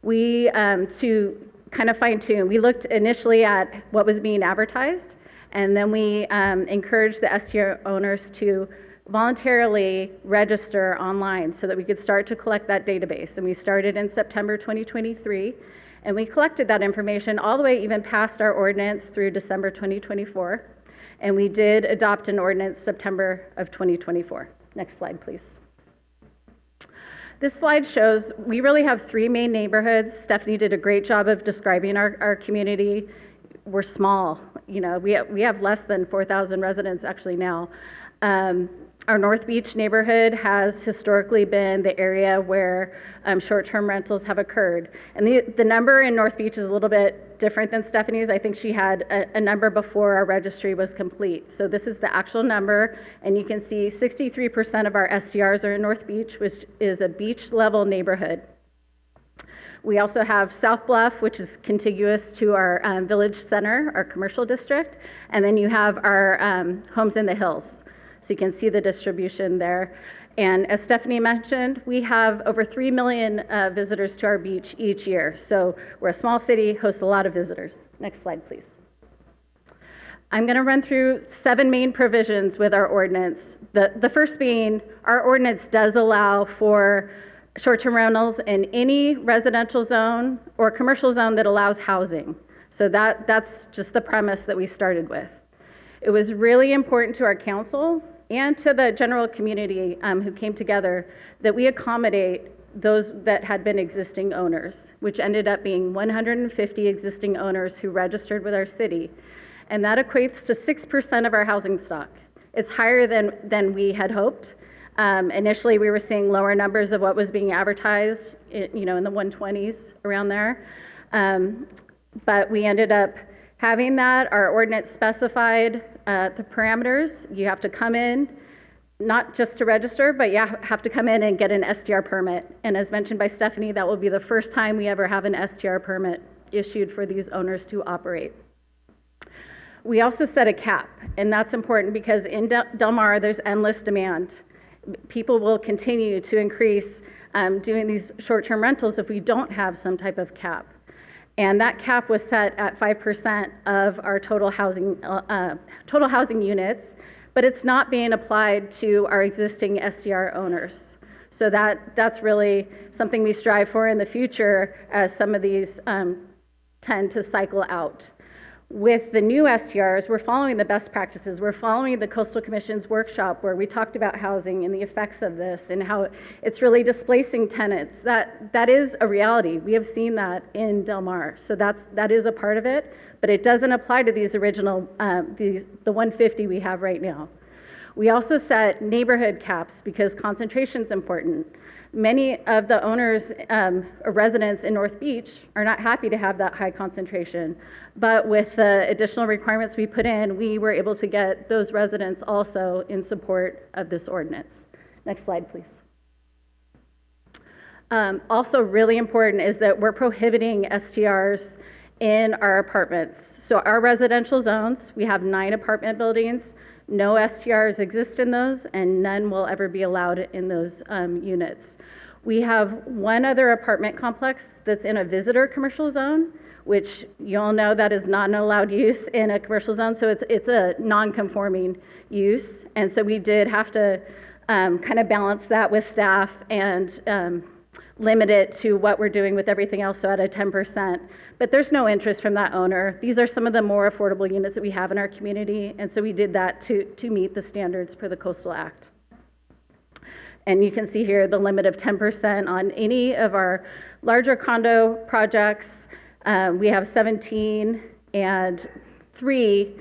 We, to kind of fine tune, we looked initially at what was being advertised, and then we encouraged the STR owners to voluntarily register online so that we could start to collect that database. And we started in September 2023, and we collected that information all the way even past our ordinance through December 2024. And we did adopt an ordinance September of 2024. Next slide, please. This slide shows we really have three main neighborhoods. Stephanie did a great job of describing our community. We're small, we have less than 4,000 residents actually now. Our North Beach neighborhood has historically been the area where short-term rentals have occurred. And the number in North Beach is a little bit different than Stephanie's. I think she had a number before our registry was complete. So this is the actual number, and you can see 63% of our STRs are in North Beach, which is a beach-level neighborhood. We also have South Bluff, which is contiguous to our village center, our commercial district, and then you have our homes in the hills. So you can see the distribution there. And as Stephanie mentioned, we have over 3 million visitors to our beach each year. So we're a small city, hosts a lot of visitors. Next slide, please. I'm going to run through 7 main provisions with our ordinance. The first being, our ordinance does allow for short-term rentals in any residential zone or commercial zone that allows housing. So that's just the premise that we started with. It was really important to our council and to the general community who came together that we accommodate those that had been existing owners, which ended up being 150 existing owners who registered with our city. And that equates to 6% of our housing stock. It's higher than we had hoped. Initially, we were seeing lower numbers of what was being advertised, in the 120s, around there. But we ended up having that. Our ordinance specified the parameters. You have to come in, not just to register, but you have to come in and get an STR permit. And as mentioned by Stephanie, that will be the first time we ever have an STR permit issued for these owners to operate. We also set a cap, and that's important because in Del Mar, there's endless demand. People will continue to increase doing these short-term rentals if we don't have some type of cap. And that cap was set at 5% of our total housing units, but it's not being applied to our existing STR owners. So that's really something we strive for in the future as some of these tend to cycle out. With the new STRs, we're following the best practices. We're following the Coastal Commission's workshop where we talked about housing and the effects of this and how it's really displacing tenants. That is a reality. We have seen that in Del Mar. So that is a part of it, but it doesn't apply to these original, the 150 we have right now. We also set neighborhood caps because concentration is important. Many of the owners or residents in North Beach are not happy to have that high concentration. But with the additional requirements we put in, we were able to get those residents also in support of this ordinance. Next slide, please. Also really important is that we're prohibiting STRs in our apartments. So our residential zones, we have 9 apartment buildings. No STRs exist in those, and none will ever be allowed in those units. We have one other apartment complex that's in a visitor commercial zone, which you all know that is not an allowed use in a commercial zone, so it's a non-conforming use. And so we did have to kind of balance that with staff and limit it to what we're doing with everything else, so at a 10%. But there's no interest from that owner. These are some of the more affordable units that we have in our community, and so we did that to meet the standards per the Coastal Act. And you can see here the limit of 10% on any of our larger condo projects. We have 17, and 3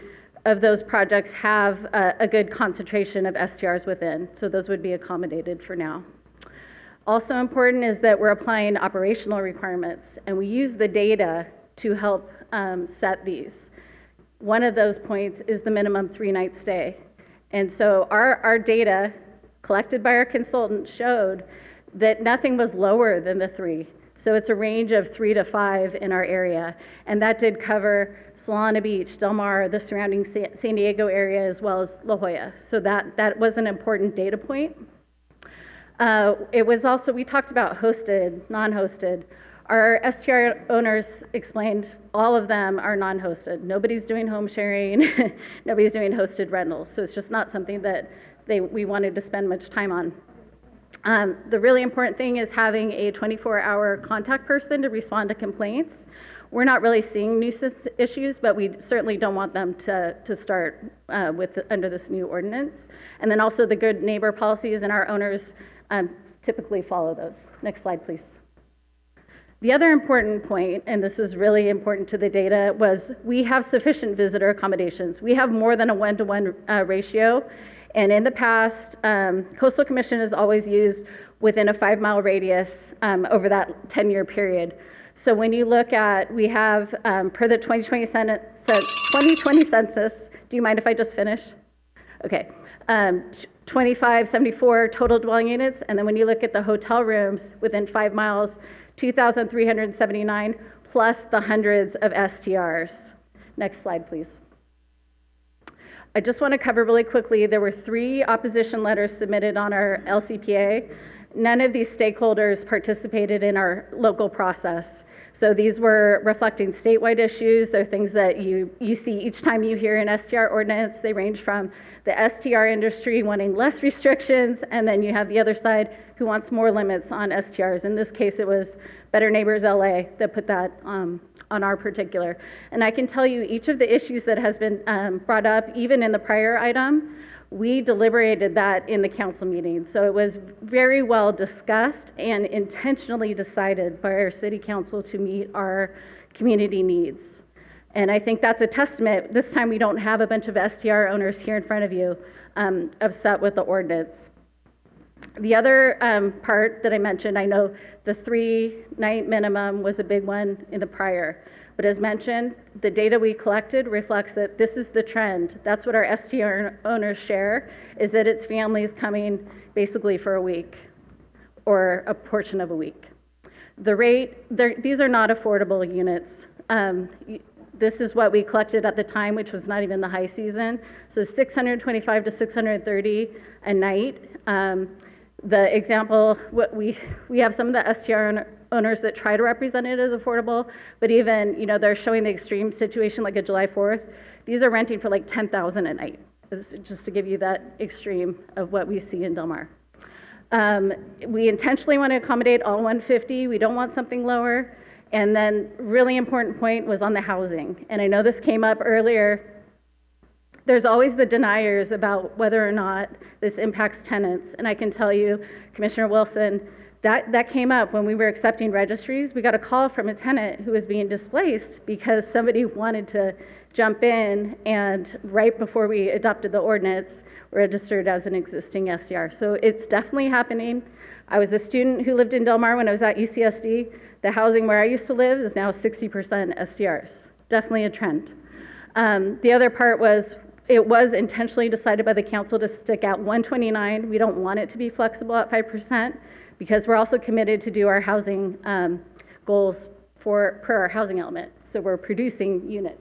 of those projects have a good concentration of STRs within, so those would be accommodated for now. Also important is that we're applying operational requirements, and we use the data to help set these. One of those points is the minimum 3-night stay. And so our data collected by our consultant showed that nothing was lower than the 3. So it's a range of 3 to 5 in our area. And that did cover Solana Beach, Del Mar, the surrounding San Diego area, as well as La Jolla. So that was an important data point. It was also, we talked about hosted, non-hosted. Our STR owners explained all of them are non-hosted. Nobody's doing home sharing, nobody's doing hosted rentals. So it's just not something that we wanted to spend much time on. The really important thing is having a 24-hour contact person to respond to complaints. We're not really seeing nuisance issues, but we certainly don't want them to start under this new ordinance. And then also the good neighbor policies, and our owners typically follow those. Next slide, please. The other important point, and this is really important to the data, was we have sufficient visitor accommodations. We have more than a 1-to-1 ratio. And in the past, Coastal Commission has always used within a 5-mile radius over that 10-year period. So when you look at, we have, per the 2020 census, do you mind if I just finish? Okay. 2,574 total dwelling units, and then when you look at the hotel rooms within 5 miles, 2,379 plus the hundreds of STRs. Next slide, please. I just want to cover really quickly, there were 3 opposition letters submitted on our LCPA. None of these stakeholders participated in our local process. So these were reflecting statewide issues. They're things that you see each time you hear an STR ordinance. They range from the STR industry wanting less restrictions, and then you have the other side who wants more limits on STRs. In this case, it was Better Neighbors LA that put that on our particular. And I can tell you each of the issues that has been brought up, even in the prior item, we deliberated that in the council meeting. So it was very well discussed and intentionally decided by our city council to meet our community needs. And I think that's a testament. This time we don't have a bunch of STR owners here in front of you upset with the ordinance. The other part that I mentioned, I know the 3-night minimum was a big one in the prior. But as mentioned, the data we collected reflects that this is the trend. That's what our STR owners share, is that it's families coming basically for a week or a portion of a week. The rate, these are not affordable units. This is what we collected at the time, which was not even the high season. So 625 to 630 a night. The example, we have some of the STR owners that try to represent it as affordable, but even, they're showing the extreme situation like a July 4th. These are renting for like $10,000 a night, just to give you that extreme of what we see in Del Mar. We intentionally want to accommodate all 150. We don't want something lower. And then really important point was on the housing. And I know this came up earlier. There's always the deniers about whether or not this impacts tenants. And I can tell you, Commissioner Wilson, that came up when we were accepting registries. We got a call from a tenant who was being displaced because somebody wanted to jump in and right before we adopted the ordinance, registered as an existing STR. So it's definitely happening. I was a student who lived in Del Mar when I was at UCSD. The housing where I used to live is now 60% STRs. Definitely a trend. The other part was, it was intentionally decided by the council to stick at 129. We don't want it to be flexible at 5% because we're also committed to do our housing goals per our housing element. So we're producing units.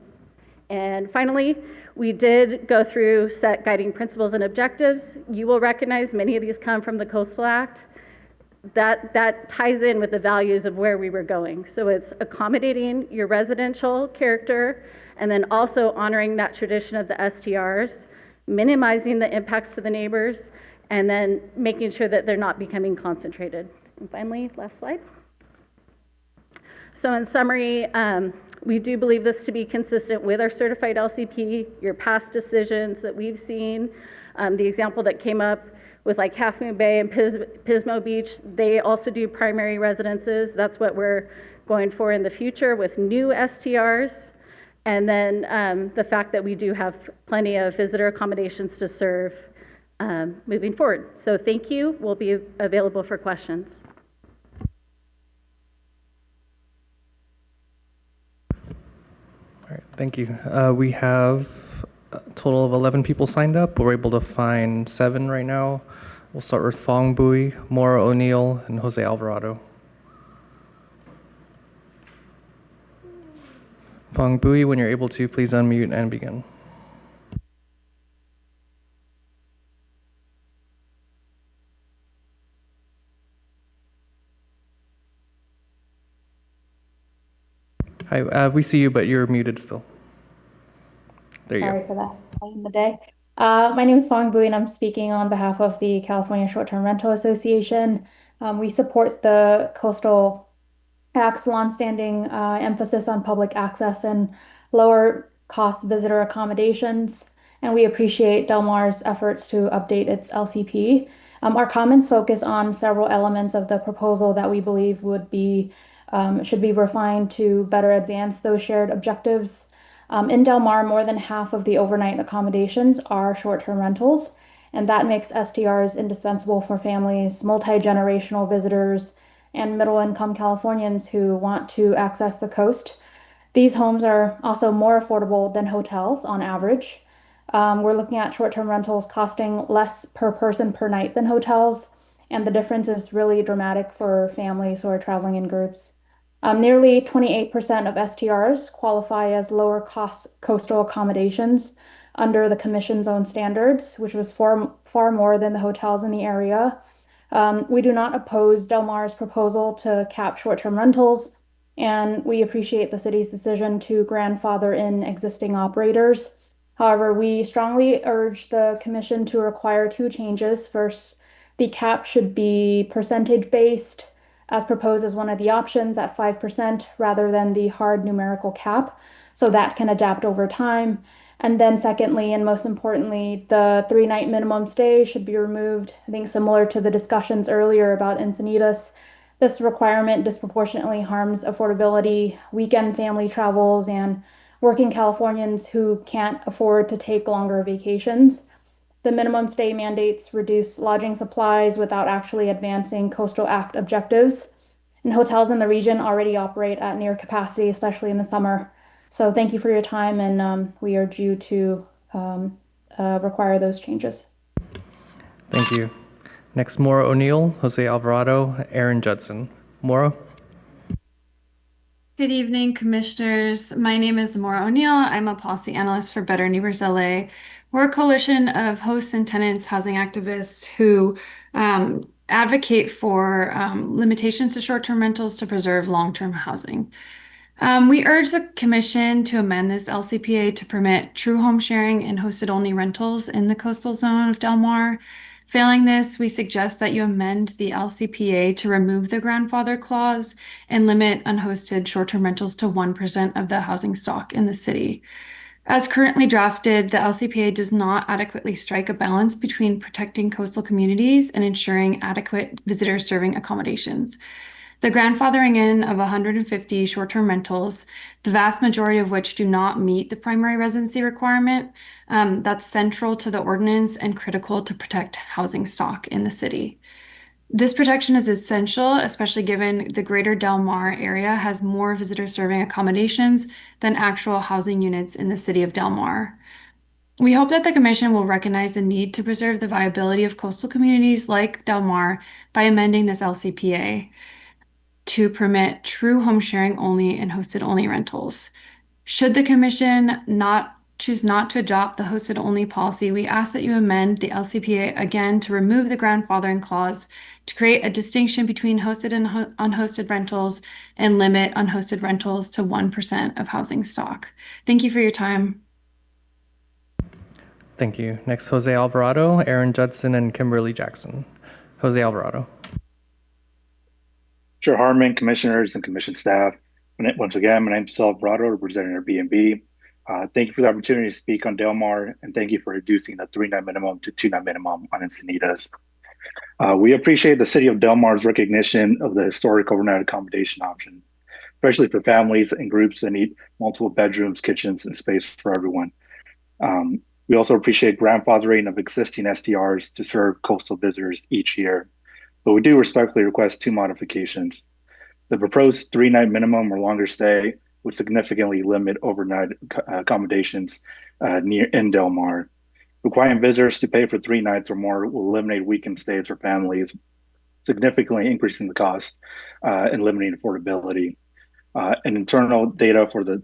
And finally, we did go through set guiding principles and objectives. You will recognize many of these come from the Coastal Act. That ties in with the values of where we were going. So it's accommodating your residential character, and then also honoring that tradition of the STRs, minimizing the impacts to the neighbors, and then making sure that they're not becoming concentrated. And finally, last slide. So in summary, we do believe this to be consistent with our certified LCP, your past decisions that we've seen. The example that came up with like Half Moon Bay and Pismo Beach, they also do primary residences. That's what we're going for in the future with new STRs. And then the fact that we do have plenty of visitor accommodations to serve moving forward. So thank you. We'll be available for questions. All right, thank you. We have a total of 11 people signed up. We're able to find 7 right now. We'll start with Fong Bui, Maura O'Neill, and Jose Alvarado. Fong Bui, when you're able to, please unmute and begin. Hi, we see you, but you're muted still. There you go. Sorry for that. Late in the day. My name is Fong Bui, and I'm speaking on behalf of the California Short-Term Rental Association. We support the Coastal Act's longstanding emphasis on public access and lower cost visitor accommodations, and we appreciate Del Mar's efforts to update its LCP. Our comments focus on several elements of the proposal that we believe should be refined to better advance those shared objectives. In Del Mar, more than half of the overnight accommodations are short-term rentals, and that makes STRs indispensable for families, multi-generational visitors, and middle-income Californians who want to access the coast. These homes are also more affordable than hotels on average. We're looking at short-term rentals costing less per person per night than hotels, and the difference is really dramatic for families who are traveling in groups. Nearly 28% of STRs qualify as lower cost coastal accommodations under the Commission's own standards, which was far more than the hotels in the area. We do not oppose Del Mar's proposal to cap short-term rentals, and we appreciate the city's decision to grandfather in existing operators. However, we strongly urge the Commission to require 2 changes. First, the cap should be percentage-based, as proposed as one of the options at 5% rather than the hard numerical cap, so that can adapt over time. And then secondly, and most importantly, the 3-night minimum stay should be removed. I think similar to the discussions earlier about Encinitas, this requirement disproportionately harms affordability, weekend family travels, and working Californians who can't afford to take longer vacations. The minimum stay mandates reduce lodging supplies without actually advancing Coastal Act objectives. And hotels in the region already operate at near capacity, especially in the summer. So thank you for your time, and we urge you to require those changes. Thank you. Next, Maura O'Neill, Jose Alvarado, Aaron Judson. Maura? Good evening, commissioners. My name is Maura O'Neill. I'm a policy analyst for Better Neighbors LA. We're a coalition of hosts and tenants, housing activists who advocate for limitations to short-term rentals to preserve long-term housing. We urge the Commission to amend this LCPA to permit true home sharing and hosted-only rentals in the coastal zone of Del Mar. Failing this, we suggest that you amend the LCPA to remove the grandfather clause and limit unhosted short-term rentals to 1% of the housing stock in the city. As currently drafted, the LCPA does not adequately strike a balance between protecting coastal communities and ensuring adequate visitor-serving accommodations. The grandfathering in of 150 short-term rentals, the vast majority of which do not meet the primary residency requirement, that's central to the ordinance and critical to protect housing stock in the city. This protection is essential, especially given the greater Del Mar area has more visitor-serving accommodations than actual housing units in the city of Del Mar. We hope that the Commission will recognize the need to preserve the viability of coastal communities like Del Mar by amending this LCPA to permit true home sharing only and hosted only rentals. Should the Commission choose not to adopt the hosted only policy, we ask that you amend the LCPA again to remove the grandfathering clause to create a distinction between hosted and unhosted rentals and limit unhosted rentals to 1% of housing stock. Thank you for your time. Thank you. Next, Jose Alvarado, Aaron Judson, and Kimberly Jackson. Jose Alvarado. Chair Harmon, commissioners, and commission staff. Once again, my name is Alvarado, representing Airbnb. Thank you for the opportunity to speak on Del Mar, and thank you for reducing the 3-night minimum to 2-night minimum on Encinitas. We appreciate the City of Del Mar's recognition of the historic overnight accommodation options, especially for families and groups that need multiple bedrooms, kitchens, and space for everyone. We also appreciate grandfathering of existing STRs to serve coastal visitors each year, but we do respectfully request 2 modifications. The proposed 3-night minimum or longer stay would significantly limit overnight accommodations in Del Mar. Requiring visitors to pay for 3 nights or more will eliminate weekend stays for families, significantly increasing the cost and limiting affordability. And internal data for the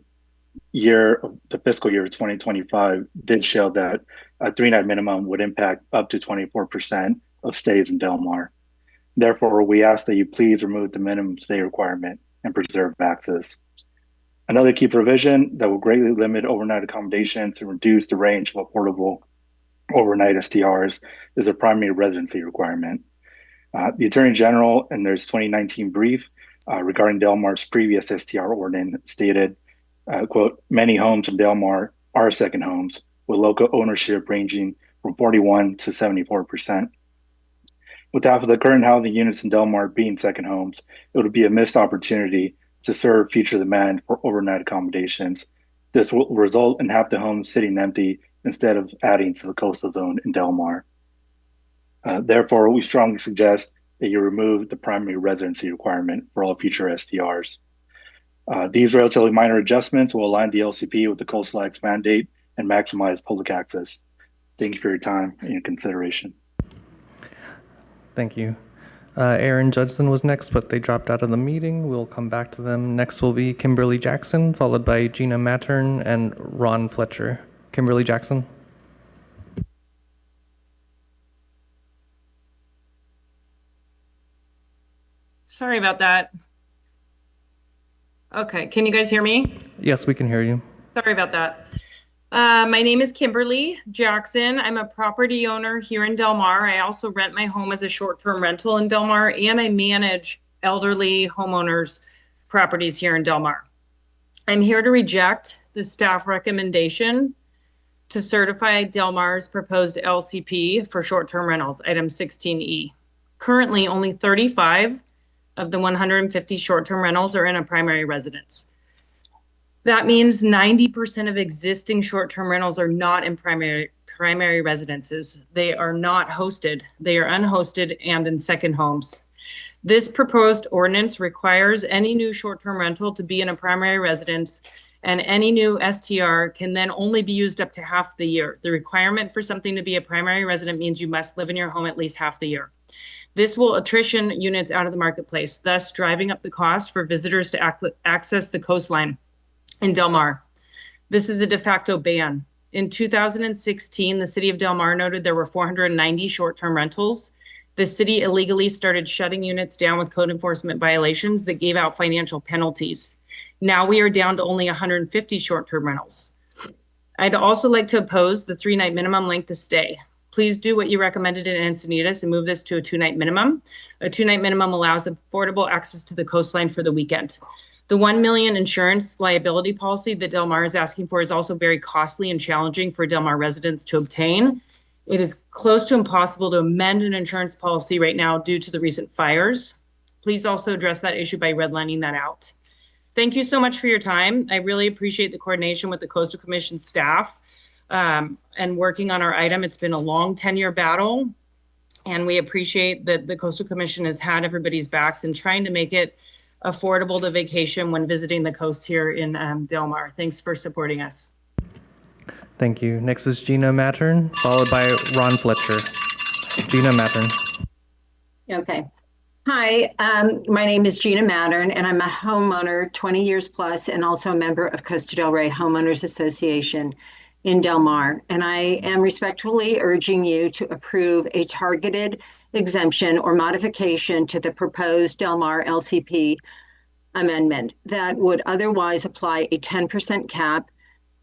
fiscal year 2025 did show that a 3-night minimum would impact up to 24% of stays in Del Mar. Therefore, we ask that you please remove the minimum stay requirement and preserve access. Another key provision that will greatly limit overnight accommodations and reduce the range of affordable overnight STRs is a primary residency requirement. The Attorney General, in their 2019 brief regarding Del Mar's previous STR ordinance, stated, quote, many homes in Del Mar are second homes, with local ownership ranging from 41 to 74%. With half of the current housing units in Del Mar being second homes, it would be a missed opportunity to serve future demand for overnight accommodations. This will result in half the homes sitting empty instead of adding to the coastal zone in Del Mar. Therefore, we strongly suggest that you remove the primary residency requirement for all future STRs. These relatively minor adjustments will align the LCP with the Coastal Act's mandate and maximize public access. Thank you for your time and your consideration. Thank you. Aaron Judson was next, but they dropped out of the meeting. We'll come back to them. Next will be Kimberly Jackson, followed by Gina Mattern and Ron Fletcher. Kimberly Jackson. Sorry about that. Okay, can you guys hear me? Yes, we can hear you. Sorry about that. My name is Kimberly Jackson. I'm a property owner here in Del Mar. I also rent my home as a short-term rental in Del Mar, and I manage elderly homeowners' properties here in Del Mar. I'm here to reject the staff recommendation to certify Del Mar's proposed LCP for short-term rentals, item 16E. Currently, only 35 of the 150 short-term rentals are in a primary residence. That means 90% of existing short-term rentals are not in primary residences. They are not hosted. They are unhosted and in second homes. This proposed ordinance requires any new short-term rental to be in a primary residence, and any new STR can then only be used up to half the year. The requirement for something to be a primary resident means you must live in your home at least half the year. This will attrition units out of the marketplace, thus driving up the cost for visitors to access the coastline in Del Mar. This is a de facto ban. In 2016, the city of Del Mar noted there were 490 short-term rentals. The city illegally started shutting units down with code enforcement violations that gave out financial penalties. Now we are down to only 150 short-term rentals. I'd also like to oppose the 3-night minimum length of stay. Please do what you recommended in Encinitas and move this to a 2-night minimum. A 2-night minimum allows affordable access to the coastline for the weekend. The $1 million insurance liability policy that Del Mar is asking for is also very costly and challenging for Del Mar residents to obtain. It is close to impossible to amend an insurance policy right now due to the recent fires. Please also address that issue by redlining that out. Thank you so much for your time. I really appreciate the coordination with the Coastal Commission staff and working on our item. It's been a long 10-year battle, and we appreciate that the Coastal Commission has had everybody's backs in trying to make it affordable to vacation when visiting the coast here in Del Mar. Thanks for supporting us. Thank you. Next is Gina Mattern, followed by Ron Fletcher. Gina Mattern. Okay. Hi, my name is Gina Mattern, and I'm a homeowner 20 years plus and also a member of Costa del Rey Homeowners Association in Del Mar. And I am respectfully urging you to approve a targeted exemption or modification to the proposed Del Mar LCP amendment that would otherwise apply a 10% cap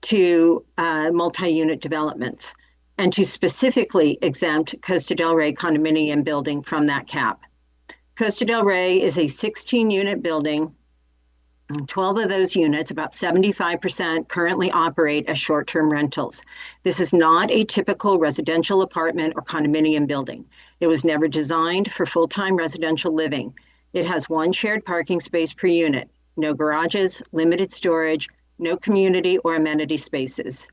to multi-unit developments and to specifically exempt Costa del Rey condominium building from that cap. Costa del Rey is a 16-unit building. 12 of those units, about 75%, currently operate as short-term rentals. This is not a typical residential apartment or condominium building. It was never designed for full-time residential living. It has one shared parking space per unit, no garages, limited storage, no community or amenity spaces,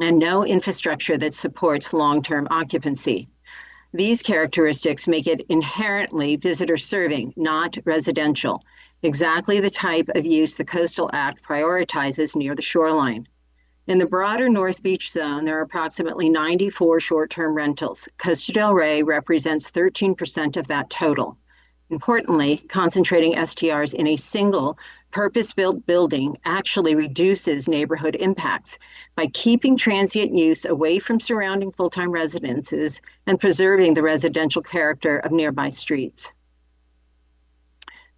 and no infrastructure that supports long-term occupancy. These characteristics make it inherently visitor serving, not residential, exactly the type of use the Coastal Act prioritizes near the shoreline. In the broader North Beach zone, there are approximately 94 short-term rentals. Costa del Rey represents 13% of that total. Importantly, concentrating STRs in a single purpose-built building actually reduces neighborhood impacts by keeping transient use away from surrounding full-time residences and preserving the residential character of nearby streets.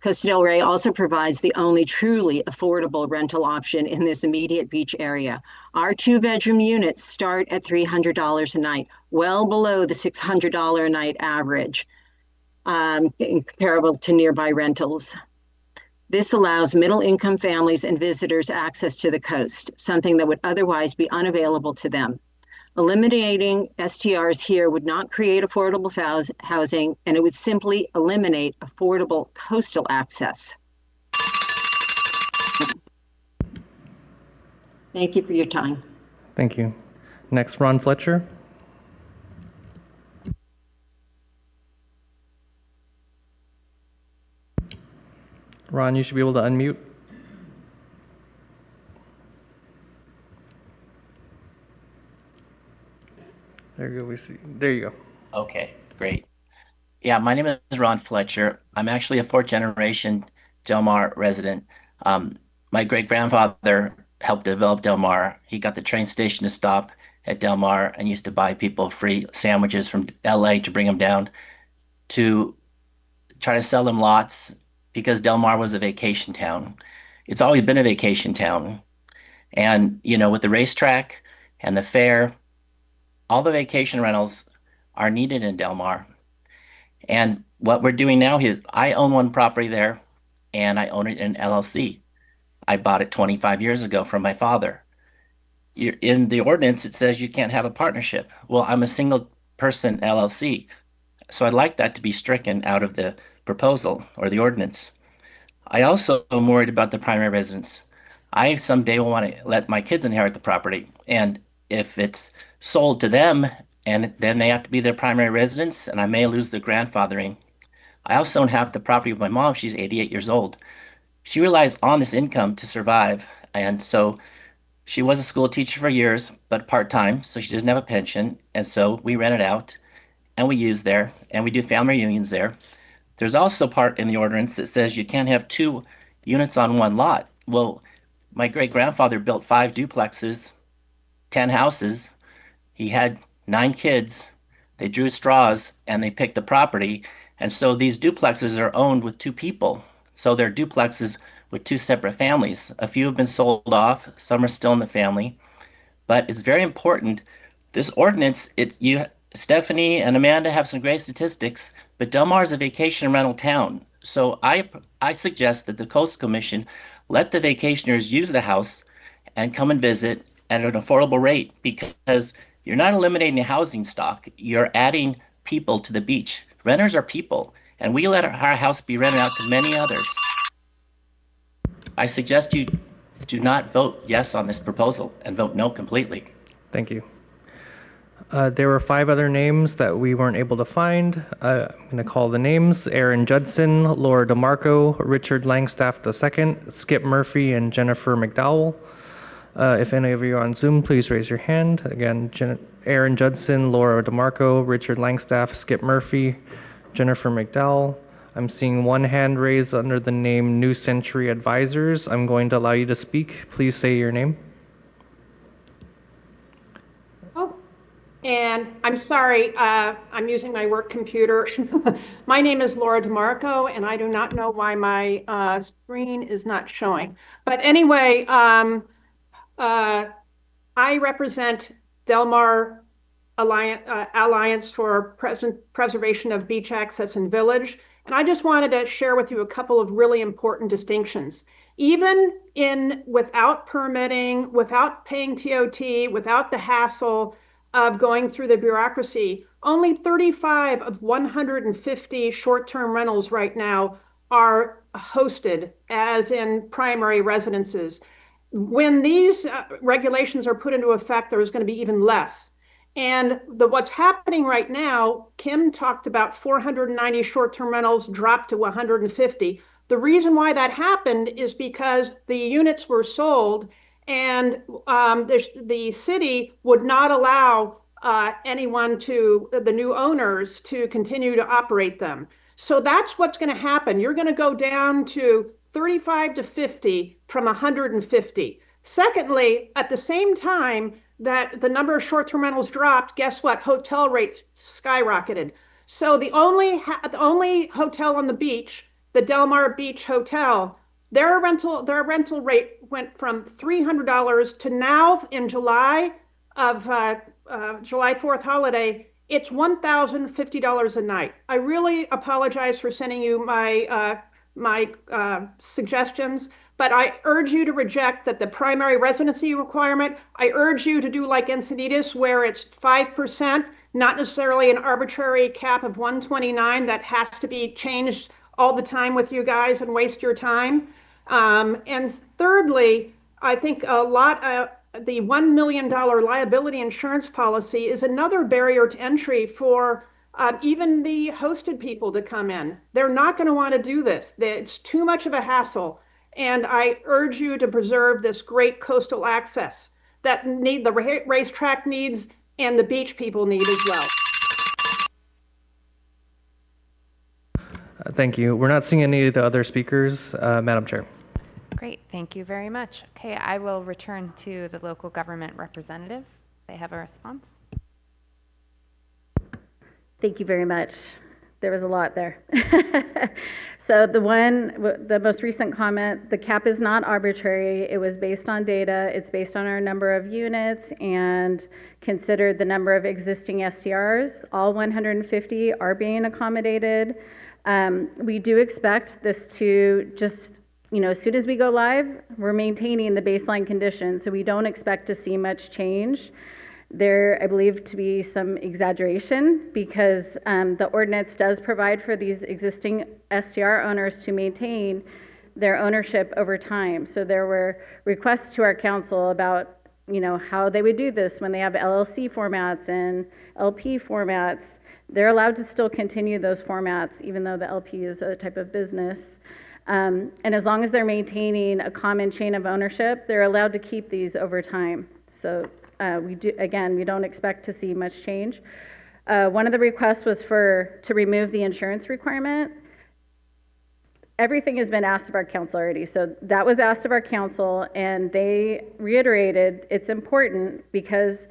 Costa del Rey also provides the only truly affordable rental option in this immediate beach area. Our 2-bedroom units start at $300 a night, well below the $600 a night average, comparable to nearby rentals. This allows middle-income families and visitors access to the coast, something that would otherwise be unavailable to them. Eliminating STRs here would not create affordable housing, and it would simply eliminate affordable coastal access. Thank you for your time. Thank you. Next, Ron Fletcher. Ron, you should be able to unmute. There you go. There you go. Okay, great. Yeah, my name is Ron Fletcher. I'm actually a 4th-generation Del Mar resident. My great-grandfather helped develop Del Mar. He got the train station to stop at Del Mar and used to buy people free sandwiches from LA to bring them down to try to sell them lots because Del Mar was a vacation town. It's always been a vacation town. And, you know, with the racetrack and the fair, all the vacation rentals are needed in Del Mar. And what we're doing now is I own one property there and I own it in LLC. I bought it 25 years ago from my father. In the ordinance, it says you can't have a partnership. Well, I'm a single person LLC. So I'd like that to be stricken out of the proposal or the ordinance. I also am worried about the primary residence. I someday will want to let my kids inherit the property. And if it's sold to them and then they have to be their primary residence and I may lose the grandfathering. I also own half the property with my mom. She's 88 years old. She relies on this income to survive. And so she was a school teacher for years, but part-time, so she doesn't have a pension. And so we rent it out and we use there and we do family reunions there. There's also part in the ordinance that says you can't have 2 units on one lot. Well, my great-grandfather built 5 duplexes, 10 houses. He had 9 kids. They drew straws and they picked the property. And so these duplexes are owned with 2 people. So they're duplexes with 2 separate families. A few have been sold off. Some are still in the family. But it's very important. This ordinance, Stephanie and Amanda have some great statistics, but Del Mar is a vacation rental town. So I suggest that the Coastal Commission let the vacationers use the house and come and visit at an affordable rate, because you're not eliminating housing stock. You're adding people to the beach. Renters are people, and we let our house be rented out to many others. I suggest you do not vote yes on this proposal and vote no completely. Thank you. There were 5 other names that we weren't able to find. I'm going to call the names: Aaron Judson, Laura DeMarco, Richard Langstaff II, Skip Murphy, and Jennifer McDowell. If any of you are on Zoom, please raise your hand. Again, Aaron Judson, Laura DeMarco, Richard Langstaff, Skip Murphy, Jennifer McDowell. I'm seeing one hand raised under the name New Century Advisors. I'm going to allow you to speak. Please say your name. Oh, and I'm sorry, I'm using my work computer. My name is Laura DeMarco, and I do not know why my screen is not showing. But anyway, I represent Del Mar Alliance for Preservation of Beach Access and Village. And I just wanted to share with you a couple of really important distinctions. Even without permitting, without paying TOT, without the hassle of going through the bureaucracy, only 35 of 150 short-term rentals right now are hosted as in primary residences. When these regulations are put into effect, there's going to be even less. And what's happening right now, Kim talked about 490 short-term rentals dropped to 150. The reason why that happened is because the units were sold and the city would not allow the new owners to continue to operate them. So that's what's going to happen. You're going to go down to 35 to 50 from 150. Secondly, at the same time that the number of short-term rentals dropped, guess what? Hotel rates skyrocketed. So the only hotel on the beach, the Del Mar Beach Hotel, their rental rate went from $300 to now in July of July 4th holiday, it's $1,050 a night. I really apologize for sending you my suggestions, but I urge you to reject the primary residency requirement. I urge you to do like Encinitas, where it's 5%, not necessarily an arbitrary cap of 129 that has to be changed all the time with you guys and waste your time. And thirdly, I think the $1 million liability insurance policy is another barrier to entry for even the hosted people to come in. They're not going to want to do this. It's too much of a hassle. And I urge you to preserve this great coastal access that the racetrack needs and the beach people need as well. Thank you. We're not seeing any of the other speakers. Madam Chair. Great, thank you very much. Okay, I will return to the local government representative. They have a response. Thank you very much. There was a lot there. So the most recent comment, the cap is not arbitrary. It was based on data. It's based on our number of units and considered the number of existing STRs. All 150 are being accommodated. We do expect this to just, as soon as we go live, we're maintaining the baseline conditions. So we don't expect to see much change. There, I believe, to be some exaggeration because the ordinance does provide for these existing STR owners to maintain their ownership over time. So there were requests to our council about, how they would do this when they have LLC formats and LP formats. They're allowed to still continue those formats, even though the LP is a type of business. And as long as they're maintaining a common chain of ownership, they're allowed to keep these over time. So we don't expect to see much change. One of the requests was to remove the insurance requirement. Everything has been asked of our council already. So that was asked of our council, and they reiterated it's important because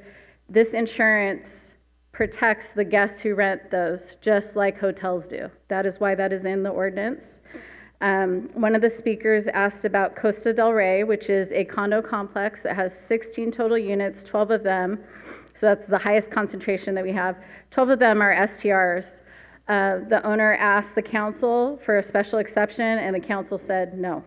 this insurance protects the guests who rent those, just like hotels do. That is why that is in the ordinance. One of the speakers asked about Costa del Rey, which is a condo complex that has 16 total units, 12 of them, so that's the highest concentration that we have. 12 of them are STRs. The owner asked the council for a special exception, and the council said no.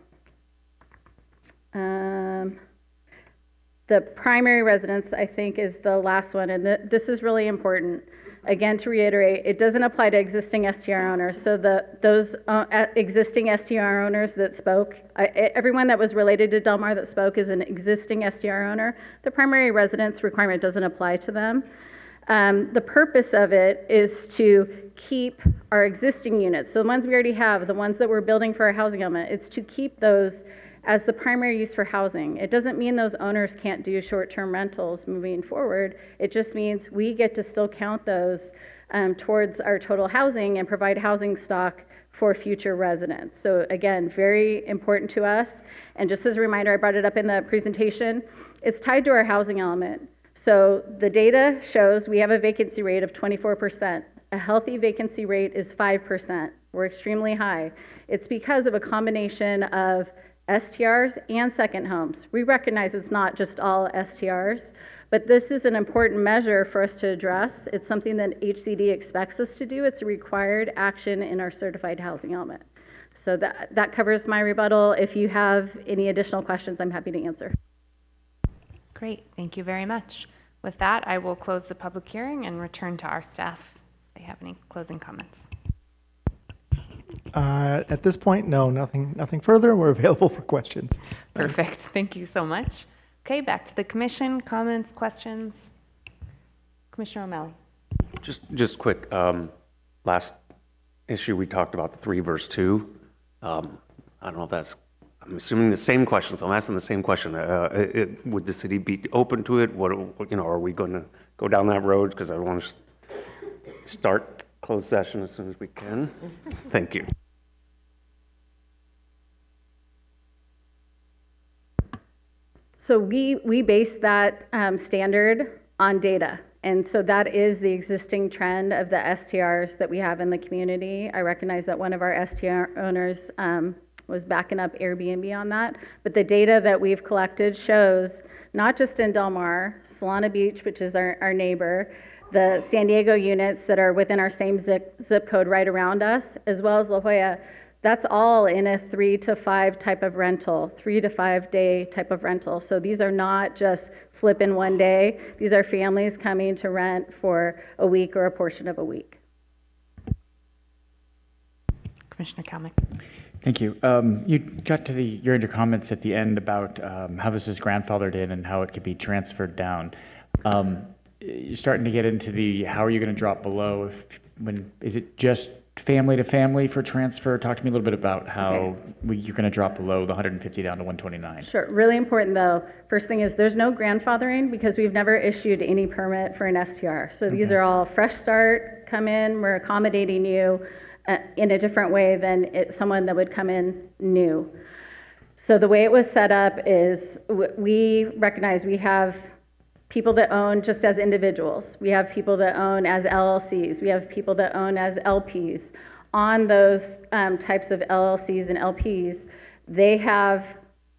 The primary residence, I think, is the last one, and this is really important. Again, to reiterate, it doesn't apply to existing STR owners. So those existing STR owners that spoke, everyone that was related to Del Mar that spoke is an existing STR owner. The primary residence requirement doesn't apply to them. The purpose of it is to keep our existing units. So the ones we already have, the ones that we're building for our housing element, it's to keep those as the primary use for housing. It doesn't mean those owners can't do short-term rentals moving forward. It just means we get to still count those towards our total housing and provide housing stock for future residents. So again, very important to us. And just as a reminder, I brought it up in the presentation, it's tied to our housing element. So the data shows we have a vacancy rate of 24%. A healthy vacancy rate is 5%. We're extremely high. It's because of a combination of STRs and second homes. We recognize it's not just all STRs, but this is an important measure for us to address. It's something that HCD expects us to do. It's a required action in our certified housing element. So that covers my rebuttal. If you have any additional questions, I'm happy to answer. Great, thank you very much. With that, I will close the public hearing and return to our staff if they have any closing comments. At this point, no, nothing further. We're available for questions. Thanks. Perfect, thank you so much. Okay, back to the commission, comments, questions. Commissioner O'Malley. Just quick, last issue we talked about, the 3 verse 2. I don't know if that's, I'm assuming the same question, so I'm asking the same question. Would the city be open to it? What, are we going to go down that road? Because I want to start closed session as soon as we can. Thank you. So we base that standard on data. And so that is the existing trend of the STRs that we have in the community. I recognize that one of our STR owners was backing up Airbnb on that. But the data that we've collected shows, not just in Del Mar, Solana Beach, which is our neighbor, the San Diego units that are within our same zip code right around us, as well as La Jolla, that's all in a 3 to 5 type of rental, 3 to 5 day type of rental. So these are not just flip in one day. These are families coming to rent for a week or a portion of a week. Commissioner Kalmick. Thank you. You got to your comments at the end about how this is grandfathered in and how it could be transferred down. You're starting to get into how are you going to drop below? Is it just family to family for transfer? Talk to me a little bit about how you're going to drop below the 150 down to 129. Sure. Really important though. First thing is there's no grandfathering because we've never issued any permit for an STR. So these are all fresh start, come in, we're accommodating you in a different way than someone that would come in new. So the way it was set up is we recognize we have people that own just as individuals. We have people that own as LLCs. We have people that own as LPs. On those types of LLCs and LPs, they have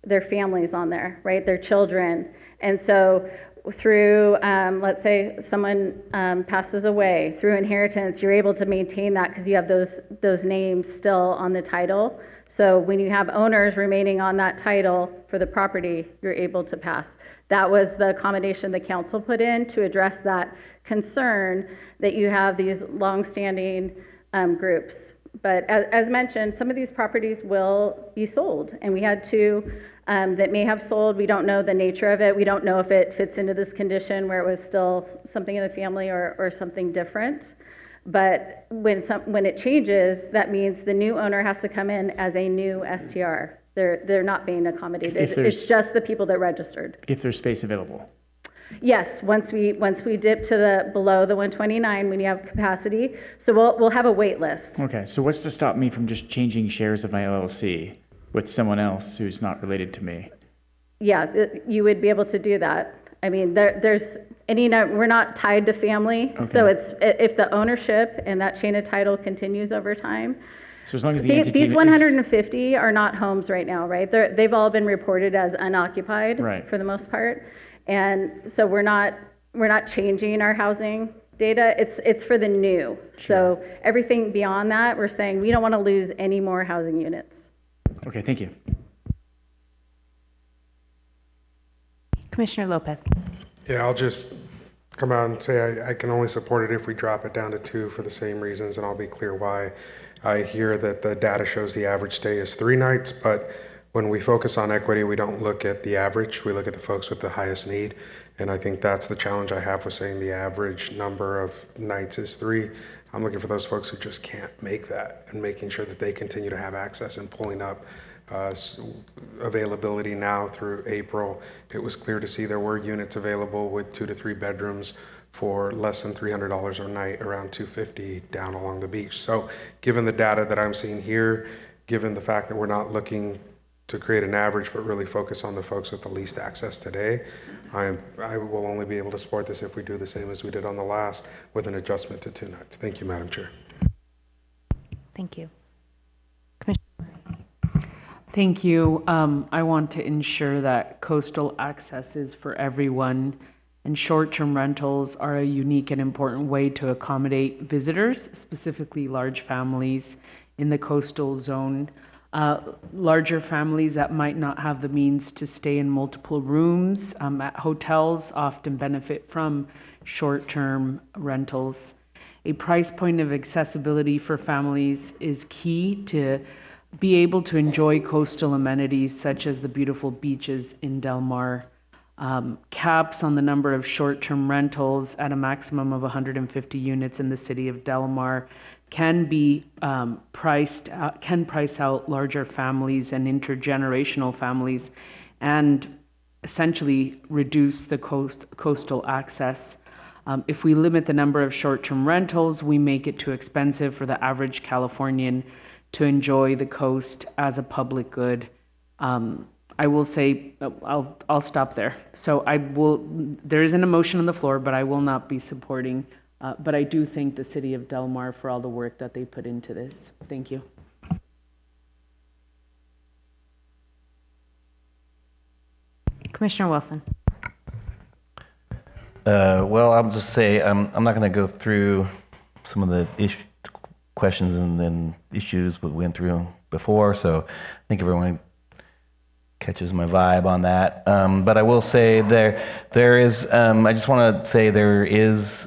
their families on there, right? Their children. And so through, let's say someone passes away, through inheritance, you're able to maintain that because you have those names still on the title. So when you have owners remaining on that title for the property, you're able to pass. That was the accommodation the council put in to address that concern that you have these longstanding groups. But as mentioned, some of these properties will be sold, and we had 2 that may have sold. We don't know the nature of it. We don't know if it fits into this condition where it was still something in the family or something different. But when it changes, that means the new owner has to come in as a new STR. They're not being accommodated. It's just the people that registered. If there's space available. Yes, once we dip to below the 129 when you have capacity, so we'll have a wait list. Okay, so what's to stop me from just changing shares of my LLC with someone else who's not related to me? Yeah, you would be able to do that. I mean, we're not tied to family, so it's if the ownership and that chain of title continues over time. So as long as the entity these 150 are not homes right now, right? They've all been reported as unoccupied for the most part, and so we're not changing our housing data. It's for the new. Sure. So everything beyond that, we're saying we don't want to lose any more housing units. Okay, thank you. Commissioner Lopez. Yeah, I'll just come out and say I can only support it if we drop it down to 2 for the same reasons, and I'll be clear why. I hear that the data shows the average stay is 3 nights, but when we focus on equity, we don't look at the average. We look at the folks with the highest need, and I think that's the challenge I have with saying the average number of nights is 3. I'm looking for those folks who just can't make that and making sure that they continue to have access and pulling up availability now through April, it was clear to see there were units available with 2 to 3 bedrooms for less than $300 a night, around $250 down along the beach. So given the data that I'm seeing here, given the fact that we're not looking to create an average but really focus on the folks with the least access today, I will only be able to support this if we do the same as we did on the last with an adjustment to 2 nights. Thank you, Madam Chair. Thank you. Thank you. I want to ensure that coastal access is for everyone, and short-term rentals are a unique and important way to accommodate visitors, specifically large families in the coastal zone. Larger families that might not have the means to stay in multiple rooms at hotels often benefit from short-term rentals. A price point of accessibility for families is key to be able to enjoy coastal amenities such as the beautiful beaches in Del Mar. Caps on the number of short-term rentals at a maximum of 150 units in the city of Del Mar can price out larger families and intergenerational families, and essentially reduce the coastal access. If we limit the number of short-term rentals, we make it too expensive for the average Californian to enjoy the coast as a public good. I will say, I'll stop there. So there isn't a motion on the floor, but I will not be supporting, but I do thank the city of Del Mar for all the work that they put into this. Thank you. Commissioner Wilson. Well, I'll just say I'm not going to go through some of the questions and issues we went through before, so I think everyone catches my vibe on that. But I will say there is, I just want to say there is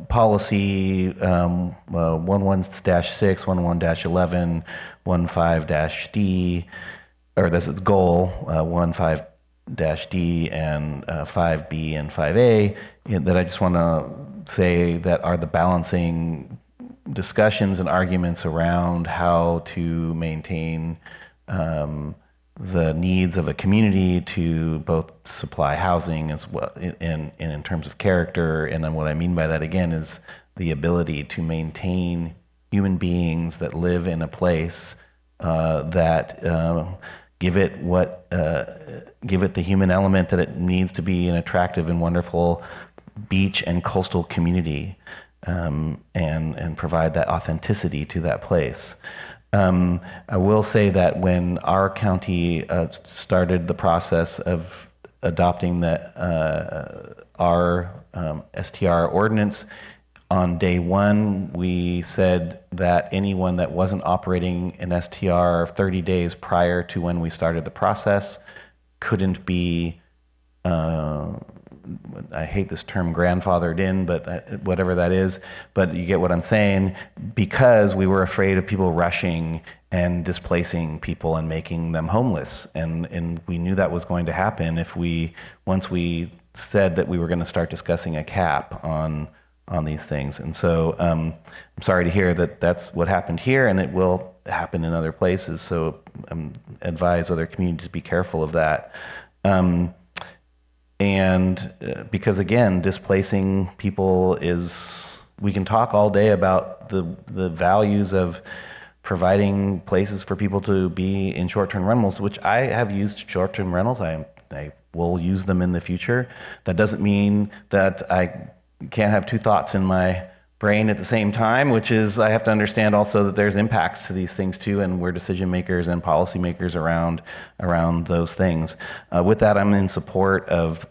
policy 11-6, 11-11, 15-D, or that's its goal, 15-D and 5B and 5A, that I just want to say that are the balancing discussions and arguments around how to maintain the needs of a community to both supply housing as well, and in terms of character. And then what I mean by that again is the ability to maintain human beings that live in a place that give it the human element that it needs to be an attractive and wonderful beach and coastal community, and provide that authenticity to that place. I will say that when our county started the process of adopting our STR ordinance, on day one, we said that anyone that wasn't operating an STR 30 days prior to when we started the process couldn't be, I hate this term grandfathered in, but whatever that is, but you get what I'm saying, because we were afraid of people rushing and displacing people and making them homeless. And we knew that was going to happen once we said that we were going to start discussing a cap on these things. And so I'm sorry to hear that that's what happened here, and it will happen in other places. So advise other communities to be careful of that. And because again, displacing people we can talk all day about the values of providing places for people to be in short-term rentals, which I have used short-term rentals. I will use them in the future. That doesn't mean that I can't have two thoughts in my brain at the same time, which is I have to understand also that there's impacts to these things too, and we're decision makers and policy makers around those things. With that, I'm in support of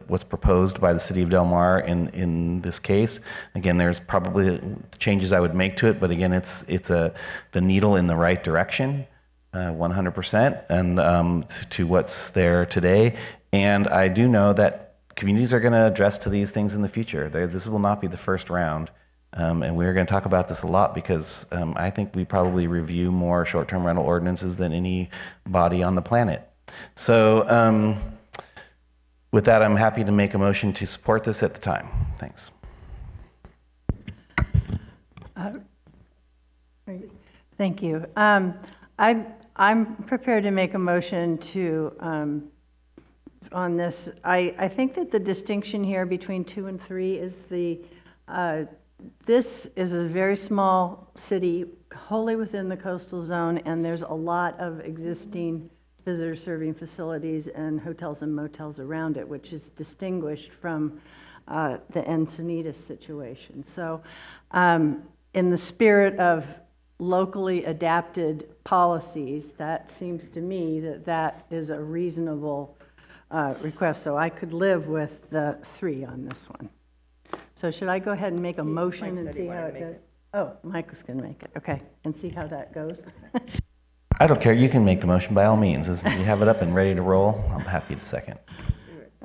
what's proposed by the city of Del Mar in this case. Again, there's probably changes I would make to it, but again, it's the needle in the right direction, 100%, and to what's there today. And I do know that communities are going to address to these things in the future. This will not be the first round, and we're going to talk about this a lot because I think we probably review more short-term rental ordinances than any body on the planet. So with that, I'm happy to make a motion to support this at the time. Thanks. Thank you. I'm prepared to make a motion to, on this. I think that the distinction here between 2 and 3 is this is a very small city, wholly within the coastal zone, and there's a lot of existing visitor serving facilities and hotels and motels around it, which is distinguished from the Encinitas situation. So in the spirit of locally adapted policies, that seems to me that that is a reasonable request. So I could live with the 3 on this one. So should I go ahead and make a motion and see how it goes? Oh, Mike was going to make it. Okay, and see how that goes. I don't care. You can make the motion by all means. As you have it up and ready to roll, I'm happy to second.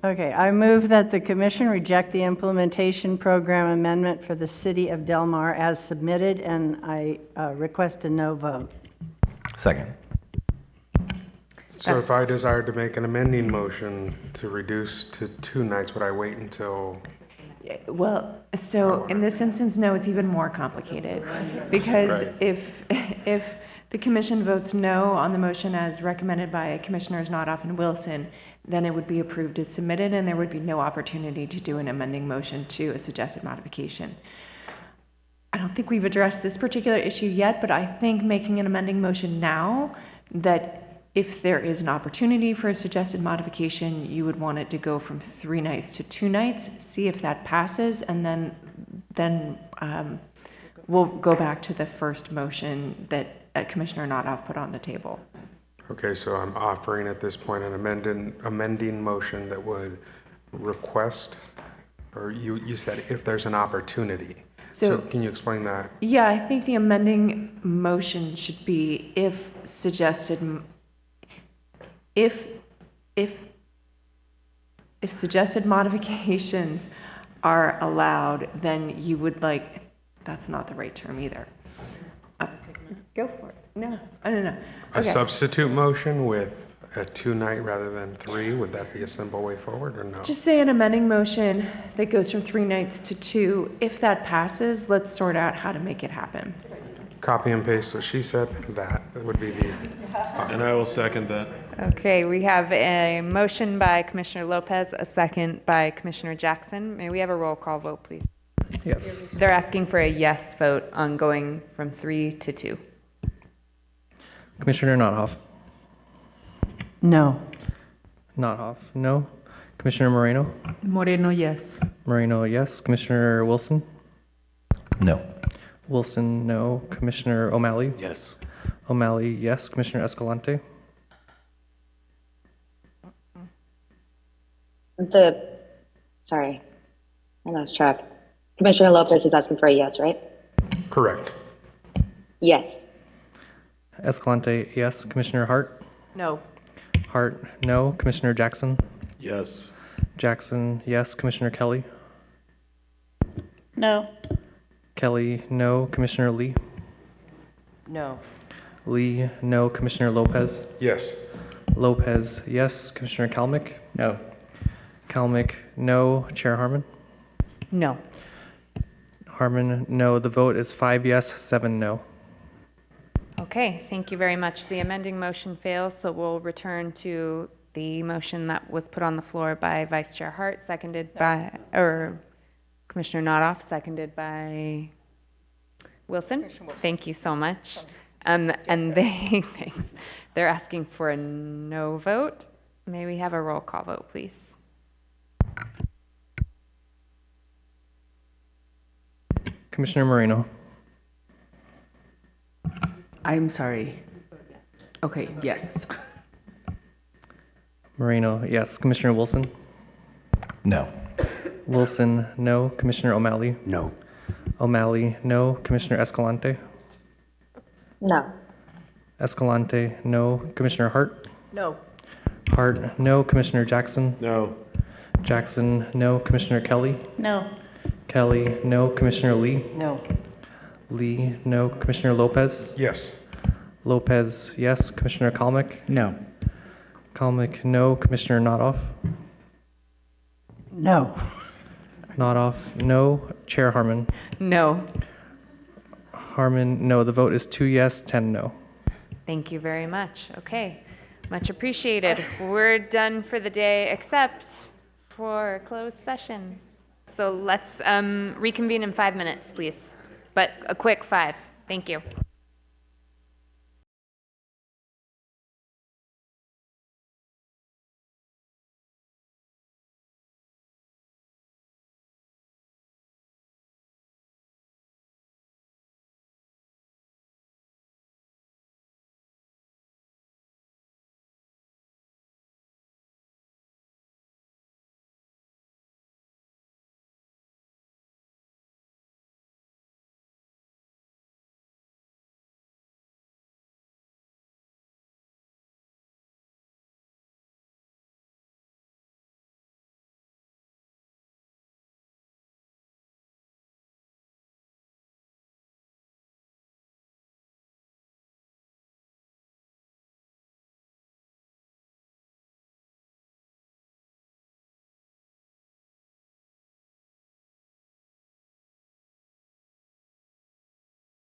Okay, I move that the commission reject the implementation program amendment for the city of Del Mar as submitted, and I request a no vote. Second. So if I desired to make an amending motion to reduce to 2 nights, would I wait until? Well, so in this instance, no, it's even more complicated. Because Right. if the commission votes no on the motion as recommended by Commissioners Notoff and Wilson, then it would be approved as submitted, and there would be no opportunity to do an amending motion to a suggested modification. I don't think we've addressed this particular issue yet, but I think making an amending motion now, that if there is an opportunity for a suggested modification, you would want it to go from 3 nights to 2 nights, see if that passes, and then we'll go back to the first motion that Commissioner Notoff put on the table. Okay, so I'm offering at this point an amending motion that would request, or you said if there's an opportunity. So can you explain that? Yeah, I think the amending motion should be if suggested modifications are allowed, then you would that's not the right term either. Go for it. No. A Okay. substitute motion with a 2-night rather than 3, would that be a simple way forward or no? Just say an amending motion that goes from 3 nights to 2. If that passes, let's sort out how to make it happen. Copy and paste what she said, that would be the. And I will second that. Okay, we have a motion by Commissioner Lopez, a second by Commissioner Jackson. May we have a roll call vote, please? Yes. They're asking for a yes vote on going from 3 to 2. Commissioner Nothoff. No. Nothoff, no. Commissioner Moreno. Moreno, yes. Moreno, yes. Commissioner Wilson. No. Wilson, no. Commissioner O'Malley. Yes. O'Malley, yes. Commissioner Escalante. Sorry, I lost track. Commissioner Lopez is asking for a yes, right? Correct. Yes. Escalante, yes. Commissioner Hart. No. Hart, no. Commissioner Jackson. Yes. Jackson, yes. Commissioner Kelly. No. Kelly, no. Commissioner Lee. No. Lee, no. Commissioner Lopez. Yes. Lopez, yes. Commissioner Kalmick. No. Kalmick, no. Chair Harmon. No. Harmon, no. The vote is 5 yes, 7 no. Okay, thank you very much. The amending motion fails, so we'll return to the motion that was put on the floor by Vice Chair Hart, seconded by, or Commissioner Notoff, seconded by Wilson. Thank you so much. And thanks. They're asking for a no vote. May we have a roll call vote, please? Commissioner Moreno. I'm sorry. Okay, yes. Moreno, yes. Commissioner Wilson. No. Wilson, no. Commissioner O'Malley. No. O'Malley, no. Commissioner Escalante. No. Escalante, no. Commissioner Hart. No. Hart, no. Commissioner Jackson. No. Jackson, no. Commissioner Kelly. No. Kelly, no. Commissioner Lee. No. Lee, no. Commissioner Lopez. Yes. Lopez, yes. Commissioner Kalmick. No. Kalmick, no. Commissioner Notoff. No. Notoff, no. Chair Harmon. No. Harmon, no. The vote is 2 yes, 10 no. Thank you very much. Okay, much appreciated. We're done for the day except for closed session. So let's reconvene in 5 minutes, please. But a quick 5. Thank you.